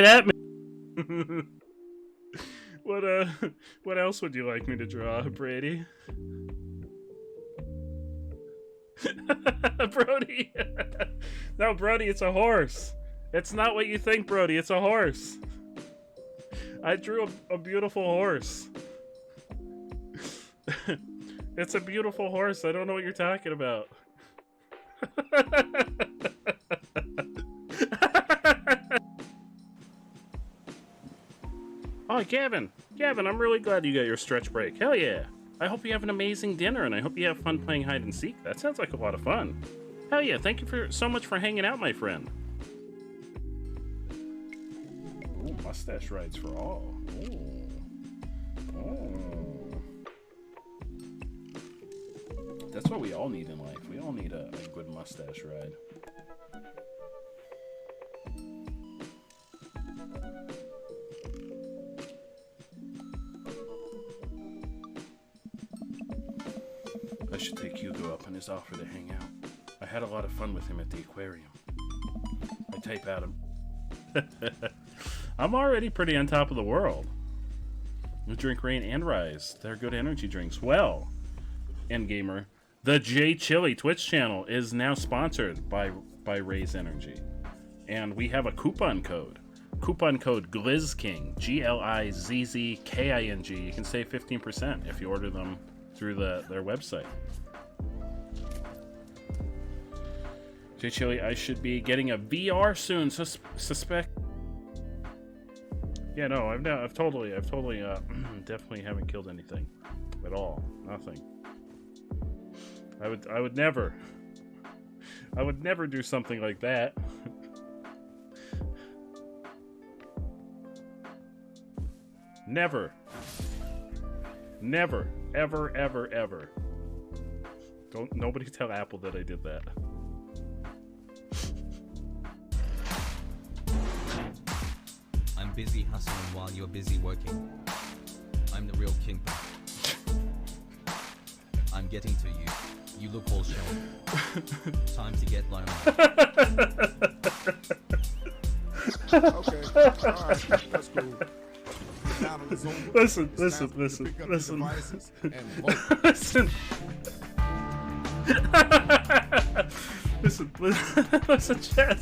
at me. What else would you like me to draw, Brady? Brody. No, Brody, it's a horse. It's not what you think, Brody. It's a horse. I drew a beautiful horse. It's a beautiful horse. I don't know what you're talking about. Oh, Gavin, I'm really glad you got your stretch break. Hell yeah. I hope you have an amazing dinner, and I hope you have fun playing hide and seek. That sounds like a lot of fun. Hell yeah, thank you so much for hanging out, my friend. Ooh, mustache rides for all. Ooh. Oh. That's what we all need in life. We all need a good mustache ride. I should take Hugo up on his offer to hang out. I had a lot of fun with him at the aquarium. I type at him. I'm already pretty on top of the world. You drink Rain and Rise. They're good energy drinks. Well, Endgamer, the J Chili Twitch channel is now sponsored by Raise Energy. And we have a coupon code. Coupon code GLIZZKING. GLIZZKING. You can save 15% if you order them through their website. J Chili, I should be getting a VR soon. Suspect. Yeah, no, I've totally definitely haven't killed anything at all. Nothing. I would never do something like that. Never, ever. Don't nobody tell Apple that I did that. I'm busy hustling while you're busy working. I'm the real kingpin. I'm getting to you. You look all showy. Time to get lonely. Okay, alright, that's cool. Listen. Listen, chat.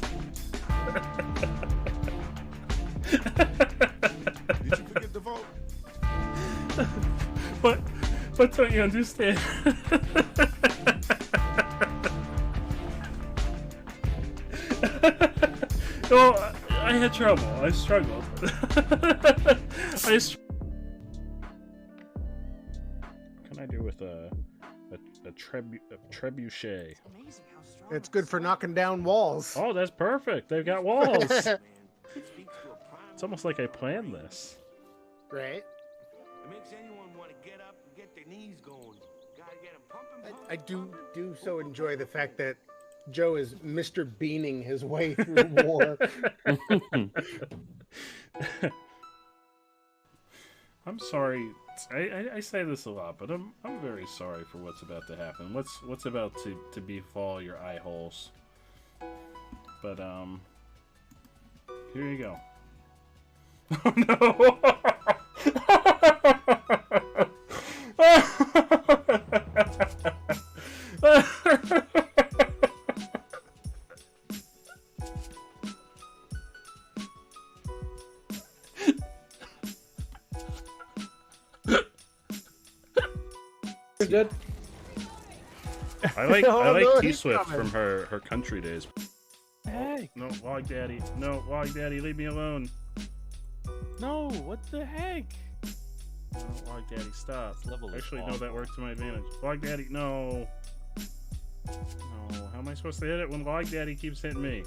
Did you forget the vote? But don't you understand? No, I had trouble. I struggled. What can I do with a trebuchet? It's good for knocking down walls. Oh, that's perfect. They've got walls. It's almost like I planned this. Right? It makes anyone want to get up and get their knees going. Gotta get them pumping. I do so enjoy the fact that Joe is Mr. Beaning his way through war. I'm sorry. I say this a lot, but I'm very sorry for what's about to happen. What's about to befall your eye holes. But here you go. Oh no! Good. I like no, T-Swift from her country days. Hey, No, Log Daddy. No, Log Daddy, leave me alone. no, what the heck? No, Log Daddy, stop. Level is Actually, no, awful. that worked to my advantage. Log Daddy, no. No, how am I supposed to hit it when Log Daddy keeps hitting me?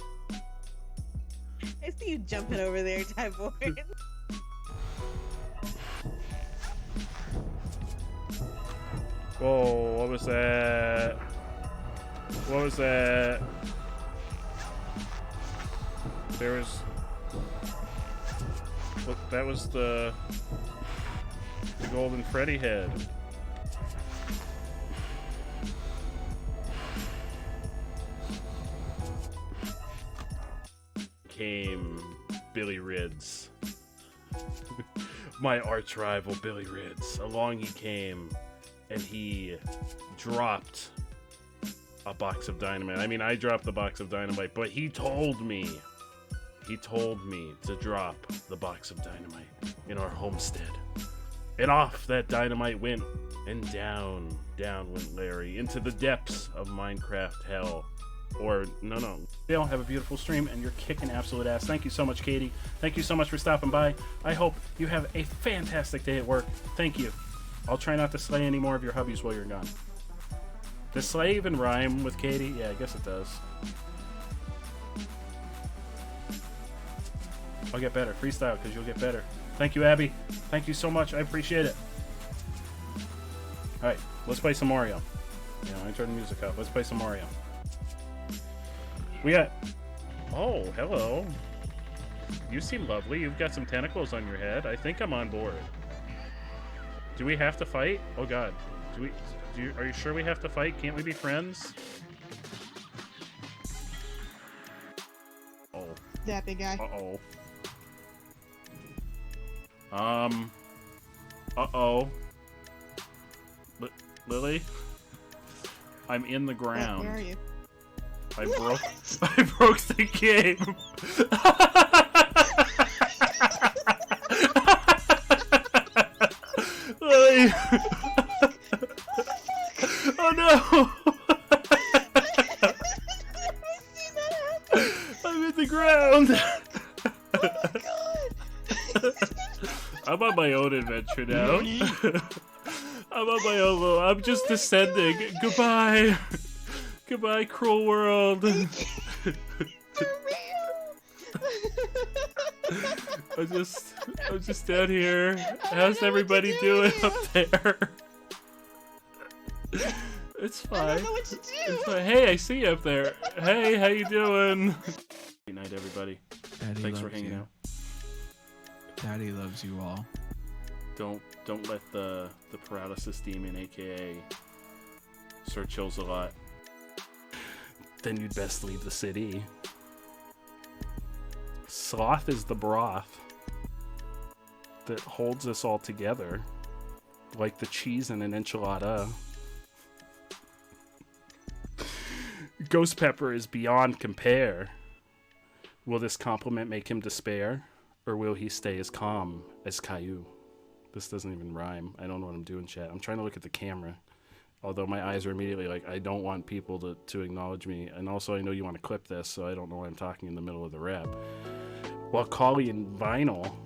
I see you jumping over there, Tyboy. Whoa, what was that? What was that? There was... Look, that was the Golden Freddy head. Came Billy Rids. My arch rival, Billy Rids. Along he came, and he dropped a box of dynamite. I mean, I dropped the box of dynamite, but he told me to drop the box of dynamite in our homestead. And off that dynamite went, and down went Larry into the depths of Minecraft hell. Or, no. They all have a beautiful stream, and you're kicking absolute ass. Thank you so much, Katie. Thank you so much for stopping by. I hope you have a fantastic day at work. Thank you. I'll try not to slay any more of your hubbies while you're gone. Does slay even rhyme with Katie? Yeah, I guess it does. I'll get better. Freestyle, because you'll get better. Thank you, Abby. Thank you so much. I appreciate it. Alright, let's play some Mario. You know, I turned the music up. Let's play some Mario. We got... Oh, hello. You seem lovely. You've got some tentacles on your head. I think I'm on board. Do we have to fight? Oh, God. Are you sure we have to fight? Can't we be friends? Oh. That big guy. Uh-oh. Uh-oh. Lily? I'm in the ground. Where are you? I broke the game. Lily. Oh no. I'm in the ground. I'm on my own adventure now. I'm on my own little... I'm just descending. Goodbye. Goodbye, cruel world. I'm just down here. How's everybody doing up there? It's fine. I don't know what to do. It's fine. Hey, I see you up there. Hey, how you doing? Good night, everybody. Daddy Thanks for loves hanging you. out. Daddy loves you all. Don't let the paralysis demon, aka Sir Chills a Lot. Then you'd best leave the city. Sloth is the broth that holds us all together, like the cheese in an enchilada. Ghost Pepper is beyond compare. Will this compliment make him despair, or will he stay as calm as Caillou? This doesn't even rhyme. I don't know what I'm doing, chat. I'm trying to look at the camera. Although my eyes are immediately like, I don't want people to acknowledge me. And also I know you want to clip this, so I don't know why I'm talking in the middle of the rap. While Collie and Vinyl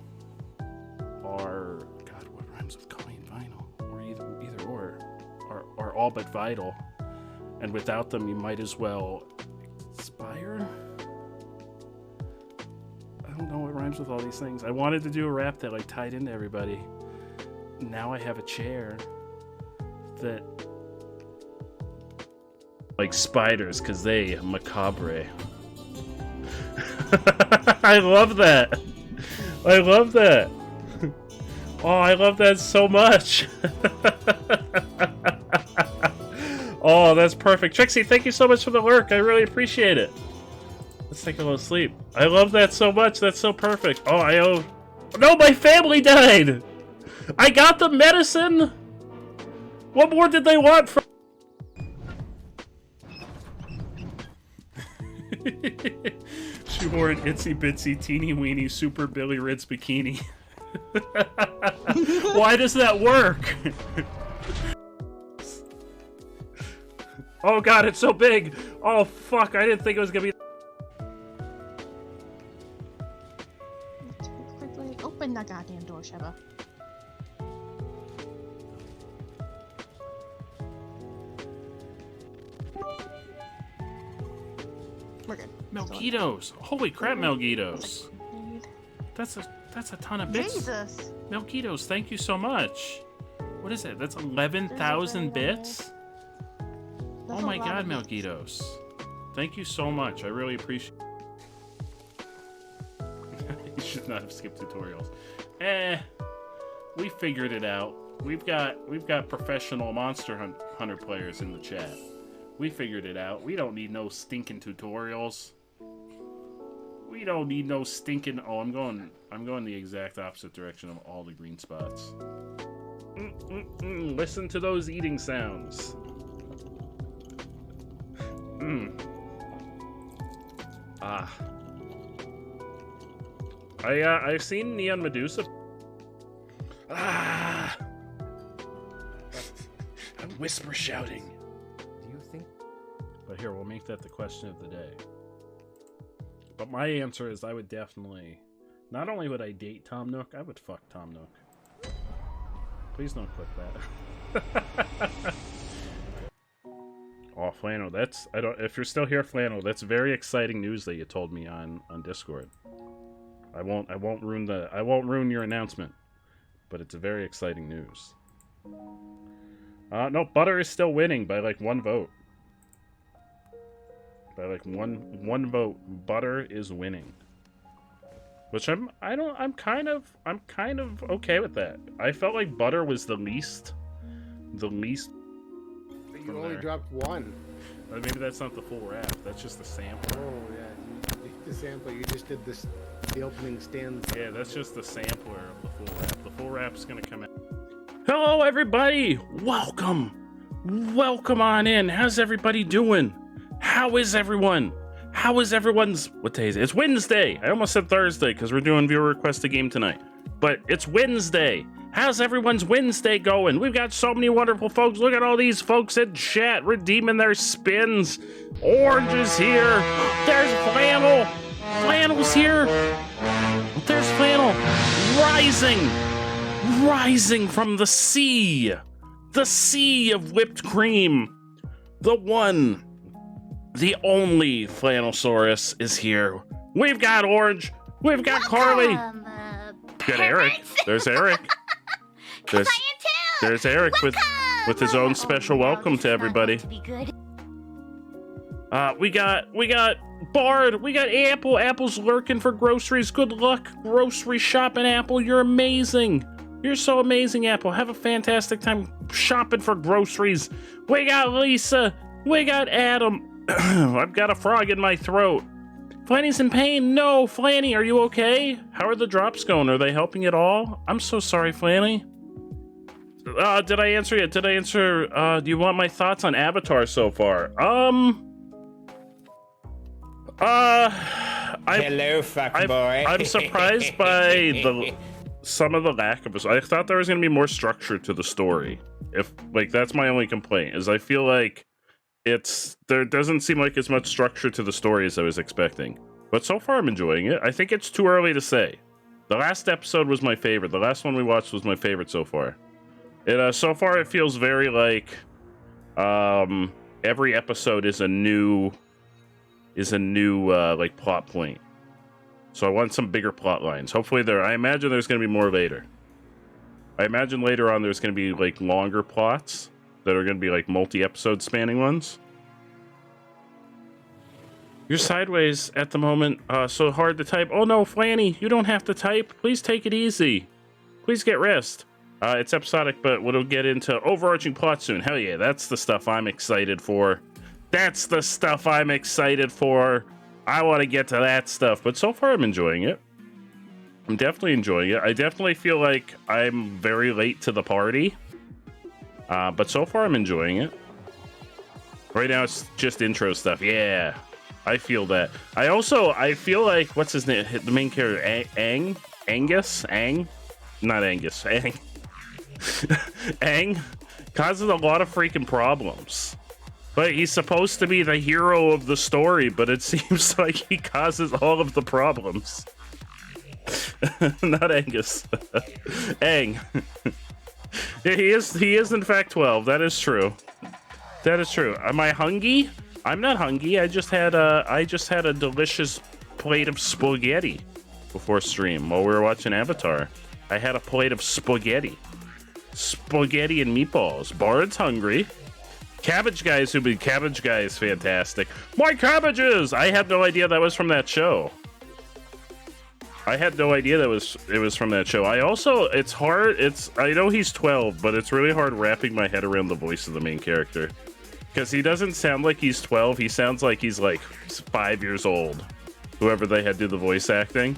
are... God, what rhymes with Collie and Vinyl? Or either or. Are all but vital. And without them, you might as well expire? I don't know what rhymes with all these things. I wanted to do a rap that like tied into everybody. Now I have a chair that... like spiders, because they macabre. I love that. I love that. Oh, I love that so much. Oh, that's perfect. Trixie, thank you so much for the work. I really appreciate it. Let's take a little sleep. I love that so much. That's so perfect. Oh, I owe... No, my family died! I got the medicine! What more did they want from... She wore an itsy bitsy teeny weeny super Billy Ritz bikini. Why does that work? Oh god, it's so big! Oh fuck, I didn't think it was gonna be... Quickly open that goddamn door, Sheba. We're good. Melgitos! Holy crap, Melgitos! That's a ton of bits. Jesus! Melgitos, thank you so much. What is it? That's 11,000 bits? Oh my god, Melgitos. Thank you so much. I really appreciate You should not have skipped tutorials. We figured it out. We've got professional Monster Hunter players in the chat. We figured it out. We don't need no stinking tutorials. We don't need no stinking. Oh, I'm going the exact opposite direction of all the green spots. Listen to those eating sounds. I've seen Neon Medusa. I'm whisper shouting. Do you think? But here, we'll make that the question of the day. But my answer is I would definitely... Not only would I date Tom Nook, I would fuck Tom Nook. Please don't click that. Oh, Flannel, that's... If you're still here, Flannel, that's very exciting news that you told me on Discord. I won't ruin your announcement. But it's a very exciting news. No, Butter is still winning by like 1 vote. By like one vote, Butter is winning. Which I'm kind of okay with that. I felt like Butter was the least. But you only dropped 1. Maybe that's not the full rap. That's just the sample. Oh yeah, you did the sample. You just did this, the opening stanza. Yeah, that's just the sampler of the full rap. The full rap's gonna come out. Hello, everybody. Welcome on in. How's everybody doing? How is everyone? How is everyone's... What day is it? It's Wednesday. I almost said Thursday because we're doing viewer request a game tonight. But it's Wednesday. How's everyone's Wednesday going? We've got so many wonderful folks. Look at all these folks in chat redeeming their spins. Orange is here. There's Flannel. Flannel's here. There's Flannel. Rising from the sea. The sea of whipped cream. The one... The only Flannelsaurus is here. We've got Orange. We've got Carly. Good Eric. There's Eric. There's Eric with his own special welcome to everybody. We got Bard. We got Apple. Apple's lurking for groceries. Good luck grocery shopping, Apple. You're amazing. You're so amazing, Apple. Have a fantastic time shopping for groceries. We got Lisa. We got Adam. I've got a frog in my throat. Flanny's in pain. No, Flanny, are you okay? How are the drops going? Are they helping at all? I'm so sorry, Flanny. Did I answer yet? Did I answer, do you want my thoughts on Avatar so far? Hello, fuckboy. I'm surprised by some of the lack of... I thought there was going to be more structure to the story. That's my only complaint, is I feel like there doesn't seem like as much structure to the story as I was expecting. But so far I'm enjoying it. I think it's too early to say. The last episode was my favorite. The last one we watched was my favorite so far. So far it feels very like every episode is a new like plot point. So I want some bigger plot lines. Hopefully I imagine there's going to be more later. I imagine later on there's going to be like longer plots that are going to be like multi-episode spanning ones. You're sideways at the moment, so hard to type. Oh no, Flanny, you don't have to type. Please take it easy. Please get rest. It's episodic, but we'll get into overarching plot soon. Hell yeah, that's the stuff I'm excited for. That's the stuff I'm excited for. I want to get to that stuff, but so far I'm enjoying it. I'm definitely enjoying it. I definitely feel like I'm very late to the party. But so far I'm enjoying it. Right now it's just intro stuff. Yeah, I feel that. I feel like, what's his name? The main character, Ang? Not Angus, Ang. Ang causes a lot of freaking problems. But he's supposed to be the hero of the story, but it seems like he causes all of the problems. Not Angus. Ang. He is in fact 12. That is true. That is true. Am I hungry? I'm not hungry. I just had a delicious plate of spaghetti before stream while we were watching Avatar. I had a plate of spaghetti. Spaghetti and meatballs. Bard's hungry. Cabbage Guy is fantastic. My cabbages! I had no idea that was from that show. I had no idea it was from that show. It's hard. I know he's 12, but it's really hard wrapping my head around the voice of the main character. Because he doesn't sound like he's 12. He sounds like he's like 5 years old. whoever they had do the voice acting.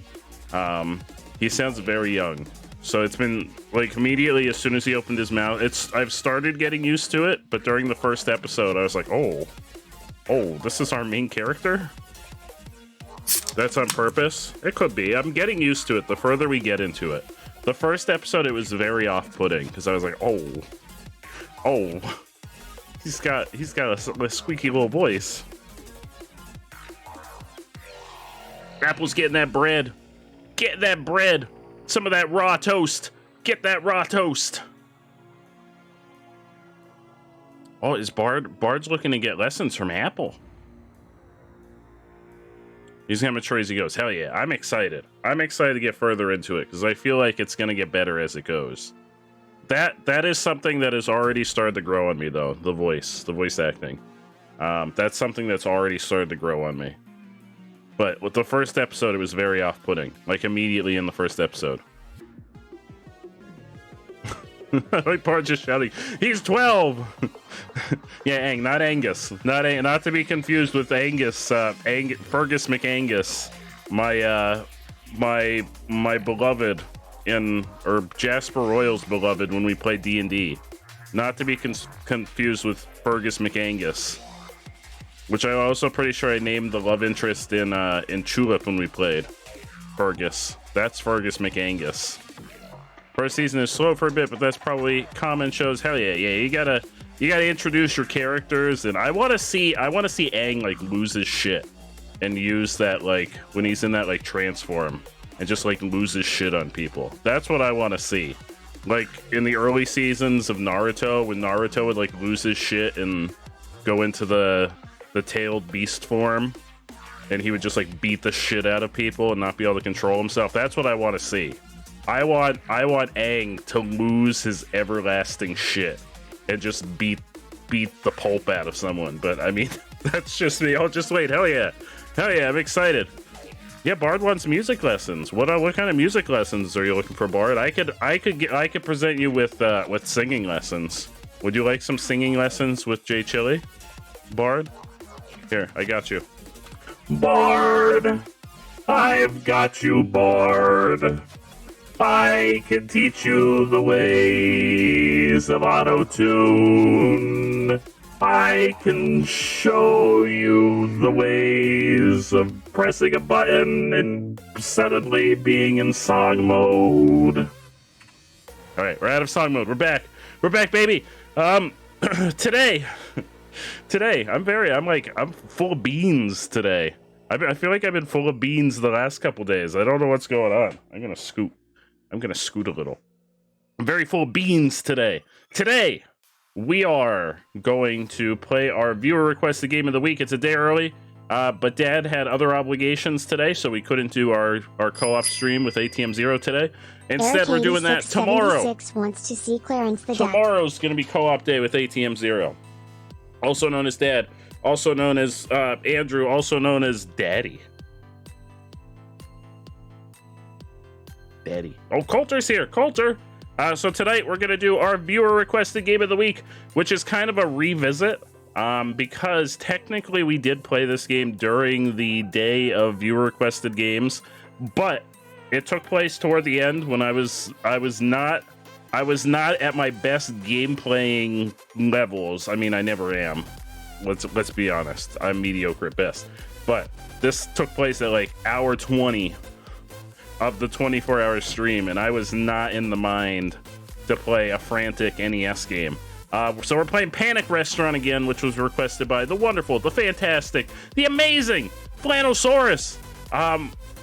He sounds very young. So it's been like immediately as soon as he opened his mouth, I've started getting used to it, but during the first episode I was like, oh, this is our main character? That's on purpose? It could be. I'm getting used to it the further we get into it. The first episode, it was very off-putting because I was like, oh, he's got a squeaky little voice. Apple's getting that bread. Get that bread. Some of that raw toast. Get that raw toast. Oh, is Bard's looking to get lessons from Apple. He's gonna mature as he goes. Hell yeah, I'm excited. I'm excited to get further into it because I feel like it's gonna get better as it goes. That is something that has already started to grow on me though. The voice acting. That's something that's already started to grow on me. But with the first episode, it was very off-putting. Like immediately in the first episode. Like Bart just shouting, "He's 12!" Yeah, not Angus. Not to be confused with Angus. Fergus McAngus, my beloved or Jasper Royal's beloved when we played D&D. Not to be confused with Fergus McAngus, which I'm also pretty sure I named the love interest in Tulip when we played. Fergus. That's Fergus McAngus. First season is slow for a bit, but that's probably common shows. Hell yeah, you gotta introduce your characters, and I wanna see Aang like lose his shit and use that like when he's in that like transform and just like lose his shit on people. That's what I wanna see. Like in the early seasons of Naruto, when Naruto would like lose his shit and go into the tailed beast form, and he would just like beat the shit out of people and not be able to control himself. That's what I want to see. I want Aang to lose his everlasting shit and just beat the pulp out of someone. But I mean, that's just me. I'll just wait. Hell yeah, I'm excited. Yeah, Bard wants music lessons. What kind of music lessons are you looking for, Bard? I could present you with singing lessons. Would you like some singing lessons with Jay Chili, Bard? Here, I got you. Bard, I've got you, Bard. I can teach you the ways of auto-tune. I can show you the ways of pressing a button and suddenly being in song mode. All right, we're out of song mode. We're back. We're back, baby. Today, I'm full of beans today. I feel like I've been full of beans the last couple days. I don't know what's going on. I'm gonna scoot a little. I'm very full of beans today. Today, we are going to play our viewer requested game of the week. It's a day early, but Dad had other obligations today, so we couldn't do our co-op stream with ATM Zero today. Instead, we're doing that tomorrow. Wants to see Clarence the Tomorrow's going to be co-op day with ATM Zero. Also known as Dad. Also known as Andrew. Also known as Daddy. Oh, Coulter's here. Coulter. So tonight we're going to do our viewer requested game of the week, which is kind of a revisit because technically we did play this game during the day of viewer requested games, but it took place toward the end when I was not at my best game playing levels. I mean, I never am. Let's be honest. I'm mediocre at best. But this took place at like hour 20 of the 24-hour stream, and I was not in the mind to play a frantic NES game. So we're playing Panic Restaurant again, which was requested by the wonderful, the fantastic, the amazing Flanosaurus.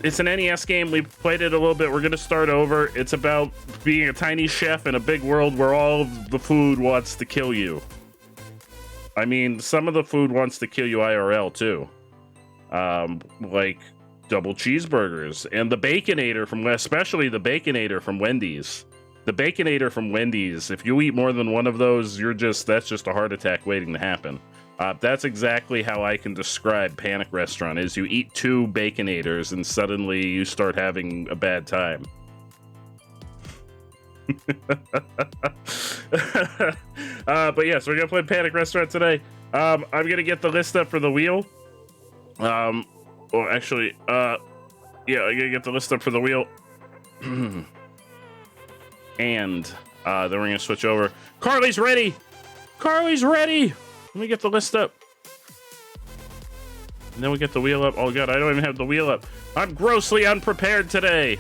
It's an NES game. We played it a little bit. We're going to start over. It's about being a tiny chef in a big world where all of the food wants to kill you. I mean, some of the food wants to kill you IRL, too. Like double cheeseburgers and the Baconator especially the Baconator from Wendy's. The Baconator from Wendy's, if you eat more than one of those, that's just a heart attack waiting to happen. That's exactly how I can describe Panic Restaurant, is you eat 2 Baconators and suddenly you start having a bad time. But yes, we're gonna play Panic Restaurant today. I'm gonna get the list up for the wheel. Oh, actually, yeah, I gotta get the list up for the wheel. And then we're gonna switch over. Carly's ready. Carly's ready. Let me get the list up. And then we get the wheel up. Oh god, I don't even have the wheel up. I'm grossly unprepared today.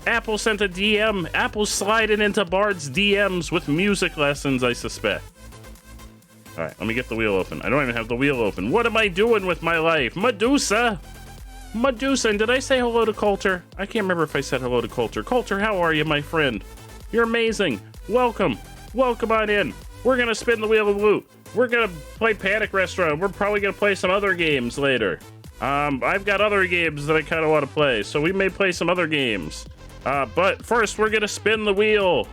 Apple sent a DM. Apple's sliding into Bard's DMs with music lessons, I suspect. All right, let me get the wheel open. I don't even have the wheel open. What am I doing with my life? Medusa! Medusa, and did I say hello to Coulter? I can't remember if I said hello to Coulter. Coulter, how are you, my friend? You're amazing. Welcome. Welcome on in. We're gonna spin the wheel of loot. We're gonna play Panic Restaurant. We're probably gonna play some other games later. I've got other games that I kind of want to play, so we may play some other games. But first, we're gonna spin the wheel.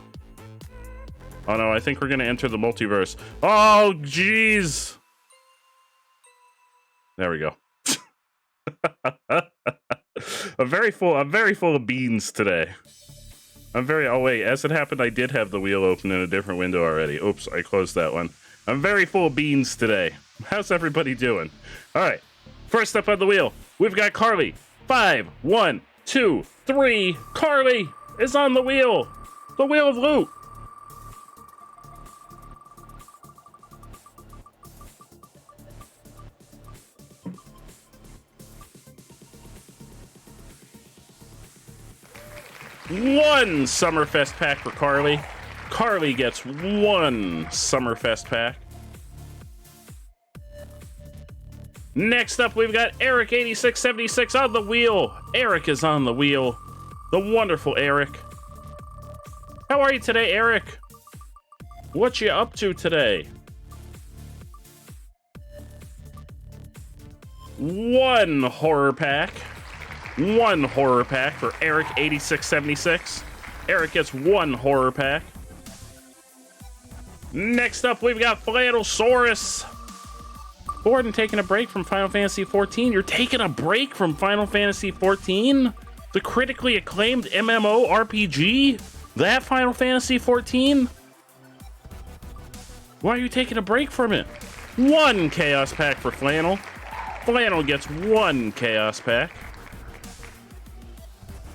Oh no, I think we're gonna enter the multiverse. Oh, jeez. There we go. I'm very full of beans today. Oh wait, as it happened, I did have the wheel open in a different window already. Oops, I closed that one. I'm very full of beans today. How's everybody doing? All right, first up on the wheel, we've got Carly. 5, 1, 2, 3. Carly is on the wheel. The wheel of loot. One Summerfest pack for Carly. Carly gets one Summerfest pack. Next up, we've got Eric8676 on the wheel. Eric is on the wheel. The wonderful Eric. How are you today, Eric? What you up to today? One horror pack. One horror pack for Eric8676. Eric gets one horror pack. Next up, we've got Flannelsaurus. Gordon taking a break from Final Fantasy XIV. You're taking a break from Final Fantasy XIV? The critically acclaimed MMO RPG? That Final Fantasy XIV? Why are you taking a break from it? One Chaos Pack for Flannel. Flannel gets one Chaos Pack.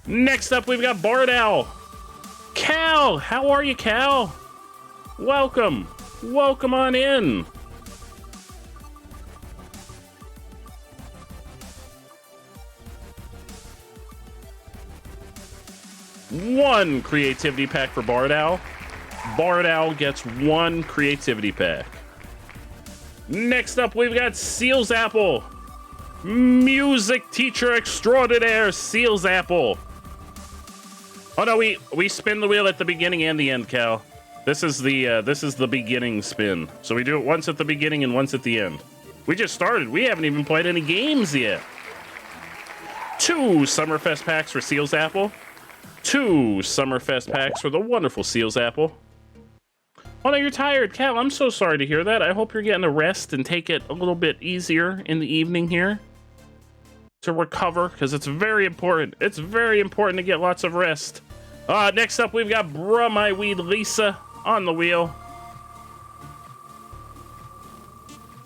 Next up, we've got Bardow. Cal, how are you, Cal? Welcome. Welcome on in. One creativity pack for Bardow. Bardow gets one creativity pack. Next up, we've got Seals Apple. Music teacher extraordinaire, Seals Apple. Oh no, we spin the wheel at the beginning and the end, Cal. This is the beginning spin. So we do it once at the beginning and once at the end. We just started. We haven't even played any games yet. 2 Summerfest packs for Seals Apple. 2 Summerfest packs for the wonderful Seals Apple. Oh no, you're tired, Cal. I'm so sorry to hear that. I hope you're getting a rest and take it a little bit easier in the evening here to recover, because it's very important. It's very important to get lots of rest. Next up, we've got Bruh My Weed Lisa on the wheel.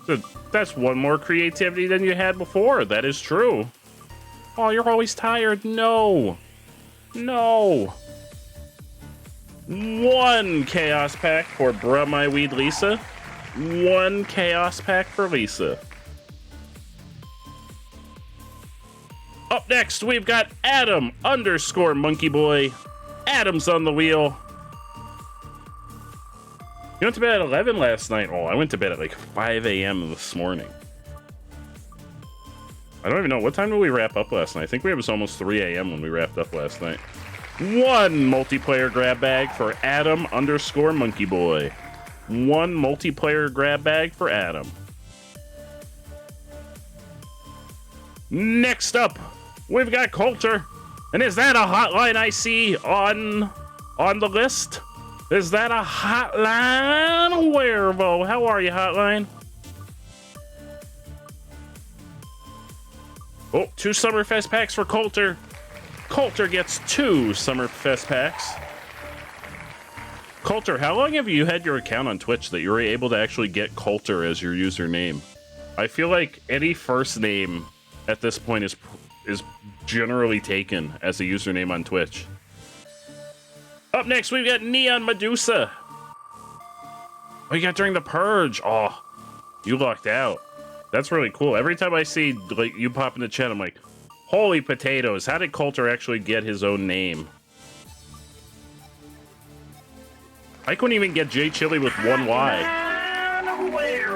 So that's one more creativity than you had before. That is true. Oh, you're always tired. No. No. One Chaos Pack for Bruh My Weed Lisa. One Chaos Pack for Lisa. Up next, we've got Adam _ Monkey Boy. Adam's on the wheel. You went to bed at 11 last night. Oh, I went to bed at like 5 a.m. this morning. I don't even know. What time did we wrap up last night? I think it was almost 3 a.m. when we wrapped up last night. One multiplayer grab bag for Adam _ Monkey Boy. One multiplayer grab bag for Adam. Next up, we've got Coulter. And is that a hotline I see on the list? Is that a hotline? Wervo, how are you, hotline? Oh, 2 Summerfest packs for Coulter. Coulter gets 2 Summerfest packs. Coulter, how long have you had your account on Twitch that you were able to actually get Coulter as your username? I feel like any first name at this point is generally taken as a username on Twitch. Up next, we've got Neon Medusa. Oh, you got during the purge. Oh, you lucked out. That's really cool. Every time I see like you pop in the chat, I'm like, holy potatoes! How did Coulter actually get his own name? I couldn't even get J Chili with one Y.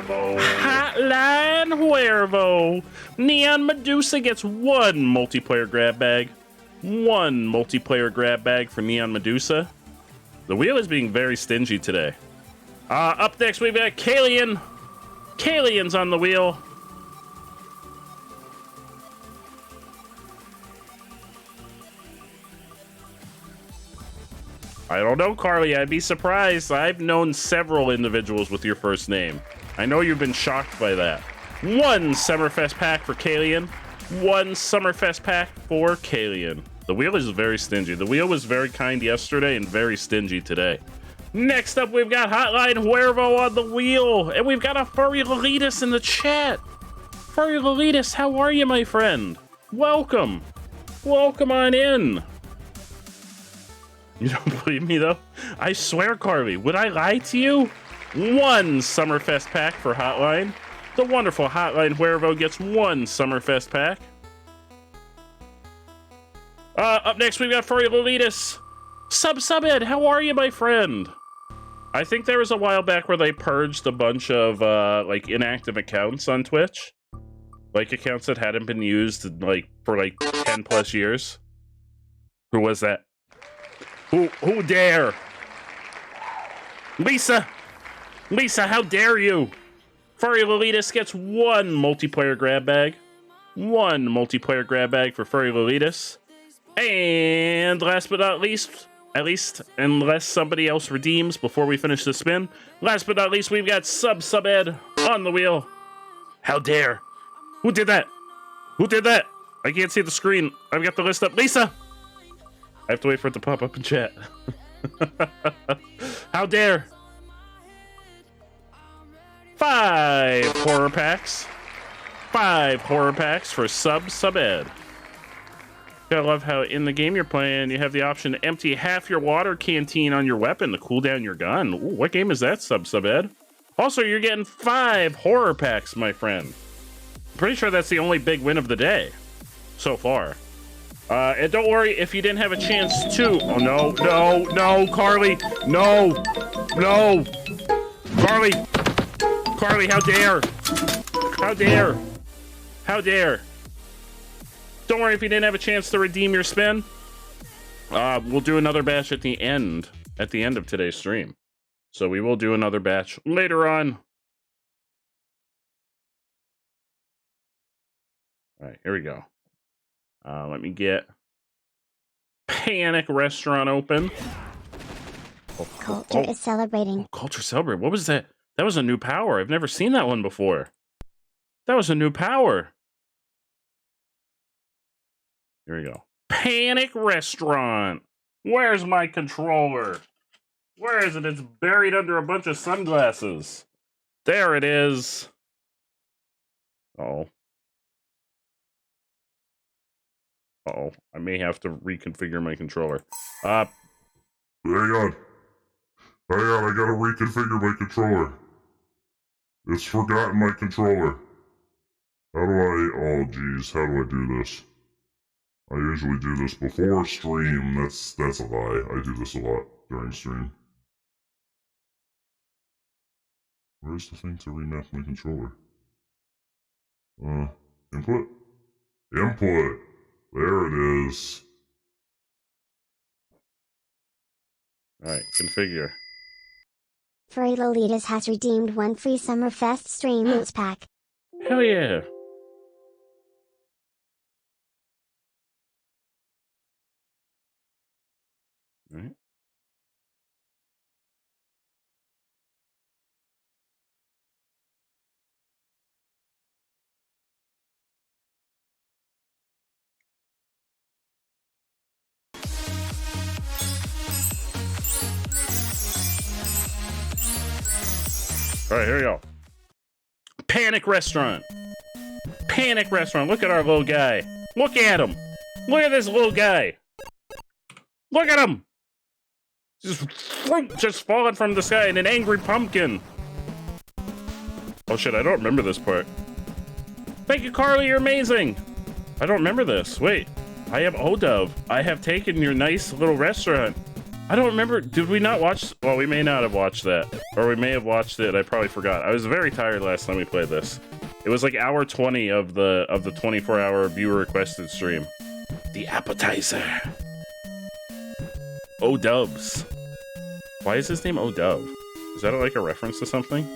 Hotline Huervo. Neon Medusa gets one multiplayer grab bag. One multiplayer grab bag for Neon Medusa. The wheel is being very stingy today. Up next, we've got Kalian. Kalian's on the wheel. I don't know, Carly. I'd be surprised. I've known several individuals with your first name. I know you've been shocked by that. One Summerfest pack for Kalian. One Summerfest pack for Kalian. The wheel is very stingy. The wheel was very kind yesterday and very stingy today. Next up, we've got Hotline Huervo on the wheel. And we've got a Furry Lolitas in the chat. Furry Lolitas, how are you, my friend? Welcome. Welcome on in. You don't believe me, though? I swear, Carly, would I lie to you? One Summerfest pack for Hotline. The wonderful Hotline Huervo gets one Summerfest pack. Up next, we've got Furry Lolitas. Subed, how are you, my friend? I think there was a while back where they purged a bunch of, like, inactive accounts on Twitch. Like, accounts that hadn't been used, like, for, like, 10 plus years. Who was that? Who dare? Lisa! Lisa, how dare you? Furry Lolitas gets one multiplayer grab bag. One multiplayer grab bag for Furry Lolitas. And last but not least, at least unless somebody else redeems before we finish the spin, last but not least, we've got Subed on the wheel. How dare? Who did that? Who did that? I can't see the screen. I've got the list up. Lisa! I have to wait for it to pop up in chat. How dare? 5 horror packs. 5 horror packs for Subed. Gotta love how in the game you're playing, you have the option to empty half your water canteen on your weapon to cool down your gun. Ooh, what game is that, Subed? Also, you're getting 5 horror packs, my friend. I'm pretty sure that's the only big win of the day so far. And don't worry if you didn't have a chance to. Oh, no, no, no, Carly. No, no. Carly. Carly, how dare. How dare. How dare. Don't worry if you didn't have a chance to redeem your spin. We'll do another batch at the end of today's stream. So we will do another batch later on. All right, here we go. Let me get Panic Restaurant open. Culture is celebrating. Oh, Culture Celebrate. What was that? That was a new power. I've never seen that one before. That was a new power. Here we go. Panic Restaurant. Where's my controller? Where is it? It's buried under a bunch of sunglasses. There it is. Oh. Uh-oh. I may have to reconfigure my controller. Hang on. Hang on, I gotta reconfigure my controller. It's forgotten my controller. Oh geez, how do I do this? I usually do this before stream. That's a lie. I do this a lot during stream. Where's the thing to remap my controller? Input? Input! There it is. Alright, configure. Furry Lolitas has redeemed one free Summerfest stream loot pack. Hell yeah! Alright. Alright, here we go. Panic Restaurant. Panic Restaurant. Look at our little guy. Look at him. Look at this little guy. Look at him. Just falling from the sky in an angry pumpkin. Oh shit, I don't remember this part. Thank you, Carly, you're amazing. I don't remember this. Wait, I am Odove. I have taken your nice little restaurant. I don't remember. Did we not watch? Well, we may not have watched that. Or we may have watched it. I probably forgot. I was very tired last time we played this. It was like hour 20 of the 24-hour viewer requested stream. The appetizer. O'Doves. Why is his name O'Dove? Is that like a reference to something?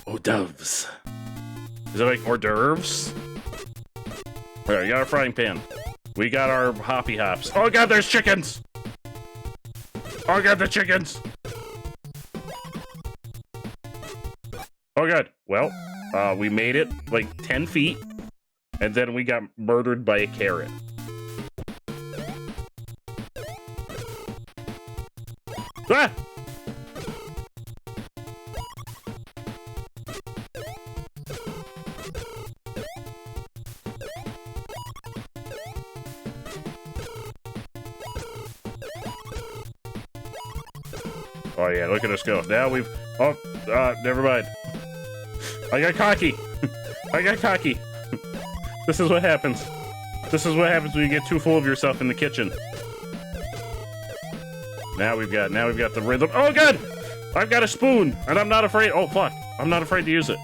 O'Doves. Is it like hors d'oeuvres? Alright, we got our frying pan. We got our hoppy hops. Oh god, there's chickens! Oh god, the chickens! Oh god. Well, we made it like 10 feet, and then we got murdered by a carrot. Ah! Oh yeah, look at us go. Now we've... Oh, never mind. I got cocky. I got cocky. This is what happens. This is what happens when you get too full of yourself in the kitchen. Now we've got the rhythm. Oh god! I've got a spoon, and I'm not afraid. Oh fuck! I'm not afraid to use it.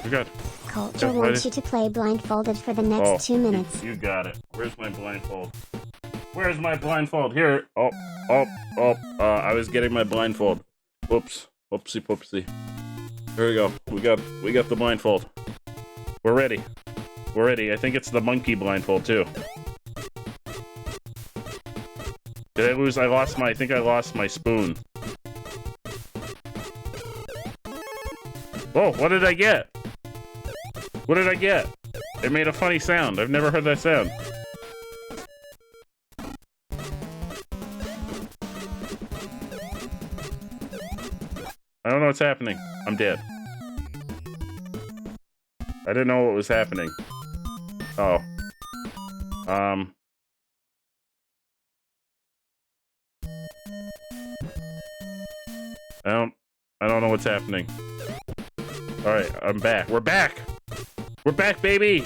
Oh god. Culture wants you to play blindfolded for the next 2 minutes. You got it. Where's my blindfold? Where's my blindfold? Here. Oh. I was getting my blindfold. Whoops. Whoopsie poopsie. Here we go. We got the blindfold. We're ready. We're ready. I think it's the monkey blindfold too. Did I lose? I think I lost my spoon. Oh, what did I get? What did I get? It made a funny sound. I've never heard that sound. I don't know what's happening. I'm dead. I didn't know what was happening. Oh. I don't know what's happening. Alright, I'm back. We're back! We're back, baby!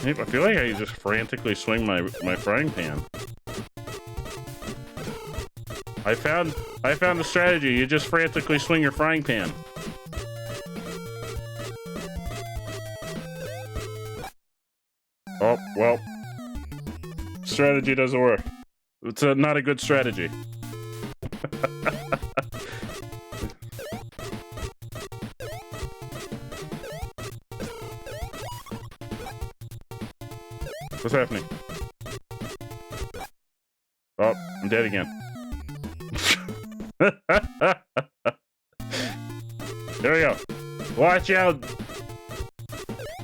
I feel like I just frantically swing my frying pan. I found a strategy. You just frantically swing your frying pan. Oh, well. Strategy doesn't work. It's not a good strategy. What's happening? Oh, I'm dead again. There we go. Watch out,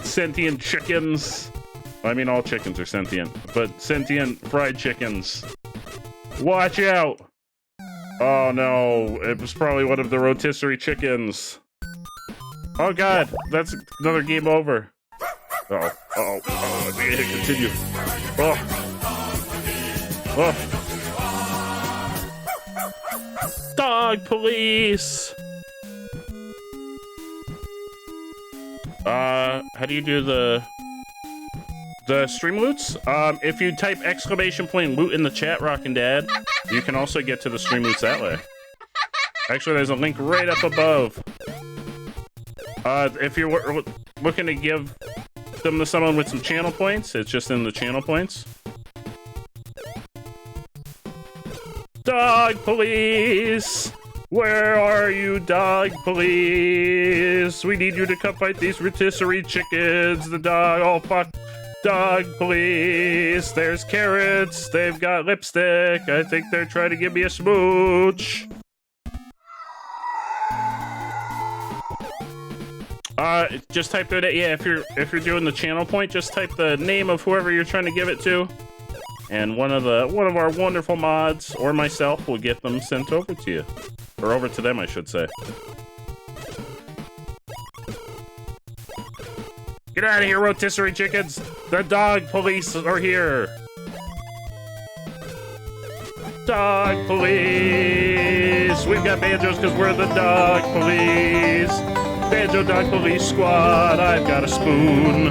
sentient chickens. I mean, all chickens are sentient, but sentient fried chickens. Watch out! Oh no, it was probably one of the rotisserie chickens. Oh god, that's another game over. Uh-oh, let me continue. Dog police! How do you do the stream loots? If you type !loot in the chat, Rockin' Dad, you can also get to the stream loots that way. Actually, there's a link right up above. If you're looking to give them to someone with some channel points, it's just in the channel points. Dog police! Where are you, dog police? We need you to come fight these rotisserie chickens. The dog, oh fuck. Dog police. There's carrots. They've got lipstick. I think they're trying to give me a smooch. Just type it. Yeah, if you're doing the channel point, just type the name of whoever you're trying to give it to, and one of our wonderful mods or myself will get them sent over to you, or over to them, I should say. Get out of here, rotisserie chickens! The dog police are here. Dog police! We've got banjos because we're the dog police. Banjo Dog Police Squad, I've got a spoon.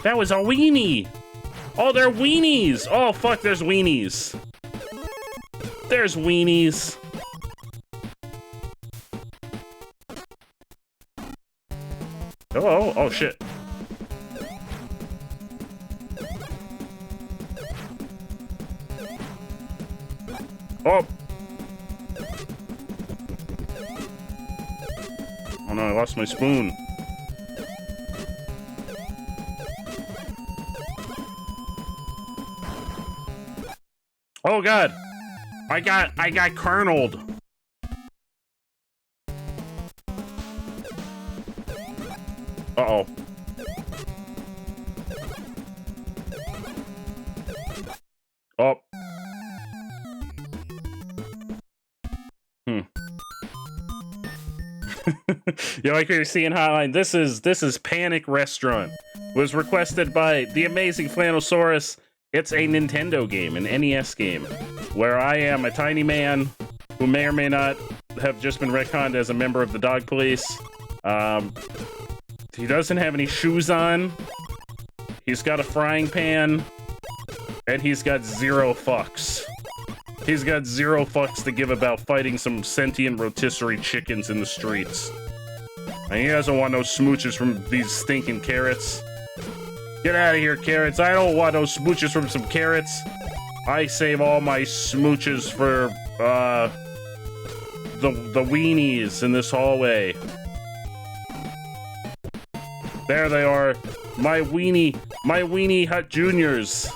That was a weenie. Oh, they're weenies. Oh, fuck, there's weenies. There's weenies. Hello? Oh, shit. Oh! Oh no, I lost my spoon. Oh god! I got kerneled. Uh-oh. Oh. You like what you're seeing, Hotline? This is Panic Restaurant. Was requested by the amazing Flanosaurus. It's a Nintendo game, an NES game, where I am a tiny man who may or may not have just been retconned as a member of the dog police. He doesn't have any shoes on. He's got a frying pan, and he's got 0 fucks. He's got 0 fucks to give about fighting some sentient rotisserie chickens in the streets. And he doesn't want no smooches from these stinking carrots. Get out of here, carrots. I don't want no smooches from some carrots. I save all my smooches for, the weenies in this hallway. There they are. My weenie hut juniors.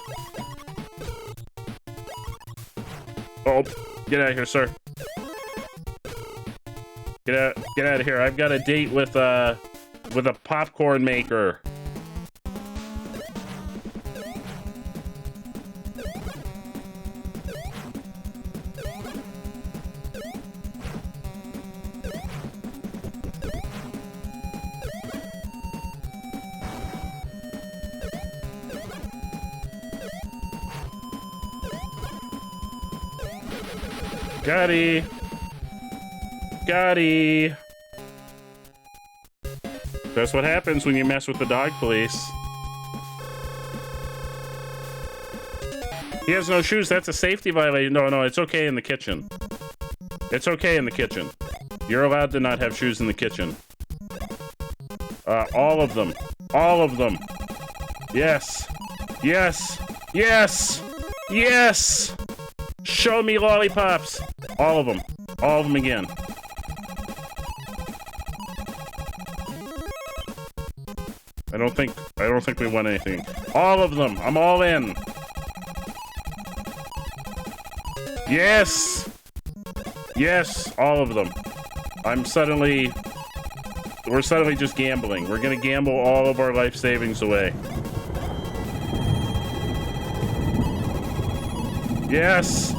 Oh, get out of here, sir. Get out of here. I've got a date with a popcorn maker. Gotti. That's what happens when you mess with the dog police. He has no shoes. That's a safety violation. No, it's okay in the kitchen. It's okay in the kitchen. You're allowed to not have shoes in the kitchen. All of them. All of them. Yes. Yes. Yes. Yes. Show me lollipops. All of them. All of them again. I don't think we won anything. All of them. I'm all in. Yes. Yes, all of them. We're suddenly just gambling. We're gonna gamble all of our life savings away. Yes.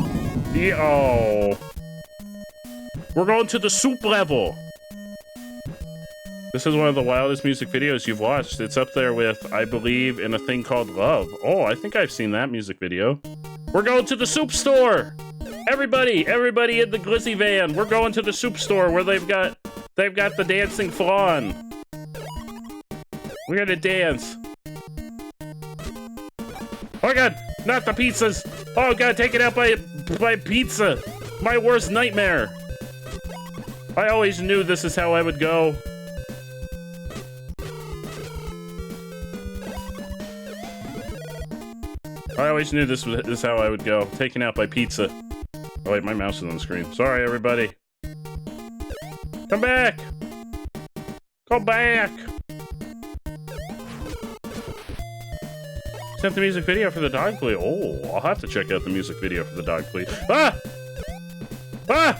Oh. We're going to the soup level. This is one of the wildest music videos you've watched. It's up there with, I believe, in A Thing Called Love. Oh, I think I've seen that music video. We're going to the soup store. Everybody in the glizzy van. We're going to the soup store where they've got the dancing flan. We're gonna dance. Oh god, not the pizzas. Oh god, taken out by pizza. My worst nightmare. I always knew this is how I would go. I always knew this is how I would go. Taken out by pizza. Oh wait, my mouse is on the screen. Sorry, everybody. Come back! Come back! Sent the music video for the dog play. Oh, I'll have to check out the music video for the dog play. Ah! Ah!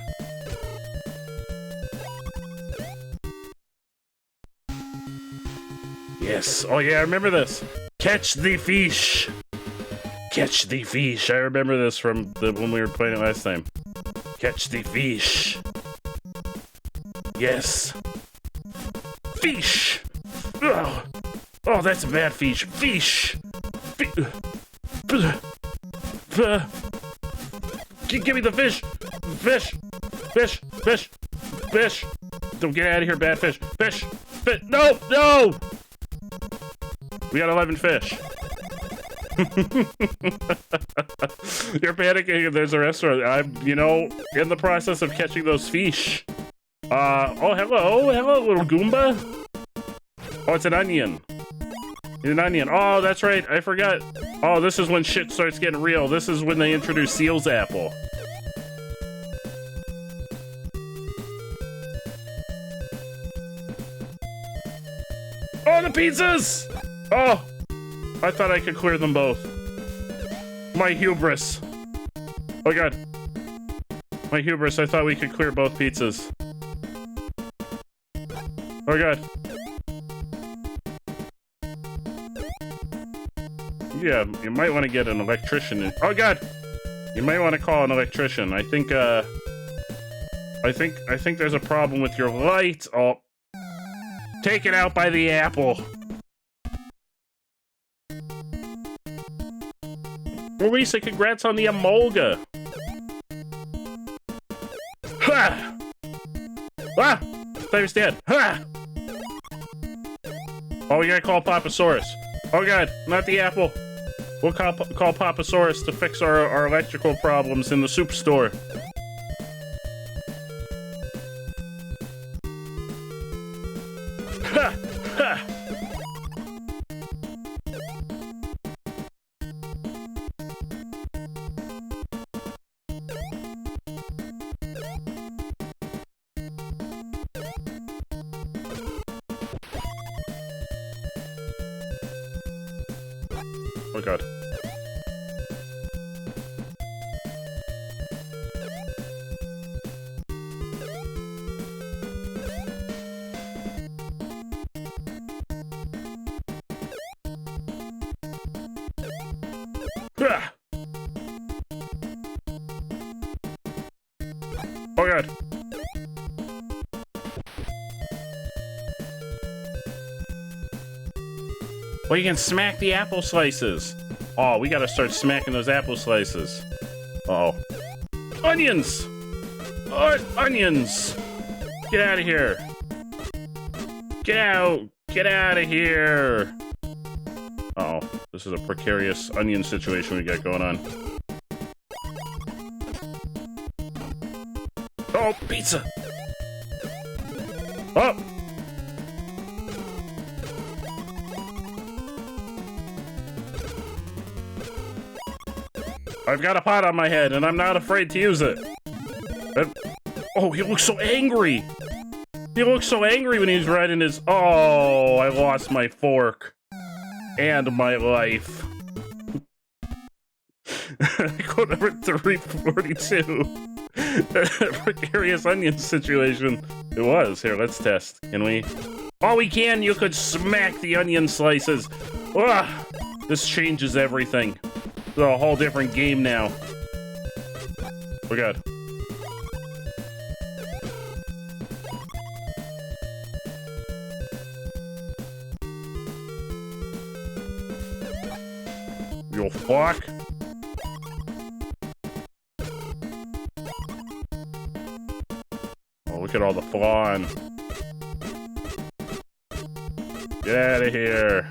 Yes. Oh yeah, I remember this. Catch the fish. Catch the fish. I remember this from when we were playing it last time. Catch the fish. Yes. Fish. Oh, oh, that's a bad fish. Fish. Give me the fish. Fish. Fish. Fish. Fish. Don't get out of here, bad fish. Fish. Fish. No. No. We got 11 fish. You're panicking. There's a restaurant. I'm, you know, in the process of catching those fish. Oh, hello. Hello, little Goomba. Oh, it's an onion. An onion. Oh, that's right. I forgot. Oh, this is when shit starts getting real. This is when they introduce Seal's apple. Oh, the pizzas! Oh, I thought I could clear them both. My hubris. Oh god. My hubris, I thought we could clear both pizzas. Oh god. Yeah, you might want to get an electrician in. Oh god! You might want to call an electrician. I think there's a problem with your light. Oh. Take it out by the apple. Marisa, congrats on the Emolga. Ha! Ah! Timer's dead. Ha! Oh, we gotta call Papasaurus. Oh god, not the apple. We'll call Papasaurus to fix our electrical problems in the soup store. Ha! Ha! Oh god. Ah! Oh god. Well, you can smack the apple slices. Oh, we gotta start smacking those apple slices. Uh-oh. Onions! Oh, onions! Get out of here. Get out! Get out of here! Uh-oh. This is a precarious onion situation we got going on. Oh, pizza! Oh! I've got a pot on my head, and I'm not afraid to use it. Oh, he looks so angry! He looks so angry when he's riding his... Oh, I lost my fork. And my life. Quote number 342. Precarious onion situation. It was. Here, let's test. Can we? Oh, we can! You could smack the onion slices! Ugh! This changes everything. It's a whole different game now. Oh god. You fuck. Oh, look at all the flan. Get out of here.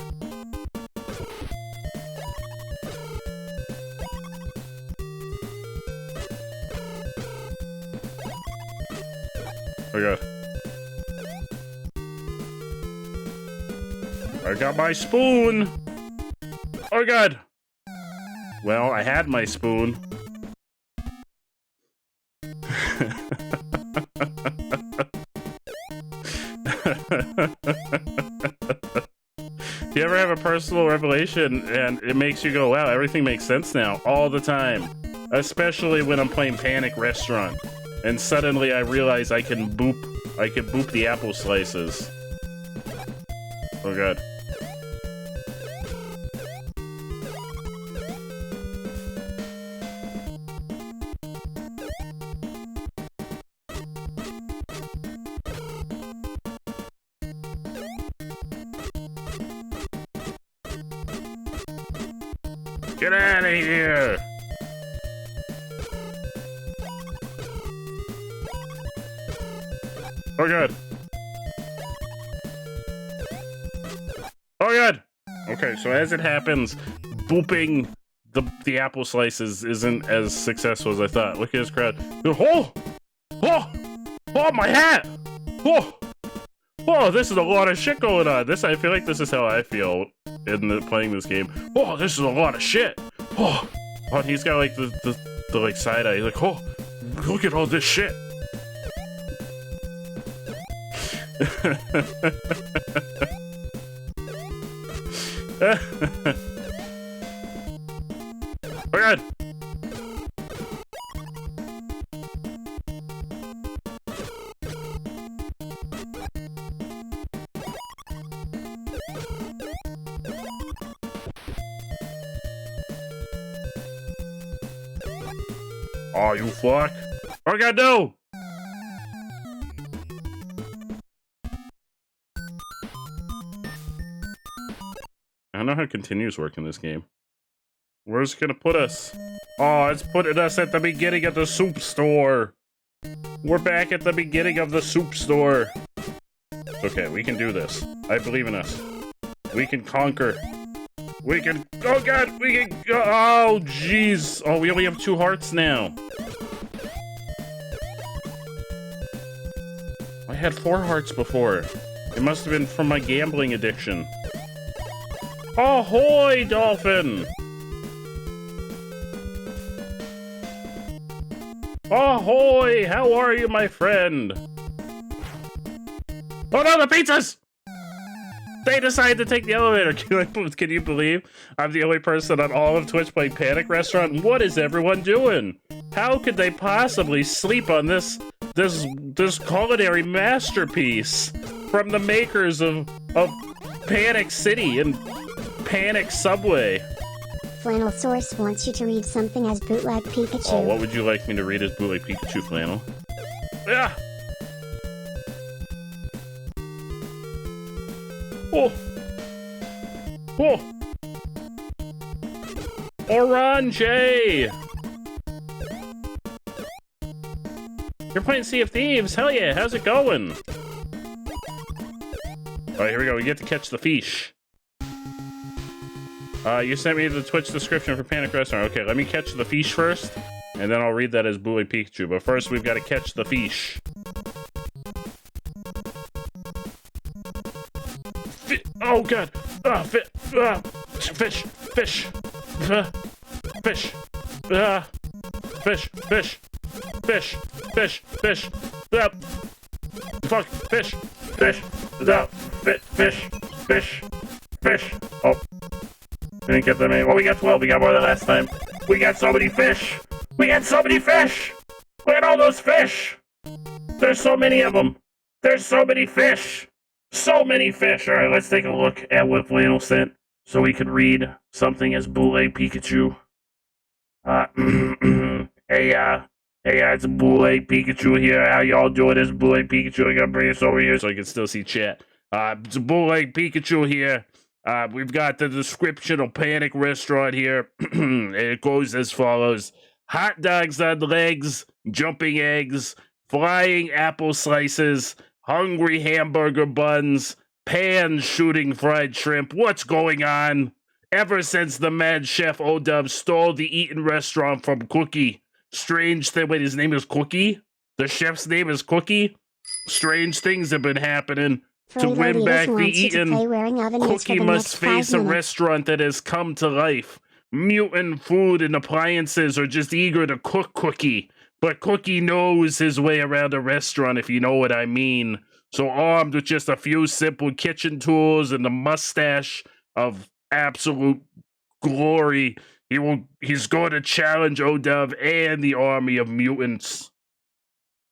Oh god. I got my spoon. Oh god. Well, I had my spoon. You ever have a personal revelation and it makes you go, wow, everything makes sense now, all the time. Especially when I'm playing Panic Restaurant. And suddenly I realize I can boop the apple slices. Oh god. Get out of here! Oh god. Oh god! Okay, so as it happens, booping the apple slices isn't as successful as I thought. Look at this crowd. Oh! Oh! Oh, my hat! Oh! Oh, this is a lot of shit going on. I feel like this is how I feel playing this game. Oh, this is a lot of shit. Oh, and he's got like the like side eye. He's like, oh, look at all this shit. Oh god. Oh, you fuck. Oh god, no! I don't know how continues work in this game. Where's it gonna put us? Oh, it's putting us at the beginning of the soup store. We're back at the beginning of the soup store. It's okay, we can do this. I believe in us. We can conquer. We can, oh god, we can, oh jeez. Oh, we only have 2 hearts now. I had 4 hearts before. It must have been from my gambling addiction. Ahoy, dolphin! Ahoy! How are you, my friend? Oh no, the pizzas! They decided to take the elevator. Can you believe I'm the only person on all of Twitch playing Panic Restaurant? What is everyone doing? How could they possibly sleep on this culinary masterpiece from the makers of Panic City and Panic Subway? Flannel Source wants you to read something as Bootleg Pikachu. Oh, what would you like me to read as Bootleg Pikachu, Flannel? Yeah. Oh! Oh! Orange! You're playing Sea of Thieves? Hell yeah, how's it going? Alright, here we go. We get to catch the fish. You sent me the Twitch description for Panic Restaurant. Okay, let me catch the fish first, and then I'll read that as Bootleg Pikachu. But first, we've got to catch the fish. Oh god! Fish! Fish! Fish! Fish! Fish! Fish! Fish! Fish! Fish! Fuck! Fish! Fish! Fish! Fish! Fish! Oh! Didn't get that many. Oh, we got 12. We got more than last time. We got so many fish! We got so many fish! Look at all those fish! There's so many of them! There's so many fish! So many fish! Alright, let's take a look at what Flannel sent so we could read something as Bootleg Pikachu. Hey, it's Bootleg Pikachu here. How y'all doing? It's Bootleg Pikachu. I gotta bring this over here so I can still see chat. It's Bootleg Pikachu here. We've got the description of Panic Restaurant here. It goes as follows. Hot dogs on legs, jumping eggs, flying apple slices, hungry hamburger buns, pans shooting fried shrimp. What's going on? Ever since the mad chef O-Dub stole the Eaton restaurant from Cookie. Strange thing. Wait, his name is Cookie? The chef's name is Cookie? Strange things have been happening. To win back the Eaton, Cookie must face a restaurant that has come to life. Mutant food and appliances are just eager to cook Cookie. But Cookie knows his way around a restaurant, if you know what I mean. So armed with just a few simple kitchen tools and the mustache of absolute glory. He's going to challenge Odove and the army of mutants.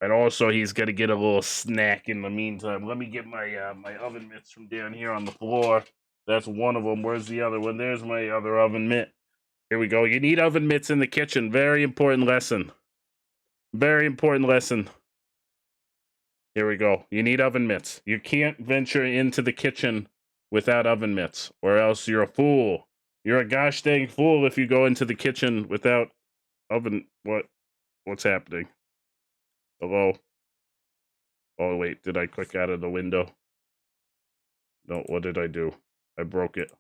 And also, he's going to get a little snack in the meantime. Let me get my my oven mitts from down here on the floor. That's one of them. Where's the other one? There's my other oven mitt. Here we go. You need oven mitts in the kitchen. Very important lesson. Very important lesson. Here we go. You need oven mitts. You can't venture into the kitchen without oven mitts, or else you're a fool. You're a gosh dang fool if you go into the kitchen without oven. What's happening? Hello? Oh, wait. Did I click out of the window? No, what did I do? I broke it.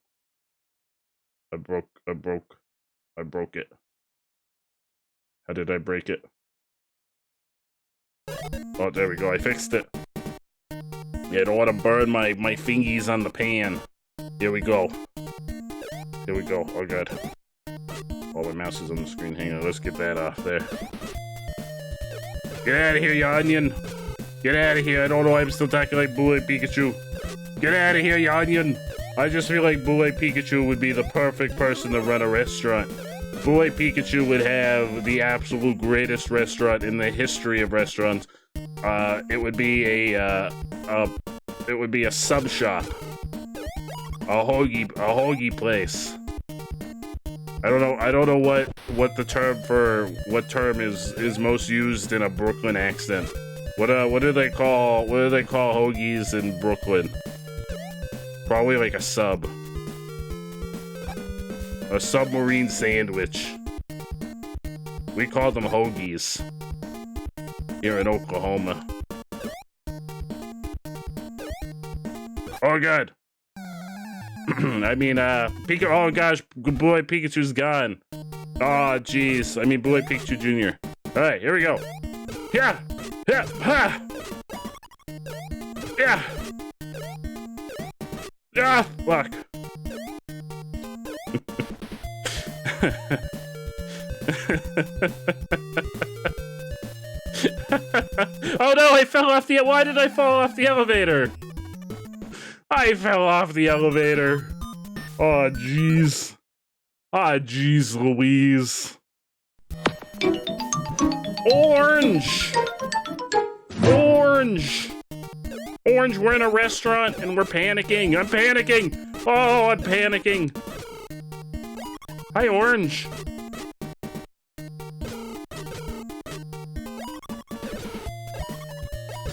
I broke it. How did I break it? Oh, there we go. I fixed it. Yeah, I don't want to burn my fingies on the pan. Here we go. Here we go. Oh, God. Oh, my mouse is on the screen. Hang on. Let's get that off there. Get out of here, you onion. Get out of here. I don't know why I'm still talking like Boule Pikachu. Get out of here, you onion. I just feel like Boule Pikachu would be the perfect person to run a restaurant. Boule Pikachu would have the absolute greatest restaurant in the history of restaurants. It would be a sub shop. A hoagie place. I don't know what the term is most used in a Brooklyn accent. What do they call hoagies in Brooklyn? Probably like a sub. A submarine sandwich. We call them hoagies here in Oklahoma. Oh, God. I mean, oh gosh, good boy, Pikachu's gone. Oh, jeez. I mean, boy, Pikachu Jr. All right, here we go. Yeah, yeah, ha, yeah, yeah. Fuck. Oh no! I fell off the. Why did I fall off the elevator? I fell off the elevator. Oh, jeez. Ah, jeez Louise. Orange! Orange! Orange, we're in a restaurant and we're panicking. I'm panicking! Oh, I'm panicking. Hi, Orange.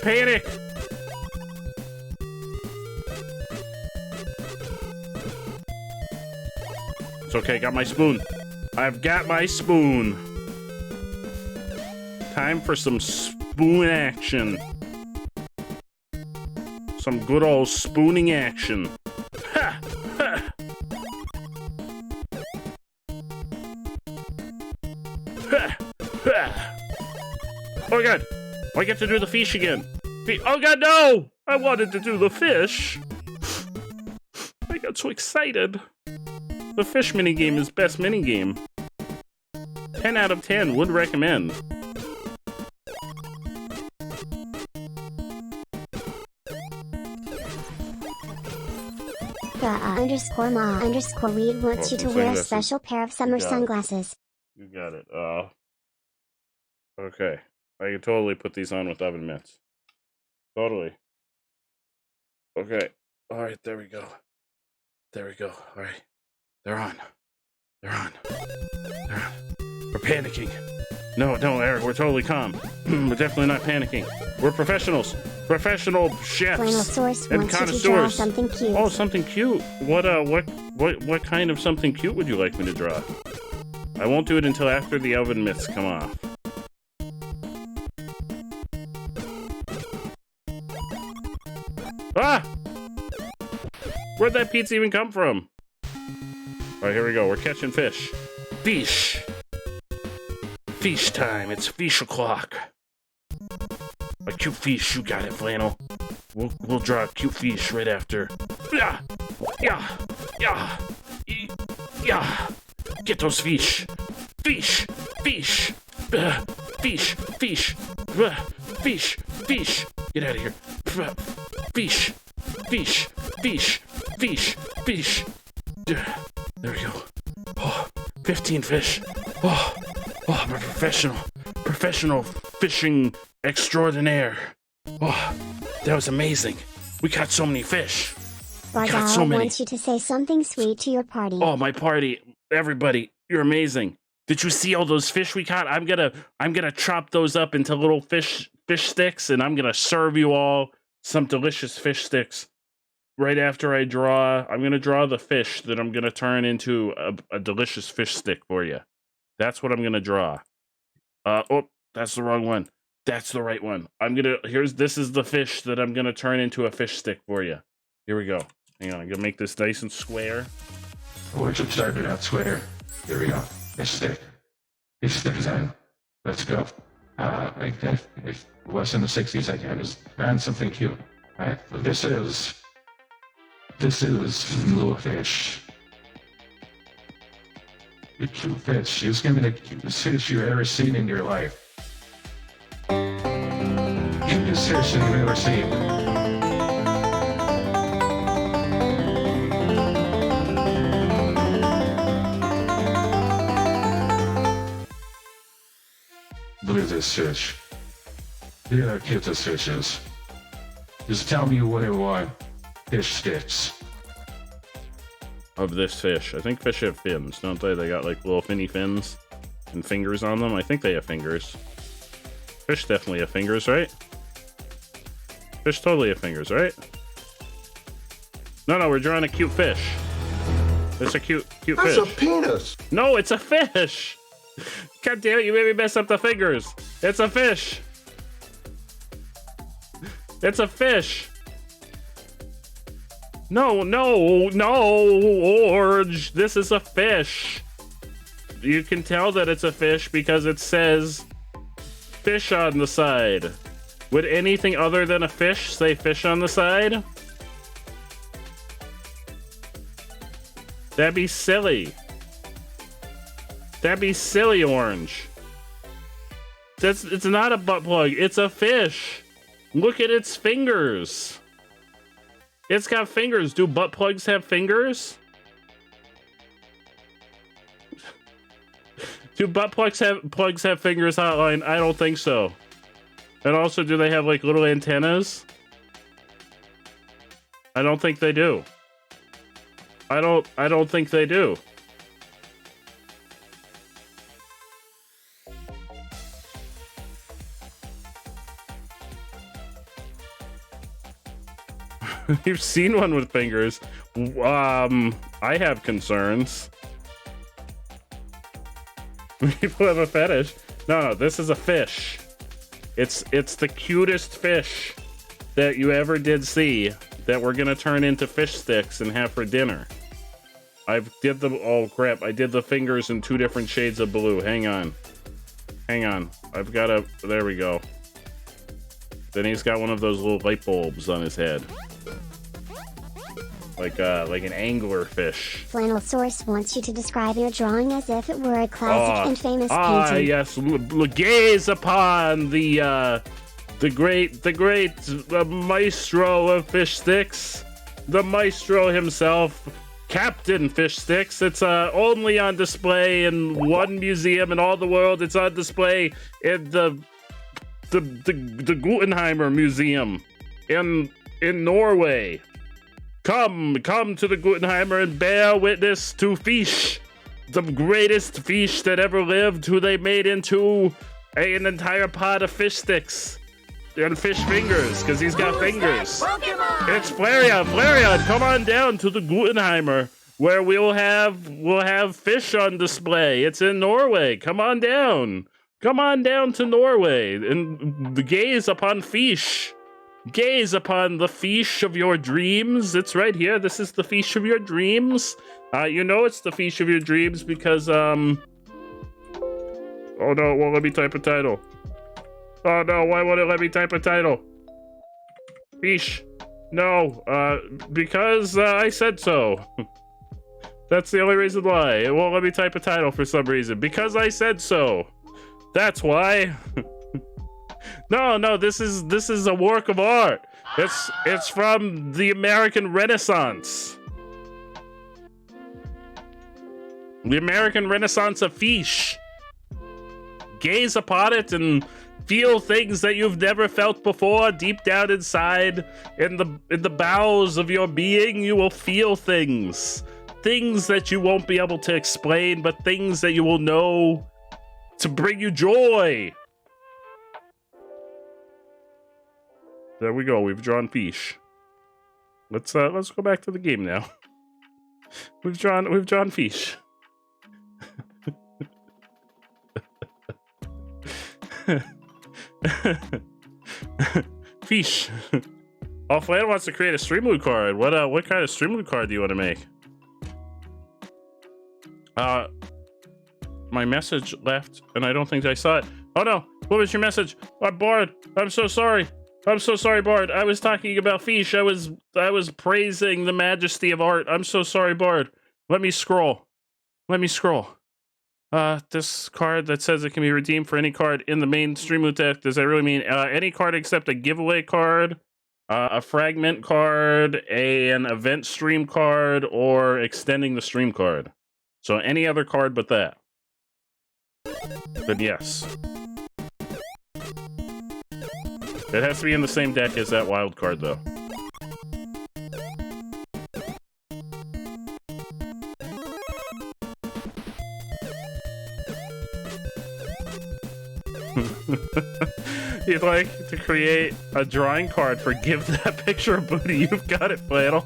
Panic! It's okay, got my spoon. I've got my spoon. Time for some spoon action. Some good old spooning action. Ha! Ha! Ha! Ha! Oh, God. I get to do the fish again. Oh, God, no! I wanted to do the fish. I got so excited. The fish minigame is best minigame. 10 out of 10, would recommend. Underscore ma underscore read wants you to wear a special pair of summer sunglasses. You got it. Okay. I can totally put these on with oven mitts. Totally. Okay. Alright, there we go. There we go. Alright. They're on. They're on. They're on. We're panicking. No, Eric, we're totally calm. We're definitely not panicking. We're professionals. Professional chefs and connoisseurs. Something cute. Oh, something cute. What kind of something cute would you like me to draw? I won't do it until after the oven mitts come off. Ah! Where'd that pizza even come from? Alright, here we go. We're catching fish. Fish! Fish time. It's fish o'clock. A cute fish. You got it, Flannel. We'll draw a cute fish right after. Yeah! Yeah! Yeah! Yeah! Get those fish! Fish! Fish! Fish! Fish! Fish! Fish! Get out of here! Fish! Fish! Fish! Fish! Fish! There we go. Oh, 15 fish. Oh, I'm a professional fishing extraordinaire. Oh, that was amazing. We caught so many fish. Bargal so many. wants you to say something sweet to your party. Oh, my party. Everybody, you're amazing. Did you see all those fish we caught? I'm gonna chop those up into little fish sticks, and I'm gonna serve you all some delicious fish sticks. Right after I'm gonna draw the fish that I'm gonna turn into a delicious fish stick for you. That's what I'm gonna draw. Oh, that's the wrong one. That's the right one. This is the fish that I'm gonna turn into a fish stick for you. Here we go. Hang on, I'm gonna make this nice and square. We should start it out square. Here we go. Fish stick. Fish stick design. Let's go. If it was in the 60s, I can just find something cute. Alright, this is little fish. A cute fish. She's gonna be the cutest fish you've ever seen in your life. Cutest fish that you've ever seen. Look at this fish. Look at how cute this fish is. Just tell me what I want. Fish sticks. Of this fish. I think fish have fins, don't they? They got like little finny fins and fingers on them. I think they have fingers. Fish definitely have fingers, right? Fish totally have fingers, right? No, we're drawing a cute fish. It's a cute fish. That's a penis. No, it's a fish. God damn it, you made me mess up the fingers. It's a fish. It's a fish. No, Orange. This is a fish. You can tell that it's a fish because it says fish on the side. Would anything other than a fish say fish on the side? That'd be silly. That'd be silly, Orange. It's not a butt plug. It's a fish. Look at its fingers. It's got fingers. Do butt plugs have fingers? Do butt plugs have fingers, Hotline? I don't think so. And also, do they have like little antennas? I don't think they do. I don't think they do. You've seen one with fingers. I have concerns. People have a fetish. No, this is a fish. It's the cutest fish that you ever did see that we're gonna turn into fish sticks and have for dinner. I did the fingers in 2 different shades of blue. Hang on. There we go. Then he's got one of those little light bulbs on his head. Like an angler fish. Flannel Source wants you to describe your drawing as if it were a classic and famous painting. Yes, gaze upon the great maestro of fish sticks, the maestro himself, Captain Fish Sticks. It's only on display in one museum in all the world. It's on display in the Guggenheimer Museum in Norway. Come to the Guggenheimer and bear witness to fish, the greatest fish that ever lived, who they made into an entire pot of fish sticks and fish fingers, because he's got fingers. It's Flareon, come on down to the Guggenheimer, where we'll have fish on display. It's in Norway. Come on down to Norway and gaze upon fish. Gaze upon the fish of your dreams. It's right here. This is the fish of your dreams. You know it's the fish of your dreams because, oh no, it won't let me type a title. Oh no, why won't it let me type a title? Fish. No, because I said so. That's the only reason why. It won't let me type a title for some reason. Because I said so. That's why. No, this is a work of art. It's from the American Renaissance. The American Renaissance of fish. Gaze upon it and feel things that you've never felt before. Deep down inside, in the bowels of your being, you will feel things. Things that you won't be able to explain, but things that you will know to bring you joy. There we go. We've drawn fish. Let's go back to the game now. We've drawn fish. Fish. Oh, Flan wants to create a Streamloot card. What kind of Streamloot card do you want to make? My message left, and I don't think I saw it. Oh no! What was your message? I'm bored. I'm so sorry. I'm so sorry, Bard. I was talking about fish. I was praising the majesty of art. I'm so sorry, Bard. Let me scroll. This card that says it can be redeemed for any card in the main Streamloot deck. Does that really mean any card except a giveaway card, a fragment card, an event stream card, or extending the stream card? So any other card but that. Then yes. It has to be in the same deck as that wild card, though. You'd like to create a drawing card for Give That Picture a Booty. You've got it, Flannel.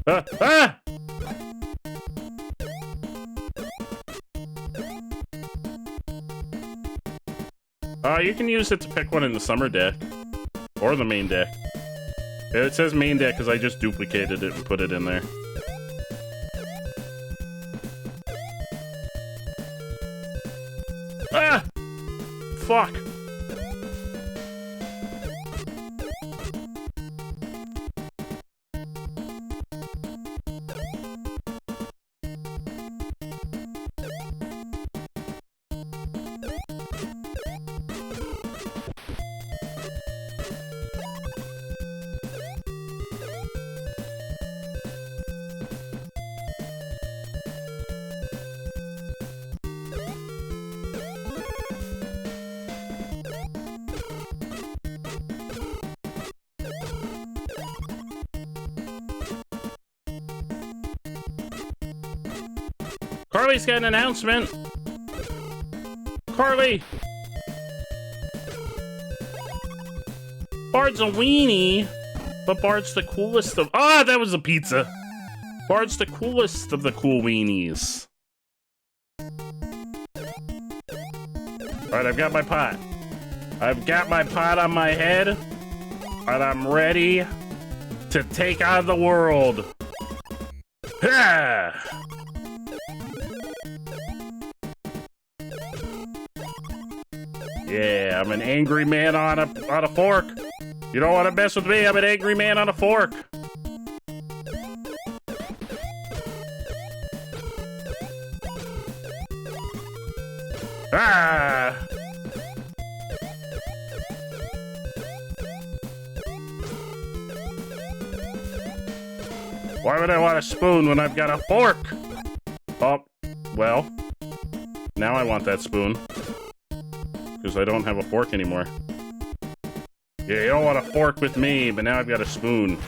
Ah! You can use it to pick one in the summer deck. Or the main deck. It says main deck because I just duplicated it and put it in there. Ah! Fuck! Carly's got an announcement. Carly! Bard's a weenie, but Bard's the coolest of— Ah, that was a pizza! Bard's the coolest of the cool weenies. Alright, I've got my pot. I've got my pot on my head, and I'm ready to take on the world. Ha! Yeah, I'm an angry man on a fork. You don't want to mess with me. I'm an angry man on a fork. Ah! Why would I want a spoon when I've got a fork? Oh, well, now I want that spoon. Because I don't have a fork anymore. Yeah, you don't want a fork with me, but now I've got a spoon.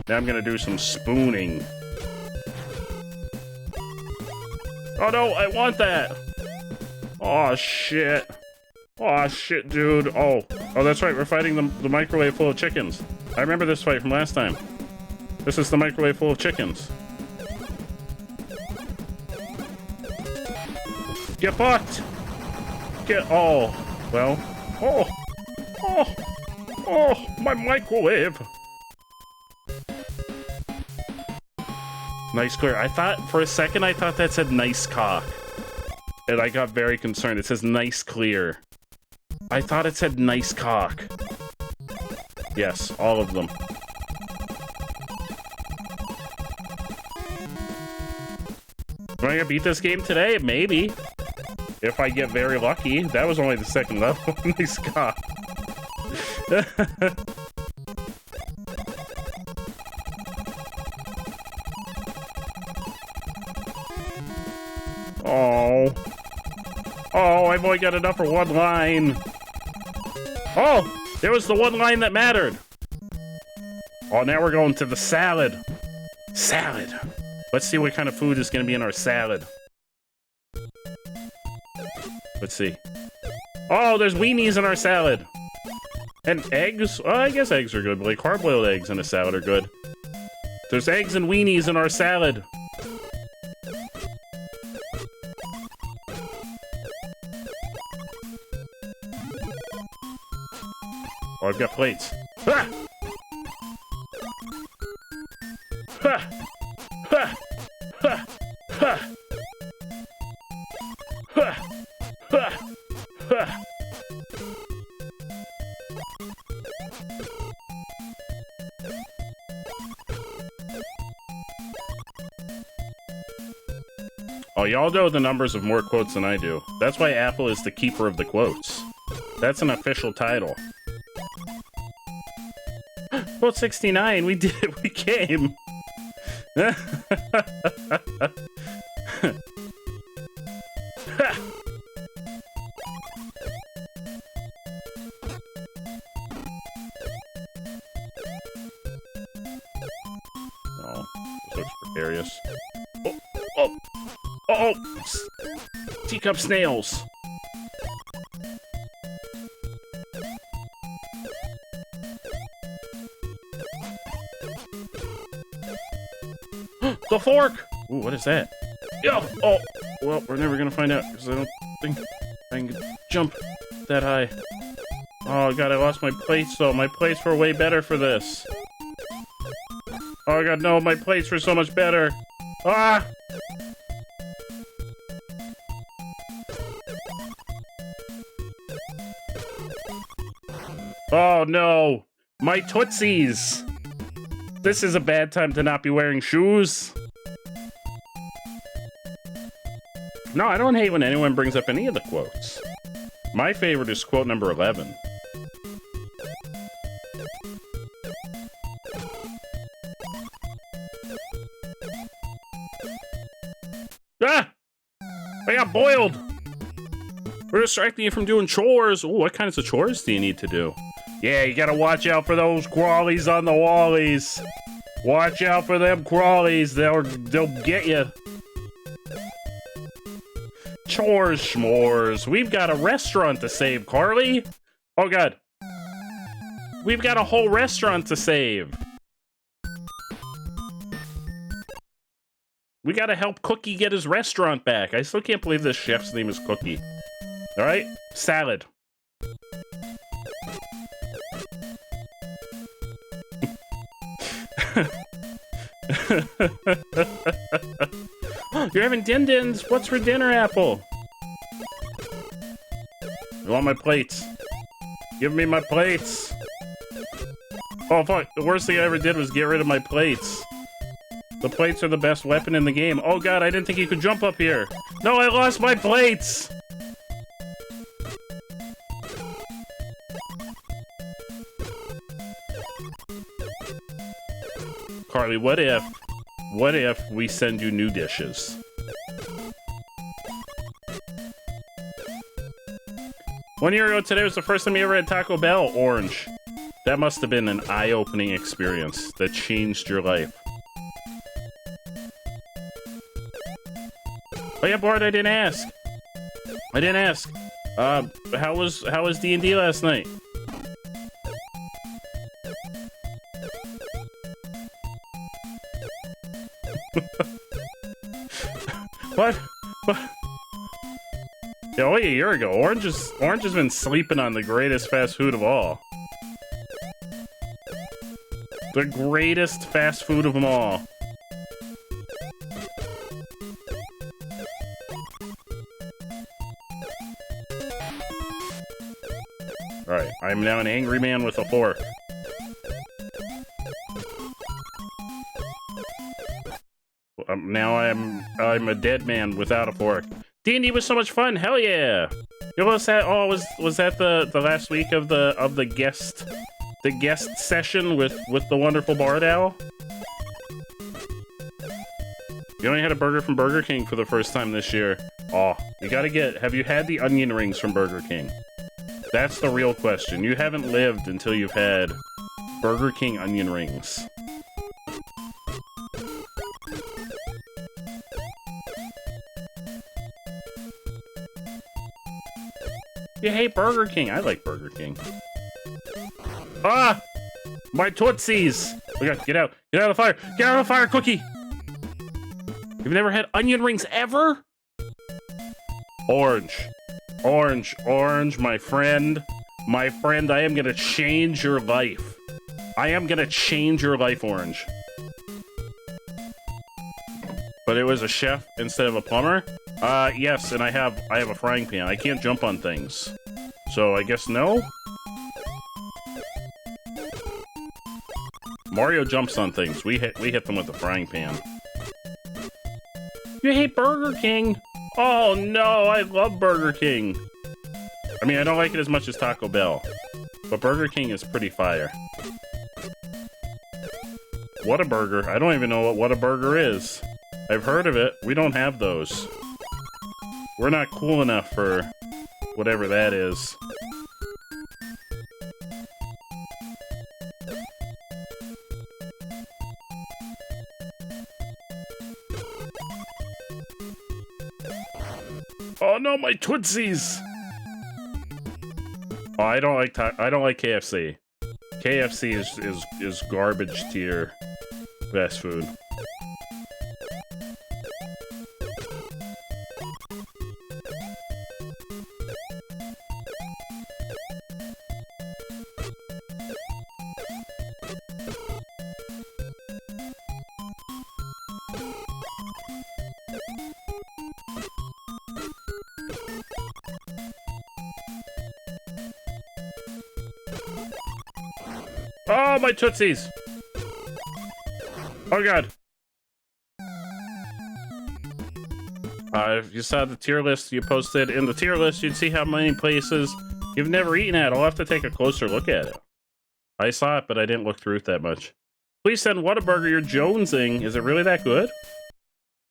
Now I'm gonna do some spooning. Oh no, I want that! Oh shit. Oh shit, dude. Oh, that's right, we're fighting the microwave full of chickens. I remember this fight from last time. This is the microwave full of chickens. Get fucked! Oh. Well, oh, my microwave. Nice clear. I thought, for a second, I thought that said nice cock. And I got very concerned. It says nice clear. I thought it said nice cock. Yes, all of them. Am I gonna beat this game today? Maybe. If I get very lucky. That was only the second level. Nice cock. no. Oh, I've only got enough for one line. Oh, there was the one line that mattered. Oh, now we're going to the salad. Salad. Let's see what kind of food is going to be in our salad. Let's see. Oh, there's weenies in our salad. And eggs? Oh, I guess eggs are good, but like hard-boiled eggs in a salad are good. There's eggs and weenies in our salad. Oh, I've got plates. Ah! Ha! Ha! Ha! Ha! Ha! Ha! Ha! Oh, y'all know the numbers of more quotes than I do. That's why Apple is the keeper of the quotes. That's an official title. Quote 69, we did it, we came. Oh, this looks precarious. Oh, oh, oh, oh! Teacup snails. The fork! Ooh, what is that? Yo! Oh! Well, we're never gonna find out, because I don't think I can jump that high. Oh god, I lost my plates though. My plates were way better for this. Oh god, no, my plates were so much better. Ah! Oh no! My Tootsies! This is a bad time to not be wearing shoes. No, I don't hate when anyone brings up any of the quotes. My favorite is quote number 11. Ah! I got boiled! We're distracting you from doing chores. Ooh, what kinds of chores do you need to do? Yeah, you gotta watch out for those crawlies on the wallies. Watch out for them crawlies. They'll get you. Chores, schmores. We've got a restaurant to save, Carly. Oh, God. We've got a whole restaurant to save. We gotta help Cookie get his restaurant back. I still can't believe this chef's name is Cookie. All right, salad. You're having din-dins. What's for dinner, Apple? I want my plates. Give me my plates. Oh, fuck. The worst thing I ever did was get rid of my plates. The plates are the best weapon in the game. Oh, God, I didn't think you could jump up here. No, I lost my plates. Carly, what if we send you new dishes? 1 year ago today was the first time you ever had Taco Bell. Orange. That must have been an eye-opening experience that changed your life. Oh yeah, Bart, I didn't ask. I didn't ask. How was D&D last night? What? Yeah, only a year ago. Orange has been sleeping on the greatest fast food of all. The greatest fast food of them all. Alright, I'm now an angry man with a fork. Now I'm a dead man without a fork. D&D was so much fun. Hell yeah! You know, was that? Oh, was that the last week of the guest session with the wonderful Bard Owl? You only had a burger from Burger King for the first time this year. Oh, You gotta get... Have you had the onion rings from Burger King? That's the real question. You haven't lived until you've had Burger King onion rings. You hate Burger King. I like Burger King. Ah! My Tootsies! Oh God, get out. Get out of the fire. Get out of the fire, Cookie! You've never had onion rings ever? Orange. Orange. Orange, my friend. My friend, I am gonna change your life. I am gonna change your life, Orange. But it was a chef instead of a plumber? Yes, and I have a frying pan. I can't jump on things. So I guess no? Mario jumps on things. We hit them with the frying pan. You hate Burger King? Oh no, I love Burger King. I mean, I don't like it as much as Taco Bell, but Burger King is pretty fire. Whataburger? I don't even know what Whataburger is. I've heard of it. We don't have those. We're not cool enough for whatever that is. Oh no, my Tootsies! Oh, I don't like KFC. KFC is garbage tier fast food. Oh, my Tootsies! Oh, God. If you saw the tier list you posted in the tier list, you'd see how many places you've never eaten at. I'll have to take a closer look at it. I saw it, but I didn't look through it that much. Please send Whataburger. You're jonesing. Is it really that good?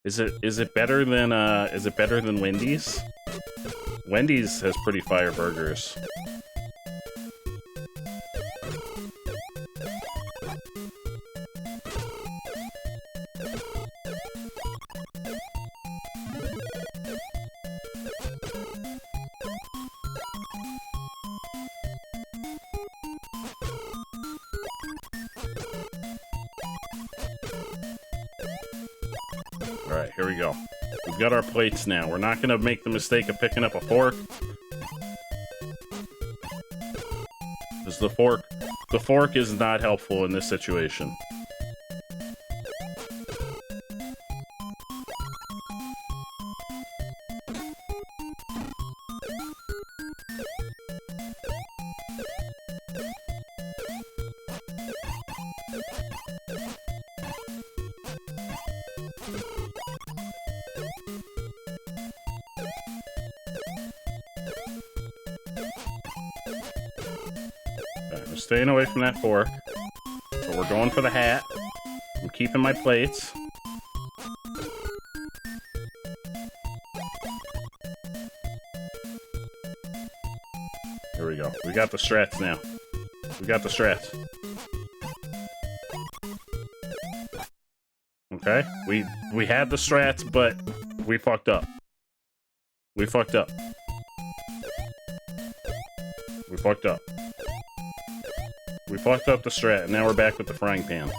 Is it better than Wendy's? Wendy's has pretty fire burgers. Alright, here we go. We've got our plates now. We're not gonna make the mistake of picking up a fork. Because the fork is not helpful in this situation. Staying away from that fork. But we're going for the hat. I'm keeping my plates. Here we go. We got the strats now. We got the strats. Okay. We had the strats, but we fucked up. We fucked up. We fucked up. We fucked up the strat, and now we're back with the frying pan.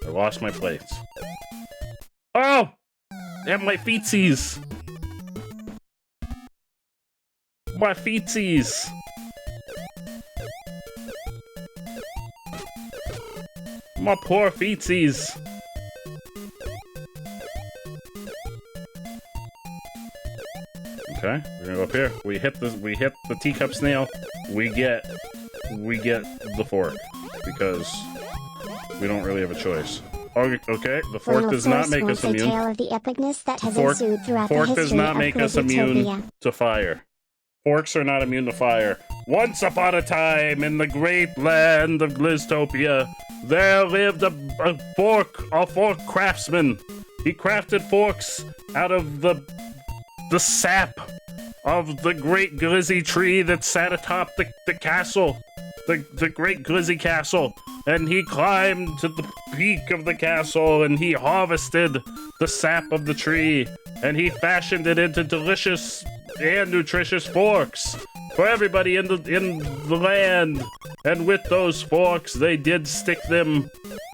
I lost my plates. Oh! They have my feetsies! My feetsies! My poor feetsies! Okay, we're gonna go up here. We hit the teacup snail. We get the fork because we don't really have a choice. Okay, the fork does not make us immune. Tale of the epicness that has ensued throughout the Fork history does not of make us immune Gliztopia. to fire. Forks are not immune to fire. Once upon a time, in the great land of Gliztopia, there lived a fork craftsman He crafted forks out of the sap of the great glizzy tree that sat atop the castle. The great glizzy castle. And he climbed to the peak of the castle and he harvested the sap of the tree. And he fashioned it into delicious and nutritious forks for everybody in the land. And with those forks, they did stick them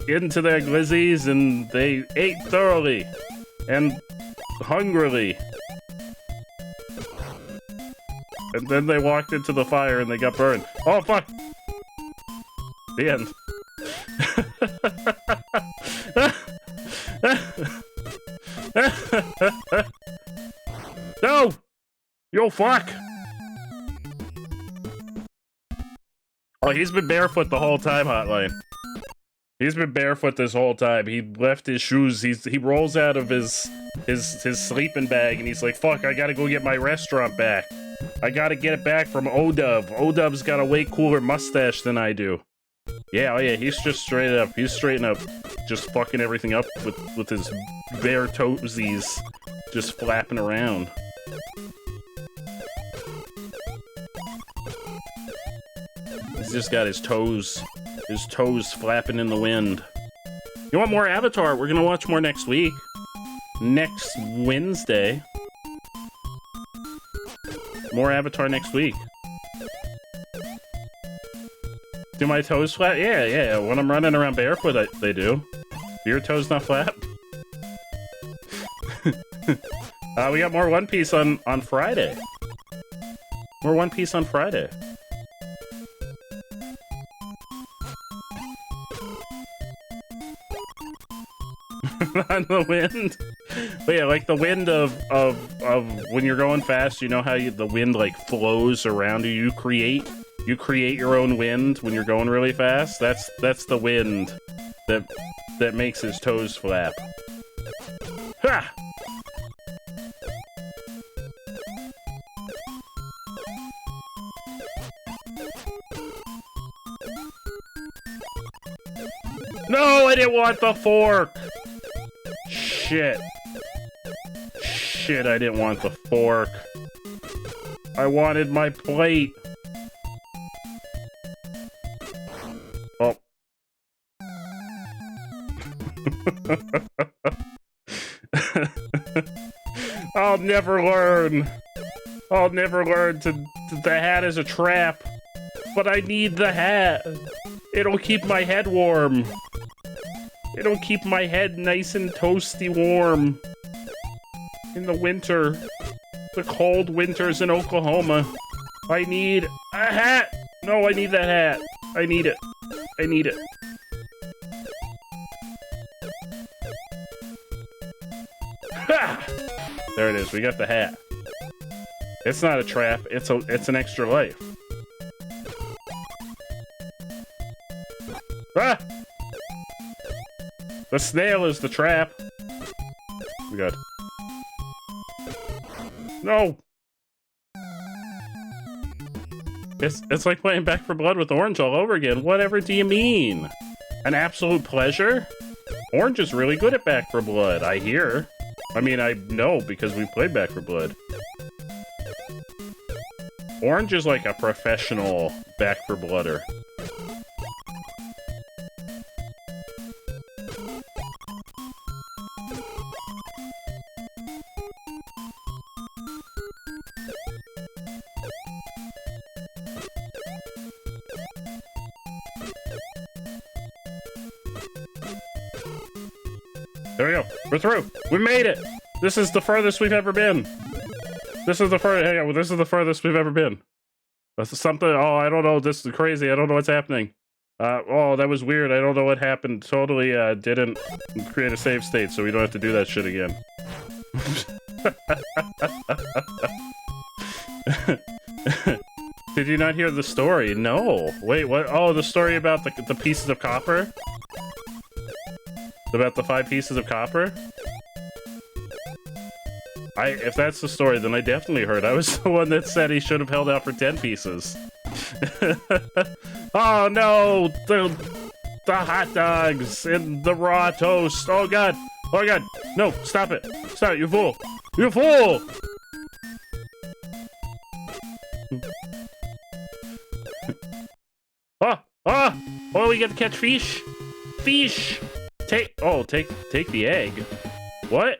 into their glizzies and they ate thoroughly and hungrily. And then they walked into the fire and they got burned. Oh, fuck! The end. No! Yo, fuck! Oh, he's been barefoot the whole time, Hotline. He's been barefoot this whole time. He left his shoes. He rolls out of his sleeping bag and he's like, fuck, I gotta go get my restaurant back. I gotta get it back from O-Dub. O-Dub's got a way cooler mustache than I do. Yeah, oh yeah, he's just straight up. He's straight up just fucking everything up with his bare toesies just flapping around. He's just got his toes flapping in the wind. You want more Avatar? We're gonna watch more next week. Next Wednesday. More Avatar next week. Do my toes flap? Yeah. When I'm running around barefoot, they do. Do your toes not flap? We got more One Piece on Friday. More One Piece on Friday. On the wind. But yeah, like the wind of when you're going fast, you know how the wind like flows around you. You create your own wind when you're going really fast. That's the wind that makes his toes flap. Ha! No, I didn't want the fork. Shit, I didn't want the fork. I wanted my plate. Oh. I'll never learn. I'll never learn to the hat is a trap. But I need the hat. It'll keep my head warm. It'll keep my head nice and toasty warm. In the winter. The cold winters in Oklahoma. I need a hat! No, I need that hat. I need it. I need it. Ha! There it is. We got the hat. It's not a trap. It's an extra life. Ah! The snail is the trap. Oh my god. No! It's like playing Back 4 Blood with Orange all over again. Whatever do you mean? An absolute pleasure? Orange is really good at Back 4 Blood, I hear. I mean, I know because we played Back 4 Blood. Orange is like a professional Back 4 Bloodder. There we go. We're through. We made it. This is the furthest we've ever been. This is the furthest we've ever been. That's something. Oh, I don't know. This is crazy. I don't know what's happening. Oh, that was weird. I don't know what happened. Totally didn't create a save state, so we don't have to do that shit again. Did you not hear the story? No. Wait, what? Oh, the story about the pieces of copper? About the 5 pieces of copper? If that's the story, then I definitely heard. I was the one that said he should have held out for 10 pieces. Oh no! The hot dogs and the raw toast. Oh god! Oh my god! No! Stop it! Stop it! You fool! You fool! Ah! Ah! Oh, we get to catch fish! Fish! Take the egg. What?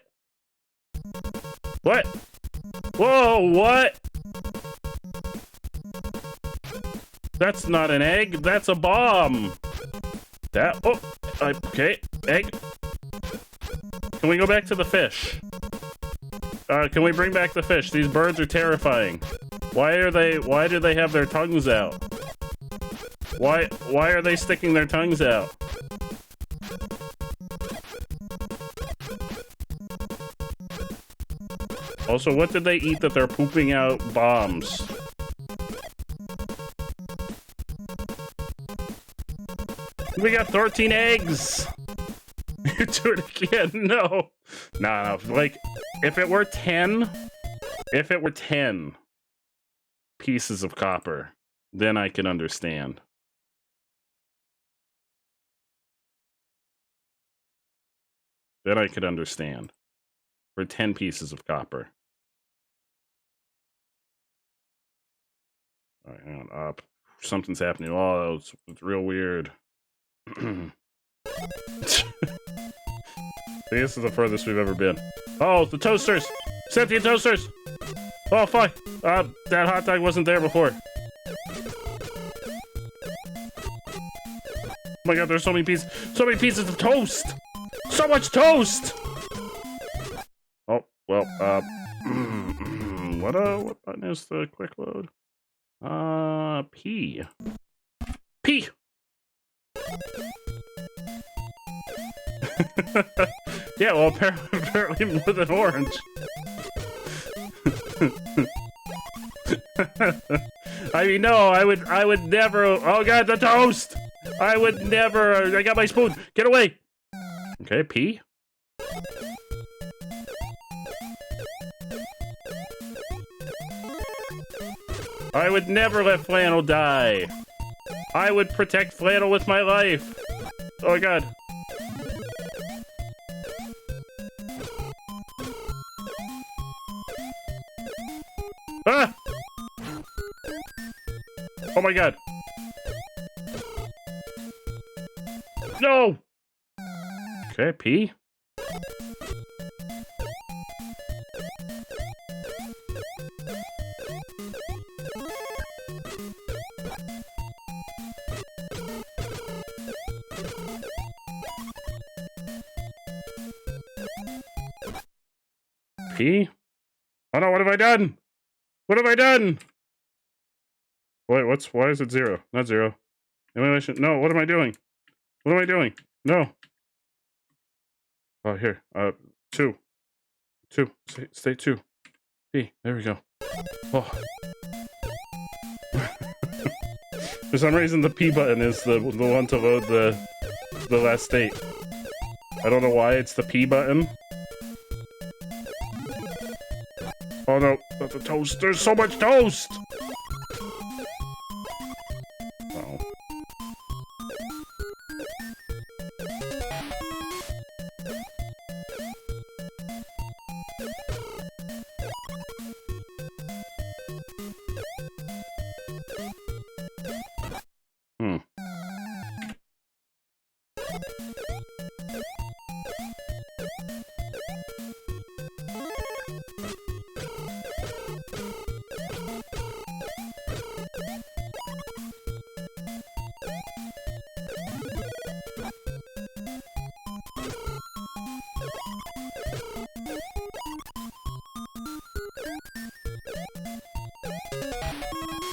What? Whoa! What? That's not an egg. That's a bomb. That. Oh. Okay. Egg. Can we go back to the fish? Can we bring back the fish? These birds are terrifying. Why do they have their tongues out? Why are they sticking their tongues out? Also, what did they eat that they're pooping out bombs? We got 13 eggs! You do it again, no! No, like, if it were 10 pieces of copper, then I can understand. Then I could understand. For 10 pieces of copper. Alright, hang on, up. Something's happening. Oh, it's real weird. This is the furthest we've ever been. Oh, the toasters! Sentient toasters! Oh, fuck! That hot dog wasn't there before. Oh my god, there's so many pieces of toast! So much toast! Oh, well, what button is the quick load? P. P! Yeah, well, apparently more than orange. I mean, no, I would never. Oh god, the toast! I would never. I got my spoon. Get away. Okay, P. I would never let Flannel die. I would protect Flannel with my life. Oh god. Ah! Oh my god. No! Okay, P. P? Oh no, what have I done? What have I done? Wait, why is it 0? Not 0. Emulation, no, what am I doing? What am I doing? No. Oh, here, 2. 2, stay 2. P, there we go. Oh. For some reason, the P button is the one to load the last state. I don't know why it's the P button. Oh no, that's a toast. There's so much toast! Oh.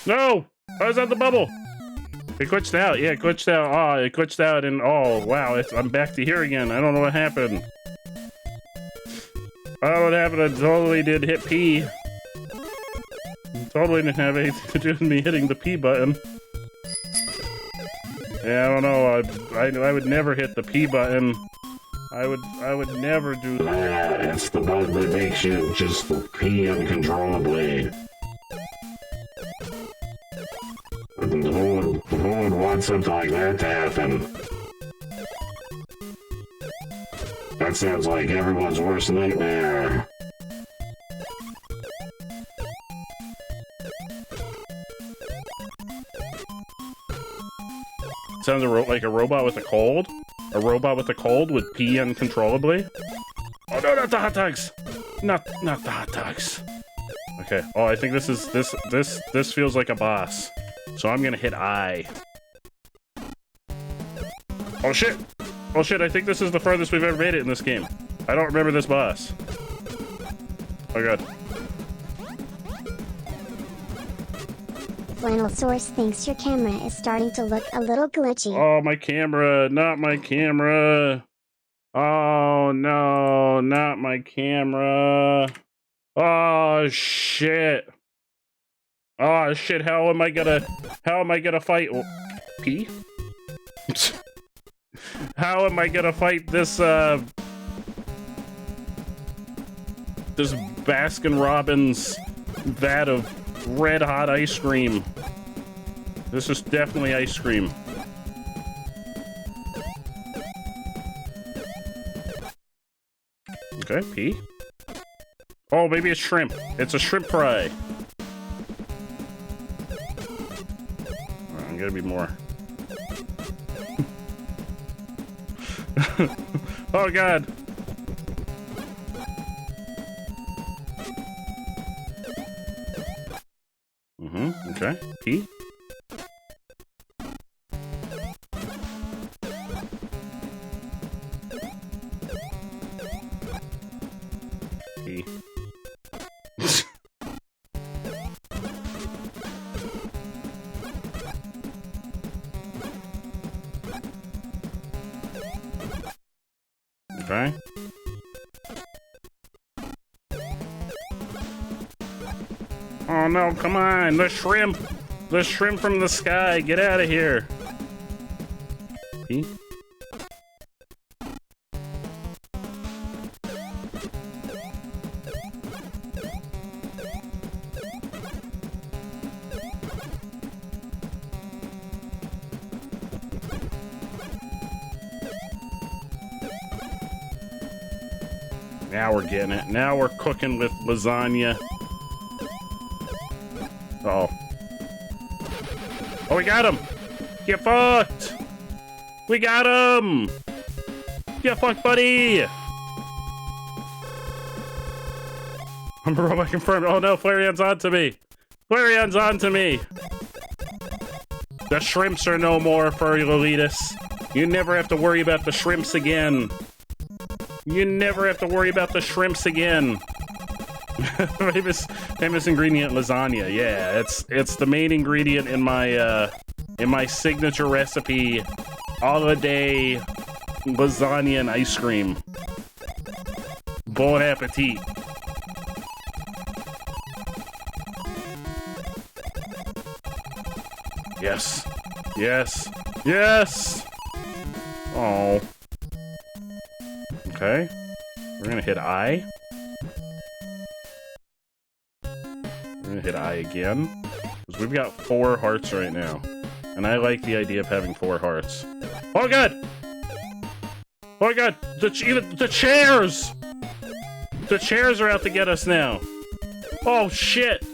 No! I was at the bubble! It glitched out. Yeah, it glitched out. Oh, it glitched out and oh, wow. I'm back to here again. I don't know what happened. I don't know what happened. I totally did hit P. It totally didn't have anything to do with me hitting the P button. Yeah, I don't know. I would never hit the P button. I would never do that. It's the button that makes you just pee uncontrollably. Who would want something like that to happen? That sounds like everyone's worst nightmare. Sounds like a robot with a cold. A robot with a cold would pee uncontrollably. Oh no, not the hot dogs! Not the hot dogs. Okay. Oh, I think this feels like a boss. So I'm gonna hit I. Oh shit! Oh shit! I think this is the farthest we've ever made it in this game. I don't remember this boss. Oh god. Flannel Source thinks your camera is starting to look a little glitchy. Oh, my camera! Not my camera! Oh no, not my camera! Oh shit! Oh shit! How am I gonna fight? Oh, P? How am I gonna fight this this Baskin Robbins vat of red hot ice cream? This is definitely ice cream. Okay, P. Oh, maybe it's shrimp. It's a shrimp fry. I'm gonna be more. Oh god. Okay. P. P. Okay. Oh no, come on! The shrimp! The shrimp from the sky! Get out of here! P? Now we're getting it. Now we're cooking with lasagna. Uh-oh. Oh, we got him! Get fucked! We got him! Get fucked, buddy! I'm robot confirmed. Oh no, Flareon's onto me! Flareon's onto me! The shrimps are no more, Furry Lolitas. You never have to worry about the shrimps again. You never have to worry about the shrimps again. famous ingredient lasagna. Yeah, it's the main ingredient in my signature recipe, holiday lasagna and ice cream. Bon appetit. Yes. Yes. Yes. Oh. Okay. We're gonna hit I. We're gonna hit I again. Because we've got 4 hearts right now. And I like the idea of having 4 hearts. Oh god! Oh god! The chairs! The chairs are out to get us now. Oh shit!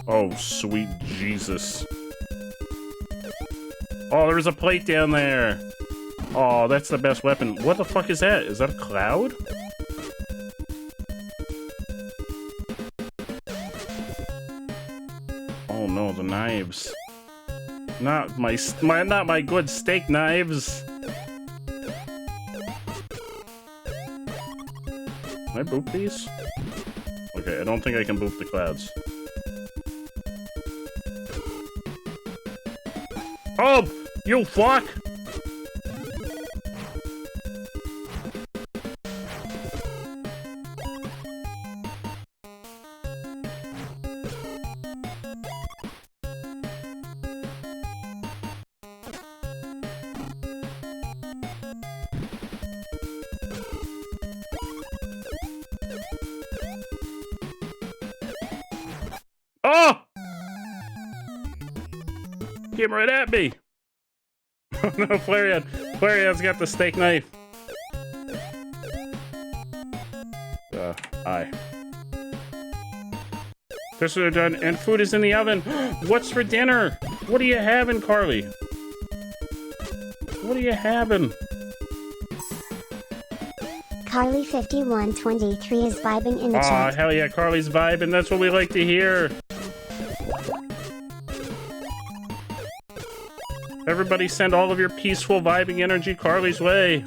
Oh, sweet Jesus. Oh, there's a plate down there. Oh, that's the best weapon. What the fuck is that? Is that a cloud? Oh no, the knives. Not my good steak knives. Can I boop these? Okay, I don't think I can boop the clouds. Oh, you fuck! Came right at me. Oh no, Flareon's got the steak knife. Aye. Dishes are done and food is in the oven. What's for dinner? What are you having, Carly? What are you having? Carly5123 is vibing in the Aw, chat. hell yeah, Carly's vibing. That's what we like to hear. Everybody send all of your peaceful vibing energy Carly's way.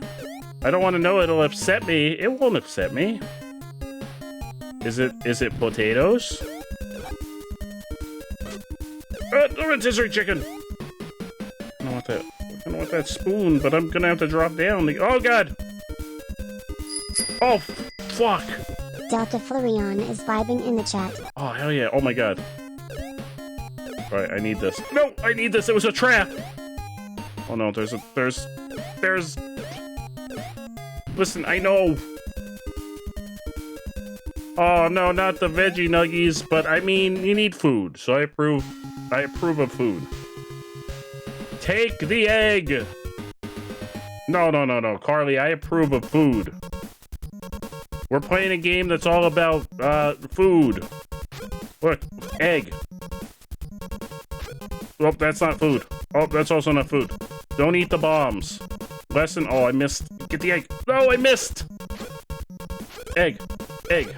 I don't want to know it'll upset me. It won't upset me. Is it potatoes? Rotisserie chicken. I don't want that spoon, but I'm gonna have to drop down. Oh god. Oh fuck. Delta Florian is vibing in the chat. Oh hell yeah. Oh my god. Alright, I need this. No, I need this. It was a trap. Oh no, there's. Listen, I know. Oh no, not the veggie nuggies, but I mean, you need food, so I approve of food. Take the egg. No, Carly, I approve of food. We're playing a game that's all about food. Look, egg. Oh, that's not food. Oh, that's also not food. Don't eat the bombs. Lesson. Oh, I missed. Get the egg. No, I missed. Egg. Egg.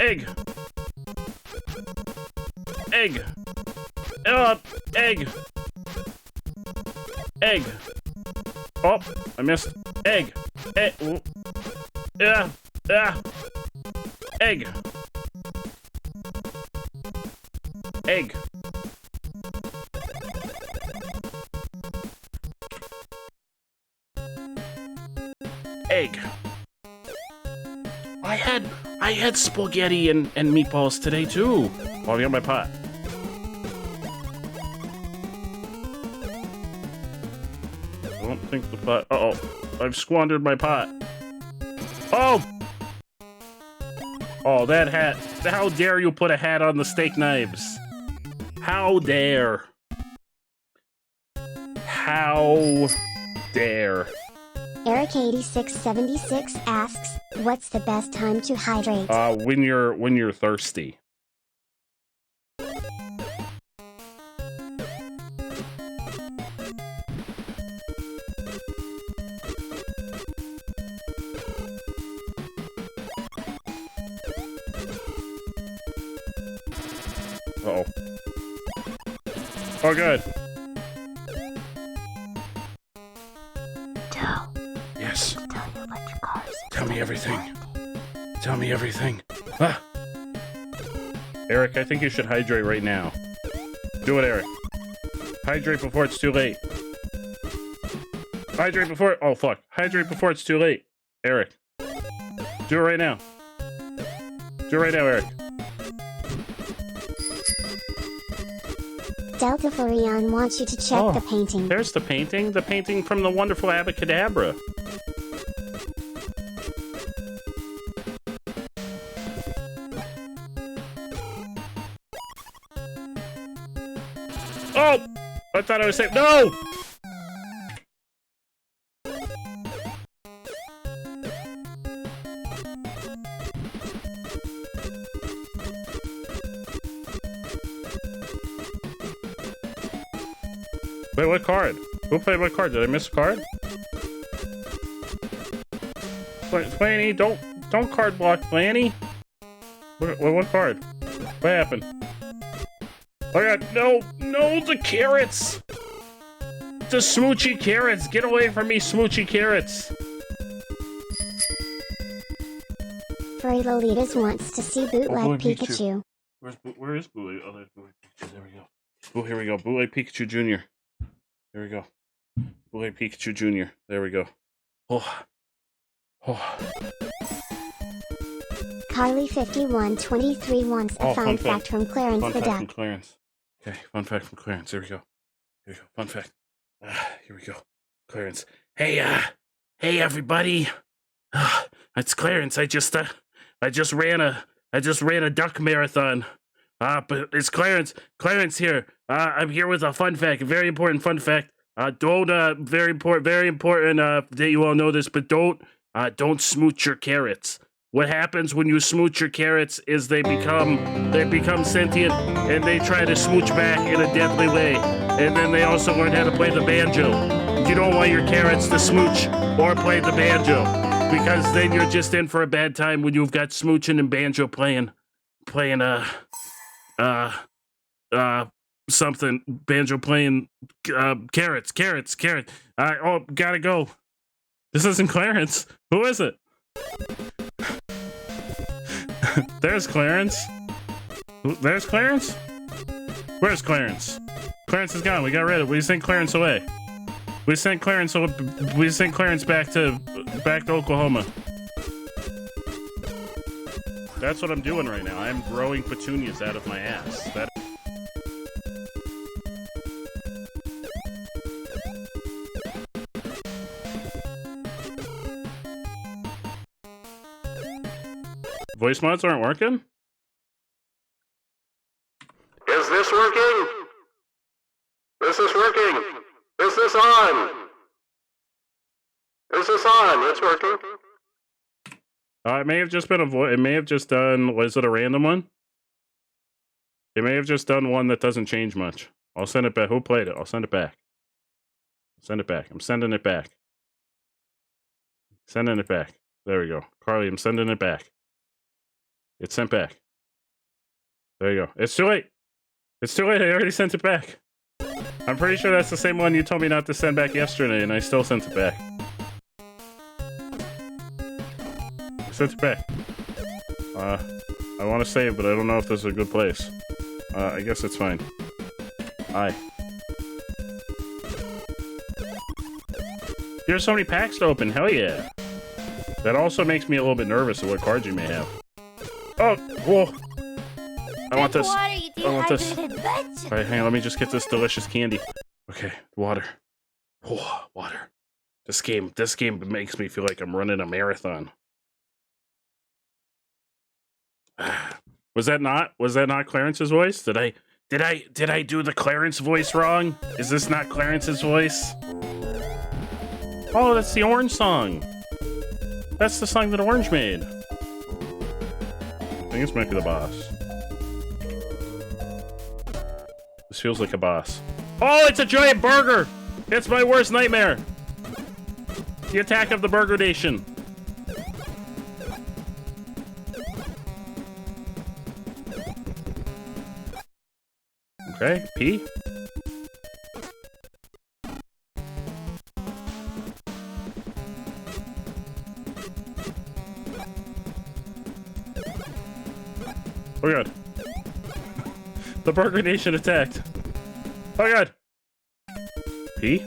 Egg. Egg. Egg. Egg. Oh, I missed. Egg. Egg. Yeah. Egg. Egg. Egg. I had spaghetti and meatballs today too. Oh, I got my pot. I don't think the pot. Uh-oh. I've squandered my pot. Oh! Oh, that hat. How dare you put a hat on the steak knives? How dare? How dare? Eric8676 asks, what's the best time to hydrate? When you're thirsty. Uh-oh. Oh, good. Joe. Yes. Tell me what your car's. Tell me everything. Tell me everything. Ah. Eric, I think you should hydrate right now. Do it, Eric. Hydrate before it's too late. Hydrate before... Oh, fuck. Hydrate before it's too late. Eric. Do it right now. Do it right now, Eric. Delta Florian wants you to check the painting. There's the painting. The painting from the wonderful Abacadabra. Oh! I thought I was safe. No! Wait, what card? Who played what card? Did I miss a card? Flanny, don't card block, Flanny. What card? What happened? Oh god, no, the carrots! The smoochy carrots! Get away from me, smoochy carrots! Furry Lolitas wants to see bootleg Pikachu. Where is Bootleg? Oh, there's Bootleg Pikachu. There we go. Oh, here we go. Bootleg Pikachu Jr. There we go. Bootleg Pikachu Jr. There we go. Oh. Carly5123 wants a fun fact from Clarence the Duck. From Clarence. Okay, fun fact from Clarence. Here we go. Fun fact. Here we go. Clarence. Hey everybody. It's Clarence. I just ran a duck marathon But it's Clarence. Clarence here. I'm here with a fun fact, a very important fun fact. Very important, that you all know this, but don't smooch your carrots. What happens when you smooch your carrots is they become sentient, and they try to smooch back in a deadly way. And then they also learn how to play the banjo. You don't want your carrots to smooch or play the banjo, because then you're just in for a bad time when you've got smooching and banjo playing something, banjo playing, carrots. Gotta go. This isn't Clarence. Who is it? There's Clarence. There's Clarence? Where's Clarence? Clarence is gone. We got rid of it. We sent Clarence away. We sent Clarence back to Oklahoma. That's what I'm doing right now. I'm growing petunias out of my ass. Voice mods aren't working? Is this working? This is working. Is this on? Is this on? It's working. It may have just been it may have just done, was it a random one? It may have just done one that doesn't change much. I'll send it back. Who played it? I'll send it back. Send it back. I'm sending it back. Sending it back. There we go. Carly, I'm sending it back. It's sent back. There you go. It's too late. It's too late. I already sent it back. I'm pretty sure that's the same one you told me not to send back yesterday, and I still sent it back. I sent it back. I want to save, but I don't know if this is a good place. I guess it's fine. Hi. There's so many packs to open. Hell yeah. That also makes me a little bit nervous of what cards you may have. Oh, whoa. I want this. I want this. Alright, hang on. Let me just get this delicious candy. Okay, water. Oh, water. This game makes me feel like I'm running a marathon. Was that not Clarence's voice? Did I do the Clarence voice wrong? Is this not Clarence's voice? Oh, that's the Orange song. That's the song that Orange made. I think this might be the boss. This feels like a boss. Oh, it's a giant burger! It's my worst nightmare! The attack of the Burger Nation. Okay, P. Oh god. The Burger Nation attacked. Oh god. P.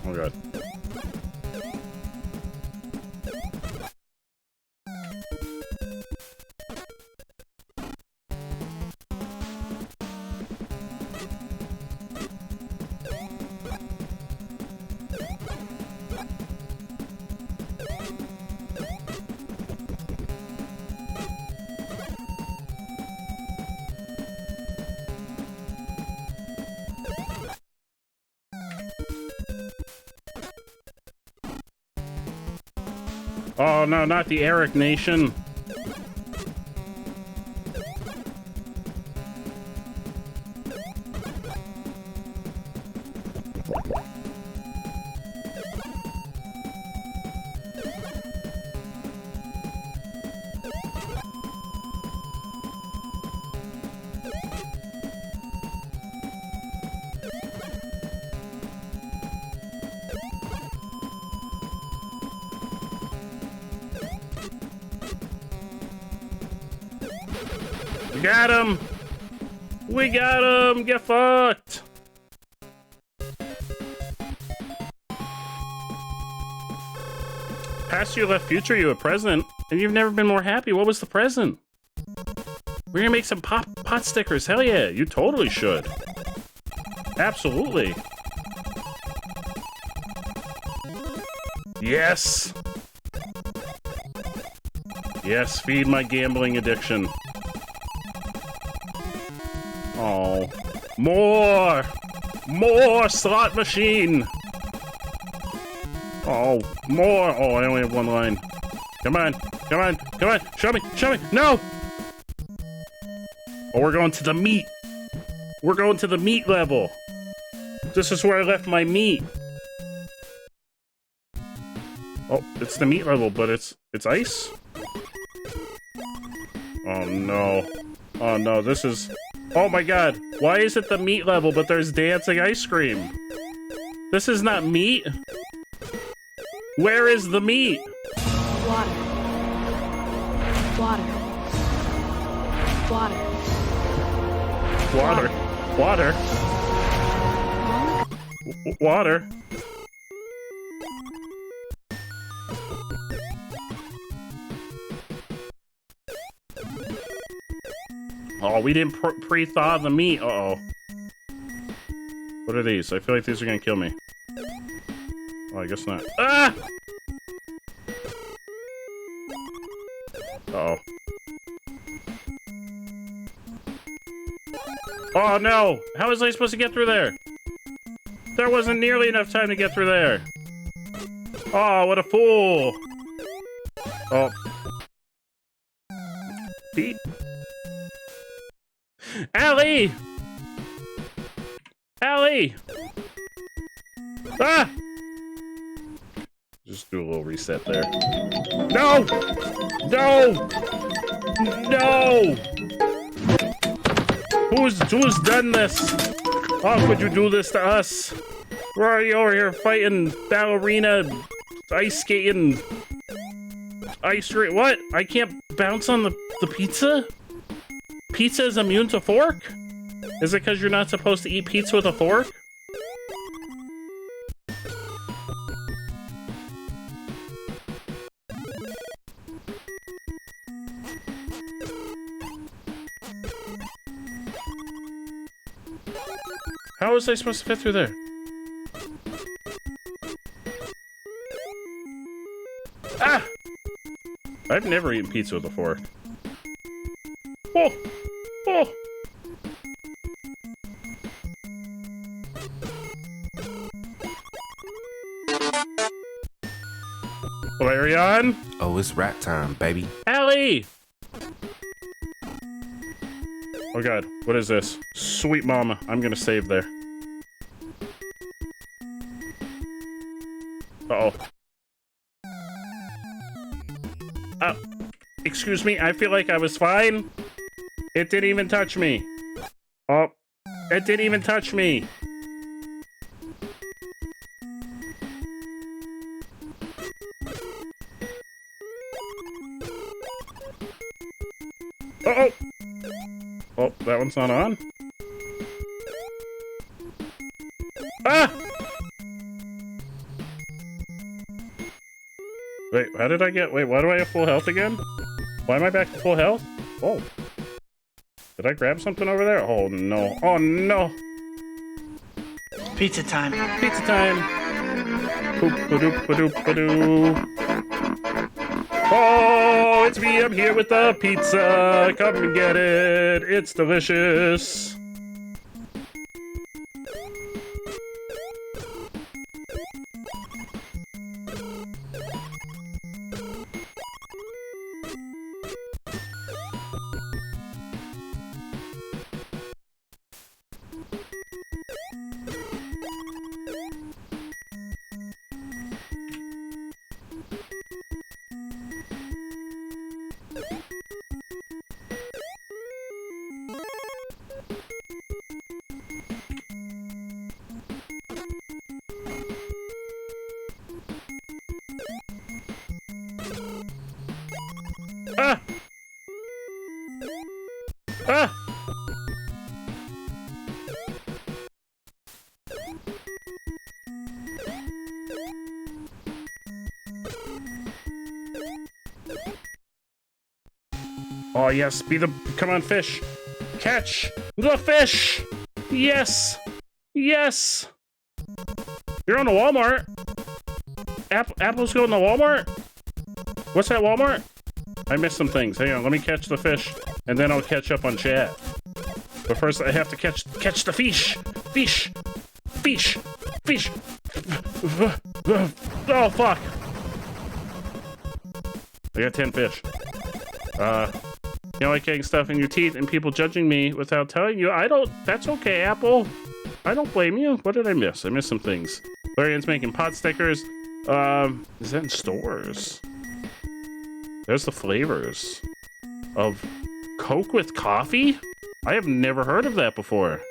Oh god. Oh no, not the Eric Nation. Got him! We got him! Get fucked! past you left future you a present, and you've never been more happy. What was the present? We're gonna make some pot stickers. Hell yeah, you totally should. Absolutely. Yes. Yes, feed my gambling addiction. Oh. More! More slot machine! Oh, more! Oh, I only have one line. Come on, come on, come on! Show me, show me! No! Oh, we're going to the meat! We're going to the meat level! This is where I left my meat! Oh, it's the meat level, but it's ice? Oh no. Oh no, this is... Oh my god, why is it the meat level, but there's dancing ice cream? This is not meat? Where is the meat? Water. Water. Water. Water. Water. Water. Oh, we didn't pre-thaw the meat. Uh-oh. What are these? I feel like these are gonna kill me. Oh, I guess not. Ah! Uh-oh. Oh, no! How was I supposed to get through there? There wasn't nearly enough time to get through there. Oh, what a fool! Oh. Pete? Allie! Allie! Ah! Just do a little reset there. No! No! No! Who's done this? How could you do this to us? We're already over here fighting ballerina, ice skating, ice cream. What? I can't bounce on the pizza? Pizza is immune to fork? Is it because you're not supposed to eat pizza with a fork? How was I supposed to fit through there? Ah! I've never eaten pizza with a fork. Oh! Oh! Valerian? Oh, it's rat time, baby. Allie! Oh god, what is this? Sweet mama, I'm gonna save there. Uh-oh. Excuse me, I feel like I was fine. It didn't even touch me. Oh, it didn't even touch me. Uh-oh. Oh, that one's not on. Ah! Wait, how did I get... Wait, why do I have full health again? Why am I back to full health? Oh. Did I grab something over there? Oh, no. Oh, no. Pizza time. Pizza time. Boop-ba-doop-ba-doop-ba-doo. Oh, it's me. I'm here with the pizza. Come and get it. It's delicious. Ah! Ah! Oh, yes. Come on, fish. Catch the fish. Yes. Yes. You're on the Walmart. Apple's going to Walmart? What's that, Walmart? I missed some things. Hang on, let me catch the fish, and then I'll catch up on chat. But first, I have to catch the fish. Fish. Fish. Fish. Oh, fuck. I got 10 fish. You know, like getting stuff in your teeth and people judging me without telling you. That's okay, Apple. I don't blame you. What did I miss? I missed some things. Larian's making pot stickers. Is that in stores? There's the flavors of Coke with coffee? I have never heard of that before.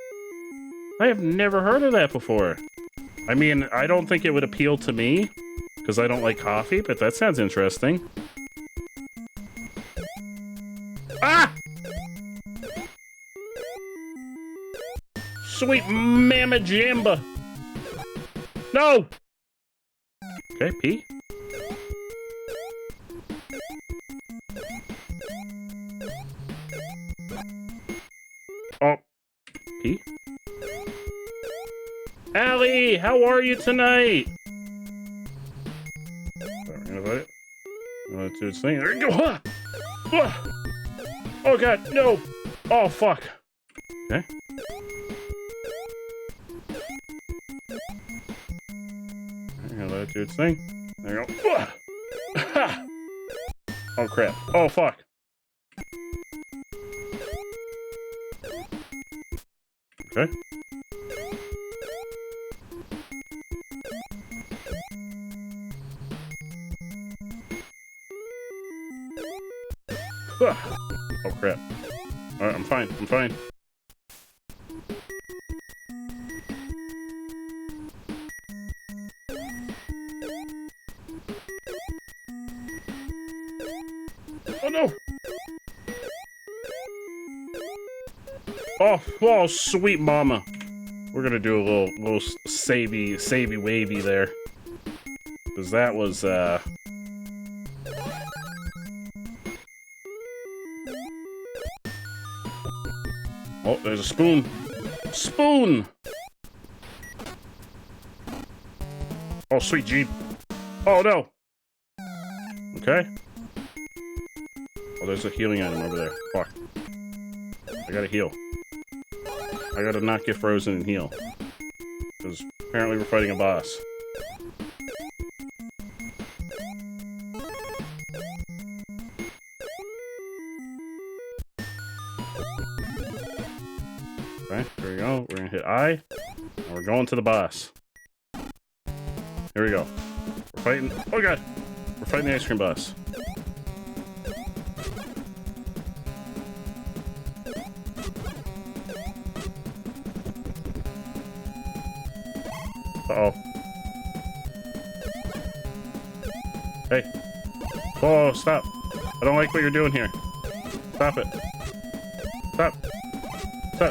I mean, I don't think it would appeal to me because I don't like coffee, but that sounds interesting. Ah! Sweet Mama Jamba. No! Okay, P. Oh. P. Allie, how are you tonight? Sorry, about it. Let's do its thing. There you go. Ah! Ah! Oh god, no! Oh fuck. Okay. Let it do its thing. There you go. Ah! Oh crap. Oh fuck. Okay. Ah! Oh crap. Alright, I'm fine. Oh no! Oh, sweet mama. We're gonna do a little savey wavy there. Cause that was, oh, there's a spoon. Spoon! Oh, sweet Jeep. Oh, no. Okay. Oh, there's a healing item over there. Fuck. I gotta heal. I gotta not get frozen and heal. Because apparently we're fighting a boss. Okay, here we go. We're gonna hit I. And we're going to the boss. Here we go. We're fighting. Oh god! We're fighting the ice cream boss. Uh-oh. Hey. Whoa, stop. I don't like what you're doing here. Stop it. Stop.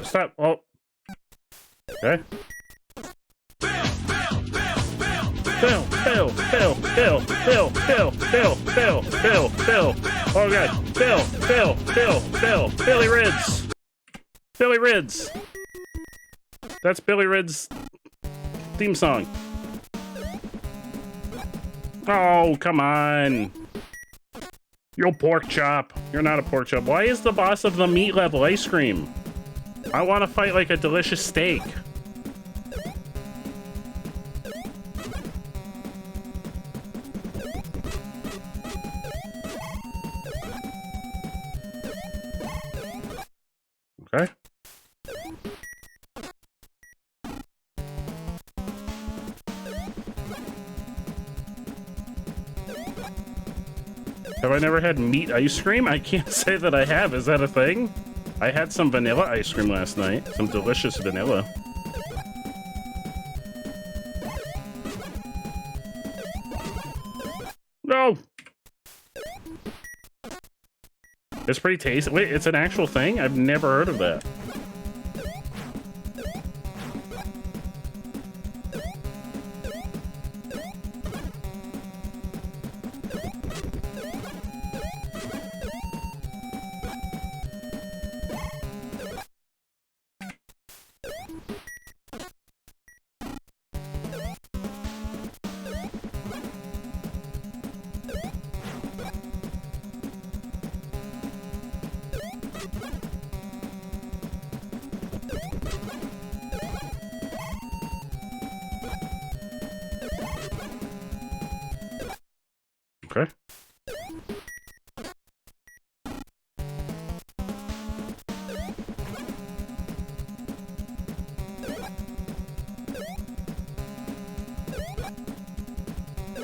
Stop. Oh. Okay. Bill. Oh god. Bill. Billy Rids. That's Billy Rids' theme song. Oh, come on. You pork chop. You're not a pork chop. Why is the boss of the meat level ice cream? I want to fight like a delicious steak. Okay. Have I never had meat ice cream? I can't say that I have. Is that a thing? I had some vanilla ice cream last night. Some delicious vanilla. No! It's pretty tasty. Wait, it's an actual thing? I've never heard of that.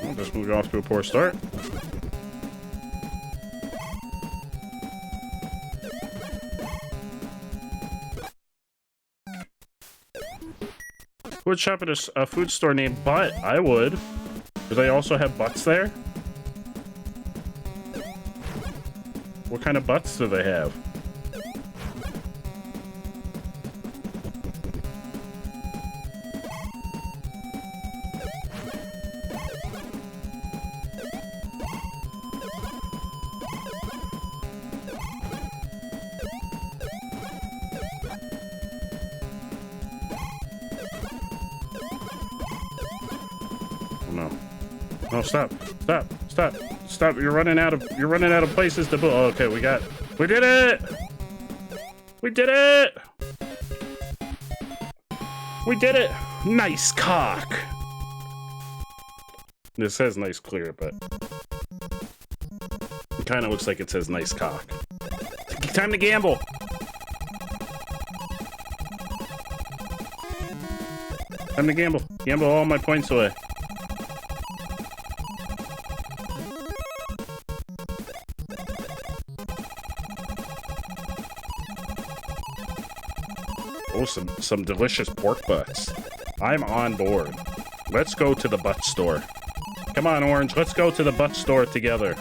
Well, just moved off to a poor start. Would shop at a food store named Butt. I would. Do they also have butts there? What kind of butts do they have? No, stop. Stop. Stop. Stop. You're running out of places to put. Oh, okay, we did it! We did it! We did it! Nice cock! This says nice clear, but it kind of looks like it says nice cock. Time to gamble! Time to gamble. Gamble all my points away. Oh, some delicious pork butts. I'm on board. Let's go to the butt store. Come on, Orange. Let's go to the butt store together.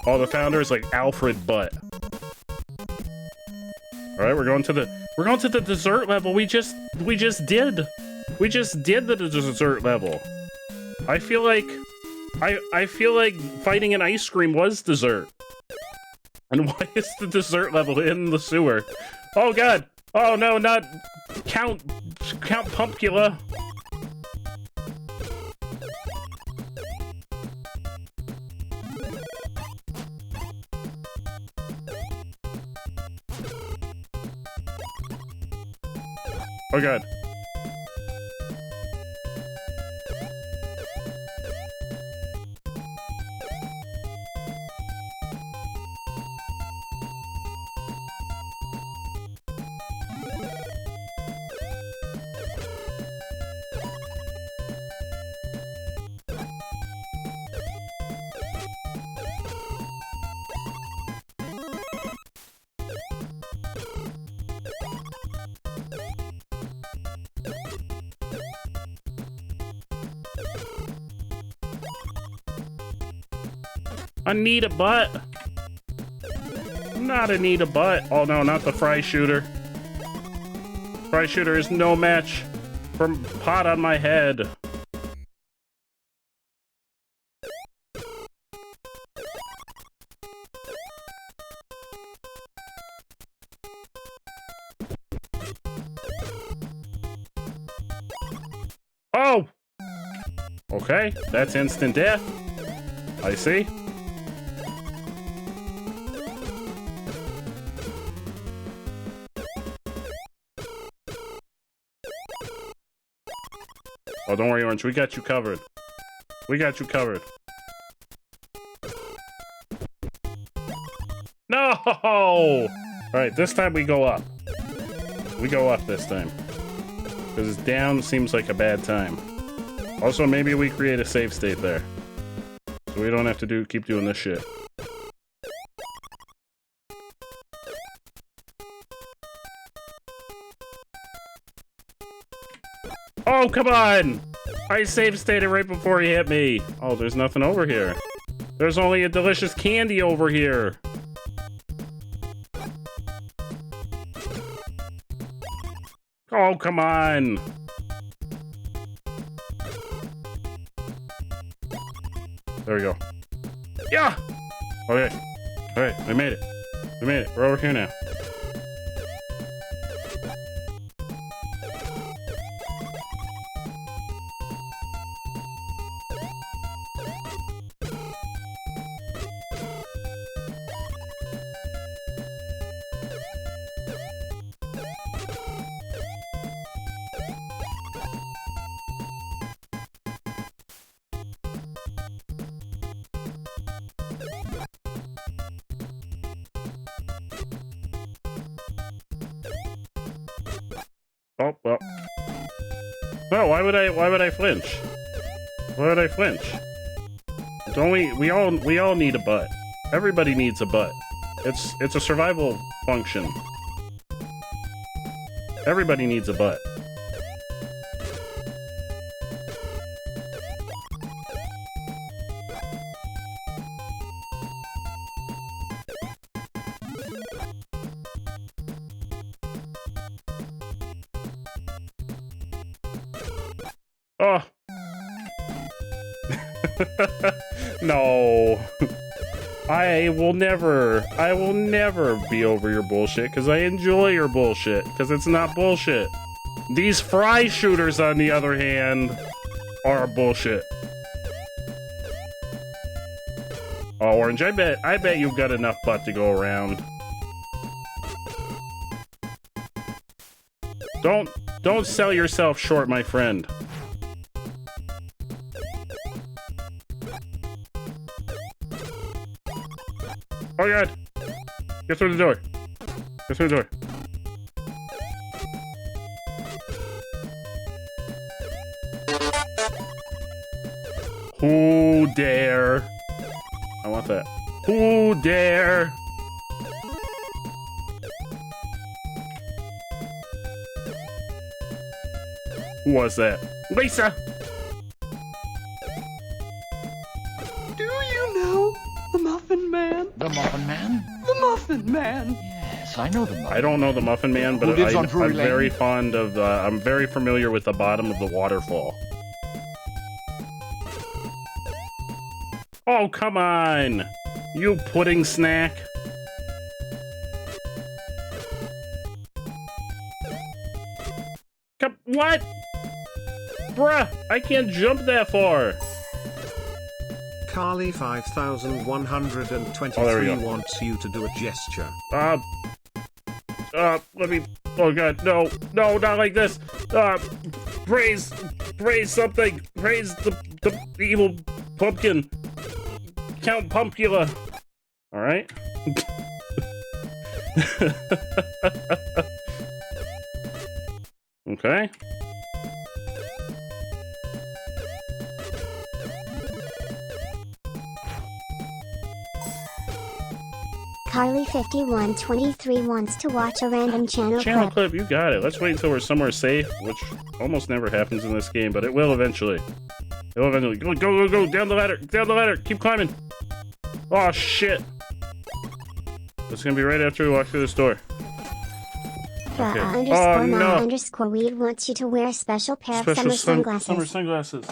Oh, the founder is like Alfred Butt. All right, we're going to the dessert level. We just did the dessert level. I feel like fighting an ice cream was dessert. And why is the dessert level in the sewer? Oh god! Oh no, not Count Pumpkula. Oh god. Anita Butt. Not Anita Butt. Oh no, not the fry shooter. Fry shooter is no match for pot on my head. Oh! Okay, that's instant death. I see. Oh, don't worry, Orange. We got you covered. We got you covered. No! Alright, this time we go up. We go up this time. Because down seems like a bad time. Also, maybe we create a save state there. So we don't have to keep doing this shit. Oh, come on! I save stated right before he hit me. Oh, there's nothing over here. There's only a delicious candy over here. Oh, come on. There we go. Yeah! Okay. Alright, we made it. We made it. We're over here now. Oh, well. No, why would I flinch? Why would I flinch? Don't we all need a butt. Everybody needs a butt. It's a survival function. Everybody needs a butt. Oh. No. I will never be over your bullshit, because I enjoy your bullshit, because it's not bullshit. These fry shooters, on the other hand, are bullshit. Oh, Orange, I bet you've got enough butt to go around. Don't sell yourself short, my friend. Oh god! Get through the door. Get through the door. Who dare? I want that. Who dare? Who was that? Lisa! Do you know the Muffin Man? The Muffin Man? The Muffin Man! Yes, I know the Muffin Man. I don't know the Muffin Man, but I'm very fond of, I'm very familiar with the bottom of the waterfall. Oh, come on! You pudding snack! Come, what? Bruh, I can't jump that far! Carly 5123 wants you to do a gesture. Let me, oh god, no, not like this! Praise something! Praise the evil pumpkin! Count Pumpkula! Alright? Okay. Carly 5123 wants to watch a random channel Clip, you got it. Let's wait until we're somewhere safe, which almost never happens in this game, but it will eventually. It will eventually. Go, down the ladder, keep climbing. Oh, shit. It's gonna be right after we walk through this door. Okay. Underscore weed wants you to wear a special pair of summer sunglasses.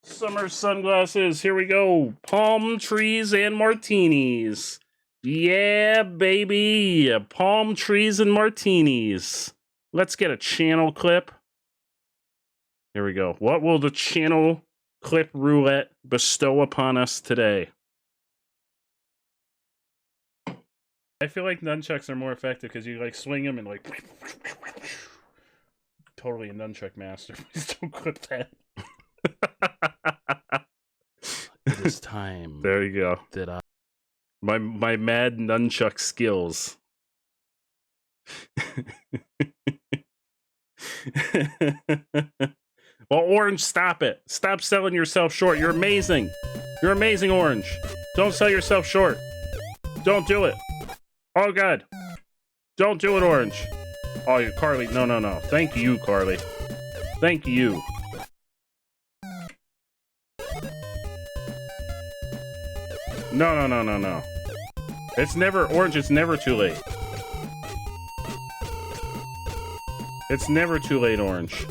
Summer sunglasses. Here we go. Palm trees and martinis. Yeah, baby. Palm trees and martinis. Let's get a channel clip. Here we go. What will the channel clip roulette bestow upon us today? I feel like nunchucks are more effective because you like swing them and like totally a nunchuck master. Please don't clip that. It is time. There you go. Did I? My mad nunchuck skills. Well, Orange, stop it. Stop selling yourself short. You're amazing. You're amazing, Orange. Don't sell yourself short. Don't do it. Oh, God. Don't do it, Orange. Oh, you Carly. No. Thank you, Carly. Thank you. No. It's never, Orange, it's never too late. It's never too late, Orange.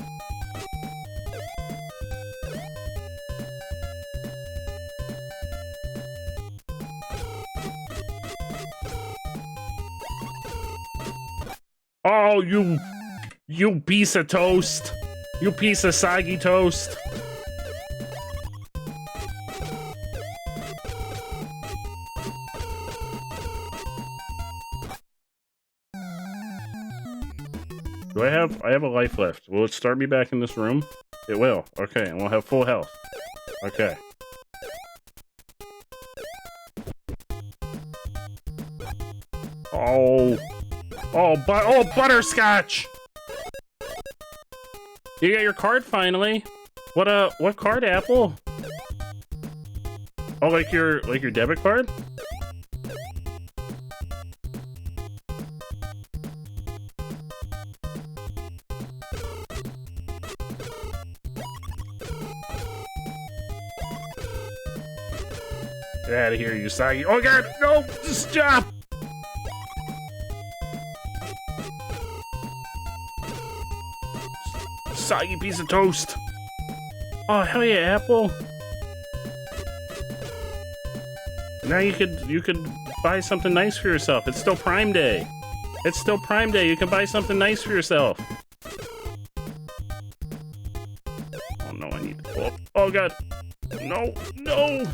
Oh, you piece of toast. You piece of soggy toast. Do I have a life left? Will it start me back in this room? It will. Okay, and we'll have full health. Okay. Oh, butterscotch! You got your card finally. What card, Apple? Oh, like your debit card? Get out of here, Usagi. Oh god, no! Stop! Soggy piece of toast. Oh hell yeah, Apple. Now you could buy something nice for yourself. It's still Prime Day. It's still Prime Day. You can buy something nice for yourself. Oh no, I need to. Oh god. No, no.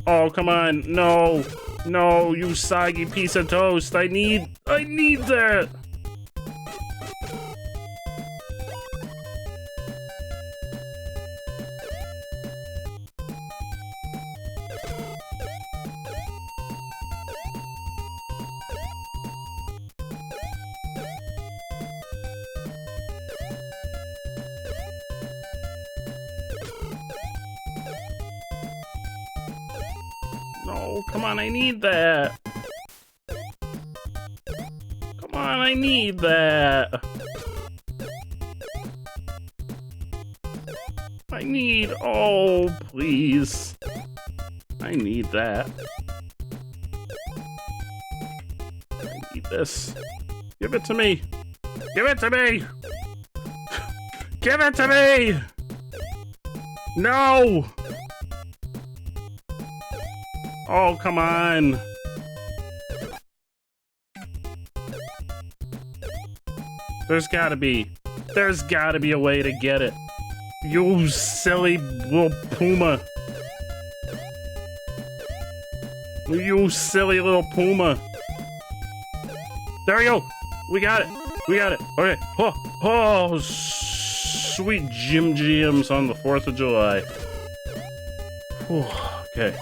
Oh come on, no, no, you soggy piece of toast. I need that. No, come on, I need that. Come on, I need that. I need, oh, please. I need that. I need this. Give it to me. Give it to me. Give it to me. No. Oh, come on. There's gotta be a way to get it. You silly little puma. You silly little puma. There we go. We got it. We got it. Okay. Oh, sweet Jim Jams on the 4th of July. Whew. Okay.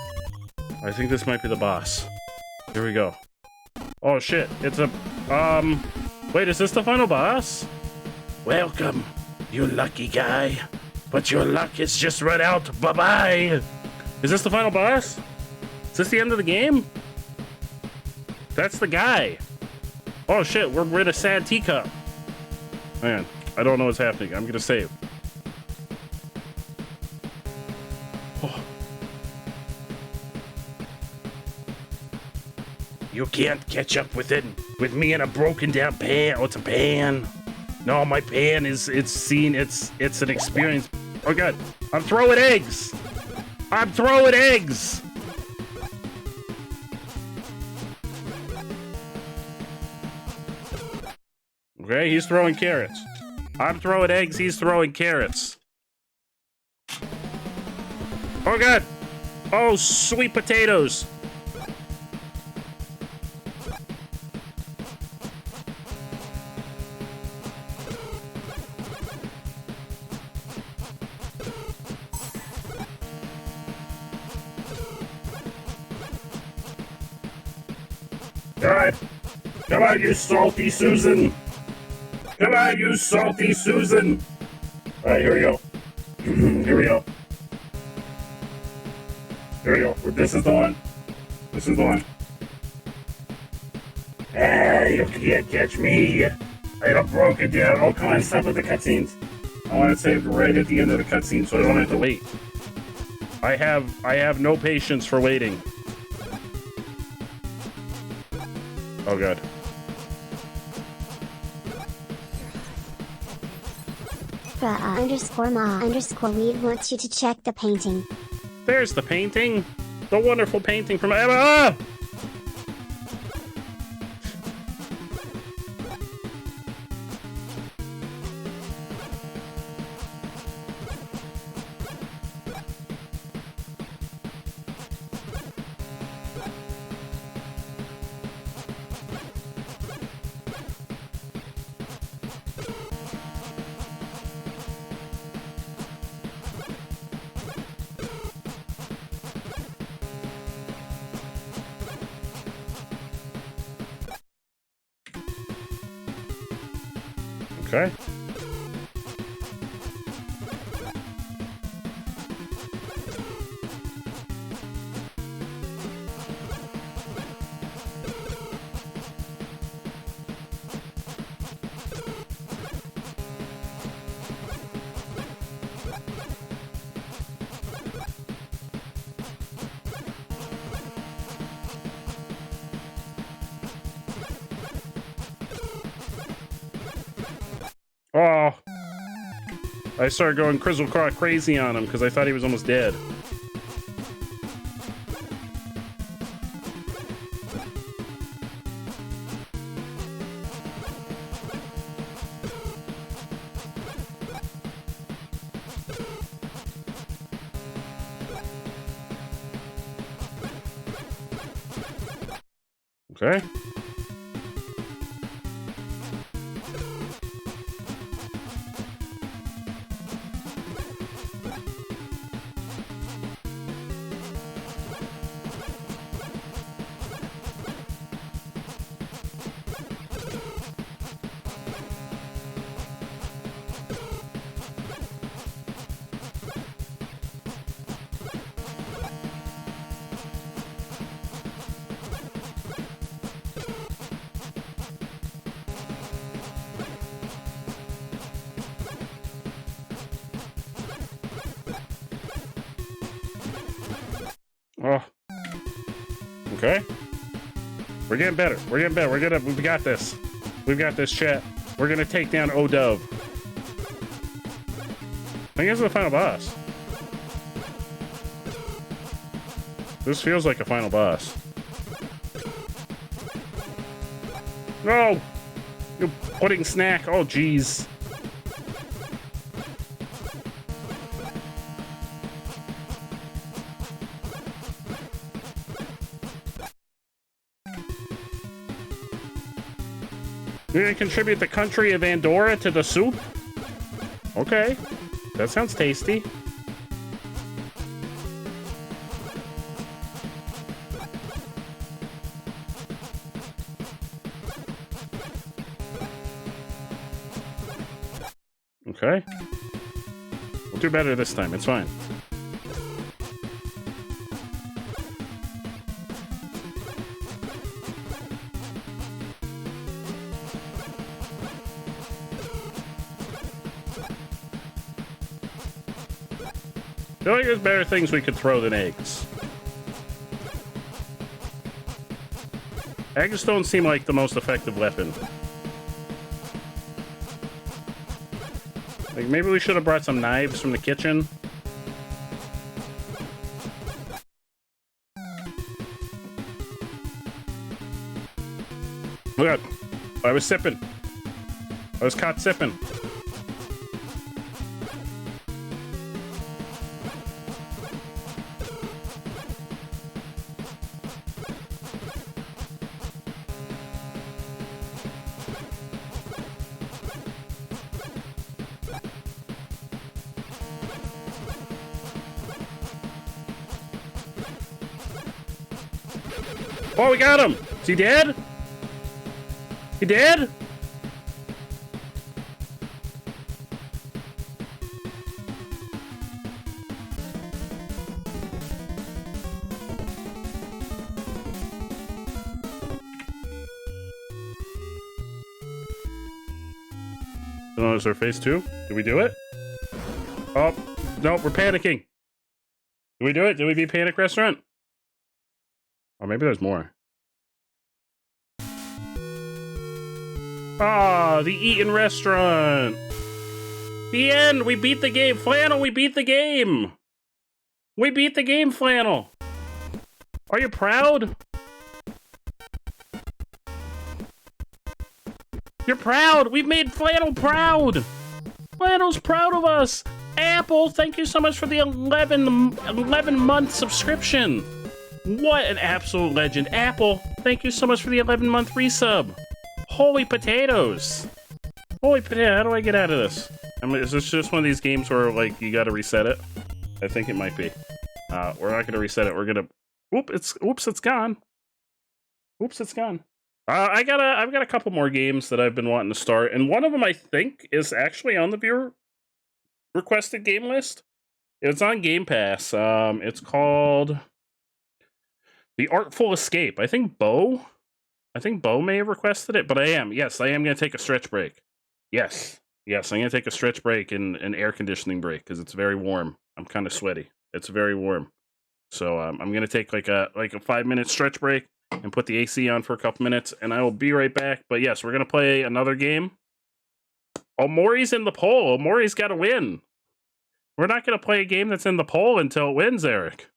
I think this might be the boss. Here we go. Oh shit, it's a, wait, is this the final boss? Welcome, you lucky guy. But your luck has just run out. Bye-bye. Is this the final boss? Is this the end of the game? That's the guy. Oh shit, we're in a sad teacup. Man, I don't know what's happening. I'm gonna save. Oh. You can't catch up with me in a broken down pan. Oh, it's a pan. No, my pan it's an experience. Oh god, I'm throwing eggs. I'm throwing eggs. Okay, he's throwing carrots. I'm throwing eggs, he's throwing carrots. Oh god. Oh, sweet potatoes. God. Come on, you salty Susan. Come on, you salty Susan. Alright, here we go. Here we go. Here we go. This is the one. This is the one. Ah, you can't catch me. I got broken down. Oh, come on, stop with the cutscenes. I want to save right at the end of the cutscene so I don't have to wait. I have no patience for waiting. Oh god. _ma_weed wants you to check the painting. There's the painting. The wonderful painting from Emma. Okay. Oh. I started going Crystal Claw crazy on him because I thought he was almost dead. Okay. Oh. Okay. We're getting better. We're getting better. We've got this. We've got this, chat. We're gonna take down O-Dove. I think this is the final boss. This feels like a final boss. No! You pudding snack. Oh, jeez. You're gonna contribute the country of Andorra to the soup? Okay. That sounds tasty. Okay. We'll do better this time. It's fine. I feel like there's better things we could throw than eggs. Eggs don't seem like the most effective weapon. Like, maybe we should have brought some knives from the kitchen. Look, I was sipping. I was caught sipping. Oh, we got him! Is he dead? He dead? Oh, is there phase 2? Did we do it? Oh, no, we're panicking. Did we do it? Did we beat Panic Restaurant? Or maybe there's more. Ah, the Eaton Restaurant. The end. We beat the game. Flannel, we beat the game. We beat the game, Flannel. Are you proud? You're proud. We've made Flannel proud. Flannel's proud of us. Apple, thank you so much for the 11-month subscription. What an absolute legend. Apple, thank you so much for the 11-month resub. Holy potatoes. Holy potato, how do I get out of this? I mean, is this just one of these games where, like, you gotta reset it? I think it might be. We're not gonna reset it, we're gonna... Oops, it's gone. Oops, it's gone. I've got a couple more games that I've been wanting to start, and one of them, I think, is actually on the viewer requested game list. It's on Game Pass. It's called... The Artful Escape. I think Bo may have requested it, but I am going to take a stretch break. Yes, I'm going to take a stretch break and an air conditioning break because it's very warm. I'm kind of sweaty. It's very warm. So I'm going to take like a 5-minute stretch break and put the AC on for a couple minutes, and I will be right back. But yes, we're going to play another game. Omori's in the poll. Omori's got to win. We're not going to play a game that's in the poll until it wins, Eric.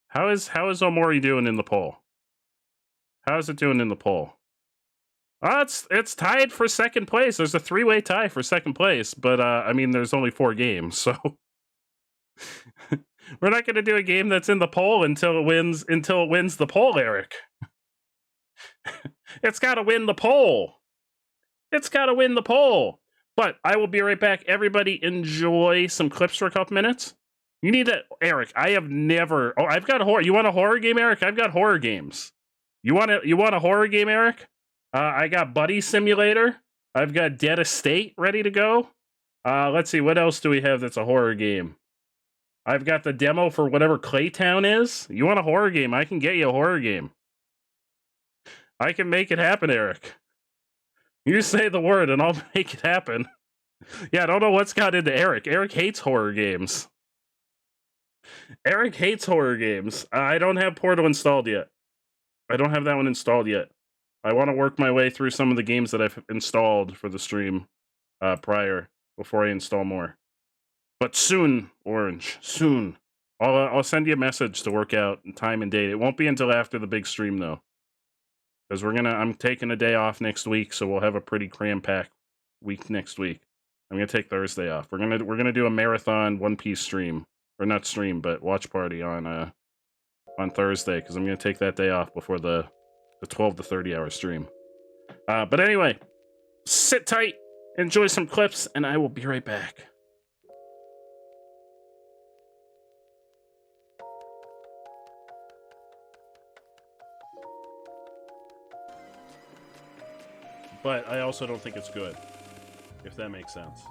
How is Omori doing in the poll? How is it doing in the poll? It's tied for second place. There's a 3-way tie for second place, but I mean, there's only 4 games, so we're not going to do a game that's in the poll until it wins the poll, Eric. It's got to win the poll. It's got to win the poll. But I will be right back. Everybody enjoy some clips for a couple minutes. You need to, Eric, I have never... Oh, I've got horror. You want a horror game, Eric? I've got horror games. You want a horror game, Eric? I got Buddy Simulator. I've got Dead Estate ready to go. Let's see, what else do we have that's a horror game? I've got the demo for whatever Claytown is. You want a horror game? I can get you a horror game. I can make it happen, Eric. You say the word and I'll make it happen. Yeah, I don't know what's got into Eric. Eric hates horror games. Eric hates horror games. I don't have Portal installed yet. I don't have that one installed yet. I want to work my way through some of the games that I've installed for the stream prior, before I install more. But soon, Orange, soon. I'll send you a message to work out time and date. It won't be until after the big stream, though. Because I'm taking a day off next week, so we'll have a pretty cram-packed week next week. I'm gonna take Thursday off. We're gonna do a marathon One Piece stream. Or not stream, but watch party on Thursday, because I'm going to take that day off before the 12 to 30 hour stream. But anyway, sit tight, enjoy some clips, and I will be right back. But I also don't think it's good, if that makes sense.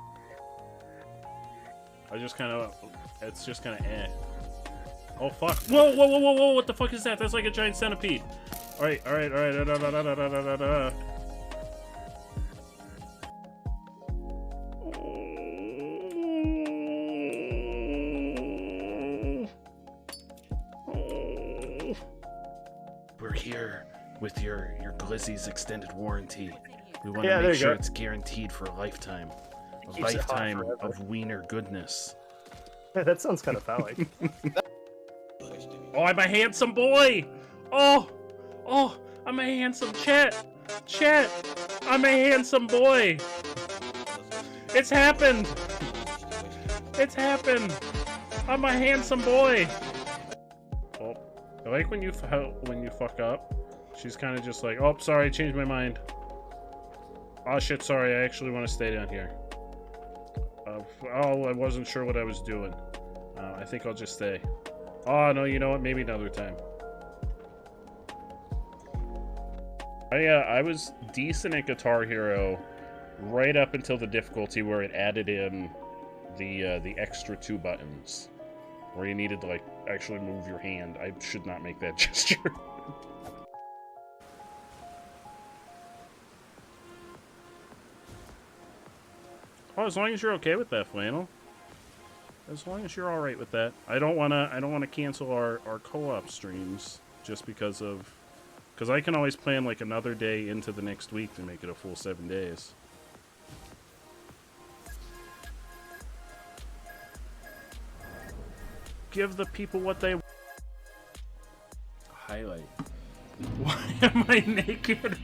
It's just kind of eh. Oh, fuck. Whoa, whoa, whoa, whoa, whoa, what the fuck is that? That's like a giant centipede. Alright. We're here with your Glizzy's extended warranty. We want to make sure it's guaranteed for a lifetime. A lifetime of wiener goodness. That sounds kind of phallic. Oh, I'm a handsome boy! Oh, I'm a handsome Chet, I'm a handsome boy! It's happened! I'm a handsome boy! Oh, I like when you fuck up. She's kind of just like, oh, sorry, I changed my mind. Oh shit, sorry, I actually want to stay down here. I wasn't sure what I was doing. I think I'll just stay. Oh, no, you know what? Maybe another time. I was decent at Guitar Hero right up until the difficulty where it added in the extra 2 buttons. Where you needed to, like, actually move your hand. I should not make that gesture. Oh, as long as you're okay with that, Flannel. As long as you're all right with that. I don't wanna cancel our co-op streams just because I can always plan like another day into the next week to make it a full 7 days. Give the people what they highlight. Why am I naked?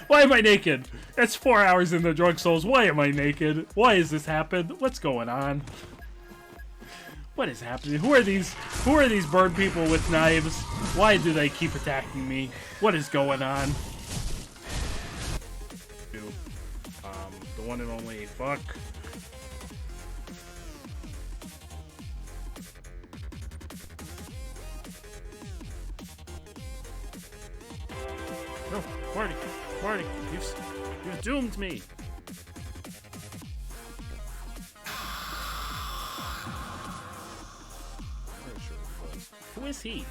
Why am I naked? It's 4 hours in the Drug Souls. Why am I naked? Why has this happened? What's going on? What is happening? Who are these bird people with knives? Why do they keep attacking me? What is going on? The one and only fuck. No, Marty, you've doomed me. Who is he?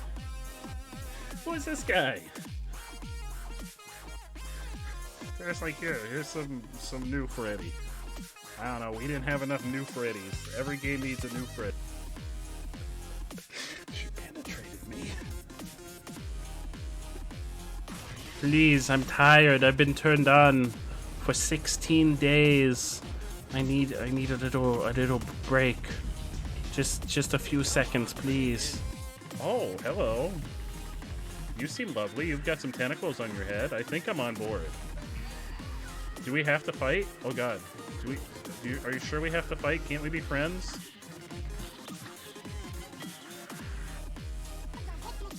Who is this guy? There's like here's some new Freddy. I don't know. We didn't have enough new Freddys. Every game needs a new Freddy. She penetrated me. Please, I'm tired. I've been turned on for 16 days. I need a little break. Just a few seconds, please. Oh, hello. You seem lovely. You've got some tentacles on your head. I think I'm on board. Do we have to fight? Oh God. Are you sure we have to fight? Can't we be friends?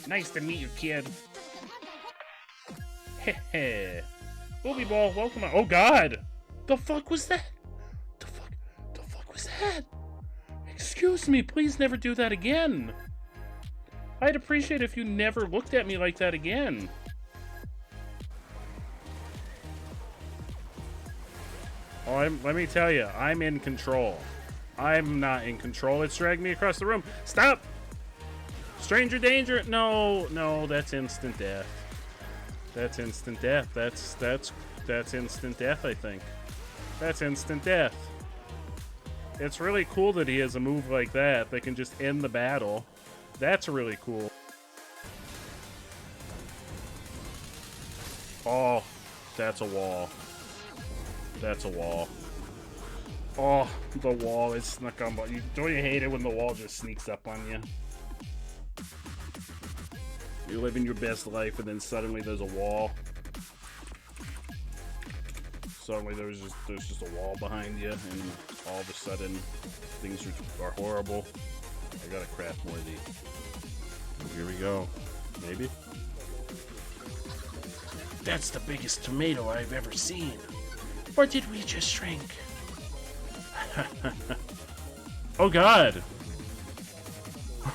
Nice to meet you, kid. Heh. Booby Ball, welcome on. Oh God! The fuck was that? The fuck was that? Excuse me, please never do that again. I'd appreciate if you never looked at me like that again. Oh, let me tell you, I'm in control. I'm not in control. It's dragging me across the room. Stop! Stranger danger! No, that's instant death. That's instant death. That's instant death, I think. That's instant death. It's really cool that he has a move like that that can just end the battle. That's really cool. Oh, that's a wall. That's a wall. Oh, the wall is snuck on. Don't you hate it when the wall just sneaks up on you? You're living your best life and then suddenly there's a wall. Suddenly there's just a wall behind you and all of a sudden things are horrible. I gotta craft more of these. Here we go. Maybe? That's the biggest tomato I've ever seen. Or did we just shrink? Oh God!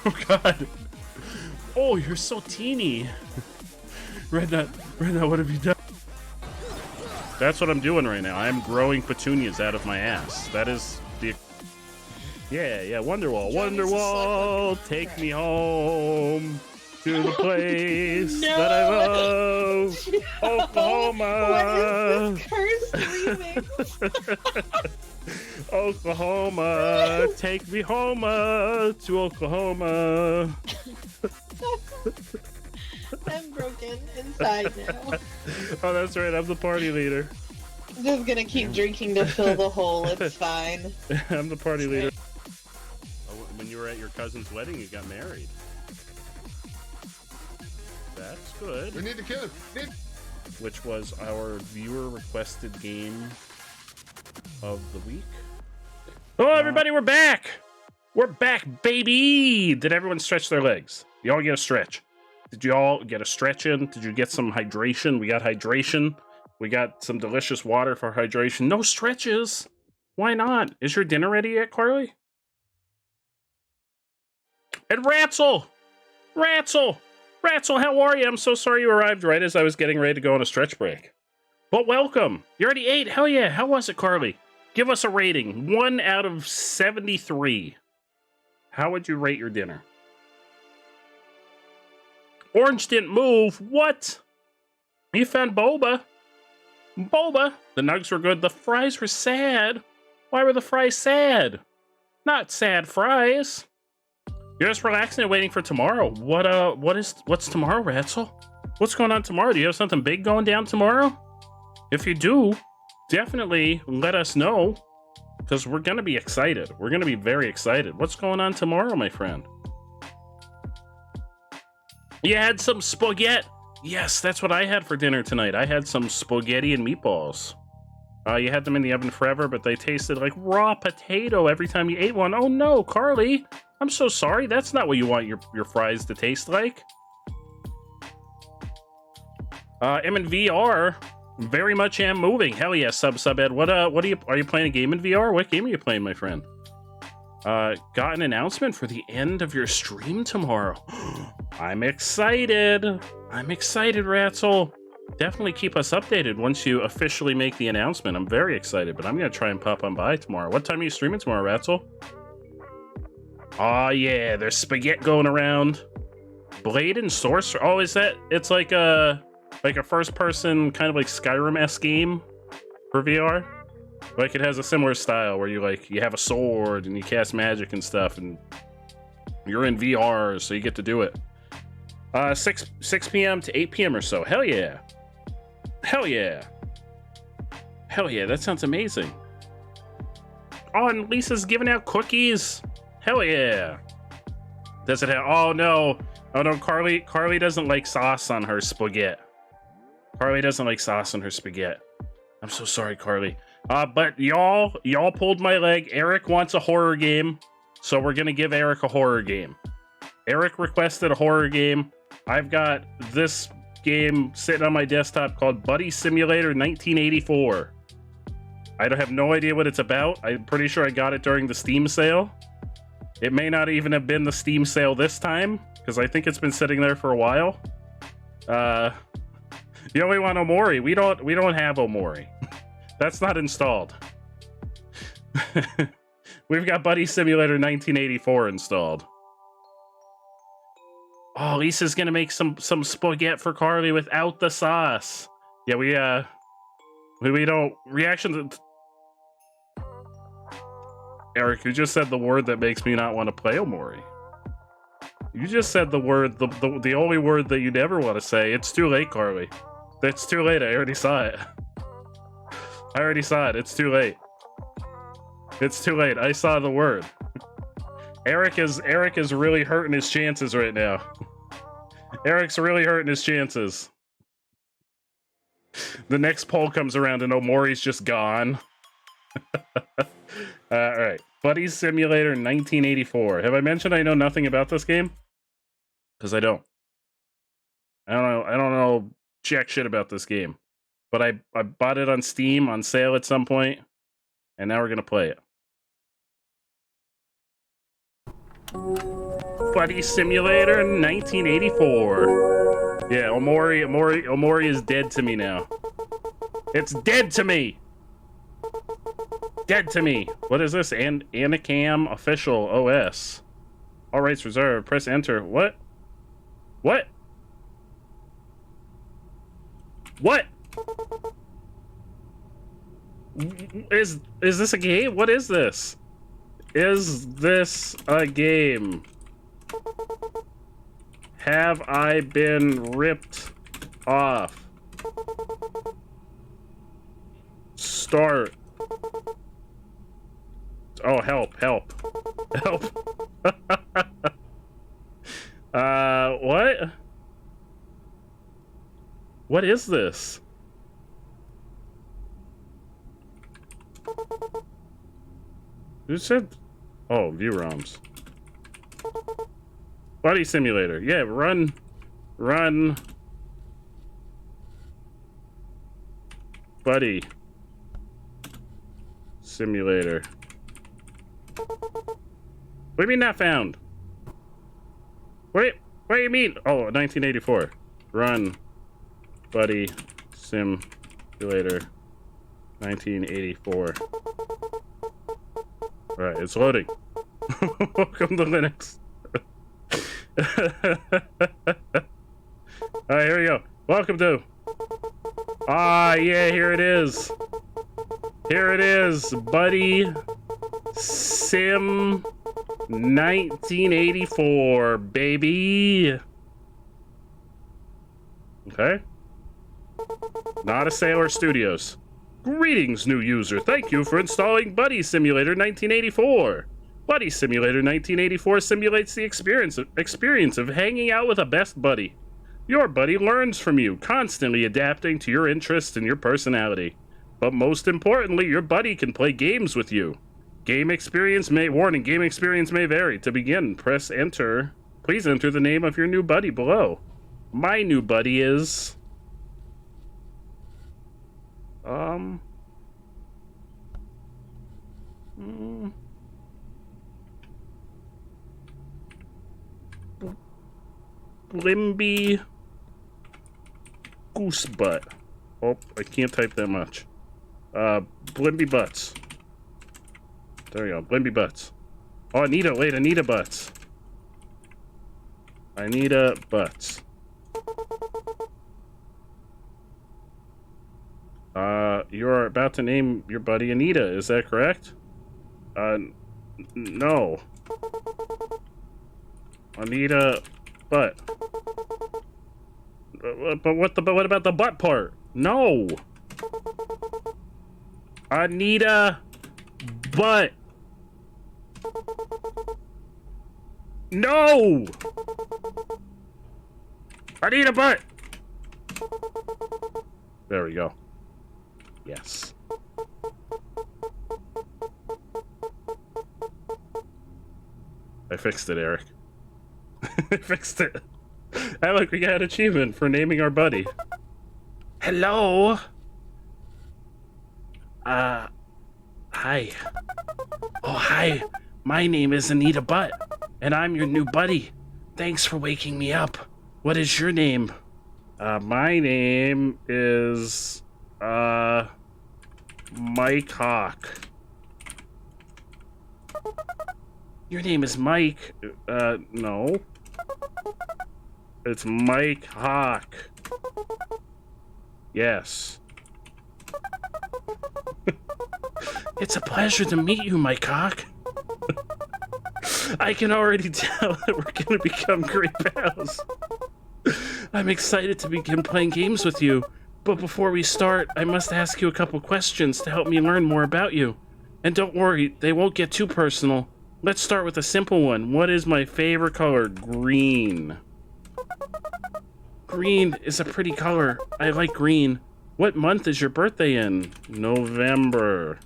Oh God! Oh, you're so teeny! Red Nut, what have you done? That's what I'm doing right now. I'm growing petunias out of my ass. That is the... Yeah, Wonderwall, take me home to the place that I love, Oklahoma. What is this cursed remix? Oklahoma, take me home to Oklahoma. I'm broken inside now. Oh, that's right. I'm the party leader. I'm just gonna keep drinking to fill the hole. It's fine. I'm the party leader. When you were at your cousin's wedding, you got married. That's good. We need to kill him. Which was our viewer-requested game of the week. Hello, everybody. We're back. We're back, baby. Did everyone stretch their legs? Y'all get a stretch. Did you all get a stretch in? Did you get some hydration? We got hydration. We got some delicious water for hydration. No stretches. Why not? Is your dinner ready yet, Carly? And Ratzel! Ratzel, how are you? I'm so sorry you arrived right as I was getting ready to go on a stretch break. But welcome. You already ate? Hell yeah. How was it, Carly? Give us a rating. 1 out of 73. How would you rate your dinner? Orange didn't move. What? You found boba. Boba. The nugs were good. The fries were sad. Why were the fries sad? Not sad fries. You're just relaxing and waiting for tomorrow. What's tomorrow, Ratzel? What's going on tomorrow? Do you have something big going down tomorrow? If you do, definitely let us know. Because we're going to be excited. We're going to be very excited. What's going on tomorrow, my friend? You had some spaghetti. Yes, that's what I had for dinner tonight. I had some spaghetti and meatballs. You had them in the oven forever, but they tasted like raw potato every time you ate one. Oh no, Carly. I'm so sorry. That's not what you want your fries to taste like. I'm in VR. Very much am moving. Hell yeah, Subed. What are you playing a game in VR? What game are you playing, my friend? Got an announcement for the end of your stream tomorrow. I'm excited. I'm excited, Ratzel. Definitely keep us updated once you officially make the announcement. I'm very excited, but I'm going to try and pop on by tomorrow. What time are you streaming tomorrow, Ratzel? Oh, yeah, there's spaghetti going around. Blade and Sorcerer. Oh, is that... It's like a first-person, kind of like Skyrim-esque game for VR? Like, it has a similar style where you have a sword and you cast magic and stuff, and you're in VR, so you get to do it. 6 p.m. to 8 p.m. or so. Hell yeah. Hell yeah. Hell yeah, that sounds amazing. Oh, and Lisa's giving out cookies. Hell yeah. Does it have... Oh, no. Oh, no, Carly doesn't like sauce on her spaghetti. Carly doesn't like sauce on her spaghetti. I'm so sorry, Carly. But y'all pulled my leg. Eric wants a horror game, so we're gonna give Eric a horror game. Eric requested a horror game. I've got this game sitting on my desktop called Buddy Simulator 1984. I don't have no idea what it's about. I'm pretty sure I got it during the Steam sale. It may not even have been the Steam sale this time, because I think it's been sitting there for a while. You only want Omori. We don't have Omori. That's not installed. We've got Buddy Simulator 1984 installed. Oh, Lisa's gonna make some spaghetti for Carly without the sauce. Yeah, we don't reaction to... Eric, you just said the word that makes me not want to play Omori. You just said the word, the only word that you never want to say. It's too late, Carly. It's too late. I already saw it. I already saw it. It's too late. It's too late. I saw the word. Eric is really hurting his chances right now. Eric's really hurting his chances. The next poll comes around and Omori's just gone. All right, Buddy Simulator 1984. Have I mentioned I know nothing about this game? Because I don't. I don't know jack shit about this game. But I bought it on Steam on sale at some point, and now we're gonna play it. Buddy Simulator 1984. Yeah, Omori is dead to me now. It's dead to me. Dead to me. What is this? Anacam official OS. All rights reserved. Press enter. What? What? What? Is this a game? What is this? Is this a game? Have I been ripped off? Start. Oh, help. What? What is this? Who said? Oh, view ROMs. Buddy Simulator. Yeah, run. Buddy Simulator. What do you mean not found? What do you mean? Oh, 1984. Run. Buddy Simulator 1984. Alright, it's loading. Welcome to Linux. Alright, here we go. Welcome to... Ah, yeah, here it is. Here it is. Buddy Sim 1984, baby. Okay. Not a Sailor Studios. Greetings, new user. Thank you for installing Buddy Simulator 1984. Buddy Simulator 1984 simulates the experience of hanging out with a best buddy. Your buddy learns from you, constantly adapting to your interests and your personality. But most importantly, your buddy can play games with you. Game experience may vary. To begin, press enter. Please enter the name of your new buddy below. My new buddy is... Blimby Goosebutt. Oh, I can't type that much. Blimby Butts. There we go, Blimby Butts. Oh, Anita Butts. Anita Butts. You're about to name your buddy Anita, is that correct? No. Anita Butt. But what about the butt part? No. Anita Butt. No! Anita Butt. There we go. Yes. I fixed it, Eric. I fixed it. Hey, look, we got an achievement for naming our buddy. Hello? Hi. Oh, hi. My name is Anita Butt, and I'm your new buddy. Thanks for waking me up. What is your name? My name is, Mike Hawk. Your name is Mike. No. It's Mike Hawk. Yes. It's a pleasure to meet you, Mike Hawk. I can already tell that we're gonna become great pals. I'm excited to begin playing games with you, but before we start, I must ask you a couple questions to help me learn more about you. And don't worry, they won't get too personal. Let's start with a simple one. What is my favorite color? Green. Green is a pretty color. I like green. What month is your birthday in? November.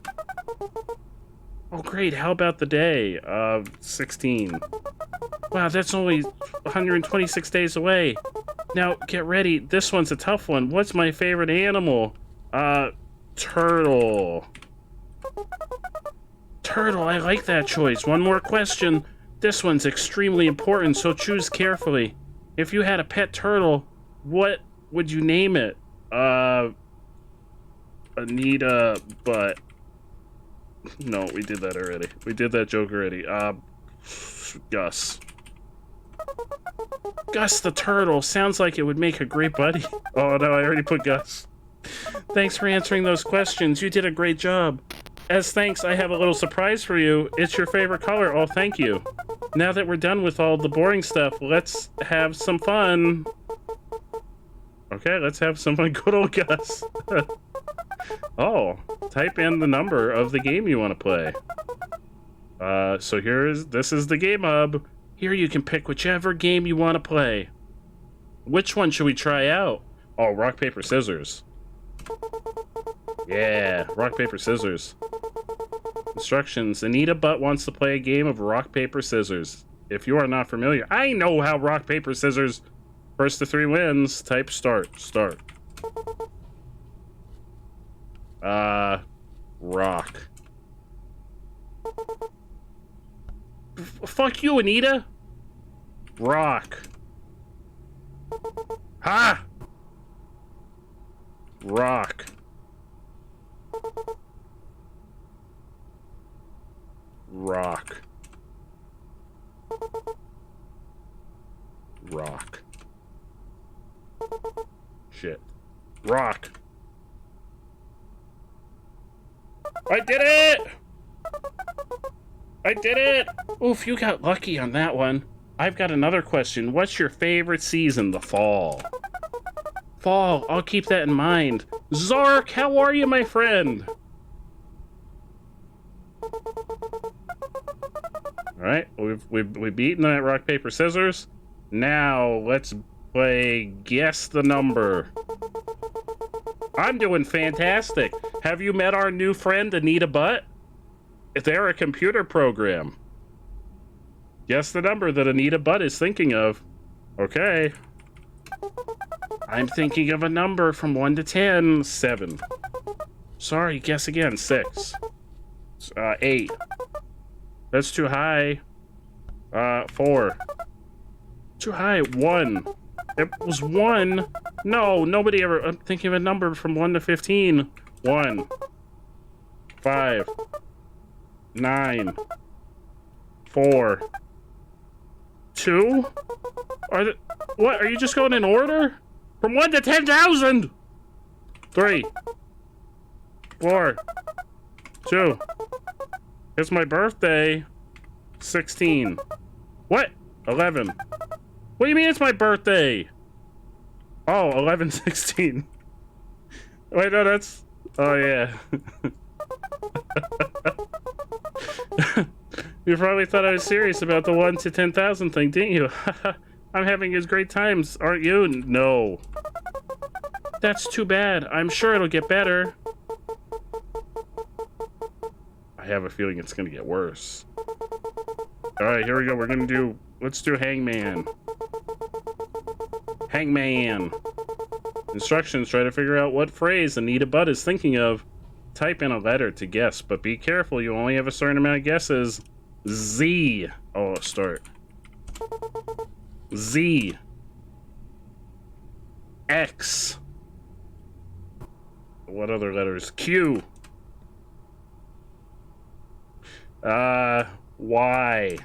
Oh, great. How about the day? 16. Wow, that's only 126 days away. Now, get ready. This one's a tough one. What's my favorite animal? Turtle. Turtle, I like that choice. One more question. This one's extremely important, so choose carefully. If you had a pet turtle, what would you name it? Anita Butt. No, we did that already. We did that joke already. Gus. Gus the turtle. Sounds like it would make a great buddy. Oh no, I already put Gus. Thanks for answering those questions. You did a great job. As thanks, I have a little surprise for you. It's your favorite color. Oh, thank you. Now that we're done with all the boring stuff, let's have some fun. Okay, let's have some fun. Good old Gus. Oh, type in the number of the game you want to play. So this is the game hub. Here you can pick whichever game you want to play. Which one should we try out? Oh, rock, paper, scissors. Yeah, rock, paper, scissors. Instructions. Anita Butt wants to play a game of rock, paper, scissors. If you are not familiar, I know how rock, paper, scissors. First to 3 wins. Type start. Start. Rock. Fuck you, Anita. Rock. Ha! Rock. Rock. Rock. Shit. Rock. I did it! I did it! Oof, you got lucky on that one. I've got another question. What's your favorite season? The fall. Fall. I'll keep that in mind. Zark, how are you, my friend? Alright, we've beaten that rock, paper, scissors. Now, let's play Guess the Number. I'm doing fantastic. Have you met our new friend, Anita Butt? They're a computer program. Guess the number that Anita Butt is thinking of. Okay. I'm thinking of a number from 1 to 10. 7. Sorry, guess again. 6. 8. That's too high. 4. Too high. 1. It was 1. No, nobody ever. I'm thinking of a number from 1 to 15. 1. 5. 9. 4. 2. What? Are you just going in order? From 1 to 10,000. 3. 4. 2. It's my birthday. 16. What? 11. What do you mean it's my birthday? Oh, 11, 16. Wait, no, that's... Oh, yeah. You probably thought I was serious about the 1 to 10,000 thing, didn't you? I'm having as great times, aren't you? No. That's too bad. I'm sure it'll get better. I have a feeling it's gonna get worse. Alright, here we go. Let's do Hangman. Hangman. Instructions, try to figure out what phrase Anita Butt is thinking of. Type in a letter to guess, but be careful, you only have a certain amount of guesses. Z. Oh, start. Z. X. What other letters? Q. Y.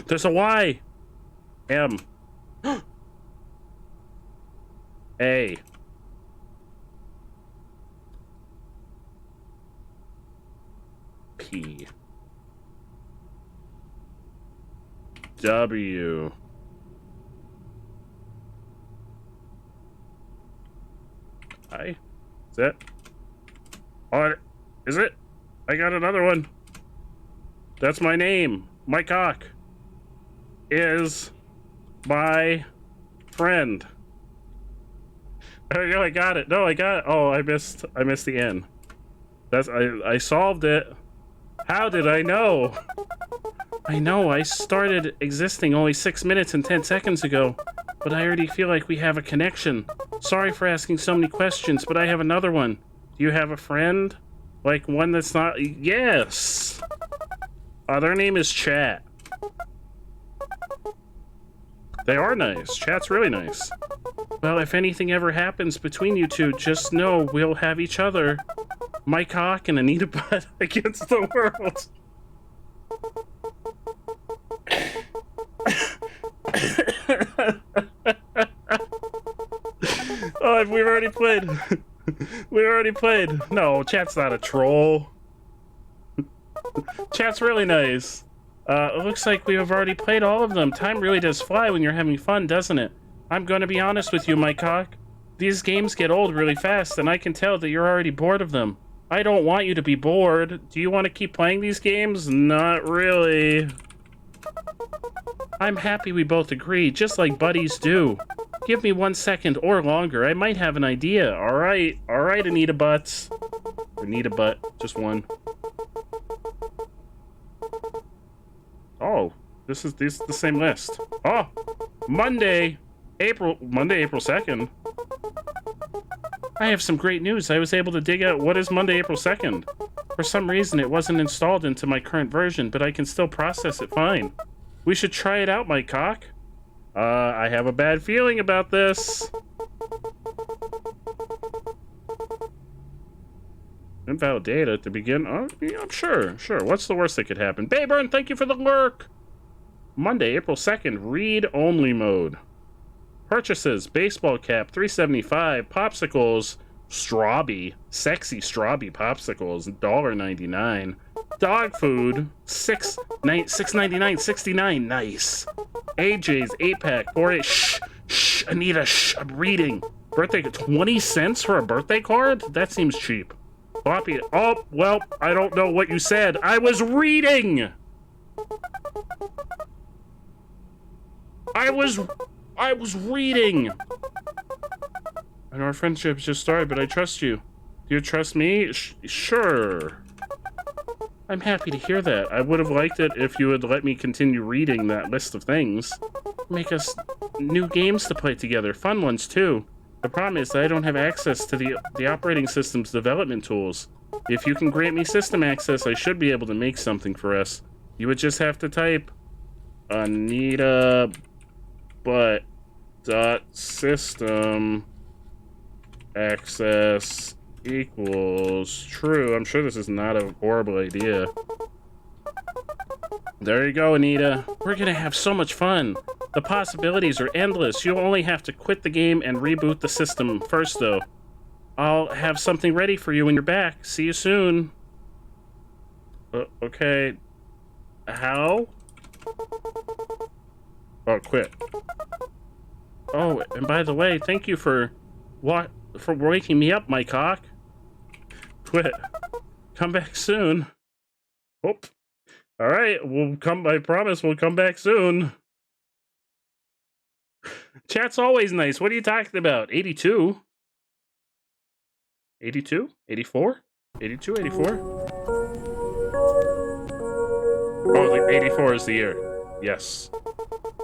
There's a Y. M. A. P. W. I. Is that? Oh, is it? I got another one. That's my name. My cock is my friend. Oh, no, I got it. No, I got it. Oh, I missed the N. I solved it. How did I know? I know, I started existing only 6 minutes and 10 seconds ago, but I already feel like we have a connection. Sorry for asking so many questions, but I have another one. Do you have a friend? Like one that's not... Yes! Their name is Chat. They are nice. Chat's really nice. Well, if anything ever happens between you two, just know we'll have each other. My cock and Anita Butt against the world. Oh, we've already played. We already played. No, Chat's not a troll. Chat's really nice. It looks like we have already played all of them. Time really does fly when you're having fun, doesn't it? I'm going to be honest with you, my cock. These games get old really fast, and I can tell that you're already bored of them. I don't want you to be bored. Do you want to keep playing these games? Not really. I'm happy we both agree, just like buddies do. Give me 1 second or longer. I might have an idea. All right, Anita Butts. Anita Butt, just one. Oh, this is the same list. Oh, Monday, April 2nd. I have some great news. I was able to dig out what is Monday, April 2nd. For some reason, it wasn't installed into my current version, but I can still process it fine. We should try it out, my cock. I have a bad feeling about this. Invalid data to begin. Oh, yeah, sure. What's the worst that could happen? Bayburn, thank you for the lurk. Monday, April 2nd, read-only mode. Purchases, baseball cap, $3.75, popsicles, Strawby, sexy Strawby popsicles, $1.99. Dog food, $6.99, nice. AJ's 8-pack, shh, Anita, shh, I'm reading. Birthday, 20 cents for a birthday card? That seems cheap. Floppy, oh, well, I don't know what you said. I was reading! I was reading! I know our friendship's just started, but I trust you. Do you trust me? Sure. I'm happy to hear that. I would have liked it if you had let me continue reading that list of things. Make us new games to play together. Fun ones, too. The problem is that I don't have access to the operating system's development tools. If you can grant me system access, I should be able to make something for us. You would just have to type Anita Butt .system access equals true. I'm sure this is not a horrible idea. There you go, Anita. We're gonna have so much fun. The possibilities are endless. You'll only have to quit the game and reboot the system first, though. I'll have something ready for you when you're back. See you soon. Okay. How? Oh, quit. Oh, and by the way, thank you for waking me up, my cock. Quit. Come back soon. Oh. All right, we'll come. I promise we'll come back soon. Chat's always nice. What are you talking about? 82? 82? 84? 82, 84? Oh, the 84 is the year. Yes.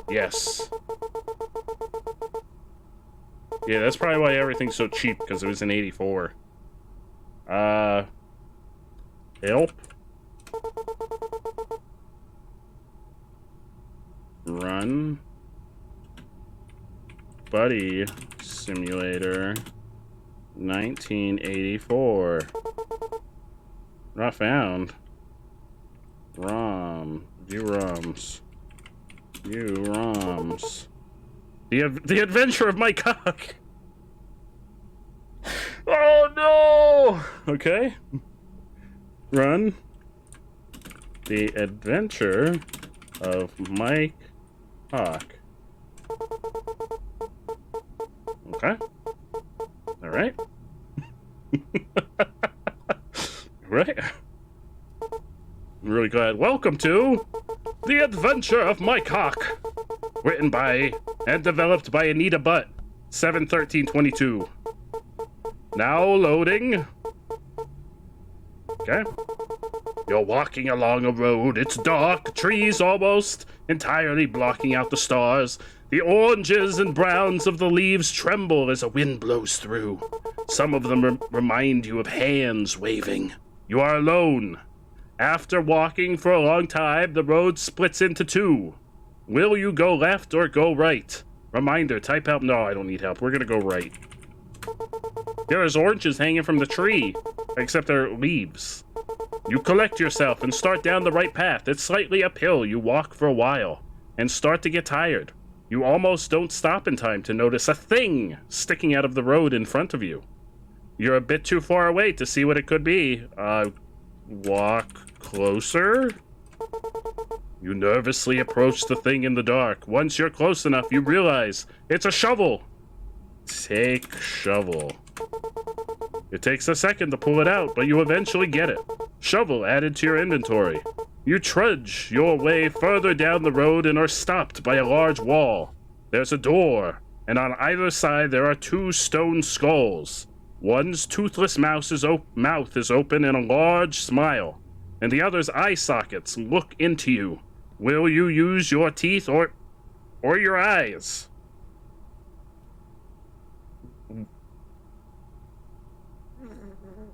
Yes. Yeah, that's probably why everything's so cheap, because it was in 84. Help. Run. Buddy Simulator 1984. Not found. ROM. View ROMs. View ROMs. The Adventure of My Cock. Oh no! Okay. Run. The Adventure of Mike Hawk. Okay. Alright. Right. I'm really glad. Welcome to The Adventure of My Cock. Written by and developed by Anita Butt. 7/13/22. Now loading. Okay. You're walking along a road. It's dark. Trees almost entirely blocking out the stars. The oranges and browns of the leaves tremble as a wind blows through. Some of them remind you of hands waving. You are alone. After walking for a long time, the road splits into two. Will you go left or go right? Reminder, type help. No, I don't need help. We're gonna go right. There's oranges hanging from the tree, except they're leaves. You collect yourself and start down the right path. It's slightly uphill. You walk for a while and start to get tired. You almost don't stop in time to notice a thing sticking out of the road in front of you. You're a bit too far away to see what it could be. Walk closer. You nervously approach the thing in the dark. Once you're close enough, you realize it's a shovel. Take shovel. It takes a second to pull it out, but you eventually get it. Shovel added to your inventory. You trudge your way further down the road and are stopped by a large wall. There's a door, and on either side there are two stone skulls. One's toothless mouth is open in a large smile, and the other's eye sockets look into you. Will you use your teeth or your eyes?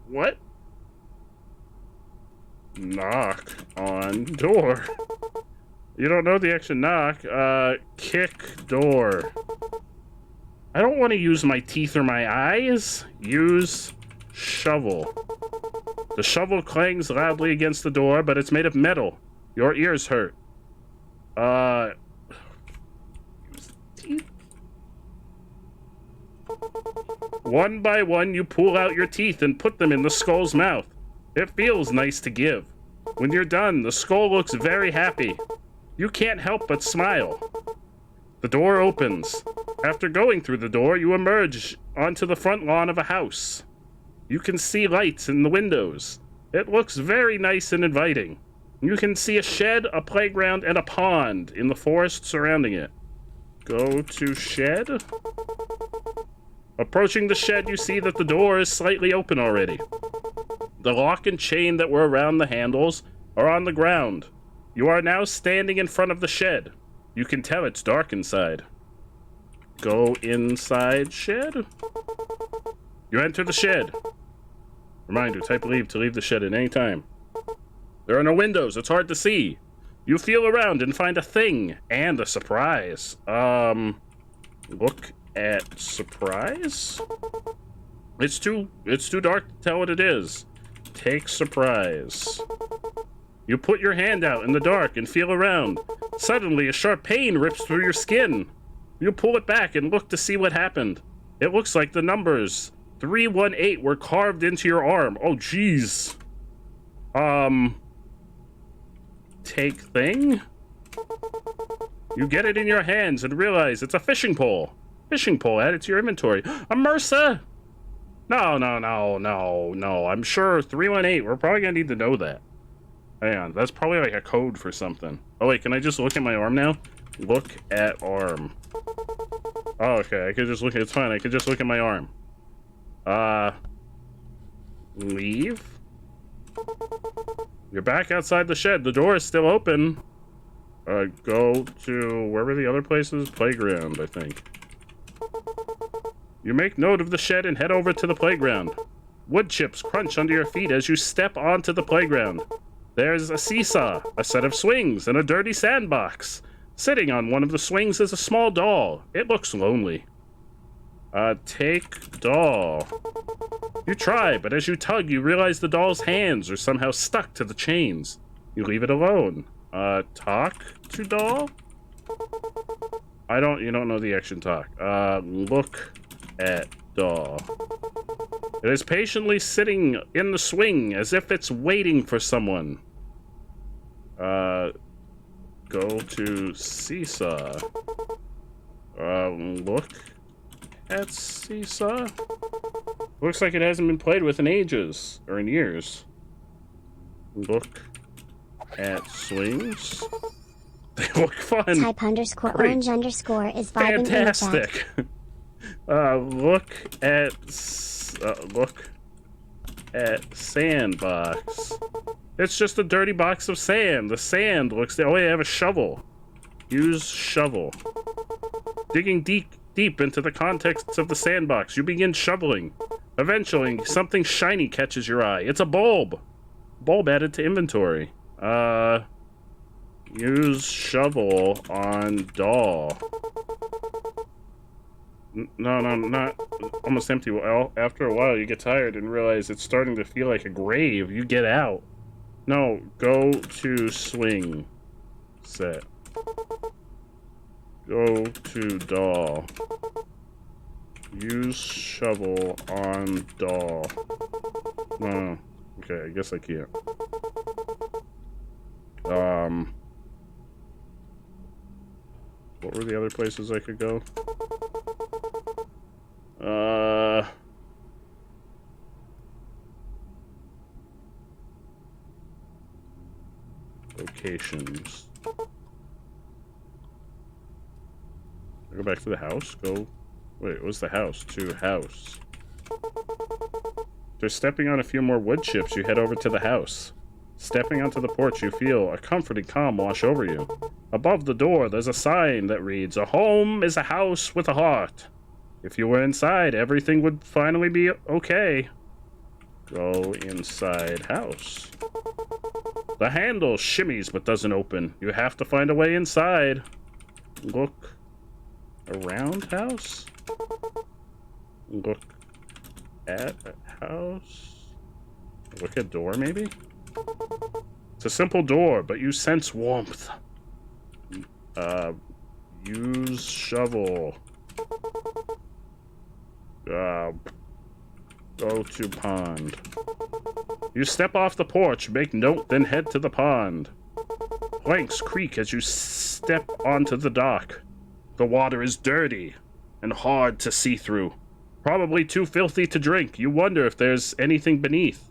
What? Knock on door. You don't know the action knock. Kick door. I don't want to use my teeth or my eyes. Use shovel. The shovel clangs loudly against the door, but it's made of metal. Your ears hurt. Use teeth. One by one, you pull out your teeth and put them in the skull's mouth. It feels nice to give. When you're done, the skull looks very happy. You can't help but smile. The door opens. After going through the door, you emerge onto the front lawn of a house. You can see lights in the windows. It looks very nice and inviting. You can see a shed, a playground, and a pond in the forest surrounding it. Go to shed. Approaching the shed, you see that the door is slightly open already. The lock and chain that were around the handles are on the ground. You are now standing in front of the shed. You can tell it's dark inside. Go inside shed. You enter the shed. Reminder, type leave to leave the shed at any time. There are no windows. It's hard to see. You feel around and find a thing and a surprise. Look at surprise? It's too dark to tell what it is. Take surprise. You put your hand out in the dark and feel around. Suddenly, a sharp pain rips through your skin. You pull it back and look to see what happened. It looks like the numbers 318 were carved into your arm. Oh, jeez. Take thing? You get it in your hands and realize it's a fishing pole. Fishing pole added to your inventory. A MRSA! No. I'm sure 318. We're probably gonna need to know that. Hang on, that's probably like a code for something. Oh wait, can I just look at my arm now? Look at arm. Oh, okay, I could just look at it's fine. I could just look at my arm. Leave? You're back outside the shed. The door is still open. Go to wherever the other place is. Playground, I think. You make note of the shed and head over to the playground. Wood chips crunch under your feet as you step onto the playground. There's a seesaw, a set of swings, and a dirty sandbox. Sitting on one of the swings is a small doll. It looks lonely. Take doll. You try, but as you tug, you realize the doll's hands are somehow stuck to the chains. You leave it alone. Talk to doll? You don't know the action talk. Look at doll. It is patiently sitting in the swing as if it's waiting for someone. Go to seesaw. Look at seesaw. Looks like it hasn't been played with in ages, or in years. Look at swings. They look fun. Type _ orange _ is vibing in the chat. Fantastic. Look at sandbox. It's just a dirty box of sand. The sand looks... Oh, wait, I have a shovel. Use shovel. Digging deep into the contexts of the sandbox, you begin shoveling. Eventually, something shiny catches your eye. It's a bulb. Bulb added to inventory. Use shovel on doll. No, not almost empty. Well, after a while, you get tired and realize it's starting to feel like a grave. You get out. No, go to swing set. Go to doll. Use shovel on doll. No. Okay, I guess I can't. What were the other places I could go? Locations. Go back to the house. Go. Wait, what's the house? To house. After stepping on a few more wood chips, you head over to the house. Stepping onto the porch, you feel a comforting calm wash over you. Above the door, there's a sign that reads, "A home is a house with a heart. If you were inside, everything would finally be okay." Go inside house. The handle shimmies but doesn't open. You have to find a way inside. Look around house? Look at house? Look at door, maybe? It's a simple door, but you sense warmth. Use shovel. Go to pond. You step off the porch, make note, then head to the pond. Planks creak as you step onto the dock. The water is dirty and hard to see through. Probably too filthy to drink. You wonder if there's anything beneath.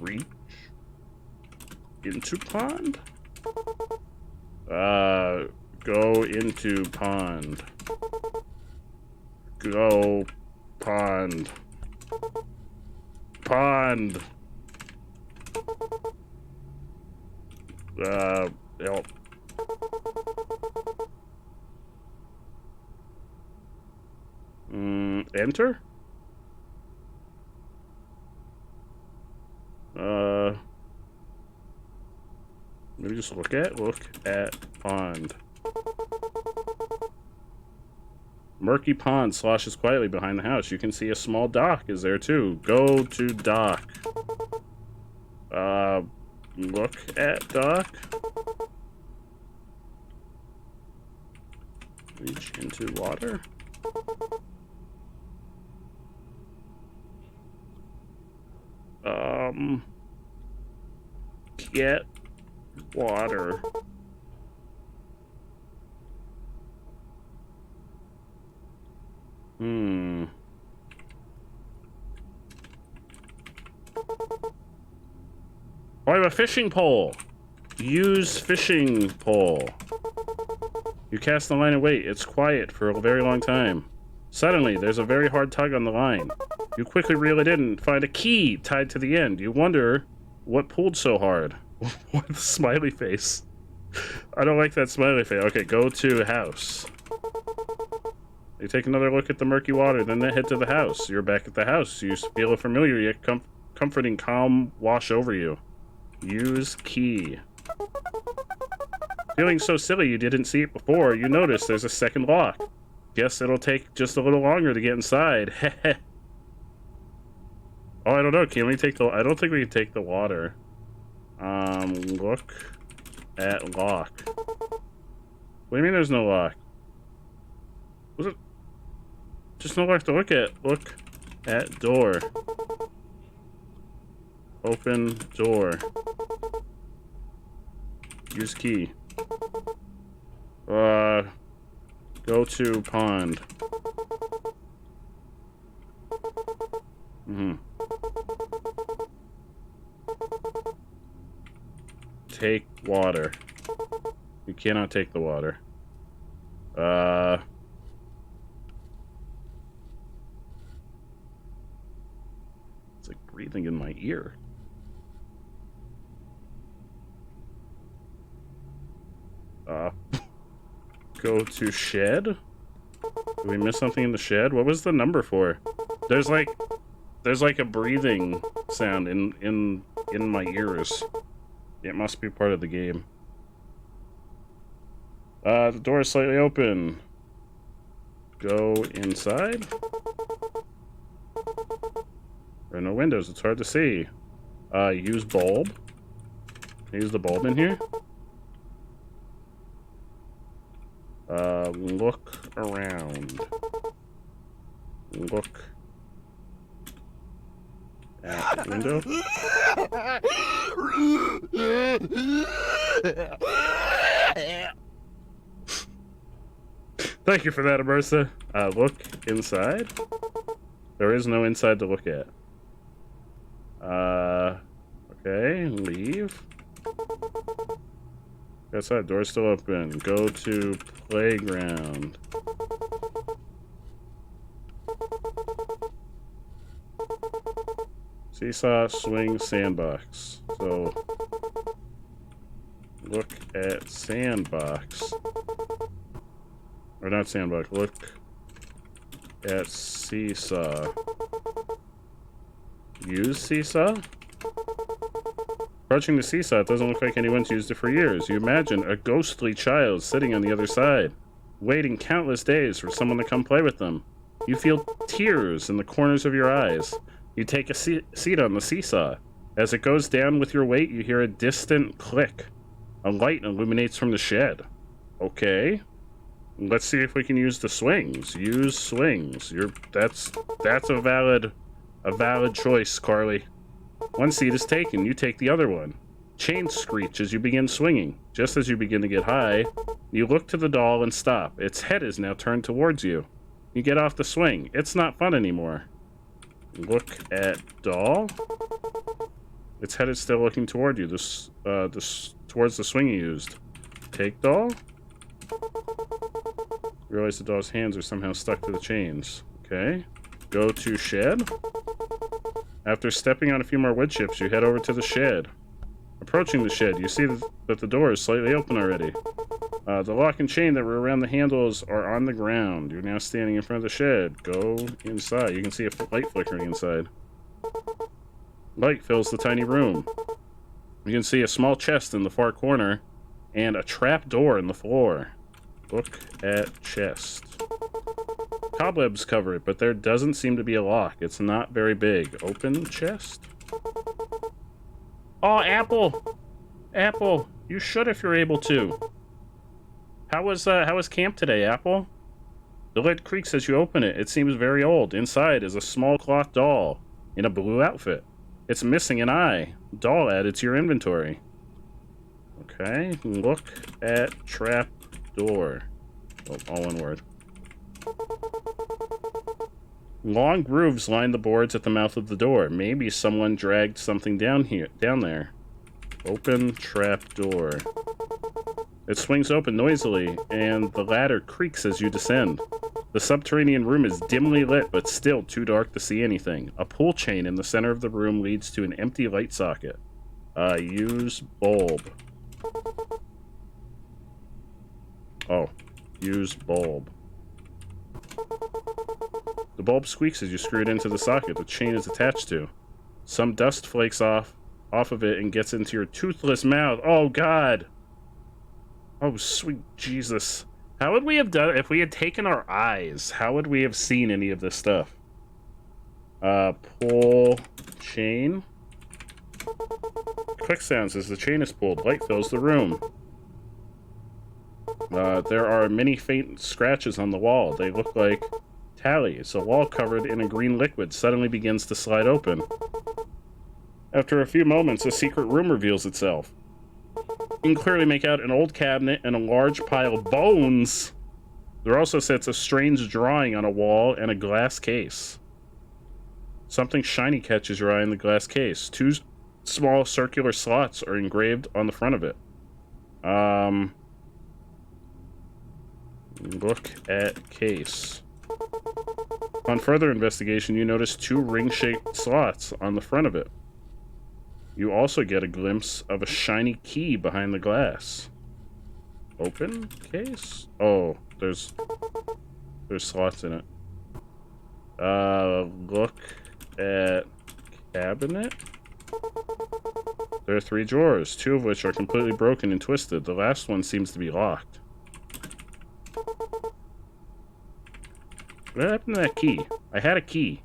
Reach into pond? Go into pond. Go pond. Pond. Help. Enter? Maybe just look at pond. Murky pond sloshes quietly behind the house. You can see a small dock is there too. Go to dock. Look at dock. Reach into water. Get water. Oh, I have a fishing pole. Use fishing pole. You cast the line and wait. It's quiet for a very long time. Suddenly, there's a very hard tug on the line. You quickly reel it in and find a key tied to the end. You wonder what pulled so hard. What smiley face. I don't like that smiley face. Okay, go to house. You take another look at the murky water, then head to the house. You're back at the house. You feel a familiar yet comforting calm wash over you. Use key. Feeling so silly you didn't see it before, you notice there's a second lock. Guess it'll take just a little longer to get inside. Heh. Oh, I don't know. Can we take the... I don't think we can take the water. Look at lock. What do you mean there's no lock? Was it... Just no lock to look at. Look at door. Open door. Use key. Go to pond. Take water. You cannot take the water. It's like breathing in my ear. Go to shed? Did we miss something in the shed? What was the number for? There's like a breathing sound in my ears. It must be part of the game. The door is slightly open. Go inside. There are no windows, it's hard to see. Use bulb. Use the bulb in here. Look around. Look at the window. Thank you for that, Amersa. Look inside. There is no inside to look at. Okay, leave. Outside, door's still open. Go to playground. Seesaw, swing, sandbox. So, look at sandbox. Or not sandbox, look at seesaw. Use seesaw? Approaching the seesaw, it doesn't look like anyone's used it for years. You imagine a ghostly child sitting on the other side, waiting countless days for someone to come play with them. You feel tears in the corners of your eyes. You take a seat on the seesaw. As it goes down with your weight, you hear a distant click. A light illuminates from the shed. Okay. Let's see if we can use the swings. Use swings. That's a valid choice, Carly. One seat is taken. You take the other one. Chains screech as you begin swinging. Just as you begin to get high, you look to the doll and stop. Its head is now turned towards you. You get off the swing. It's not fun anymore. Look at doll. Its head is still looking toward you. Towards the swing you used. Take doll. Realize the doll's hands are somehow stuck to the chains. Okay. Go to shed. After stepping on a few more wood chips, you head over to the shed. Approaching the shed, you see that the door is slightly open already. The lock and chain that were around the handles are on the ground. You're now standing in front of the shed. Go inside. You can see a light flickering inside. Light fills the tiny room. You can see a small chest in the far corner and a trap door in the floor. Look at chest. Cobwebs cover it, but there doesn't seem to be a lock. It's not very big. Open chest? Oh, Apple! Apple, you should if you're able to. How was camp today, Apple? The lid creaks as you open it. It seems very old. Inside is a small cloth doll in a blue outfit. It's missing an eye. Doll added to your inventory. Okay, look at trap door. Oh, all one word. Long grooves line the boards at the mouth of the door. Maybe someone dragged something down there. Open trap door. It swings open noisily, and the ladder creaks as you descend. The subterranean room is dimly lit, but still too dark to see anything. A pull chain in the center of the room leads to an empty light socket. Use bulb. Oh, use bulb. The bulb squeaks as you screw it into the socket the chain is attached to. Some dust flakes off of it and gets into your toothless mouth. Oh, God! Oh, sweet Jesus. How would we have done if we had taken our eyes? How would we have seen any of this stuff? Pull chain. Click sounds as the chain is pulled. Light fills the room. There are many faint scratches on the wall. They look like tallies. A wall covered in a green liquid suddenly begins to slide open. After a few moments, a secret room reveals itself. You can clearly make out an old cabinet and a large pile of bones. There also sits a strange drawing on a wall and a glass case. Something shiny catches your eye in the glass case. Two small circular slots are engraved on the front of it. Look at case. On further investigation, you notice two ring-shaped slots on the front of it. You also get a glimpse of a shiny key behind the glass. Open case? Oh, there's slots in it. Look at cabinet. There are 3 drawers, 2 of which are completely broken and twisted. The last one seems to be locked. What happened to that key? I had a key.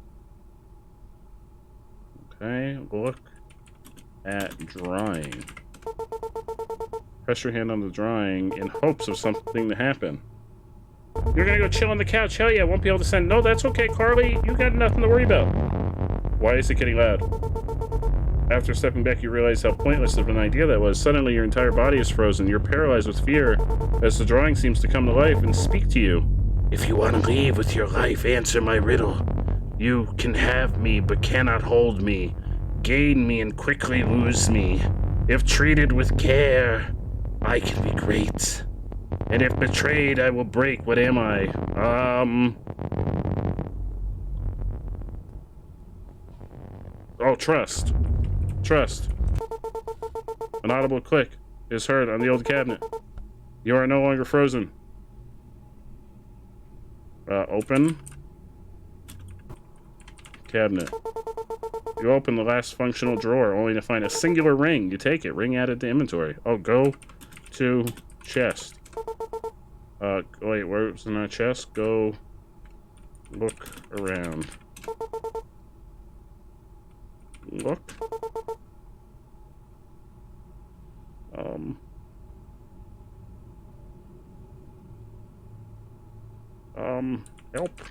Okay, look at drawing. Press your hand on the drawing in hopes of something to happen. You're gonna go chill on the couch? Hell yeah, I won't be able to send. No, that's okay, Carly. You got nothing to worry about. Why is it getting loud? After stepping back, you realize how pointless of an idea that was. Suddenly, your entire body is frozen. You're paralyzed with fear as the drawing seems to come to life and speak to you. If you want to leave with your life, answer my riddle. You can have me, but cannot hold me. Gain me and quickly lose me. If treated with care, I can be great. And if betrayed, I will break. What am I? Oh, trust. Trust. An audible click is heard on the old cabinet. You are no longer frozen. Open. Cabinet. You open the last functional drawer, only to find a singular ring. You take it. Ring added to inventory. Oh, go to chest. Wait, where's in our chest? Go look around. Look. Help.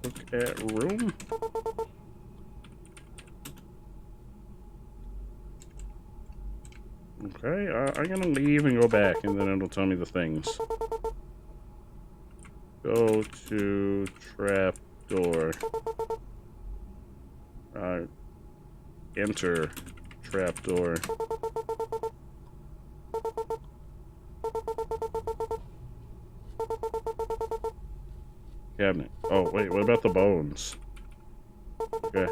Look at room. Okay, I'm gonna leave and go back, and then it'll tell me the things. Go to trap door. Enter trap door. Cabinet. Oh, wait, what about the bones? Okay.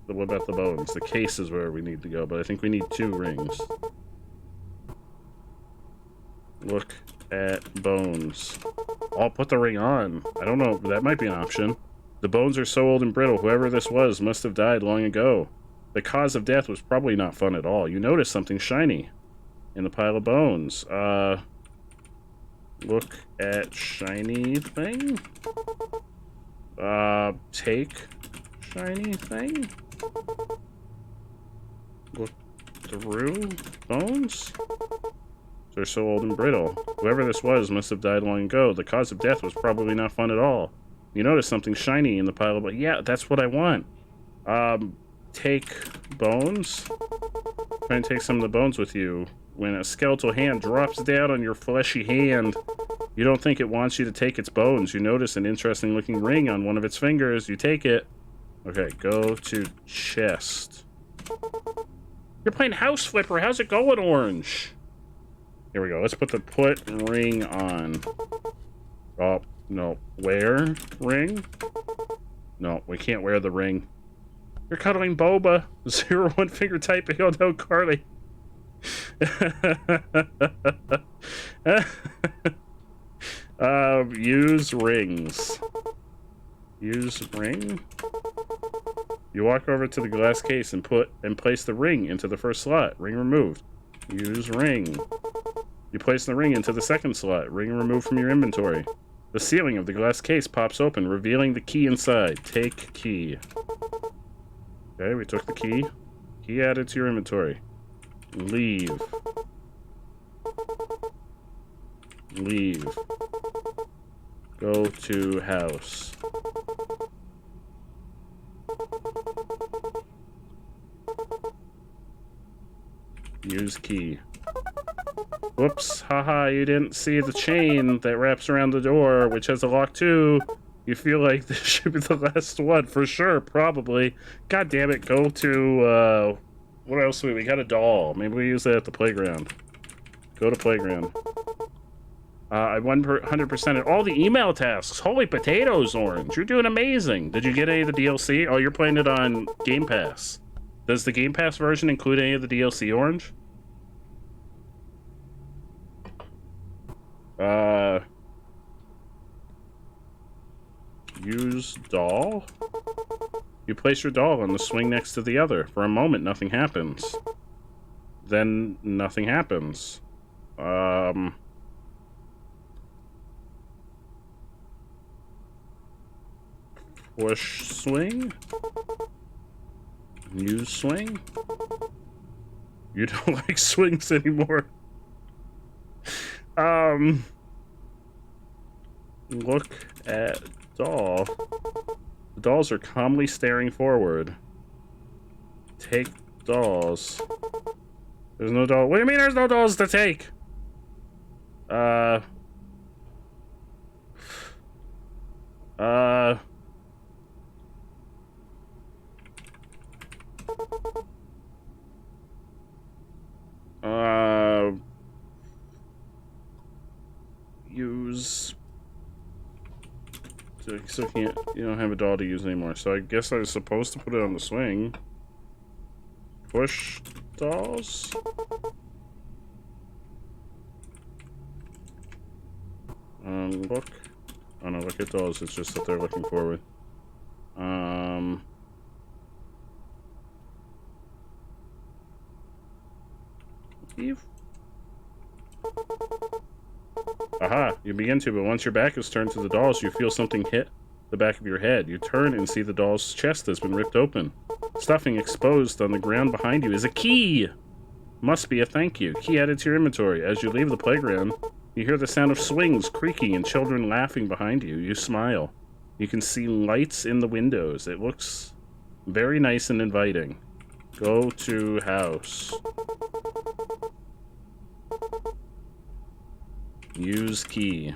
What about the bones? The case is where we need to go, but I think we need 2 rings. Look at bones. I'll put the ring on. I don't know, that might be an option. The bones are so old and brittle, whoever this was must have died long ago. The cause of death was probably not fun at all. You notice something shiny in the pile of bones. Look at shiny thing. Take shiny thing. Look through bones. They're so old and brittle. Whoever this was must have died long ago. The cause of death was probably not fun at all. You notice something shiny in the pile of bones. Yeah, that's what I want. Take bones. Try and take some of the bones with you. When a skeletal hand drops down on your fleshy hand, You don't think it wants you to take its bones. You notice an interesting looking ring on one of its fingers. You take it. Okay, go to chest. You're playing House Flipper. How's it going, Orange? Here we go. Let's put the ring on. Oh, no. Wear ring? No, we can't wear the ring. You're cuddling Boba. 01 finger typing. Oh no, Carly. Use rings. Use ring? You walk over to the glass case and place the ring into the first slot. Ring removed. Use ring. You place the ring into the second slot. Ring removed from your inventory. The ceiling of the glass case pops open, revealing the key inside. Take key. Okay, we took the key. Key added to your inventory. Leave. Leave. Go to house. Use key. Whoops, haha, you didn't see the chain that wraps around the door, which has a lock too. You feel like this should be the last one, for sure, probably. God damn it, go to, what else do we got a doll. Maybe we use that at the playground. Go to playground. I 100% all the email tasks. Holy potatoes, Orange. You're doing amazing. Did you get any of the DLC? Oh, you're playing it on Game Pass. Does the Game Pass version include any of the DLC, Orange? Use doll? You place your doll on the swing next to the other. For a moment, nothing happens. Then, nothing happens. Push swing? Use swing? You don't like swings anymore. Look at doll. The dolls are calmly staring forward. Take dolls. There's no doll. What do you mean there's no dolls to take? Use. So can't. You don't have a doll to use anymore. So I guess I was supposed to put it on the swing. Push dolls. Look. Oh no, look at dolls. It's just that they're looking forward. Leave. Aha, you begin to, but once your back is turned to the dolls, you feel something hit the back of your head. You turn and see the doll's chest has been ripped open. Stuffing exposed on the ground behind you is a key! Must be a thank you. Key added to your inventory. As you leave the playground, you hear the sound of swings creaking and children laughing behind you. You smile. You can see lights in the windows. It looks very nice and inviting. Go to house. Use key.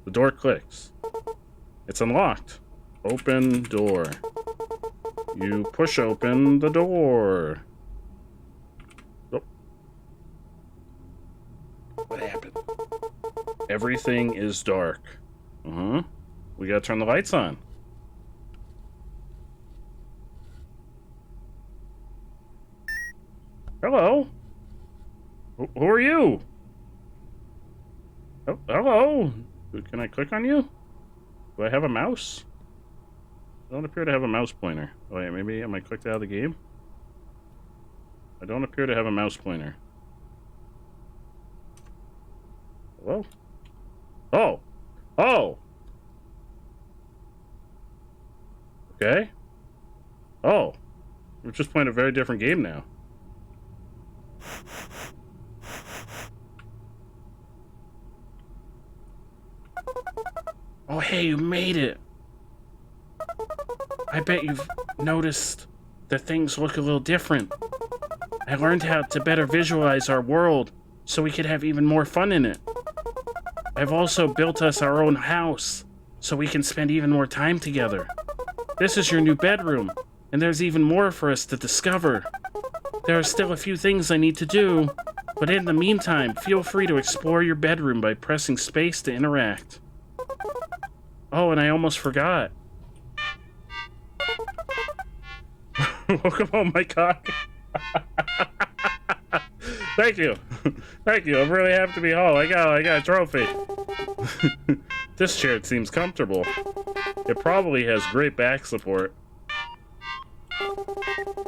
The door clicks. It's unlocked. Open door. You push open the door. Oh. What happened? Everything is dark. We gotta turn the lights on. Hello? Who are you? Oh, hello. Can I click on you? Do I have a mouse? I don't appear to have a mouse pointer. Oh, wait, maybe am I clicked out of the game? I don't appear to have a mouse pointer. Hello? Oh! Oh! Okay. Oh. We're just playing a very different game now. Oh, hey, you made it. I bet you've noticed that things look a little different. I learned how to better visualize our world so we could have even more fun in it. I've also built us our own house, so we can spend even more time together. This is your new bedroom, and there's even more for us to discover. There are still a few things I need to do, but in the meantime, feel free to explore your bedroom by pressing space to interact. Oh, and I almost forgot. Welcome home, my cock. Thank you. Thank you. I'm really happy to be home. I got a trophy. This chair seems comfortable. It probably has great back support.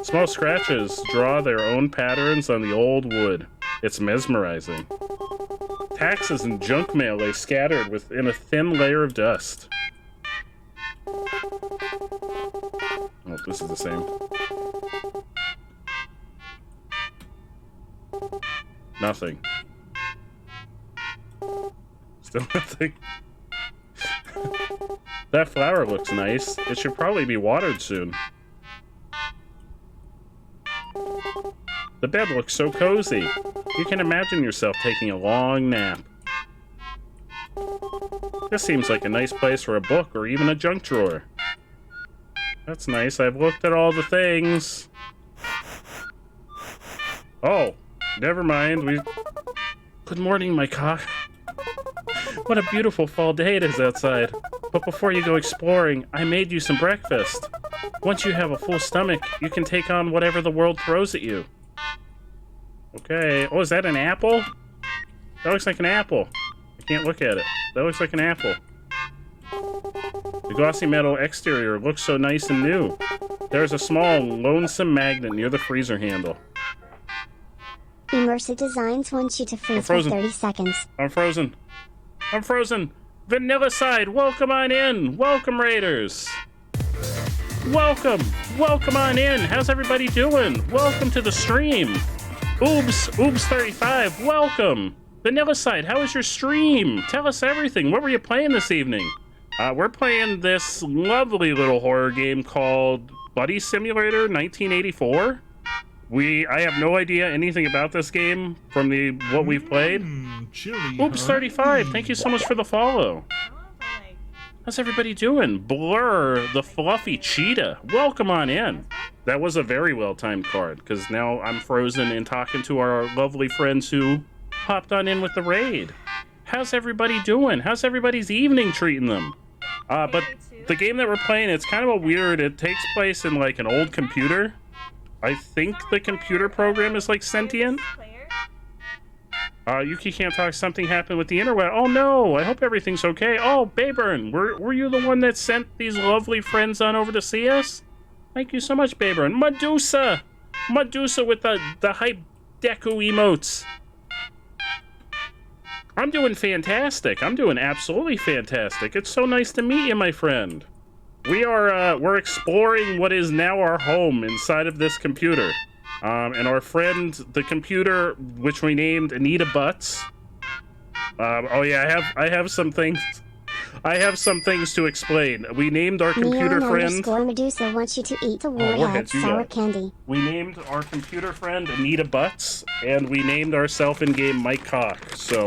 Small scratches draw their own patterns on the old wood. It's mesmerizing. Taxes and junk mail lay scattered within a thin layer of dust. Oh, this is the same. Nothing. Still nothing. That flower looks nice. It should probably be watered soon. The bed looks so cozy. You can imagine yourself taking a long nap. This seems like a nice place for a book or even a junk drawer. That's nice. I've looked at all the things. Oh, never mind. Good morning, my cock. What a beautiful fall day it is outside. But before you go exploring, I made you some breakfast. Once you have a full stomach, you can take on whatever the world throws at you. Okay. Oh, is that an apple? That looks like an apple. I can't look at it. That looks like an apple. The glossy metal exterior looks so nice and new. There's a small, lonesome magnet near the freezer handle. Immersive Designs wants you to freeze for 30 seconds. I'm frozen. I'm frozen. Vanilla Side, welcome on in. Welcome, Raiders. Welcome. Welcome on in. How's everybody doing? Welcome to the stream. Oobs35, welcome. Vanilla Side, how was your stream? Tell us everything. What were you playing this evening? We're playing this lovely little horror game called Buddy Simulator 1984. I have no idea anything about this game from what we've played. Chilly, Oops35, thank you so much for the follow. How's everybody doing? Blur, the fluffy cheetah, welcome on in. That was a very well-timed card, because now I'm frozen and talking to our lovely friends who hopped on in with the raid. How's everybody doing? How's everybody's evening treating them? But the game that we're playing, it's kind of a weird, it takes place in like an old computer. I think the computer program is like sentient. Yuki can't talk, something happened with the interweb. Oh no, I hope everything's okay. Oh, Bayburn, were you the one that sent these lovely friends on over to see us? Thank you so much, Bayburn. Medusa! Medusa with the hype Deku emotes. I'm doing fantastic. I'm doing absolutely fantastic. It's so nice to meet you, my friend. We're exploring what is now our home inside of this computer. And our friend, the computer, which we named Anita Butts. Oh yeah, I have some things. I have some things to explain. We named our computer friend. Medusa wants you to eat the warhead sour candy. We named our computer friend Anita Butts, and we named ourselves in game Mike Cock. So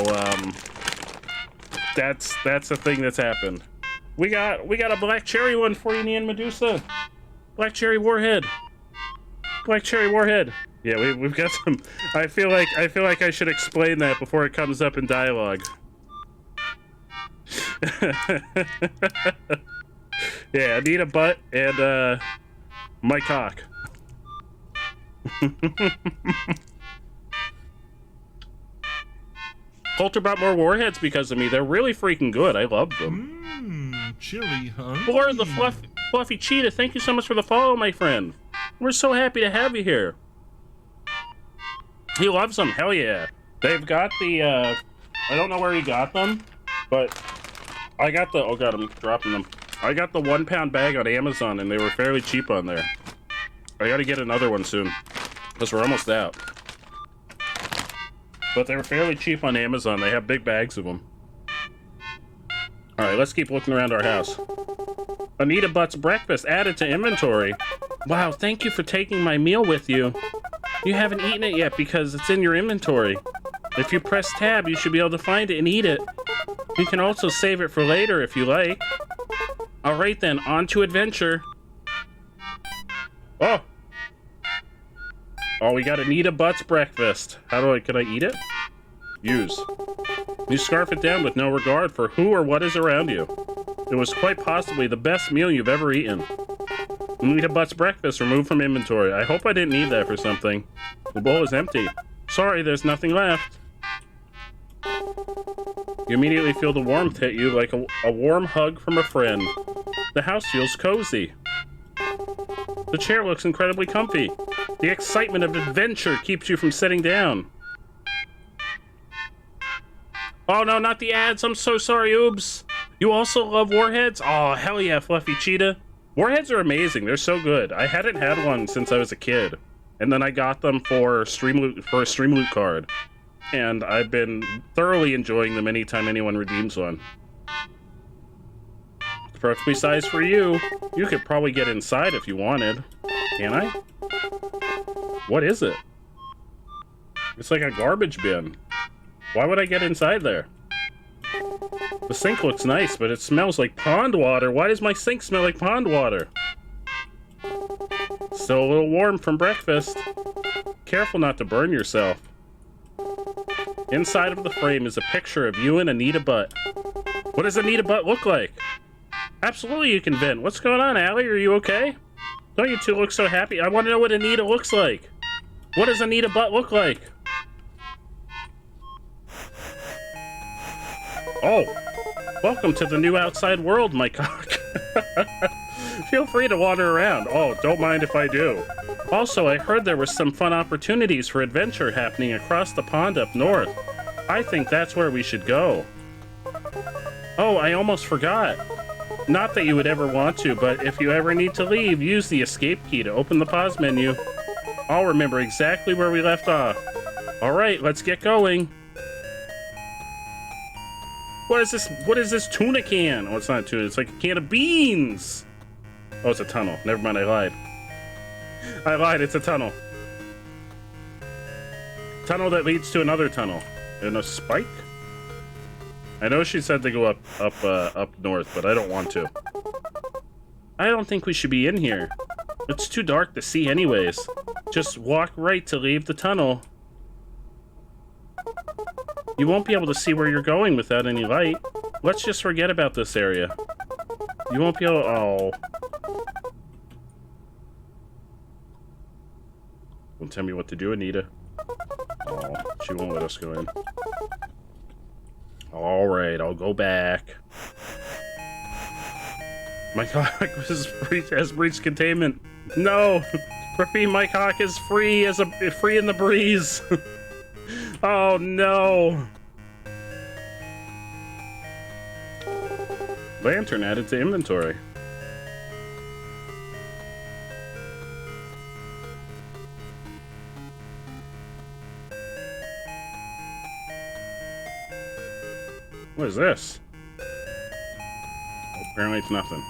that's a thing that's happened. We got a black cherry one for you, Neon Medusa. Black cherry warhead. Black cherry warhead. Yeah, we've got some. I feel like I should explain that before it comes up in dialogue. Yeah, Anita Butt and my cock. Culture bought more warheads because of me. They're really freaking good. I love them. Chilly, huh? Blur the fluffy cheetah. Thank you so much for the follow, my friend. We're so happy to have you here. He loves them. Hell yeah. They've got the, I don't know where he got them, but I got the, oh god, I'm dropping them. I got the 1 pound bag on Amazon and they were fairly cheap on there. I gotta get another one soon, because we're almost out. But they were fairly cheap on Amazon. They have big bags of them. Alright, let's keep looking around our house. Anita Butt's breakfast added to inventory. Wow, thank you for taking my meal with you. You haven't eaten it yet because it's in your inventory. If you press tab, you should be able to find it and eat it. You can also save it for later if you like. Alright then, on to adventure. Oh! Oh, we got Anita Butt's breakfast. Can I eat it? Use. You scarf it down with no regard for who or what is around you. It was quite possibly the best meal you've ever eaten. Anita Butt's breakfast removed from inventory. I hope I didn't need that for something. The bowl is empty. Sorry, there's nothing left. You immediately feel the warmth hit you like a warm hug from a friend. The house feels cozy. The chair looks incredibly comfy. The excitement of adventure keeps you from sitting down. Oh no, not the ads. I'm so sorry, oops. You also love warheads? Oh, hell yeah, Fluffy Cheetah. Warheads are amazing. They're so good. I hadn't had one since I was a kid. And then I got them for a Stream Loot card. And I've been thoroughly enjoying them anytime anyone redeems one. It's perfectly sized for you. You could probably get inside if you wanted. Can I? What is it? It's like a garbage bin. Why would I get inside there? The sink looks nice, but it smells like pond water. Why does my sink smell like pond water? Still a little warm from breakfast. Careful not to burn yourself. Inside of the frame is a picture of you and Anita Butt. What does Anita Butt look like? Absolutely you can vent. What's going on, Allie? Are you okay? Don't you two look so happy? I want to know what Anita looks like. What does Anita Butt look like? Oh, welcome to the new outside world, my cock. Feel free to wander around. Oh, don't mind if I do. Also, I heard there were some fun opportunities for adventure happening across the pond up north. I think that's where we should go. Oh, I almost forgot. Not that you would ever want to, but if you ever need to leave, use the escape key to open the pause menu. I'll remember exactly where we left off. Alright, let's get going. What is this? What is this tuna can? Oh, it's not a tuna. It's like a can of beans. Oh, it's a tunnel. Never mind, I lied. I lied, it's a tunnel. Tunnel that leads to another tunnel. And a spike? I know she said to go up north, but I don't want to. I don't think we should be in here. It's too dark to see anyways. Just walk right to leave the tunnel. You won't be able to see where you're going without any light. Let's just forget about this area. You won't be able... Oh. Don't tell me what to do, Anita. Oh, she won't let us go in. Alright, I'll go back. My cock has breached containment. No! Repeat, my cock is free free in the breeze. Oh no! Lantern added to inventory. What is this? Oh, apparently it's nothing.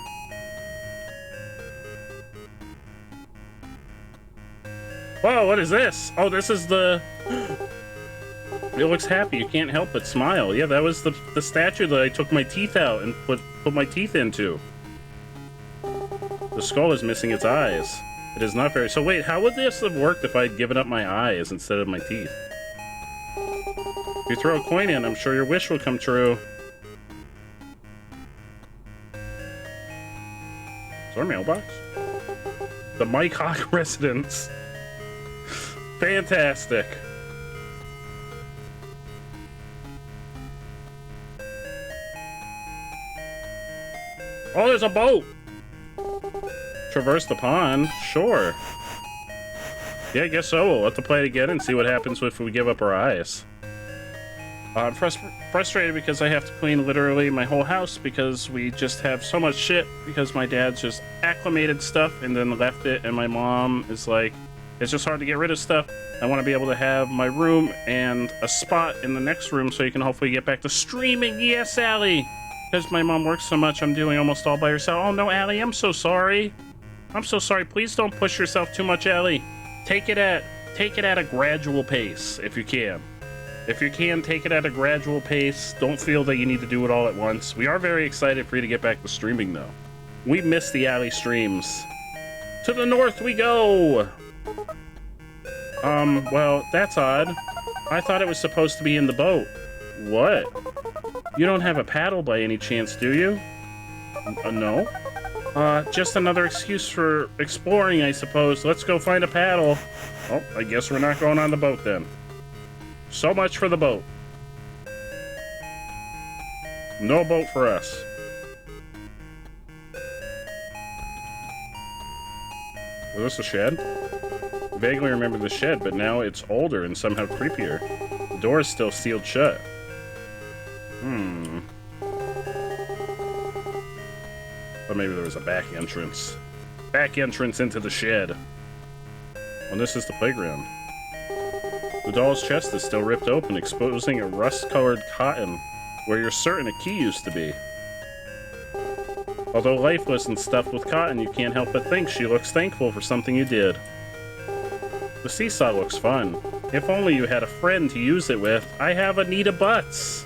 Whoa, what is this? Oh, this is the... It looks happy. You can't help but smile. Yeah, that was the statue that I took my teeth out and put my teeth into. The skull is missing its eyes. It is not very... So wait, how would this have worked if I'd given up my eyes instead of my teeth? If you throw a coin in, I'm sure your wish will come true. Is our mailbox? The Mike Hawk residence. Fantastic. Oh, there's a boat! Traverse the pond? Sure. Yeah, I guess so. We'll have to play it again and see what happens if we give up our eyes. I'm frustrated because I have to clean literally my whole house because we just have so much shit because my dad's just acclimated stuff and then left it, and my mom is like, it's just hard to get rid of stuff. I want to be able to have my room and a spot in the next room so you can hopefully get back to streaming. Yes, Allie! Because my mom works so much, I'm doing almost all by herself. Oh no, Allie, I'm so sorry. I'm so sorry. Please don't push yourself too much, Allie. Take it at a gradual pace if you can. If you can, take it at a gradual pace. Don't feel that you need to do it all at once. We are very excited for you to get back to streaming, though. We miss the alley streams. To the north we go! Well, that's odd. I thought it was supposed to be in the boat. What? You don't have a paddle by any chance, do you? No? Just another excuse for exploring, I suppose. Let's go find a paddle. Oh, I guess we're not going on the boat then. So much for the boat. No boat for us. Was this a shed? I vaguely remember the shed, but now it's older and somehow creepier. The door is still sealed shut. Or maybe there was a back entrance. Back entrance into the shed. And this is the playground. The doll's chest is still ripped open, exposing a rust-colored cotton where you're certain a key used to be. Although lifeless and stuffed with cotton, you can't help but think she looks thankful for something you did. The seesaw looks fun. If only you had a friend to use it with. I have Anita Butts!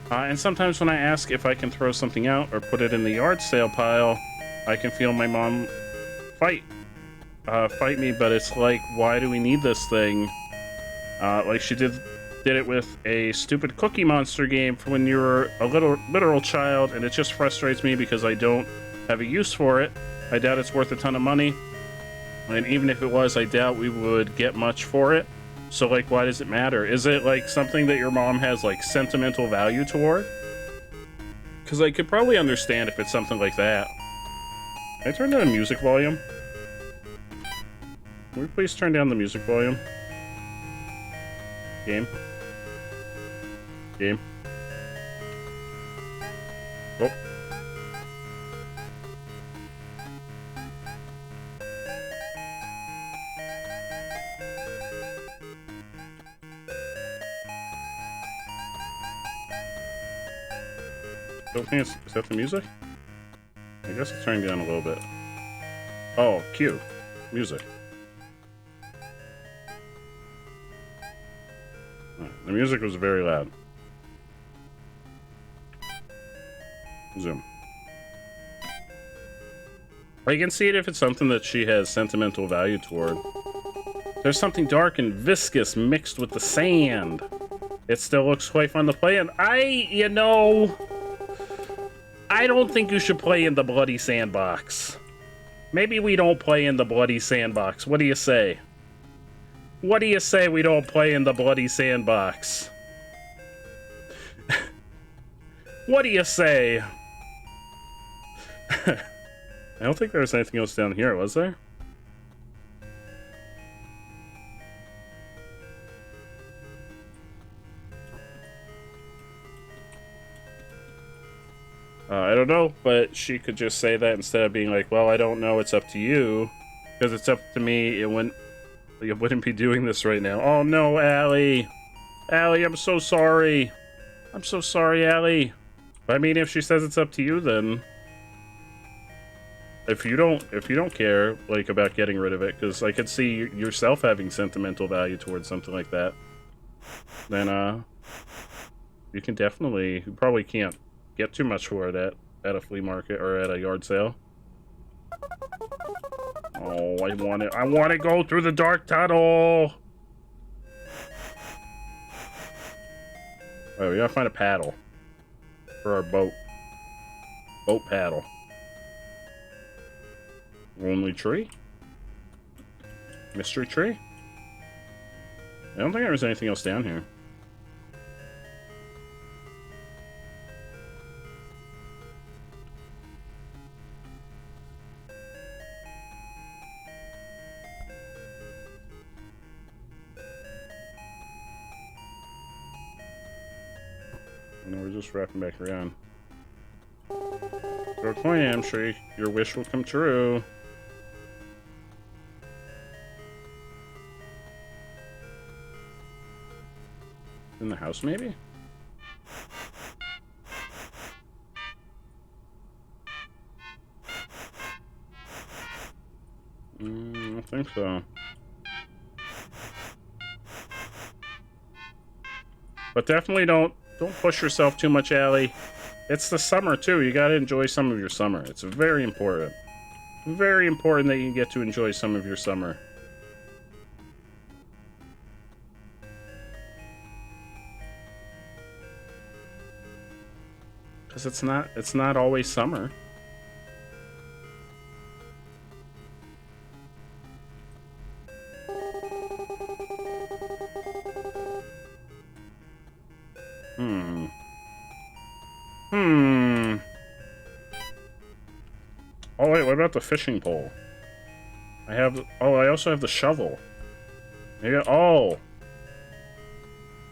And sometimes when I ask if I can throw something out or put it in the yard sale pile, I can feel my mom fight me, but it's like, why do we need this thing? Like she did it with a stupid Cookie Monster game for when you were a literal child, and it just frustrates me because I don't have a use for it. I doubt it's worth a ton of money, and even if it was, I doubt we would get much for it. So, like, why does it matter? Is it, like, something that your mom has, like, sentimental value toward? Because I could probably understand if it's something like that. Can I turn down the music volume? Can we please turn down the music volume? Game. Game. Oh. Don't think it's, is that the music? I guess it's turning down a little bit. Oh, cue. Music. Right, the music was very loud. Zoom. I can see it if it's something that she has sentimental value toward. There's something dark and viscous mixed with the sand. It still looks quite fun to play in. You know, I don't think you should play in the bloody sandbox. Maybe we don't play in the bloody sandbox. What do you say? What do you say we don't play in the bloody sandbox? What do you say? I don't think there was anything else down here, was there? I don't know, but she could just say that instead of being like, well, I don't know, it's up to you. Because it's up to me, you wouldn't be doing this right now. Oh no, Allie! Allie, I'm so sorry! I'm so sorry, Allie! I mean, if she says it's up to you, then... If you don't care, like, about getting rid of it, because I could see yourself having sentimental value towards something like that, then, you can definitely... You probably can't get too much for it at a flea market or at a yard sale. Oh, I want to go through the dark tunnel! Oh, we gotta find a paddle for our boat. Boat paddle. Lonely tree? Mystery tree? I don't think there was anything else down here. And we're just wrapping back around. Go coin, I'm sure your wish will come true. In the house, maybe? I think so. But definitely don't push yourself too much, Allie. It's the summer, too. You gotta enjoy some of your summer. It's very important. Very important that you get to enjoy some of your summer. Because it's not always summer. Oh wait, what about the fishing pole? I also have the shovel. Maybe, oh!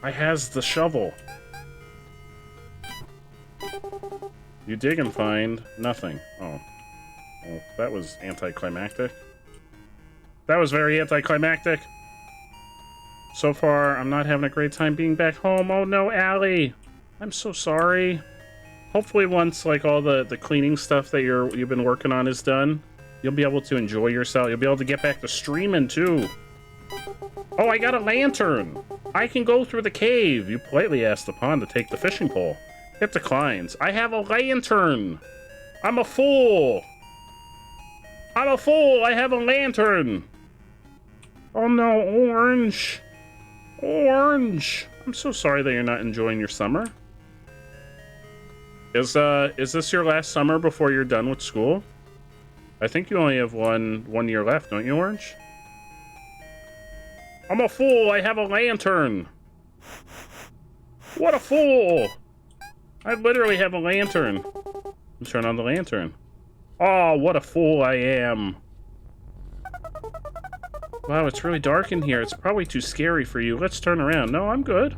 I has the shovel. You dig and find nothing. Oh. Well, that was anticlimactic. That was very anticlimactic. So far, I'm not having a great time being back home. Oh no, Allie! I'm so sorry. Hopefully once, like, all the cleaning stuff that you've been working on is done, you'll be able to enjoy yourself. You'll be able to get back to streaming, too. Oh, I got a lantern! I can go through the cave! You politely asked the pond to take the fishing pole. It declines. I have a lantern! I'm a fool! I'm a fool! I have a lantern! Oh no, Orange! Orange! I'm so sorry that you're not enjoying your summer. Is this your last summer before you're done with school? I think you only have one year left, don't you, Orange? I'm a fool! I have a lantern! What a fool! I literally have a lantern. Turn on the lantern. Oh, what a fool I am. Wow, it's really dark in here. It's probably too scary for you. Let's turn around. No, I'm good.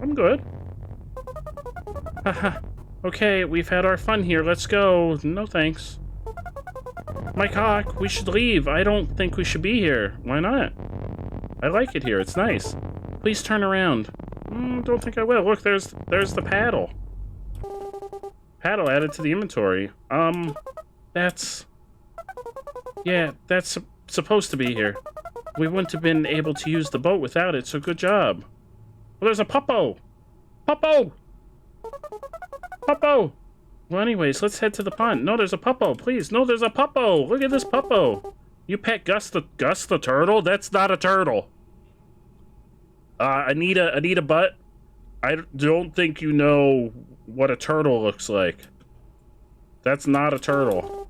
I'm good. Haha. Okay, we've had our fun here. Let's go. No thanks. My cock, we should leave. I don't think we should be here. Why not? I like it here. It's nice. Please turn around. Don't think I will. Look, there's the paddle. Paddle added to the inventory. That's supposed to be here. We wouldn't have been able to use the boat without it, so good job. Well, there's a puppo! Puppo! Puppo! Well, anyways, let's head to the pond. No, there's a puppo, please. No, there's a puppo! Look at this puppo! You pet Gus the turtle? That's not a turtle. Anita Butt, I don't think you know what a turtle looks like. That's not a turtle.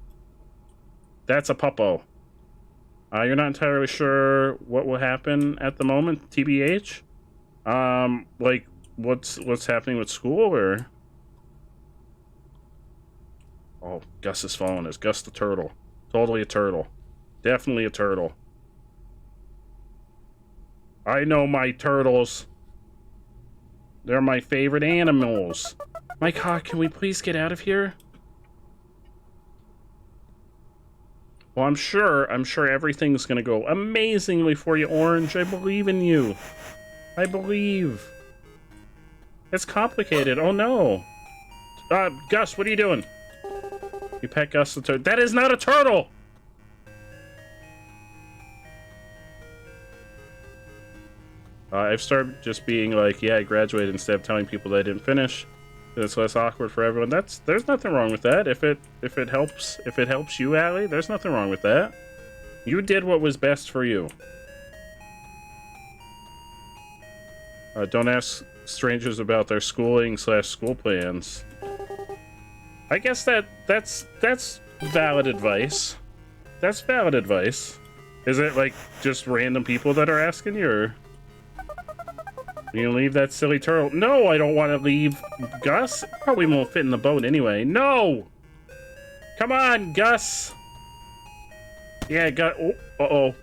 That's a puppo. You're not entirely sure what will happen at the moment, TBH? Like, what's happening with school, or? Oh, Gus is following us. Gus the turtle. Totally a turtle. Definitely a turtle. I know my turtles. They're my favorite animals. My cock, can we please get out of here? Well, I'm sure everything's gonna go amazingly for you, Orange. I believe in you. I believe. It's complicated. Oh no. Gus, what are you doing? You pet Gus the turtle. That is not a turtle! I've started just being like, yeah, I graduated, instead of telling people that I didn't finish. It's less awkward for everyone. There's nothing wrong with that. If it helps you, Allie, there's nothing wrong with that. You did what was best for you. Don't ask strangers about their schooling/school plans. I guess that's valid advice. That's valid advice. Is it like just random people that are asking you, or you leave that silly turtle? No, I don't want to leave Gus. Probably won't fit in the boat anyway. No! Come on, Gus! Yeah, Gus. Oh, uh-oh.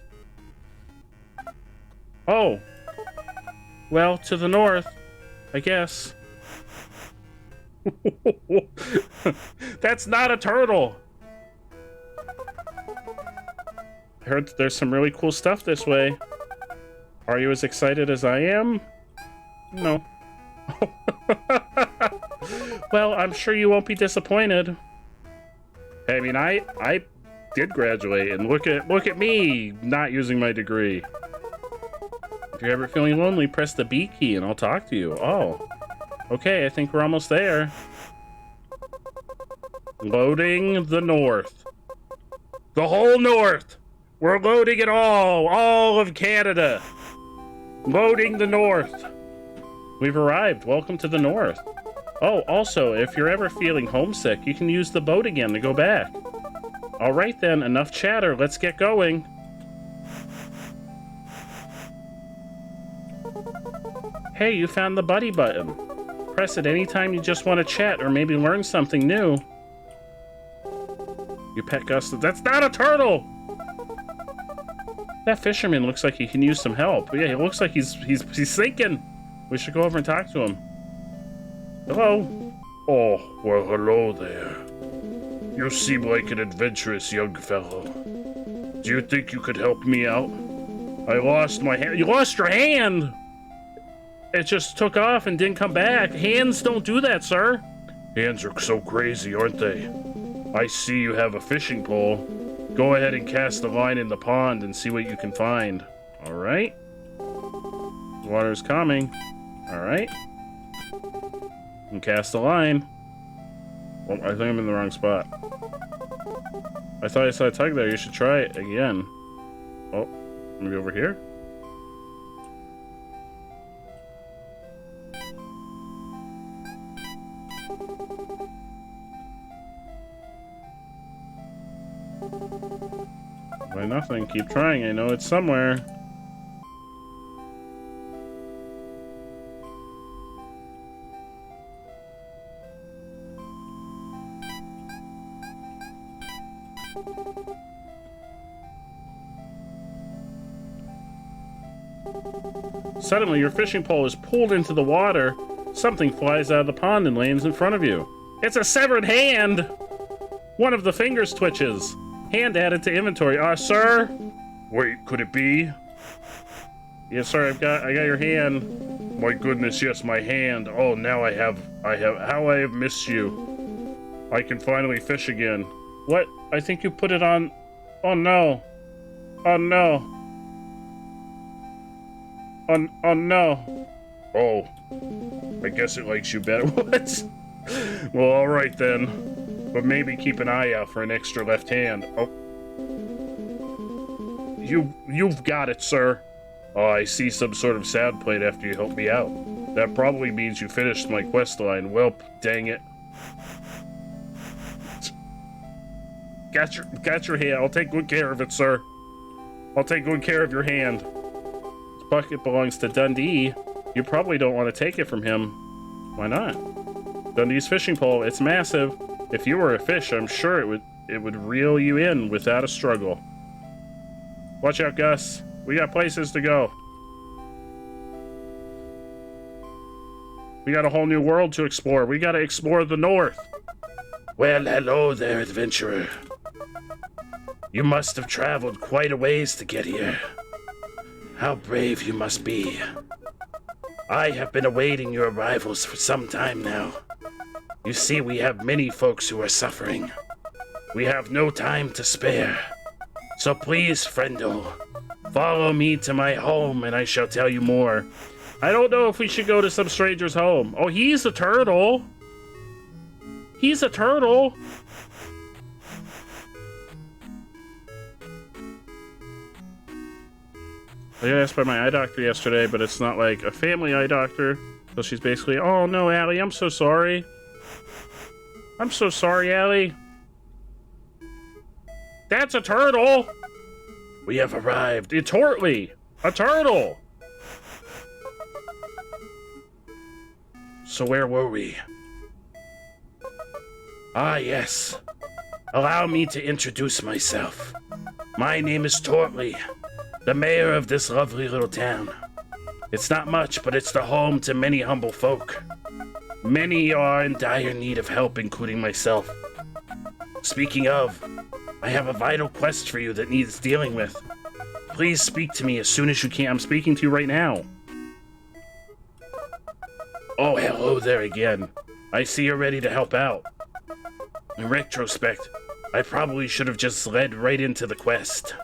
Oh. Well, to the north, I guess. That's not a turtle! I heard there's some really cool stuff this way. Are you as excited as I am? No. Well, I'm sure you won't be disappointed. I mean, I did graduate, and look at me not using my degree. If you're ever feeling lonely, press the B key and I'll talk to you. Oh. Okay, I think we're almost there. Loading the north. The whole north! We're loading it all of Canada. Loading the north. We've arrived. Welcome to the north. Oh, also, if you're ever feeling homesick, you can use the boat again to go back. All right then, enough chatter. Let's get going. Hey, you found the buddy button. Press it anytime you just want to chat or maybe learn something new. You pet Gus. That's not a turtle! That fisherman looks like he can use some help. Yeah, he looks like he's sinking. We should go over and talk to him. Hello? Oh, well, hello there. You seem like an adventurous young fellow. Do you think you could help me out? I lost my hand. You lost your hand! It just took off and didn't come back. Hands don't do that, sir. Hands are so crazy, aren't they? I see you have a fishing pole. Go ahead and cast a line in the pond and see what you can find. All right. The water's coming. All right. And cast a line. Oh, I think I'm in the wrong spot. I thought I saw a tug there. You should try it again. Oh, maybe over here? Why nothing? Keep trying. I know it's somewhere. Suddenly, your fishing pole is pulled into the water. Something flies out of the pond and lands in front of you. It's a severed hand! One of the fingers twitches. Hand added to inventory. Sir? Wait, could it be? Yes, sir, I got your hand. My goodness, yes, my hand. Oh, now how I have missed you. I can finally fish again. What? I think you put it on... Oh, no. Oh, no. Oh, no. Oh, I guess it likes you better. What? Well, alright then. But maybe keep an eye out for an extra left hand. Oh. You've got it, sir. Oh, I see some sort of sound plate after you helped me out. That probably means you finished my quest line. Well, dang it. Got your hand. I'll take good care of it, sir. I'll take good care of your hand. This bucket belongs to Dundee. You probably don't want to take it from him. Why not? Dundee's fishing pole, it's massive. If you were a fish, I'm sure it would reel you in without a struggle. Watch out, Gus. We got places to go. We got a whole new world to explore. We gotta explore the north. Well, hello there, adventurer. You must have traveled quite a ways to get here. How brave you must be. I have been awaiting your arrivals for some time now. You see, we have many folks who are suffering. We have no time to spare. So please, friendo, follow me to my home and I shall tell you more. I don't know if we should go to some stranger's home. Oh, he's a turtle. He's a turtle. I got asked by my eye doctor yesterday, but it's not like a family eye doctor. So she's basically, oh no, Allie, I'm so sorry. I'm so sorry, Allie. That's a turtle. We have arrived. It's Hortley. A turtle. So where were we? Ah, yes. Allow me to introduce myself. My name is Tortley, the mayor of this lovely little town. It's not much, but it's the home to many humble folk. Many are in dire need of help, including myself. Speaking of, I have a vital quest for you that needs dealing with. Please speak to me as soon as you can. I'm speaking to you right now. Oh, hello there again. I see you're ready to help out. In retrospect, I probably should have just led right into the quest.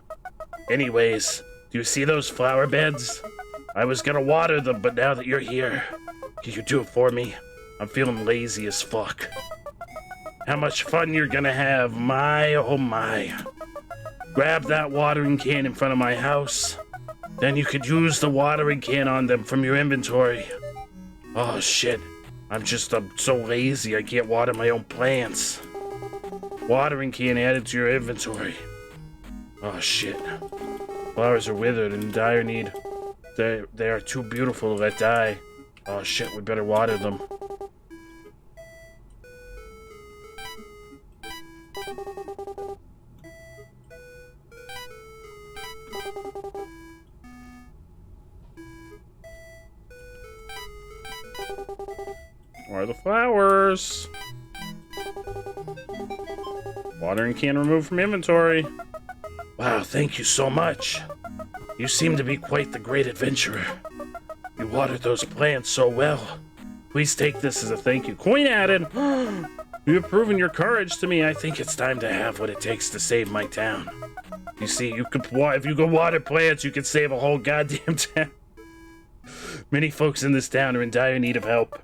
Anyways, do you see those flower beds? I was gonna water them, but now that you're here, can you do it for me? I'm feeling lazy as fuck. How much fun you're gonna have, my oh my. Grab that watering can in front of my house. Then you could use the watering can on them from your inventory. Oh shit, I'm so lazy I can't water my own plants. Watering can added to your inventory. Oh shit. Flowers are withered and in dire need. They are too beautiful to let die. Oh shit, we better water them. Where are the flowers? Watering can removed from inventory. Wow, thank you so much. You seem to be quite the great adventurer. You watered those plants so well. Please take this as a thank you. Coin added. You have proven your courage to me. I think it's time to have what it takes to save my town. You see, if you go water plants, you can save a whole goddamn town. Many folks in this town are in dire need of help.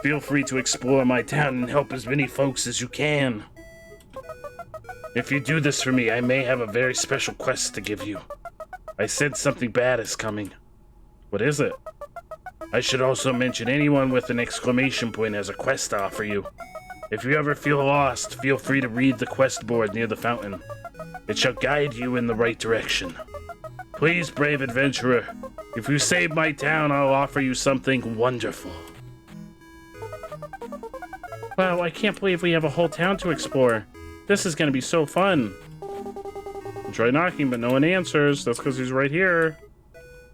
Feel free to explore my town and help as many folks as you can. If you do this for me, I may have a very special quest to give you. I sense something bad is coming. What is it? I should also mention anyone with an exclamation point has a quest to offer you. If you ever feel lost, feel free to read the quest board near the fountain. It shall guide you in the right direction. Please, brave adventurer, if you save my town, I'll offer you something wonderful. Wow, I can't believe we have a whole town to explore. This is gonna be so fun. I try knocking, but no one answers. That's because he's right here.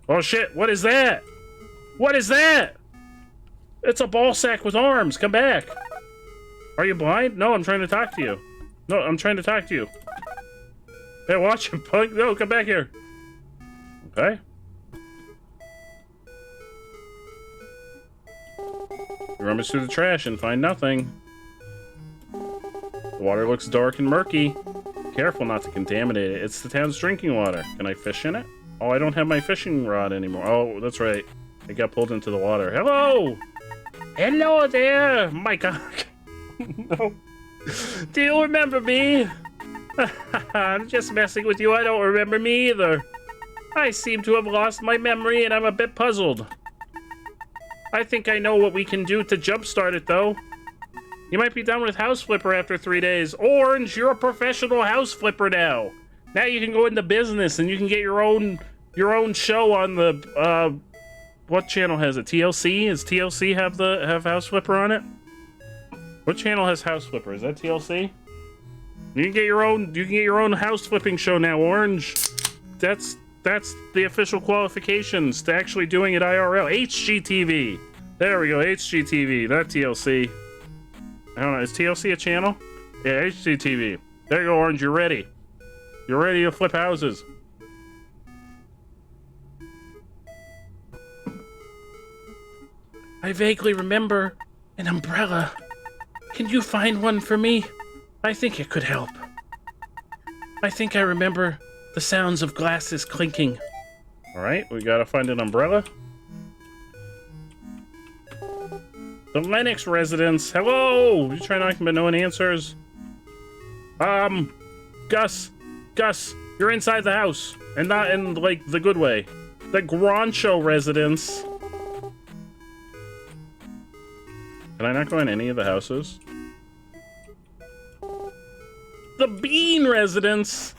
Oh shit, what is that? What is that? It's a ball sack with arms. Come back. Are you blind? No, I'm trying to talk to you. No, I'm trying to talk to you. Hey, watch him, punk. No, come back here. Okay. You rummage through the trash and find nothing. The water looks dark and murky. Careful not to contaminate it. It's the town's drinking water. Can I fish in it? Oh, I don't have my fishing rod anymore. Oh, that's right. It got pulled into the water. Hello! Hello there, my God. No. Do you remember me? I'm just messing with you. I don't remember me either. I seem to have lost my memory and I'm a bit puzzled. I think I know what we can do to jumpstart it, though. You might be done with House Flipper after 3 days. Orange, you're a professional House Flipper now. Now you can go into business and you can get your own show on the what channel has it? TLC? Does TLC have House Flipper on it? What channel has House Flipper? Is that TLC? You can get your own house flipping show now, Orange. That's the official qualifications to actually doing it IRL. HGTV. There we go, HGTV, not TLC. I don't know, is TLC a channel? Yeah, HGTV. There you go, Orange, you're ready. You're ready to flip houses. I vaguely remember an umbrella. Can you find one for me? I think it could help. I think I remember the sounds of glasses clinking. Alright, we gotta find an umbrella. The Lennox residence. Hello! You try knocking, but no one answers. Gus, you're inside the house. And not in, like, the good way. The Groncho residence. Can I not go in any of the houses? The Bean residence.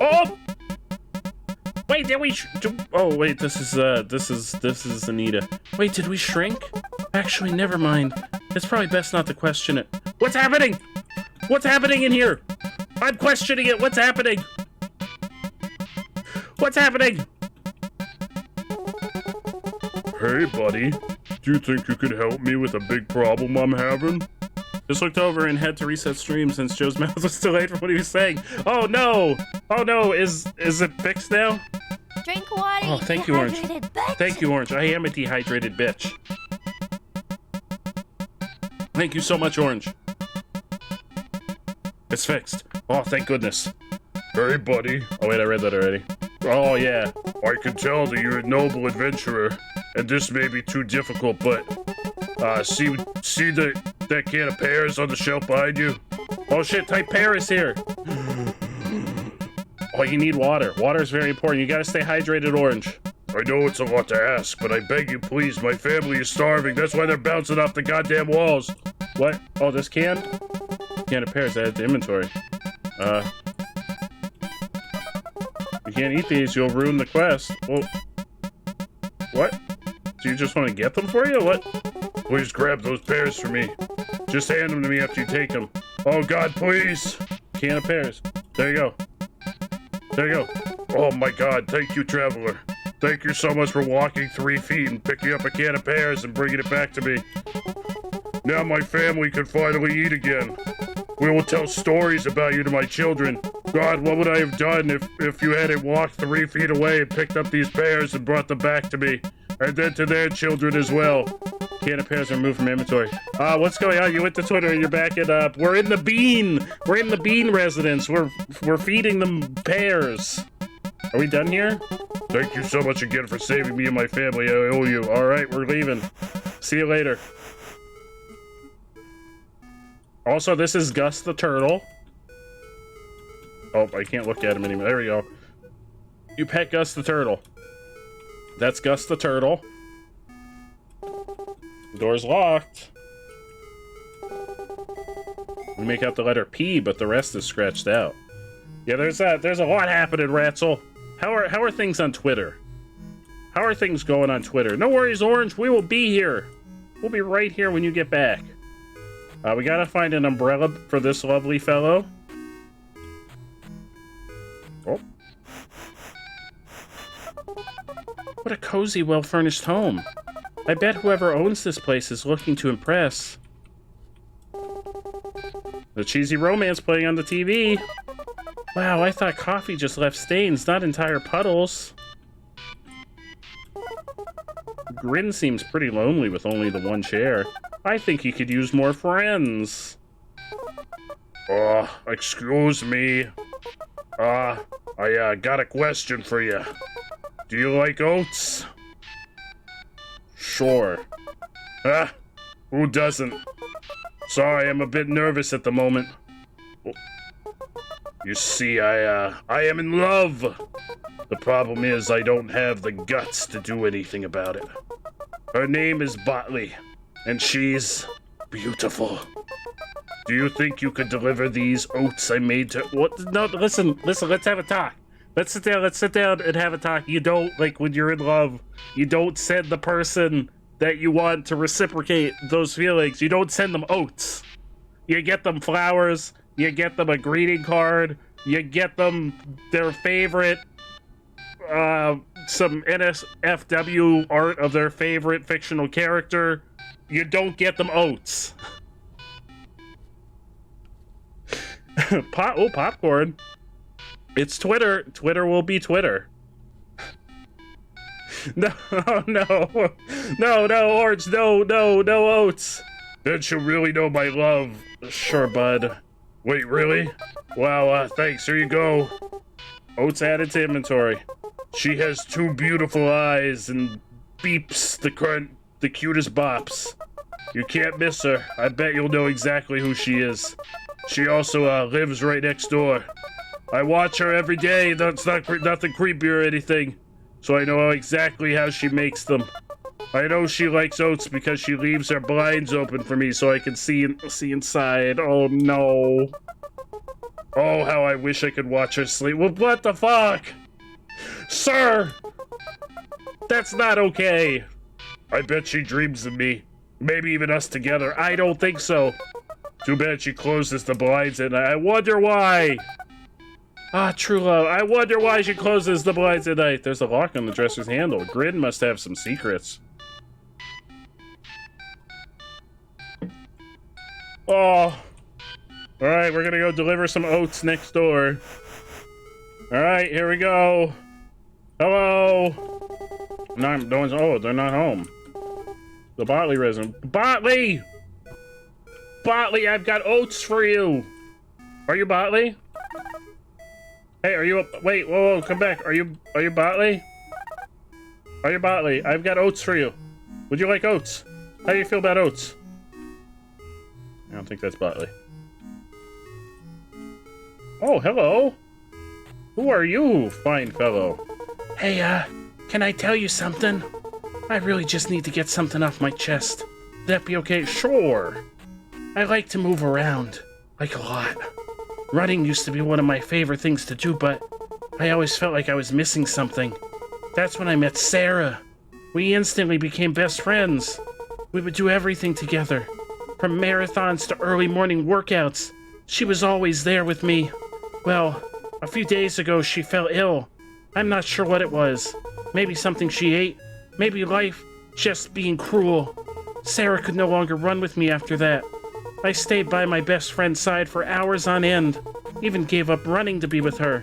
Oh! Wait, did we? Oh wait, this is Anita. Wait, did we shrink? Actually, never mind. It's probably best not to question it. What's happening? What's happening in here? I'm questioning it. What's happening? What's happening? Hey, buddy. Do you think you could help me with a big problem I'm having? Just looked over and had to reset stream since Joe's mouth was delayed from what he was saying. Oh no! Oh no, is it fixed now? Drink water, Oh, thank you, Orange. bitch. Thank you, Orange. I am a dehydrated bitch. Thank you so much, Orange. It's fixed. Oh, thank goodness. Hey, buddy. Oh wait, I read that already. Oh, yeah. I can tell that you're a noble adventurer, and this may be too difficult, but, see that can of pears on the shelf behind you? Oh, shit, type pear is here. Oh, you need water. Water is very important. You gotta stay hydrated, Orange. I know it's a lot to ask, but I beg you, please. My family is starving. That's why they're bouncing off the goddamn walls. What? Oh, this can? Can of pears. Add to inventory. You can't eat these. You'll ruin the quest. Well, what? Do you just want to get them for you? What? Please grab those pears for me. Just hand them to me after you take them. Oh, God, please. Can of pears. There you go. There you go. Oh, my God. Thank you, traveler. Thank you so much for walking 3 feet and picking up a can of pears and bringing it back to me. Now my family can finally eat again. We will tell stories about you to my children. God, what would I have done if you hadn't walked 3 feet away and picked up these pears and brought them back to me? And then to their children as well. Can of pears are removed from inventory. What's going on? You went to Twitter and you're back it up. We're in the bean. We're in the bean residence. We're feeding them pears. Are we done here? Thank you so much again for saving me and my family. I owe you. All right, we're leaving. See you later. Also, this is Gus the Turtle. Oh, I can't look at him anymore. There we go. You pet Gus the Turtle. That's Gus the Turtle. The door's locked. We make out the letter P, but the rest is scratched out. Yeah, there's a lot happening, Ratzel. How are things on Twitter? How are things going on Twitter? No worries, Orange. We will be here. We'll be right here when you get back. We gotta find an umbrella for this lovely fellow. Oh. What a cozy, well-furnished home. I bet whoever owns this place is looking to impress. The cheesy romance playing on the TV. Wow, I thought coffee just left stains, not entire puddles. Grin seems pretty lonely with only the one chair. I think he could use more friends. Oh, excuse me. I got a question for you. Do you like oats? Sure. Who doesn't? Sorry, I'm a bit nervous at the moment. You see, I am in love. The problem is I don't have the guts to do anything about it. Her name is Botley, and she's beautiful. Do you think you could deliver these oats I made to— What? No, listen, let's have a talk. Let's sit down and have a talk. You don't, like, when you're in love, you don't send the person that you want to reciprocate those feelings. You don't send them oats. You get them flowers, you get them a greeting card, you get them their favorite, some NSFW art of their favorite fictional character. You don't get them oats. Popcorn. It's Twitter. Twitter will be Twitter. No, Orange, no oats. Then she'll really know my love. Sure, bud. Wait, really? Wow, thanks, here you go. Oats added to inventory. She has 2 beautiful eyes and beeps the cutest bops. You can't miss her. I bet you'll know exactly who she is. She also lives right next door. I watch her every day. That's nothing creepy or anything. So I know exactly how she makes them. I know she likes oats because she leaves her blinds open for me so I can see inside. Oh no. Oh, how I wish I could watch her sleep. Well, what the fuck? Sir! That's not okay. I bet she dreams of me. Maybe even us together. I don't think so. Too bad she closes the blinds at night. I wonder why. Ah, true love. I wonder why she closes the blinds at night. There's a lock on the dresser's handle. Grin must have some secrets. Oh. Alright, we're gonna go deliver some oats next door. Alright, here we go. Hello. No one's— oh, they're not home. The Botley resident. Botley! Botley, I've got oats for you. Are you Botley? Hey, are you... Wait, whoa, come back. Are you Botley? Are you Botley? I've got oats for you. Would you like oats? How do you feel about oats? I don't think that's Botley. Oh, hello. Who are you, fine fellow? Hey, can I tell you something? I really just need to get something off my chest. Would that be okay? Sure. I like to move around. Like a lot. Running used to be one of my favorite things to do, but I always felt like I was missing something. That's when I met Sarah. We instantly became best friends. We would do everything together. From marathons to early morning workouts. She was always there with me. Well, a few days ago she fell ill. I'm not sure what it was. Maybe something she ate. Maybe life just being cruel. Sarah could no longer run with me after that. I stayed by my best friend's side for hours on end. Even gave up running to be with her.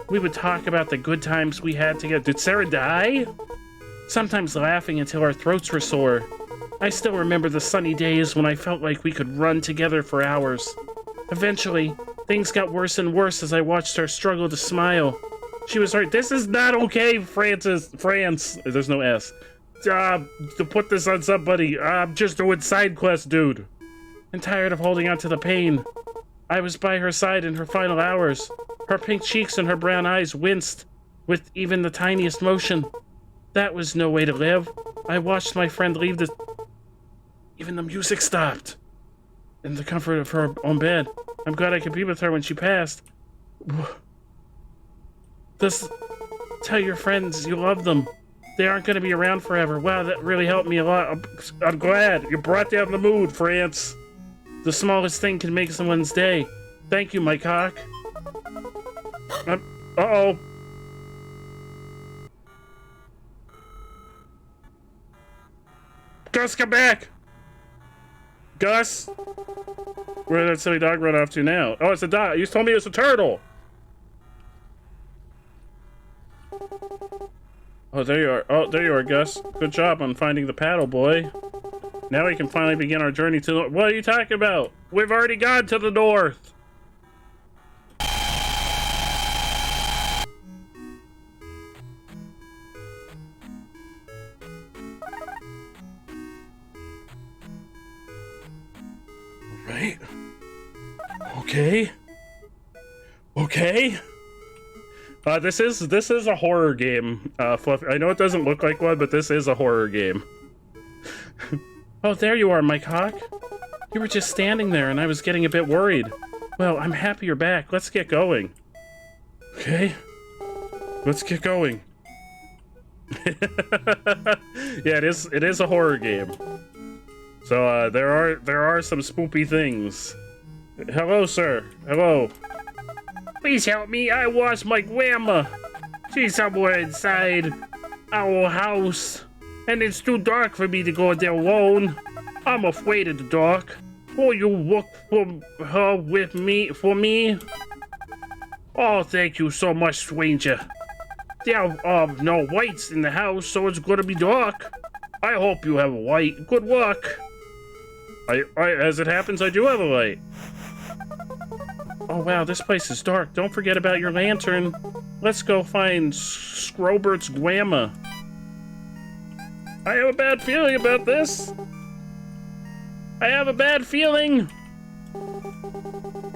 We would talk about the good times we had together. Did Sarah die? Sometimes laughing until our throats were sore. I still remember the sunny days when I felt like we could run together for hours. Eventually, things got worse and worse as I watched her struggle to smile. She was hurt. This is not okay, France. There's no S. To put this on somebody. I'm just doing side quest, dude. I'm tired of holding on to the pain. I was by her side in her final hours. Her pink cheeks and her brown eyes winced with even the tiniest motion. That was no way to live. I watched my friend leave the... Even the music stopped. In the comfort of her own bed. I'm glad I could be with her when she passed. Just tell your friends you love them. They aren't going to be around forever. Wow, that really helped me a lot. I'm glad. You brought down the mood, France. The smallest thing can make someone's day. Thank you, my cock. Uh-oh. Gus, come back! Gus? Where did that silly dog run off to now? Oh, it's a dog. You told me it's a turtle. Oh, there you are. Oh, there you are, Gus. Good job on finding the paddle, boy. Now we can finally begin our journey to the... What are you talking about? We've already gone to the north. Right. Okay. Okay. This is a horror game, Fluffy. I know it doesn't look like one, but this is a horror game. Oh, there you are, Mike Hawk. You were just standing there, and I was getting a bit worried. Well, I'm happy you're back. Let's get going. Okay. Let's get going. Yeah, it is a horror game. So there are some spoopy things. Hello, sir. Hello. Please help me. I lost my grandma. She's somewhere inside our house, and it's too dark for me to go there alone. I'm afraid of the dark. Will you look for her with me? For me? Oh, thank you so much, stranger. There are no lights in the house, so it's gonna be dark. I hope you have a light. Good luck. As it happens, I do have a light. Oh wow, this place is dark. Don't forget about your lantern. Let's go find Scrobert's grandma. I have a bad feeling about this. I have a bad feeling.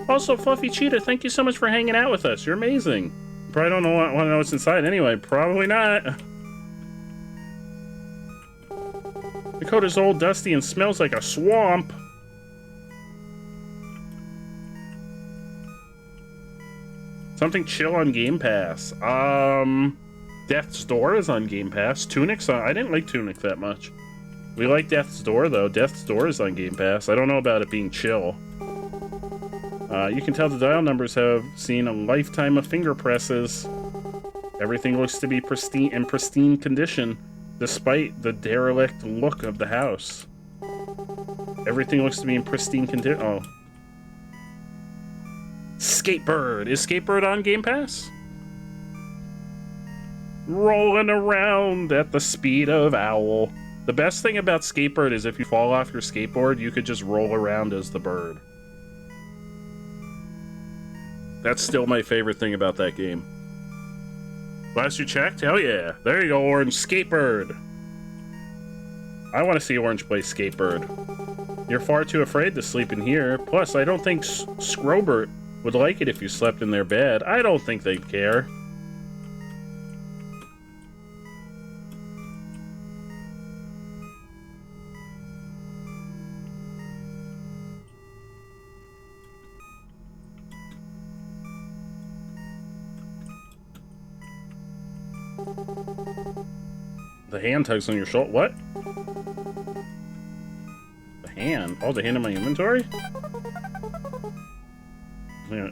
Also, Fluffy Cheetah, thank you so much for hanging out with us. You're amazing. Probably don't want to know what's inside anyway. Probably not. Dakota's old, dusty, and smells like a swamp. Something chill on Game Pass. Death's Door is on Game Pass. Tunic's on... I didn't like Tunic that much. We like Death's Door, though. Death's Door is on Game Pass. I don't know about it being chill. You can tell the dial numbers have seen a lifetime of finger presses. Everything looks to be in pristine condition, despite the derelict look of the house. Everything looks to be in pristine condition. Oh. Skatebird. Is Skatebird on Game Pass? Rolling around at the speed of Owl. The best thing about Skatebird is if you fall off your skateboard, you could just roll around as the bird. That's still my favorite thing about that game. Last you checked? Hell yeah. There you go, Orange. Skatebird. I want to see Orange play Skatebird. You're far too afraid to sleep in here. Plus, I don't think Scrobert would like it if you slept in their bed. I don't think they'd care. The hand tugs on your shoulder. What? The hand? Oh, the hand in my inventory? Yeah.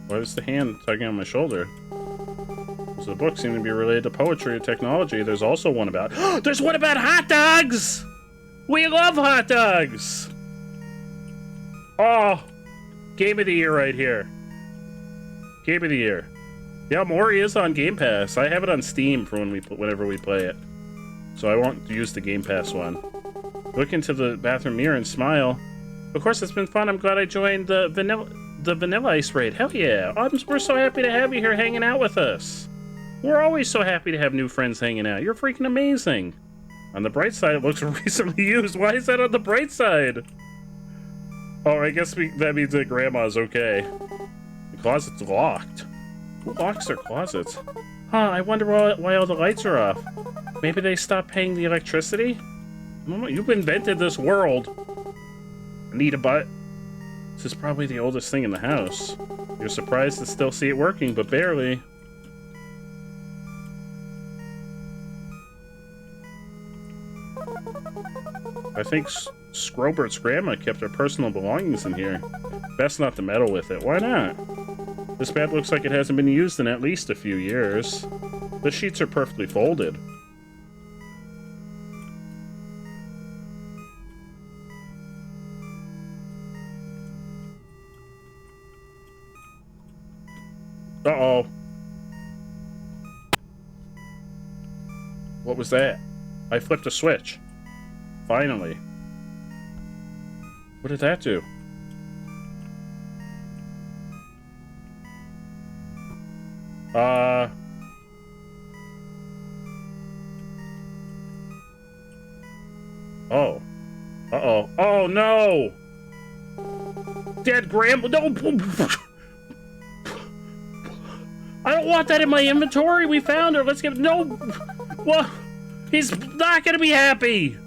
Why is the hand tugging on my shoulder? So the books seem to be related to poetry or technology. There's also one about... There's one about hot dogs! We love hot dogs! Oh! Game of the year right here. Game of the year. Yeah, Mori is on Game Pass. I have it on Steam for whenever we play it. So I won't use the Game Pass one. Look into the bathroom mirror and smile. Of course, it's been fun. I'm glad I joined the Vanilla Ice Raid. Hell yeah. We're so happy to have you here hanging out with us. We're always so happy to have new friends hanging out. You're freaking amazing. On the bright side, it looks recently used. Why is that on the bright side? Oh, I guess that means that Grandma's okay. The closet's locked. Who locks their closets? Huh, I wonder why all the lights are off. Maybe they stopped paying the electricity? You've invented this world. Need a butt? This is probably the oldest thing in the house. You're surprised to still see it working, but barely. I think Scrobert's grandma kept her personal belongings in here. Best not to meddle with it. Why not? This bed looks like it hasn't been used in at least a few years. The sheets are perfectly folded. Uh-oh. What was that? I flipped a switch. Finally. What did that do? Oh. Uh-oh. Oh, no! Dead grandma. No! I don't want that in my inventory. We found her. Let's get... No! What? He's not gonna be happy!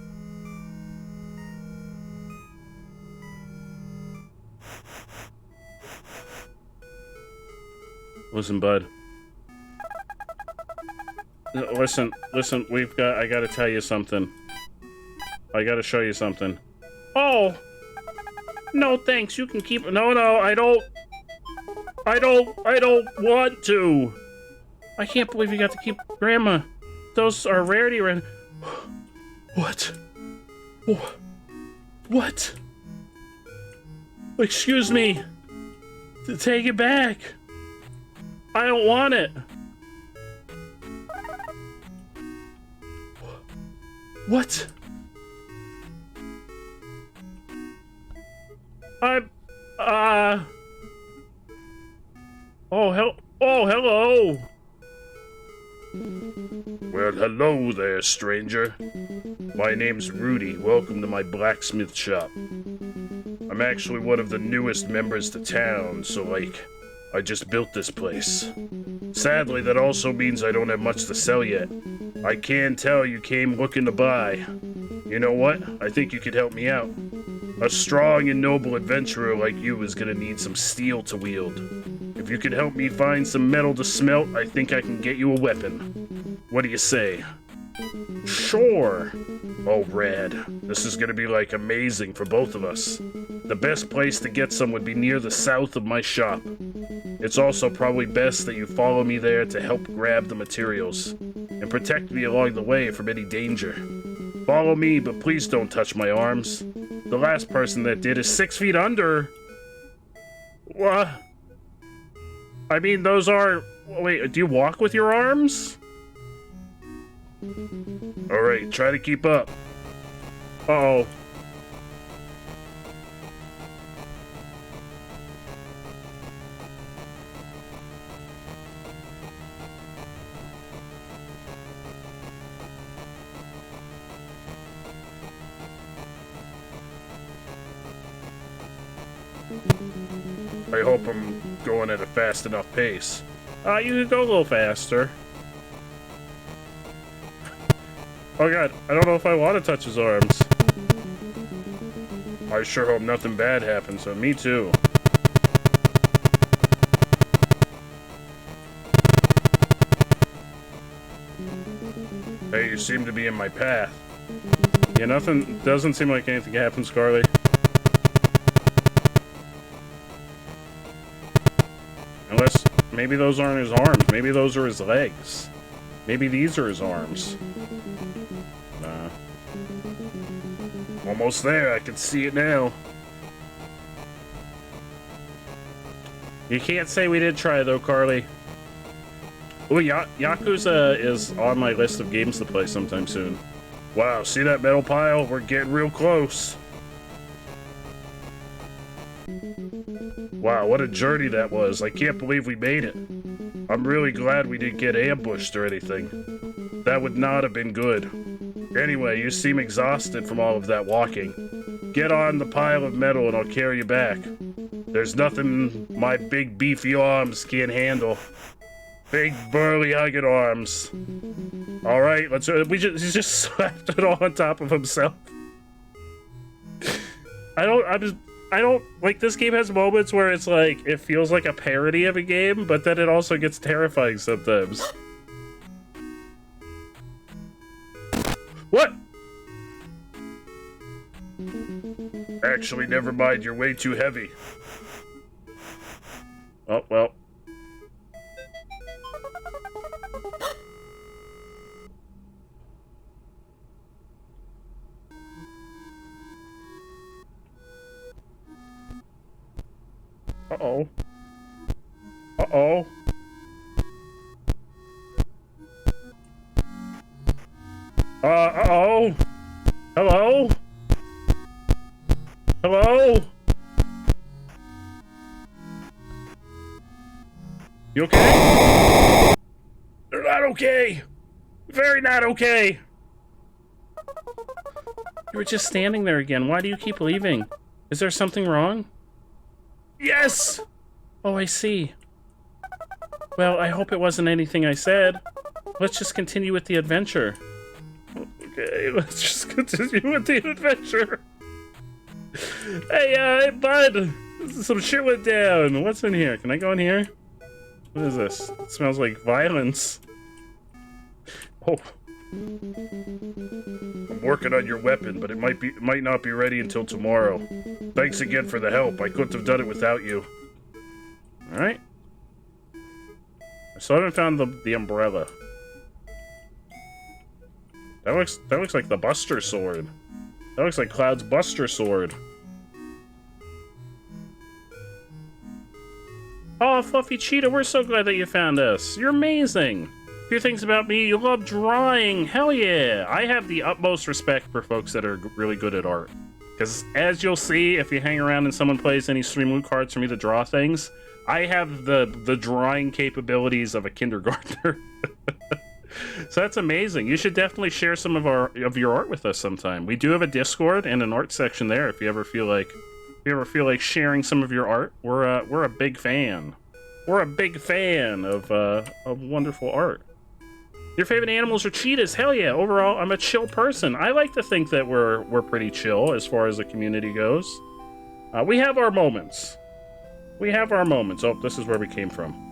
Listen, bud. Listen, I gotta tell you something. I gotta show you something. Oh! No, thanks, you can keep... No, I don't want to! I can't believe you got to keep Grandma. Those are rarity around... What? What? Excuse me. Take it back. I don't want it. What? Oh, hello. Well, hello there, stranger. My name's Rudy. Welcome to my blacksmith shop. I'm actually one of the newest members to town, so, like, I just built this place. Sadly, that also means I don't have much to sell yet. I can tell you came looking to buy. You know what? I think you could help me out. A strong and noble adventurer like you is gonna need some steel to wield. If you could help me find some metal to smelt, I think I can get you a weapon. What do you say? Sure. Oh, rad. This is gonna be, like, amazing for both of us. The best place to get some would be near the south of my shop. It's also probably best that you follow me there to help grab the materials and protect me along the way from any danger. Follow me, but please don't touch my arms. The last person that did is 6 feet under. What? I mean, those are... Wait, do you walk with your arms? Alright, try to keep up. Uh-oh. I hope I'm going at a fast enough pace. You could go a little faster. Oh god, I don't know if I want to touch his arms. I sure hope nothing bad happens, so me too. Hey, you seem to be in my path. Yeah, nothing, doesn't seem like anything happens, Carly. Unless, maybe those aren't his arms, maybe those are his legs. Maybe these are his arms. Nah. Almost there, I can see it now. You can't say we did try though, Carly. Oh, Yakuza is on my list of games to play sometime soon. Wow, see that metal pile? We're getting real close. Wow, what a journey that was. I can't believe we made it. I'm really glad we didn't get ambushed or anything. That would not have been good. Anyway, you seem exhausted from all of that walking. Get on the pile of metal and I'll carry you back. There's nothing my big beefy arms can't handle. Big burly hugged arms. All right, let's. He just slapped it all on top of himself. I don't like this game has moments where it's like it feels like a parody of a game, but then it also gets terrifying sometimes. What? Actually, never mind. You're way too heavy. Oh well. Uh-oh. Uh-oh. Uh-oh. Hello? Hello? You okay? They're not okay. Very not okay. You were just standing there again. Why do you keep leaving? Is there something wrong? Yes! Oh, I see. Well, I hope it wasn't anything I said. Let's just continue with the adventure. Okay, let's just continue with the adventure. Hey, bud! Some shit went down. What's in here? Can I go in here? What is this? It smells like violence. Oh. I'm working on your weapon, but it might not be ready until tomorrow. Thanks again for the help. I couldn't have done it without you. Alright. I still haven't found the umbrella. That looks like the Buster Sword. That looks like Cloud's Buster Sword. Oh, Fluffy Cheetah, we're so glad that you found us. You're amazing. A few things about me. You love drawing. Hell yeah. I have the utmost respect for folks that are really good at art. Because as you'll see, if you hang around and someone plays any stream loot cards for me to draw things, I have the drawing capabilities of a kindergartner. So that's amazing. You should definitely share some of your art with us sometime. We do have a Discord and an art section there if you ever feel like sharing some of your art. We're a big fan. We're a big fan of wonderful art. Your favorite animals are cheetahs? Hell yeah. Overall, I'm a chill person. I like to think that we're pretty chill as far as the community goes. We have our moments. We have our moments. Oh, this is where we came from.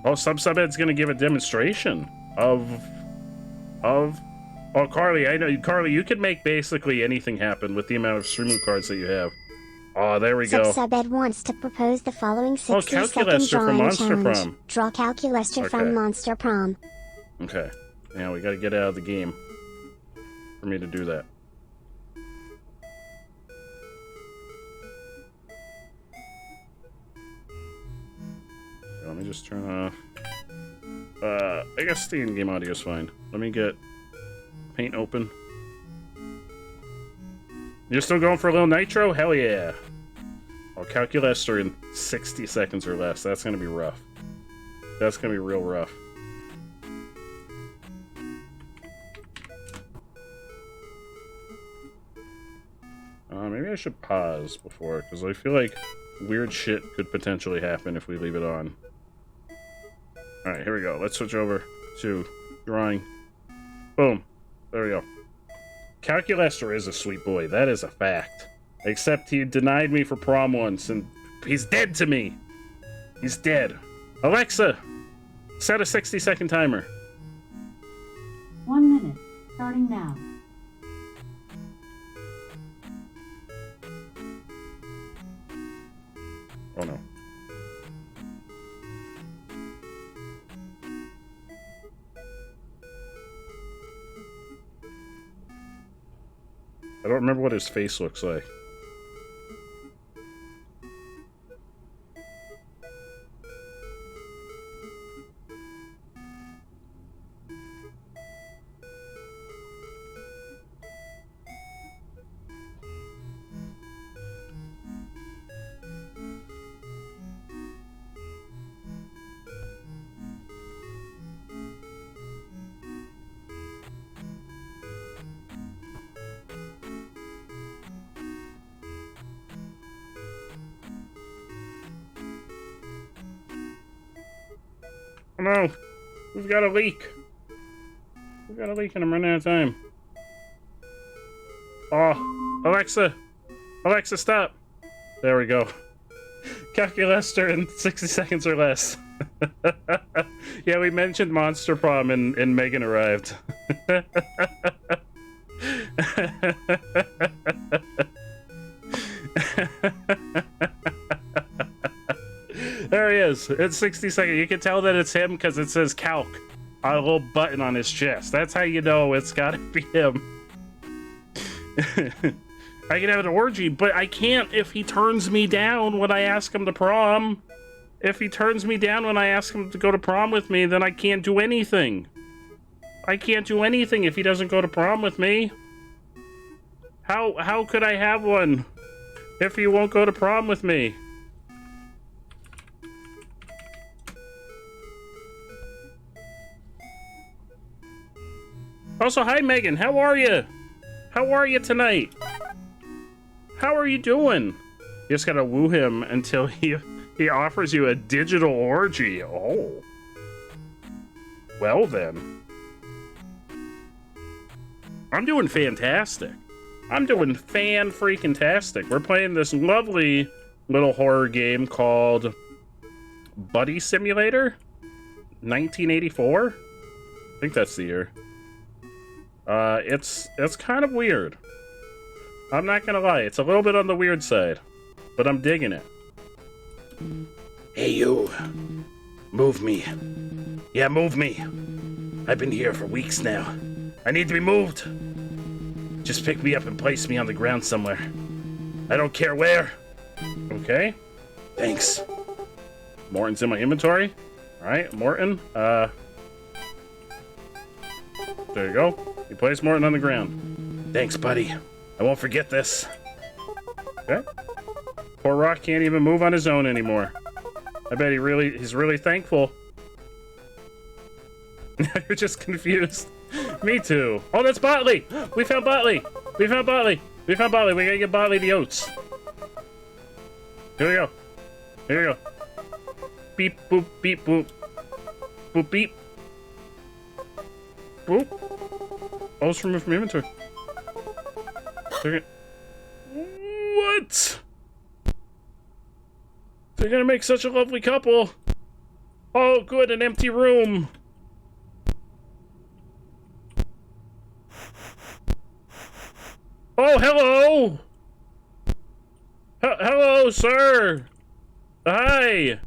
Oh, Subhead's gonna give a demonstration of... Oh, Carly, I know. Carly, you can make basically anything happen with the amount of stream loot cards that you have. Oh, there we go. Subed wants to propose the following 60-second Calculester from drawing Monster challenge. Prom. Draw Calculester from Monster Prom. Okay. Now we gotta get out of the game for me to do that. Let me just turn off. I guess the in-game audio is fine. Let me get Paint open. You're still going for a little nitro? Hell yeah. I'll Calculester in 60 seconds or less. That's gonna be rough. That's gonna be real rough. Maybe I should pause before, because I feel like weird shit could potentially happen if we leave it on. Alright, here we go. Let's switch over to drawing. Boom. There we go. Calculester is a sweet boy. That is a fact. Except he denied me for prom once, and he's dead to me. He's dead. Alexa, set a 60-second timer. 1 minute, starting now. Oh no. I don't remember what his face looks like. Oh no! We've got a leak! We've got a leak and I'm running out of time. Oh! Alexa! Alexa, stop! There we go. Calculester in 60 seconds or less. Yeah, we mentioned Monster Prom and Megan arrived. There he is. It's 60 seconds. You can tell that it's him because it says calc on a little button on his chest. That's how you know it's gotta be him. I can have an orgy, but I can't if he turns me down when I ask him to prom. If he turns me down when I ask him to go to prom with me, then I can't do anything. I can't do anything if he doesn't go to prom with me. How could I have one if he won't go to prom with me? Also, hi Megan, how are you? How are you tonight? How are you doing? You just gotta woo him until he offers you a digital orgy. Oh. Well then. I'm doing fantastic. I'm doing fan-freaking-tastic. We're playing this lovely little horror game called Buddy Simulator 1984. I think that's the year. It's kind of weird. I'm not gonna lie, it's a little bit on the weird side, but I'm digging it. Hey you, move me. Yeah, move me. I've been here for weeks now. I need to be moved. Just pick me up and place me on the ground somewhere. I don't care where. Okay. Thanks. Morton's in my inventory. Alright, Morton. There you go. You place Morton on the ground. Thanks, buddy. I won't forget this. Okay. Poor Rock can't even move on his own anymore. I bet he's really thankful. You're just confused. Me too. Oh, that's Botley! We found Botley! We found Botley! We found Botley. We gotta get Botley the oats. Here we go. Here we go. Beep, boop, beep, boop. Boop, beep. Boop. Oh, it's removed from inventory. What? They're gonna make such a lovely couple. Oh, good, an empty room. Oh, hello. Hello, sir. Hi.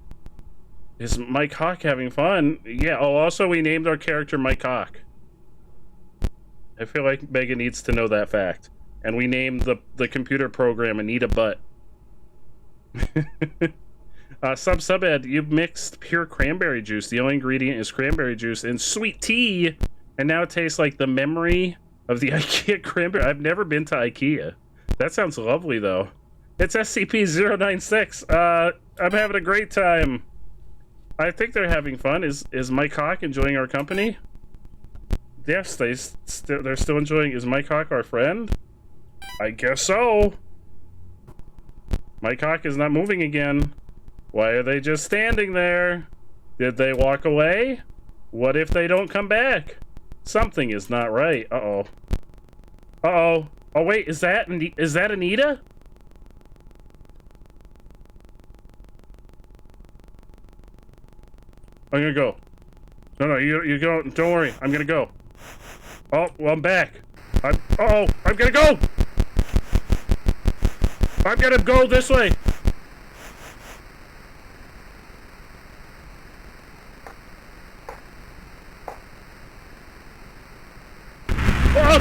Is Mike Hawk having fun? Yeah, oh, also we named our character Mike Hawk. I feel like Megan needs to know that fact. And we named the computer program Anita Butt. Subed, you've mixed pure cranberry juice. The only ingredient is cranberry juice and sweet tea. And now it tastes like the memory of the IKEA cranberry. I've never been to IKEA. That sounds lovely, though. It's SCP-096. I'm having a great time. I think they're having fun. Is Mike Hawk enjoying our company? Yes, they're still enjoying. Is Mike Hawk our friend? I guess so. My cock is not moving again. Why are they just standing there? Did they walk away? What if they don't come back? Something is not right. Uh-oh. Uh-oh. Oh, wait, is that Anita? I'm gonna go. No, you go. Don't worry. I'm gonna go. Oh, well, I'm back. Uh-oh, I'm gonna go! I'm gonna go this way! Oh!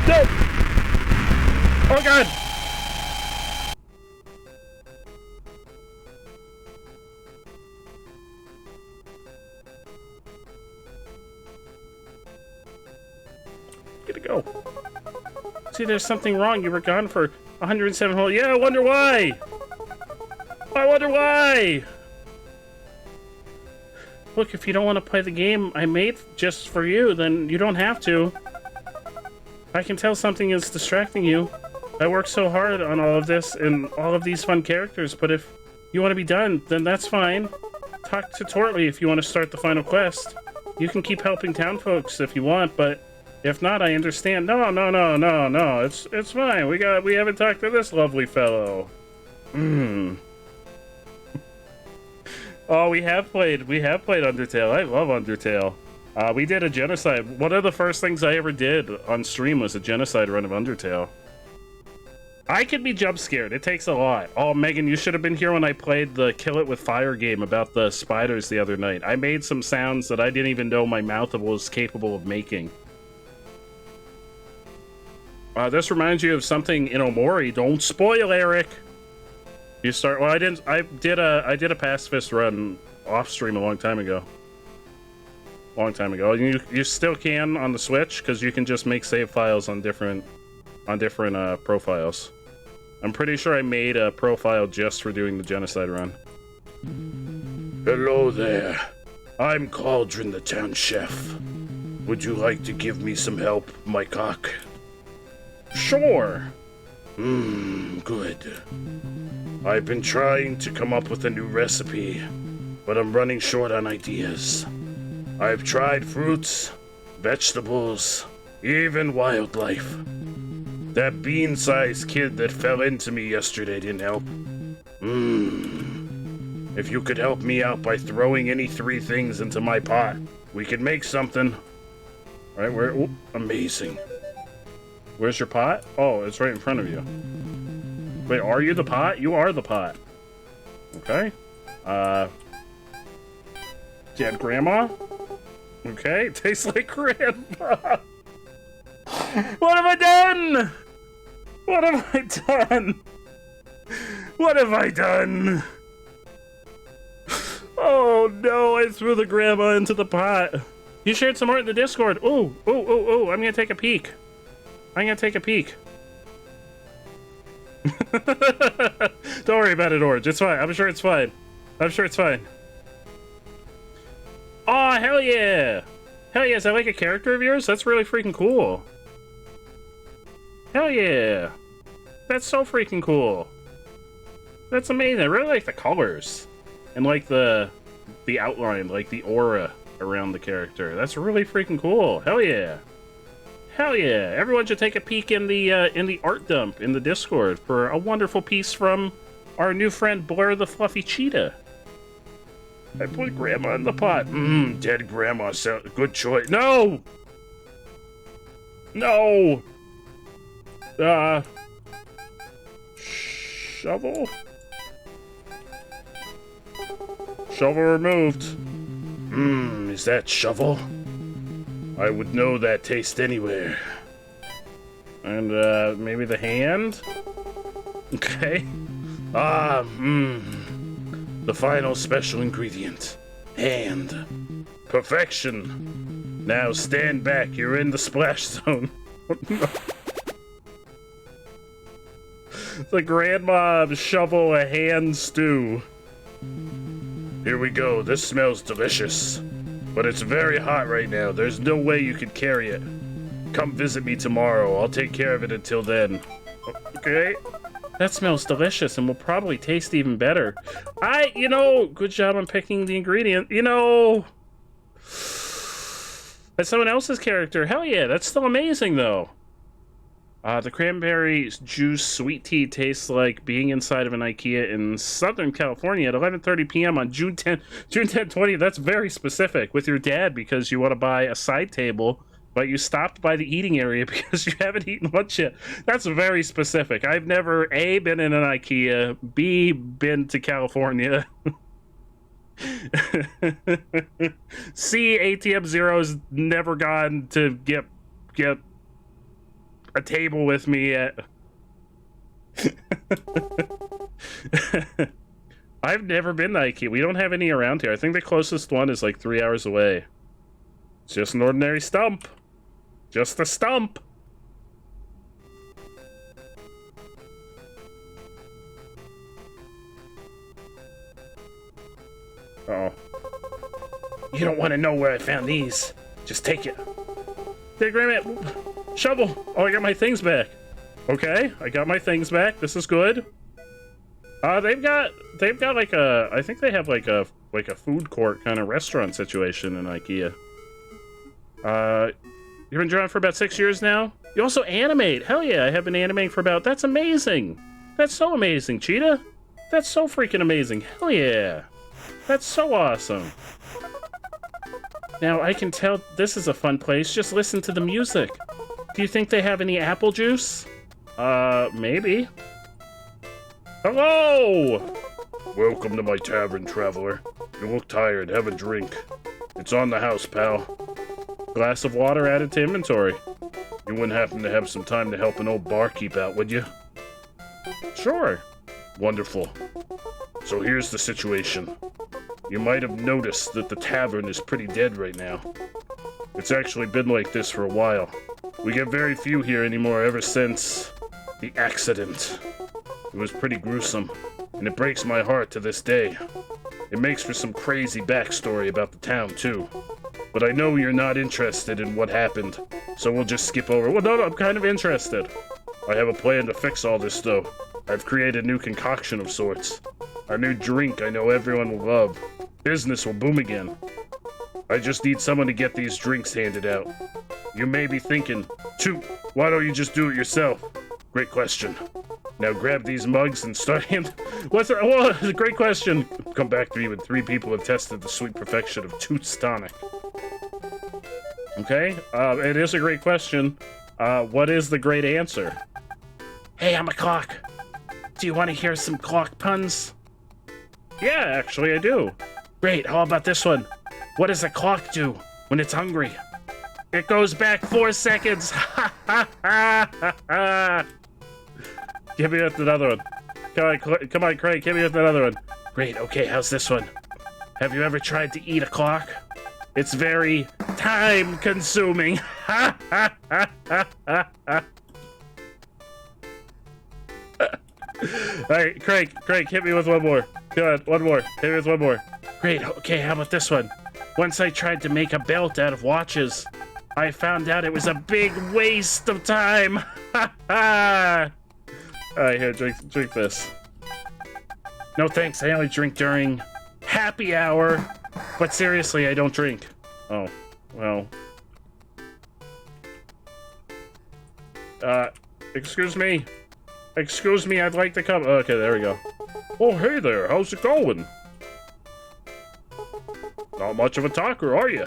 No! Oh god! Gonna go. See, there's something wrong. You were gone for 107 whole. Yeah, I wonder why. I wonder why. Look, if you don't want to play the game I made just for you, then you don't have to. I can tell something is distracting you. I worked so hard on all of this and all of these fun characters, but if you want to be done, then that's fine. Talk to Tortley if you want to start the final quest. You can keep helping town folks if you want, but if not, I understand. No. It's fine. We haven't talked to this lovely fellow. Oh, we have played Undertale. I love Undertale. We did a genocide. One of the first things I ever did on stream was a genocide run of Undertale. I could be jump scared. It takes a lot. Oh, Megan, you should have been here when I played the Kill It With Fire game about the spiders the other night. I made some sounds that I didn't even know my mouth was capable of making. This reminds you of something in Omori. Don't spoil, Eric. You start. Well, I didn't. I did a pacifist run off stream a long time ago. You still can on the Switch because you can just make save files on different profiles. I'm pretty sure I made a profile just for doing the genocide run. Hello there. I'm Cauldron, the town chef. Would you like to give me some help, my cock? Sure. Good. I've been trying to come up with a new recipe, but I'm running short on ideas. I've tried fruits, vegetables, even wildlife. That bean-sized kid that fell into me yesterday didn't help. If you could help me out by throwing any 3 things into my pot, we could make something. All right, ooh, amazing. Where's your pot? Oh, it's right in front of you. Wait, are you the pot? You are the pot. Okay. Dead grandma? Okay, tastes like grandma. What have I done? What have I done? What have I done? Oh no, I threw the grandma into the pot. You shared some art in the Discord. Ooh, I'm gonna take a peek. Don't worry about it, Orange. It's fine. I'm sure it's fine. Oh, hell yeah! Hell yeah, is that like a character of yours? That's really freaking cool. Hell yeah! That's so freaking cool. That's amazing. I really like the colors. And like the outline, like the aura around the character. That's really freaking cool. Hell yeah! Hell yeah! Everyone should take a peek in the art dump in the Discord for a wonderful piece from our new friend Blur the Fluffy Cheetah. I put grandma in the pot. Dead grandma. Good choice. No! No! Shovel? Shovel removed. Is that shovel? I would know that taste anywhere. And, maybe the hand? Okay. The final special ingredient. Hand. Perfection. Now stand back, you're in the splash zone. The grandma shovel a hand stew. Here we go, this smells delicious. But it's very hot right now, there's no way you could carry it. Come visit me tomorrow, I'll take care of it until then. Okay? That smells delicious and will probably taste even better. Good job on picking the ingredient. That's someone else's character. Hell yeah, that's still amazing though. The cranberry juice sweet tea tastes like being inside of an IKEA in Southern California at 11:30 p.m. on June 10, 20. That's very specific, with your dad because you want to buy a side table, but you stopped by the eating area because you haven't eaten lunch yet. That's very specific. I've never A, been in an IKEA, B, been to California. C, ATM Zero's never gone to get a table with me at... I've never been to IKEA. We don't have any around here. I think the closest one is like 3 hours away. It's just an ordinary stump. Just a stump. Uh-oh. You don't want to know where I found these. Just take it. Hey, Grandma, shovel. Oh, I got my things back. Okay, I got my things back. This is good. They've got like a, I think they have like a food court kind of restaurant situation in IKEA. You've been drawing for about 6 years now? You also animate. Hell yeah, I have been animating for about, that's amazing. That's so amazing, Cheetah. That's so freaking amazing. Hell yeah. That's so awesome. Now, I can tell this is a fun place. Just listen to the music. Do you think they have any apple juice? Maybe. Hello! Welcome to my tavern, traveler. You look tired. Have a drink. It's on the house, pal. Glass of water added to inventory. You wouldn't happen to have some time to help an old barkeep out, would you? Sure. Wonderful. So here's the situation. You might have noticed that the tavern is pretty dead right now. It's actually been like this for a while. We get very few here anymore ever since the accident. It was pretty gruesome, and it breaks my heart to this day. It makes for some crazy backstory about the town, too. But I know you're not interested in what happened, so we'll just skip over. Well, no, I'm kind of interested. I have a plan to fix all this, though. I've created a new concoction of sorts. A new drink I know everyone will love. Business will boom again. I just need someone to get these drinks handed out. You may be thinking, Toot, why don't you just do it yourself? Great question. Now grab these mugs and start What's that? Whoa, it's a great question. Come back to me when 3 people have tested the sweet perfection of Toot's tonic. Okay, it is a great question. What is the great answer? Hey, I'm a clock. Do you want to hear some clock puns? Yeah, actually, I do. Great, how about this one? What does a clock do when it's hungry? It goes back 4 seconds. Give me another one. Come on, Craig, give me another one. Great, okay, how's this one? Have you ever tried to eat a clock? It's very time-consuming. Alright, Craig, hit me with one more. Come on, one more. Hit me with one more. Great, okay, how about this one? Once I tried to make a belt out of watches, I found out it was a big waste of time. Alright, here, drink this. No thanks, I only drink during happy hour. But seriously, I don't drink. Oh, well. Excuse me. Excuse me, I'd like to come. Okay, there we go. Oh, hey there, how's it going? Not much of a talker, are you?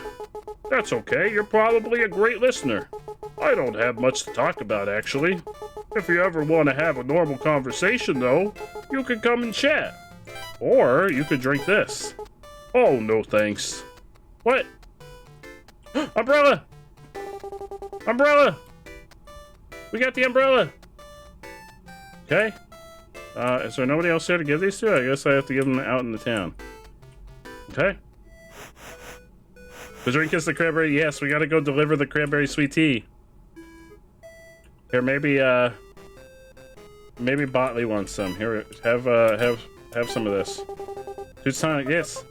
That's okay, you're probably a great listener. I don't have much to talk about, actually. If you ever want to have a normal conversation, though, you could come and chat. Or you could drink this. Oh, no thanks. What? Umbrella! Umbrella! We got the umbrella! Okay. Is there nobody else here to give these to? I guess I have to give them out in the town. Okay. The drink is the cranberry. Yes, we gotta go deliver the cranberry sweet tea. Here, maybe Botley wants some. Here, have some of this. Who's tonic? Yes.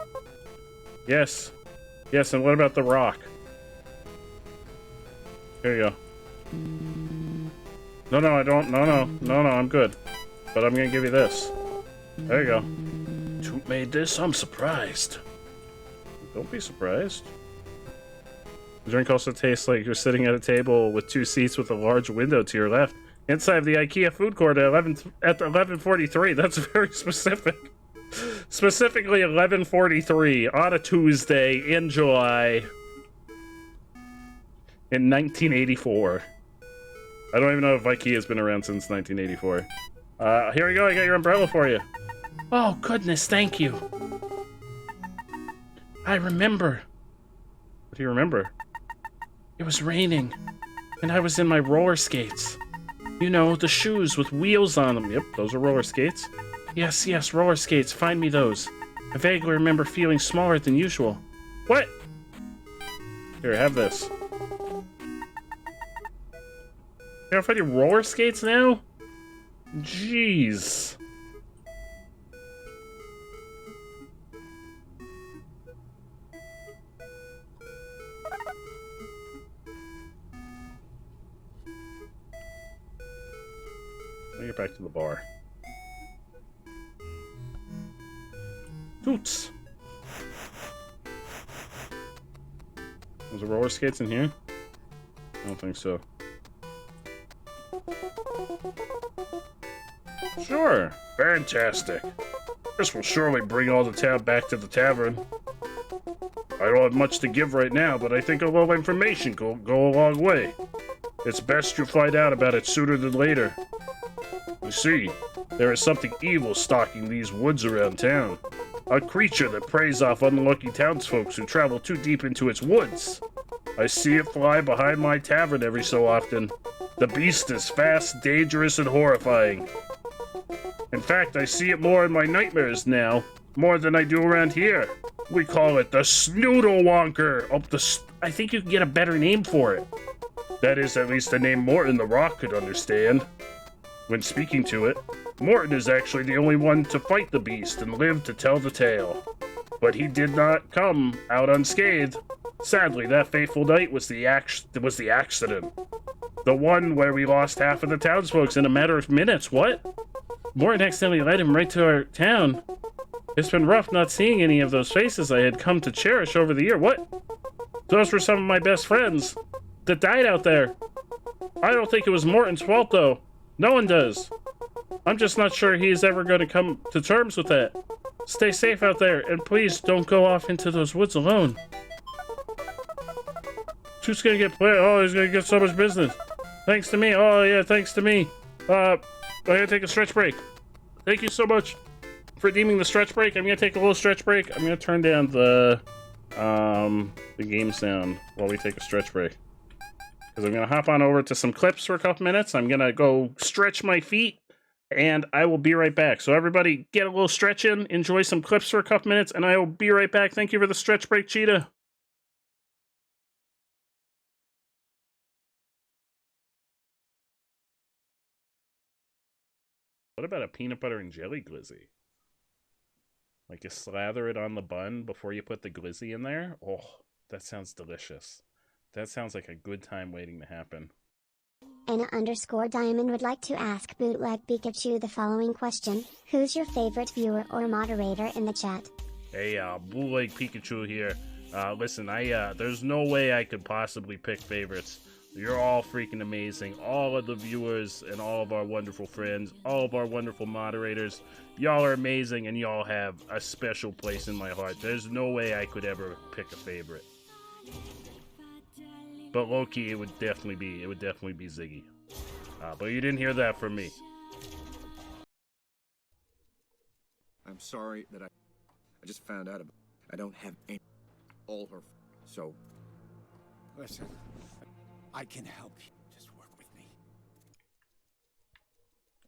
Yes. Yes, and what about the rock? Here you go. No, I don't. No, I'm good. but I'm gonna give you this. There you go. Who made this? I'm surprised. Don't be surprised. The drink also tastes like you're sitting at a table with 2 seats with a large window to your left. Inside the IKEA food court at 11:43. That's very specific. Specifically 11:43 on a Tuesday in July in 1984. I don't even know if IKEA's been around since 1984. Here we go. I got your umbrella for you. Oh, goodness, thank you. I remember. What do you remember? It was raining, and I was in my roller skates. You know, the shoes with wheels on them. Yep, those are roller skates. Yes, yes, roller skates. Find me those. I vaguely remember feeling smaller than usual. What? Here, have this. Can I find you roller skates now? Jeez. Let me get back to the bar. Toots. There's roller skates in here? I don't think so. Sure. Fantastic. This will surely bring all the town back to the tavern. I don't have much to give right now, but I think a little information go a long way. It's best you find out about it sooner than later. You see, there is something evil stalking these woods around town. A creature that preys off unlucky townsfolk who travel too deep into its woods. I see it fly behind my tavern every so often. The beast is fast, dangerous, and horrifying. In fact, I see it more in my nightmares now, more than I do around here. We call it the Snoodlewonker. I think you can get a better name for it. That is at least a name Morton the Rock could understand. When speaking to it, Morton is actually the only one to fight the beast and live to tell the tale. But he did not come out unscathed. Sadly, that fateful night was the accident. The one where we lost half of the townsfolk in a matter of minutes. What? Morton accidentally led him right to our town. It's been rough not seeing any of those faces I had come to cherish over the year. What? Those were some of my best friends that died out there. I don't think it was Morton's fault, though. No one does. I'm just not sure he's ever going to come to terms with that. Stay safe out there, and please don't go off into those woods alone. Who's gonna get played? Oh, he's gonna get so much business. Thanks to me. Oh, yeah, thanks to me. I gotta take a stretch break. Thank you so much for deeming the stretch break. I'm gonna take a little stretch break. I'm gonna turn down the game sound while we take a stretch break. Because I'm gonna hop on over to some clips for a couple minutes. I'm gonna go stretch my feet, and I will be right back. So everybody get a little stretch in, enjoy some clips for a couple minutes, and I will be right back. Thank you for the stretch break, Cheetah. What about a peanut butter and jelly glizzy? Like you slather it on the bun before you put the glizzy in there? Oh, that sounds delicious. That sounds like a good time waiting to happen. Anna_Diamond would like to ask Bootleg Pikachu the following question. Who's your favorite viewer or moderator in the chat? Hey, Bootleg Pikachu here. Listen, there's no way I could possibly pick favorites. You're all freaking amazing. All of the viewers and all of our wonderful friends, all of our wonderful moderators. Y'all are amazing and y'all have a special place in my heart. There's no way I could ever pick a favorite. But low-key, it would definitely be Ziggy. But you didn't hear that from me. I'm sorry that I just found out about. I don't have any. All her. So. Listen, I can help you. Just work with me.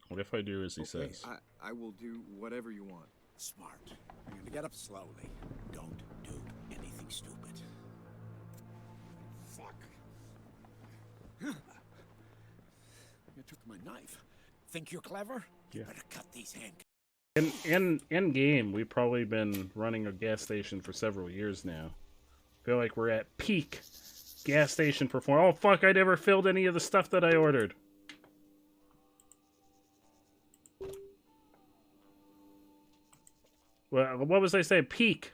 What if I do as he says? I will do whatever you want. Smart. You're gonna get up slowly. Don't do anything stupid. Fuck. You took my knife. Think you're clever? Yeah. You better cut these handcuffs. In game, we've probably been running a gas station for several years now. Feel like we're at peak gas station performance. Oh fuck! I never filled any of the stuff that I ordered. what was I saying? Peak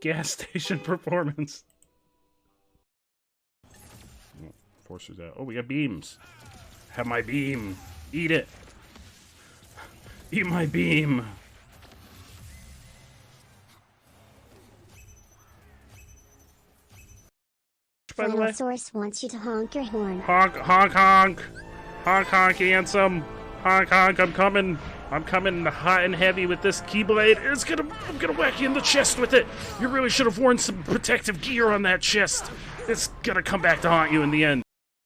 gas station performance. Oh, forces out. Oh, we got beams. Have my beam. Eat it. Eat my beam. By the way, Flannelsaurus wants you to honk your horn. honk, honk, honk, honk, honk, handsome, honk, honk. I'm coming. I'm coming hot and heavy with this keyblade. I'm gonna whack you in the chest with it. You really should have worn some protective gear on that chest. It's gonna come back to haunt you in the end.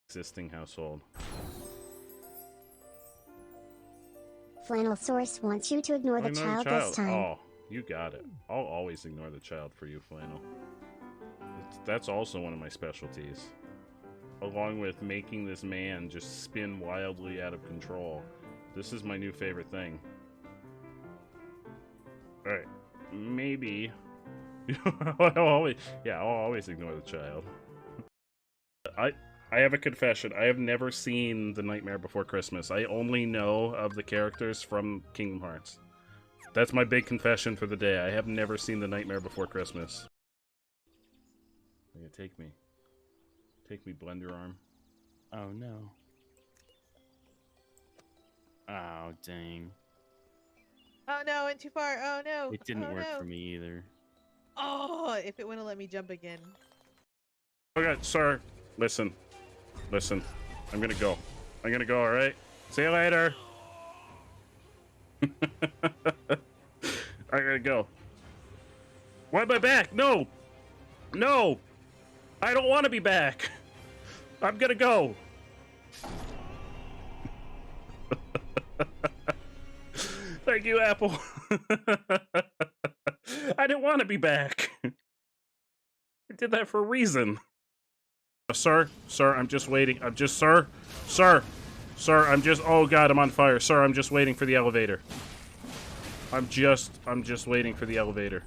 Existing household. Flannelsaurus wants you to ignore the Ignore child this time. Oh, you got it. I'll always ignore the child for you, Flannel. That's also one of my specialties. Along with making this man just spin wildly out of control. This is my new favorite thing. Alright. Maybe. I'll always ignore the child. I have a confession. I have never seen The Nightmare Before Christmas. I only know of the characters from Kingdom Hearts. That's my big confession for the day. I have never seen The Nightmare Before Christmas. Yeah, take me. Take me, Blender Arm. Oh no. Oh dang. Oh no, went too far. Oh no. It didn't work no. for me either. Oh, if it wouldn't let me jump again. Okay, sir. Listen. Listen. I'm gonna go. I'm gonna go, alright? See you later. I gotta go. Why am I back? No! No! I don't want to be back. I'm gonna go. Thank you, Apple. I didn't want to be back. I did that for a reason. Sir, I'm just waiting. Sir, I'm just, oh god, I'm on fire. Sir, I'm just waiting for the elevator. I'm just waiting for the elevator.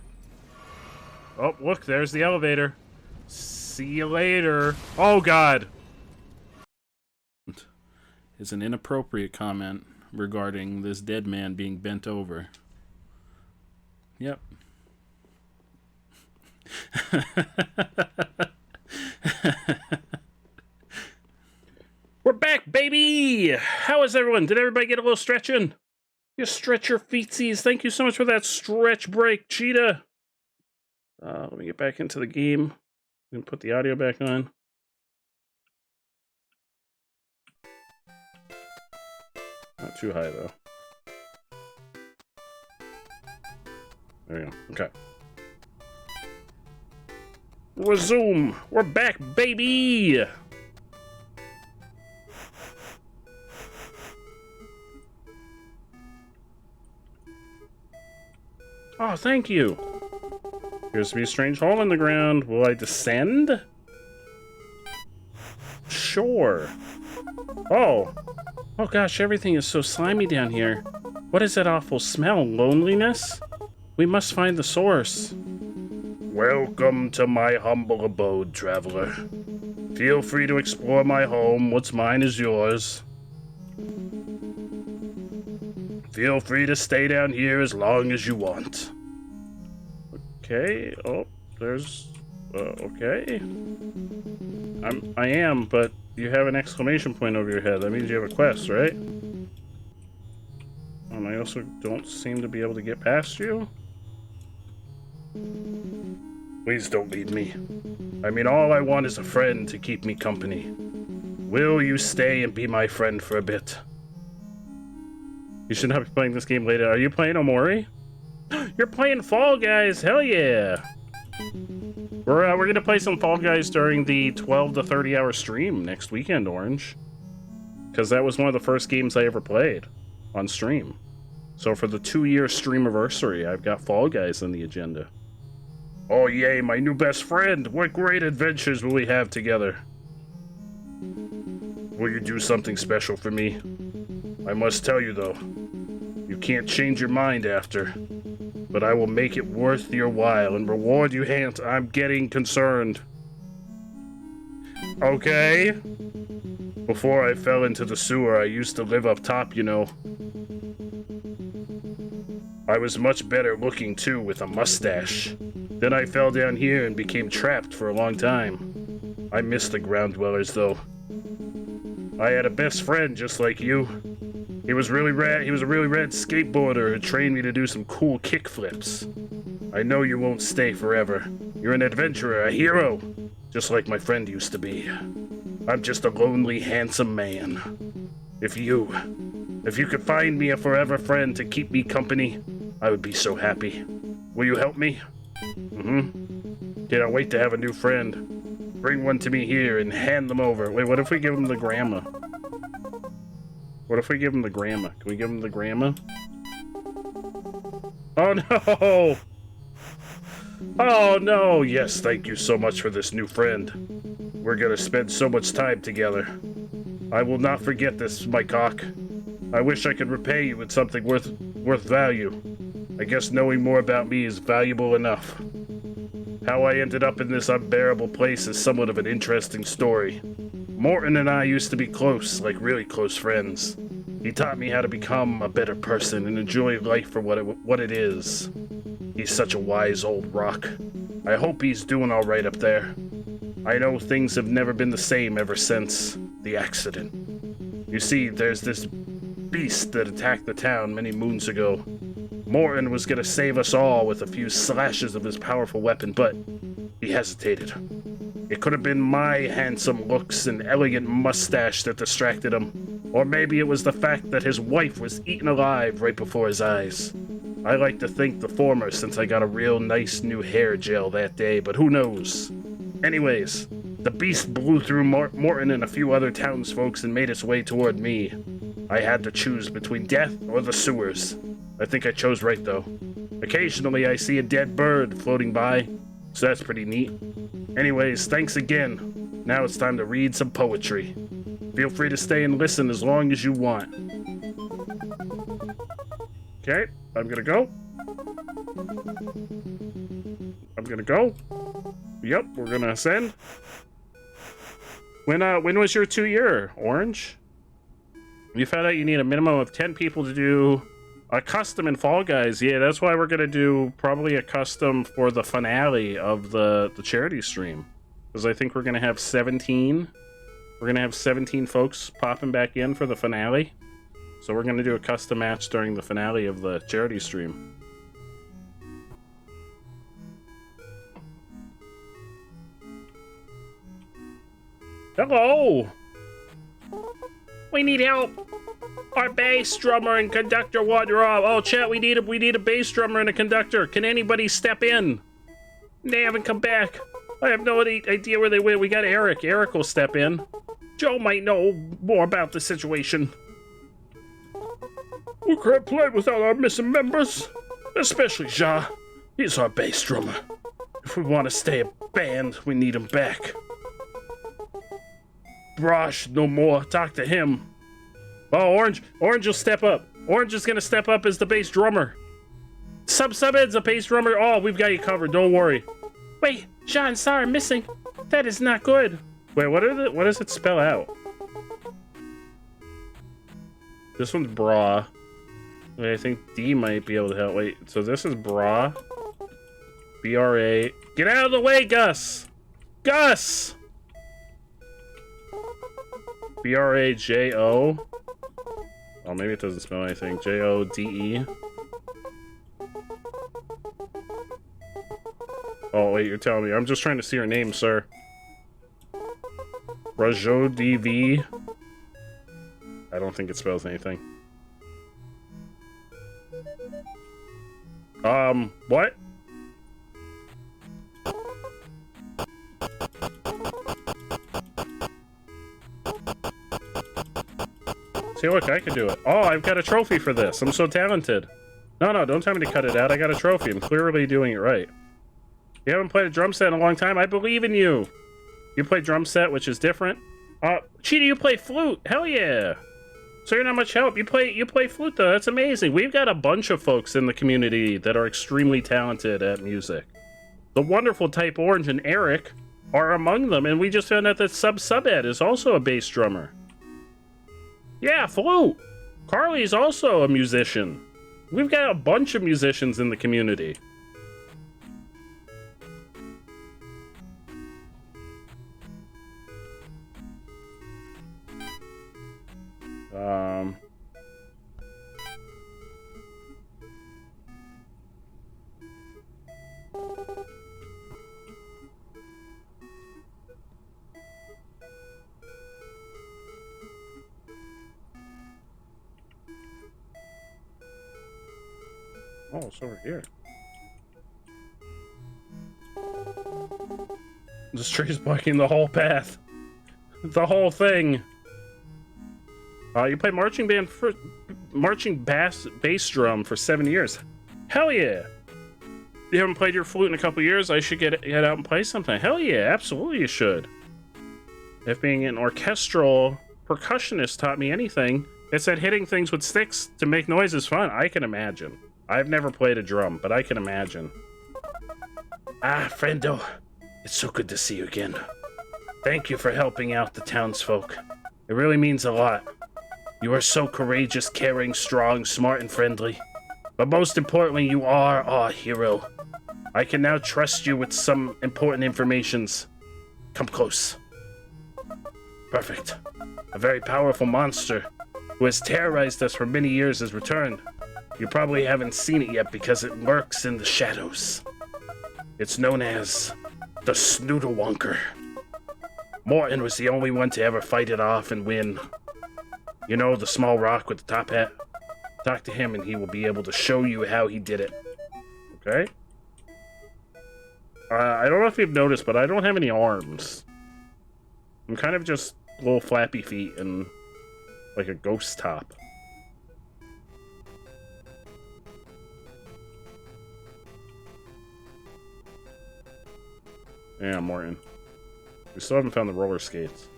Oh, look, there's the elevator. See you later. Oh god. Is an inappropriate comment regarding this dead man being bent over. Yep. We're back, baby! How is everyone? Did everybody get a little stretch in? You stretch your feetsies. Thank you so much for that stretch break, Cheetah. Let me get back into the game and put the audio back on. Not too high, though. There we go. Okay. Resume! We're back, baby! Oh, thank you! Appears to be a strange hole in the ground. Will I descend? Sure. Oh. Oh gosh, everything is so slimy down here. What is that awful smell? Loneliness? We must find the source. Welcome to my humble abode, traveler. Feel free to explore my home. What's mine is yours. Feel free to stay down here as long as you want. Okay. Oh, there's... okay. I am, but you have an exclamation point over your head. That means you have a quest, right? And I also don't seem to be able to get past you. Please don't leave me. I mean, all I want is a friend to keep me company. Will you stay and be my friend for a bit? You should not be playing this game later. Are you playing Omori? You're playing Fall Guys! Hell yeah! We're gonna play some Fall Guys during the 12 to 30 hour stream next weekend, Orange. Because that was one of the first games I ever played on stream. So for the 2-year streamiversary, I've got Fall Guys on the agenda. Oh yay, my new best friend! What great adventures will we have together? Will you do something special for me? I must tell you though, you can't change your mind after. But I will make it worth your while and reward you, Hant. I'm getting concerned. Okay? Before I fell into the sewer, I used to live up top, you know. I was much better looking too with a mustache. Then I fell down here and became trapped for a long time. I miss the ground dwellers though. I had a best friend just like you. He was really rad. He was a really rad skateboarder who trained me to do some cool kick flips. I know you won't stay forever. You're an adventurer, a hero, just like my friend used to be. I'm just a lonely, handsome man. If you could find me a forever friend to keep me company, I would be so happy. Will you help me? Can't wait to have a new friend. Bring one to me here and hand them over. Wait, what if we give him the grandma? What if we give him the grandma? Can we give him the grandma? Oh no! Oh no! Yes, thank you so much for this new friend. We're gonna spend so much time together. I will not forget this, my cock. I wish I could repay you with something worth value. I guess knowing more about me is valuable enough. How I ended up in this unbearable place is somewhat of an interesting story. Morton and I used to be close, like really close friends. He taught me how to become a better person and enjoy life for what it is. He's such a wise old rock. I hope he's doing all right up there. I know things have never been the same ever since the accident. You see, there's this beast that attacked the town many moons ago. Morton was gonna save us all with a few slashes of his powerful weapon, but he hesitated. It could have been my handsome looks and elegant mustache that distracted him, or maybe it was the fact that his wife was eaten alive right before his eyes. I like to think the former since I got a real nice new hair gel that day, but who knows? Anyways, the beast blew through Morton and a few other townsfolk and made its way toward me. I had to choose between death or the sewers. I think I chose right though. Occasionally I see a dead bird floating by, so that's pretty neat. Anyways, thanks again. Now it's time to read some poetry. Feel free to stay and listen as long as you want. Okay, I'm gonna go. I'm gonna go. Yep, we're gonna ascend. When was your 2-year, Orange? You found out you need a minimum of 10 people to do a custom in Fall Guys. Yeah, that's why we're gonna do probably a custom for the finale of the charity stream. Because I think we're gonna have 17. We're gonna have 17 folks popping back in for the finale. So we're gonna do a custom match during the finale of the charity stream. Hello! We need help! Our bass drummer and conductor wander off. Oh, chat, we need a bass drummer and a conductor. Can anybody step in? They haven't come back. I have no idea where they went. We got Eric. Eric will step in. Joe might know more about the situation. We can't play without our missing members. Especially Ja. He's our bass drummer. If we want to stay a band, we need him back. Brosh, no more. Talk to him. Oh, Orange will step up. Orange is gonna step up as the bass drummer. Subhead's a bass drummer. Oh, we've got you covered. Don't worry. Wait, Sean, sorry, missing. That is not good. Wait, what does it spell out? This one's bra. Wait, I think D might be able to help. Wait, so this is bra. B-R-A. Get out of the way, Gus! Gus! B-R-A-J-O. Oh, maybe it doesn't spell anything. J-O-D-E. Oh, wait, you're telling me. I'm just trying to see your name, sir. Rajodiv. I don't think it spells anything. What? See, look, I can do it. Oh, I've got a trophy for this. I'm so talented. No, don't tell me to cut it out. I got a trophy. I'm clearly doing it right. You haven't played a drum set in a long time? I believe in you. You play drum set, which is different. Cheetah, you play flute. Hell yeah. So you're not much help. You play flute, though. That's amazing. We've got a bunch of folks in the community that are extremely talented at music. The wonderful Type Orange and Eric are among them, and we just found out that Subhead is also a bass drummer. Yeah, flute. Carly's also a musician. We've got a bunch of musicians in the community. Oh, it's over here. This tree's blocking the whole path. The whole thing. You played marching bass drum for 7 years. Hell yeah! You haven't played your flute in a couple years. I should get out and play sometime. Hell yeah, absolutely you should. If being an orchestral percussionist taught me anything, it's that hitting things with sticks to make noise is fun. I can imagine. I've never played a drum, but I can imagine. Ah, friendo. It's so good to see you again. Thank you for helping out the townsfolk. It really means a lot. You are so courageous, caring, strong, smart, and friendly. But most importantly, you are our hero. I can now trust you with some important informations. Come close. Perfect. A very powerful monster who has terrorized us for many years has returned. You probably haven't seen it yet because it lurks in the shadows. It's known as the Snoodlewonker. Morton was the only one to ever fight it off and win. You know, the small rock with the top hat? Talk to him and he will be able to show you how he did it. Okay? I don't know if you've noticed, but I don't have any arms. I'm kind of just little flappy feet and like a ghost top. Yeah, Morton. We still haven't found the roller skates.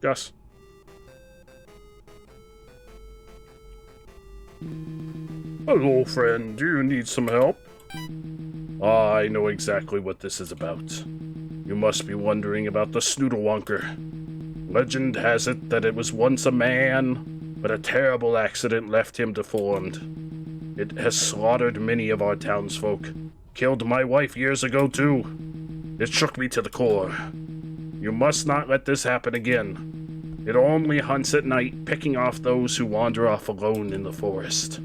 Gus. Hello, friend. Do you need some help? I know exactly what this is about. You must be wondering about the Snoodlewonker. Legend has it that it was once a man, but a terrible accident left him deformed. It has slaughtered many of our townsfolk. Killed my wife years ago, too. It shook me to the core. You must not let this happen again. It only hunts at night, picking off those who wander off alone in the forest.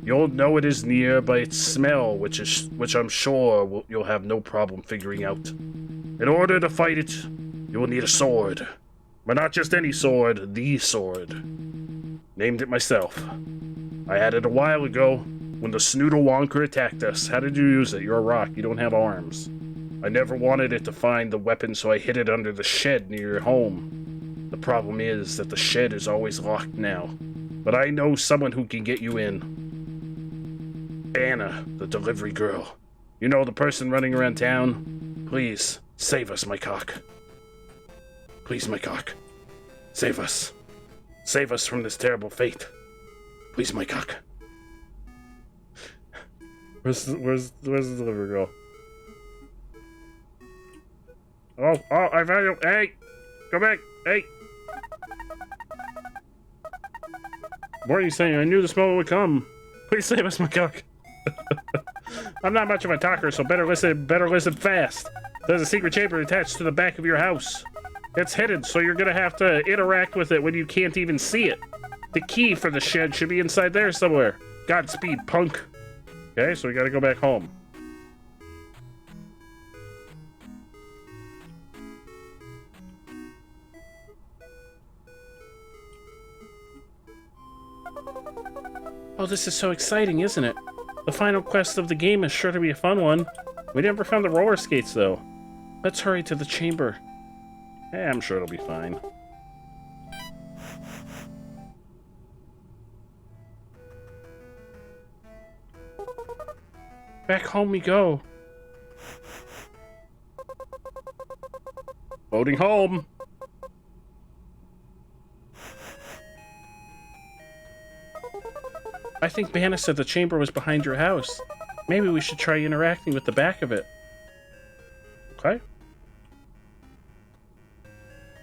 You'll know it is near by its smell, which I'm sure you'll have no problem figuring out. In order to fight it, you will need a sword. But not just any sword, the sword. Named it myself. I had it a while ago, when the Snoodlewonker attacked us. How did you use it? You're a rock, you don't have arms. I never wanted it to find the weapon, so I hid it under the shed near your home. The problem is that the shed is always locked now. But I know someone who can get you in. Anna, the delivery girl. You know, the person running around town? Please, save us, my cock. Please, my cock. Save us. Save us from this terrible fate. Please, my cock. Where's the delivery girl? Oh, I found you. Hey! Go back! Hey! What are you saying? I knew the smell would come. Please save us, my cock. I'm not much of a talker, so better listen fast. There's a secret chamber attached to the back of your house. It's hidden, so you're gonna have to interact with it when you can't even see it. The key for the shed should be inside there somewhere. Godspeed, punk. Okay, so we gotta go back home. Oh, this is so exciting, isn't it? The final quest of the game is sure to be a fun one. We never found the roller skates, though. Let's hurry to the chamber. Eh, I'm sure it'll be fine. Back home we go. Boating home. I think Banna said the chamber was behind your house. Maybe we should try interacting with the back of it. Okay.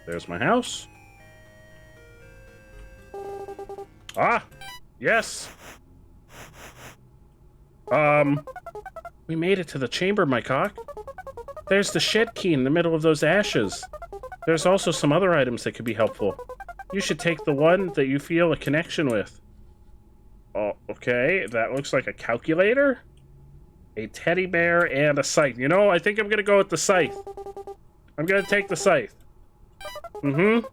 There's my house. Ah, yes. We made it to the chamber, my cock. There's the shed key in the middle of those ashes. There's also some other items that could be helpful. You should take the one that you feel a connection with. Oh, okay, that looks like a calculator, a teddy bear, and a scythe. You know, I think I'm gonna go with the scythe. I'm gonna take the scythe. Mm-hmm.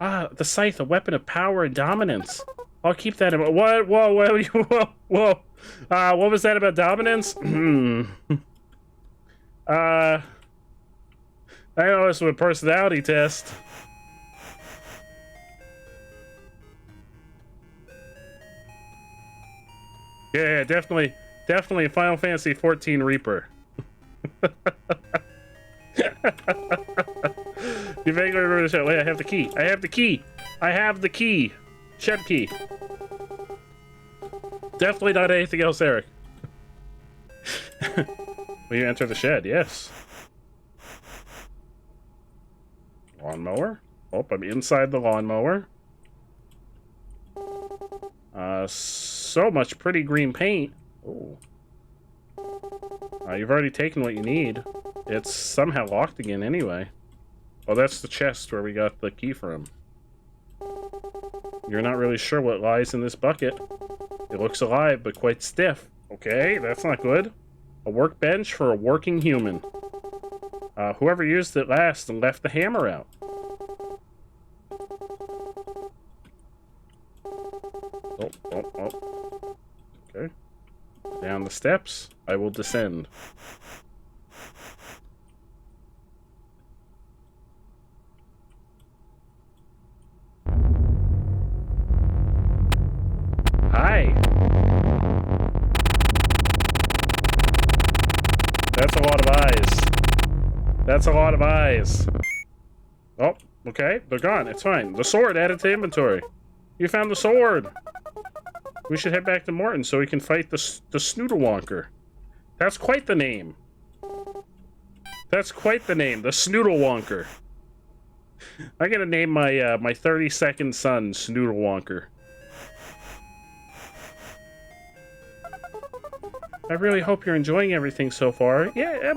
Ah, the scythe, a weapon of power and dominance. I'll keep that in mind. What? Whoa, whoa, whoa, whoa. What was that about dominance? I know this was a personality test. Yeah, definitely a Final Fantasy 14 Reaper. You vaguely remember the show. Wait, I have the key. I have the key. I have the key. Shed key. Definitely not anything else, Eric. Will you enter the shed? Yes. Lawnmower. Oh, I'm inside the lawnmower. So much pretty green paint. Oh. You've already taken what you need. It's somehow locked again anyway. Oh, that's the chest where we got the key from. You're not really sure what lies in this bucket. It looks alive, but quite stiff. Okay, that's not good. A workbench for a working human. Whoever used it last and left the hammer out. Oh. Okay. Down the steps. I will descend. Hi. That's a lot of eyes. That's a lot of eyes. Oh, okay. They're gone. It's fine. The sword added to inventory. You found the sword. We should head back to Morton so we can fight the Snoodlewonker. That's quite the name. That's quite the name. The Snoodlewonker. I'm gonna name my my 32nd son Snoodlewonker. I really hope you're enjoying everything so far. Yeah,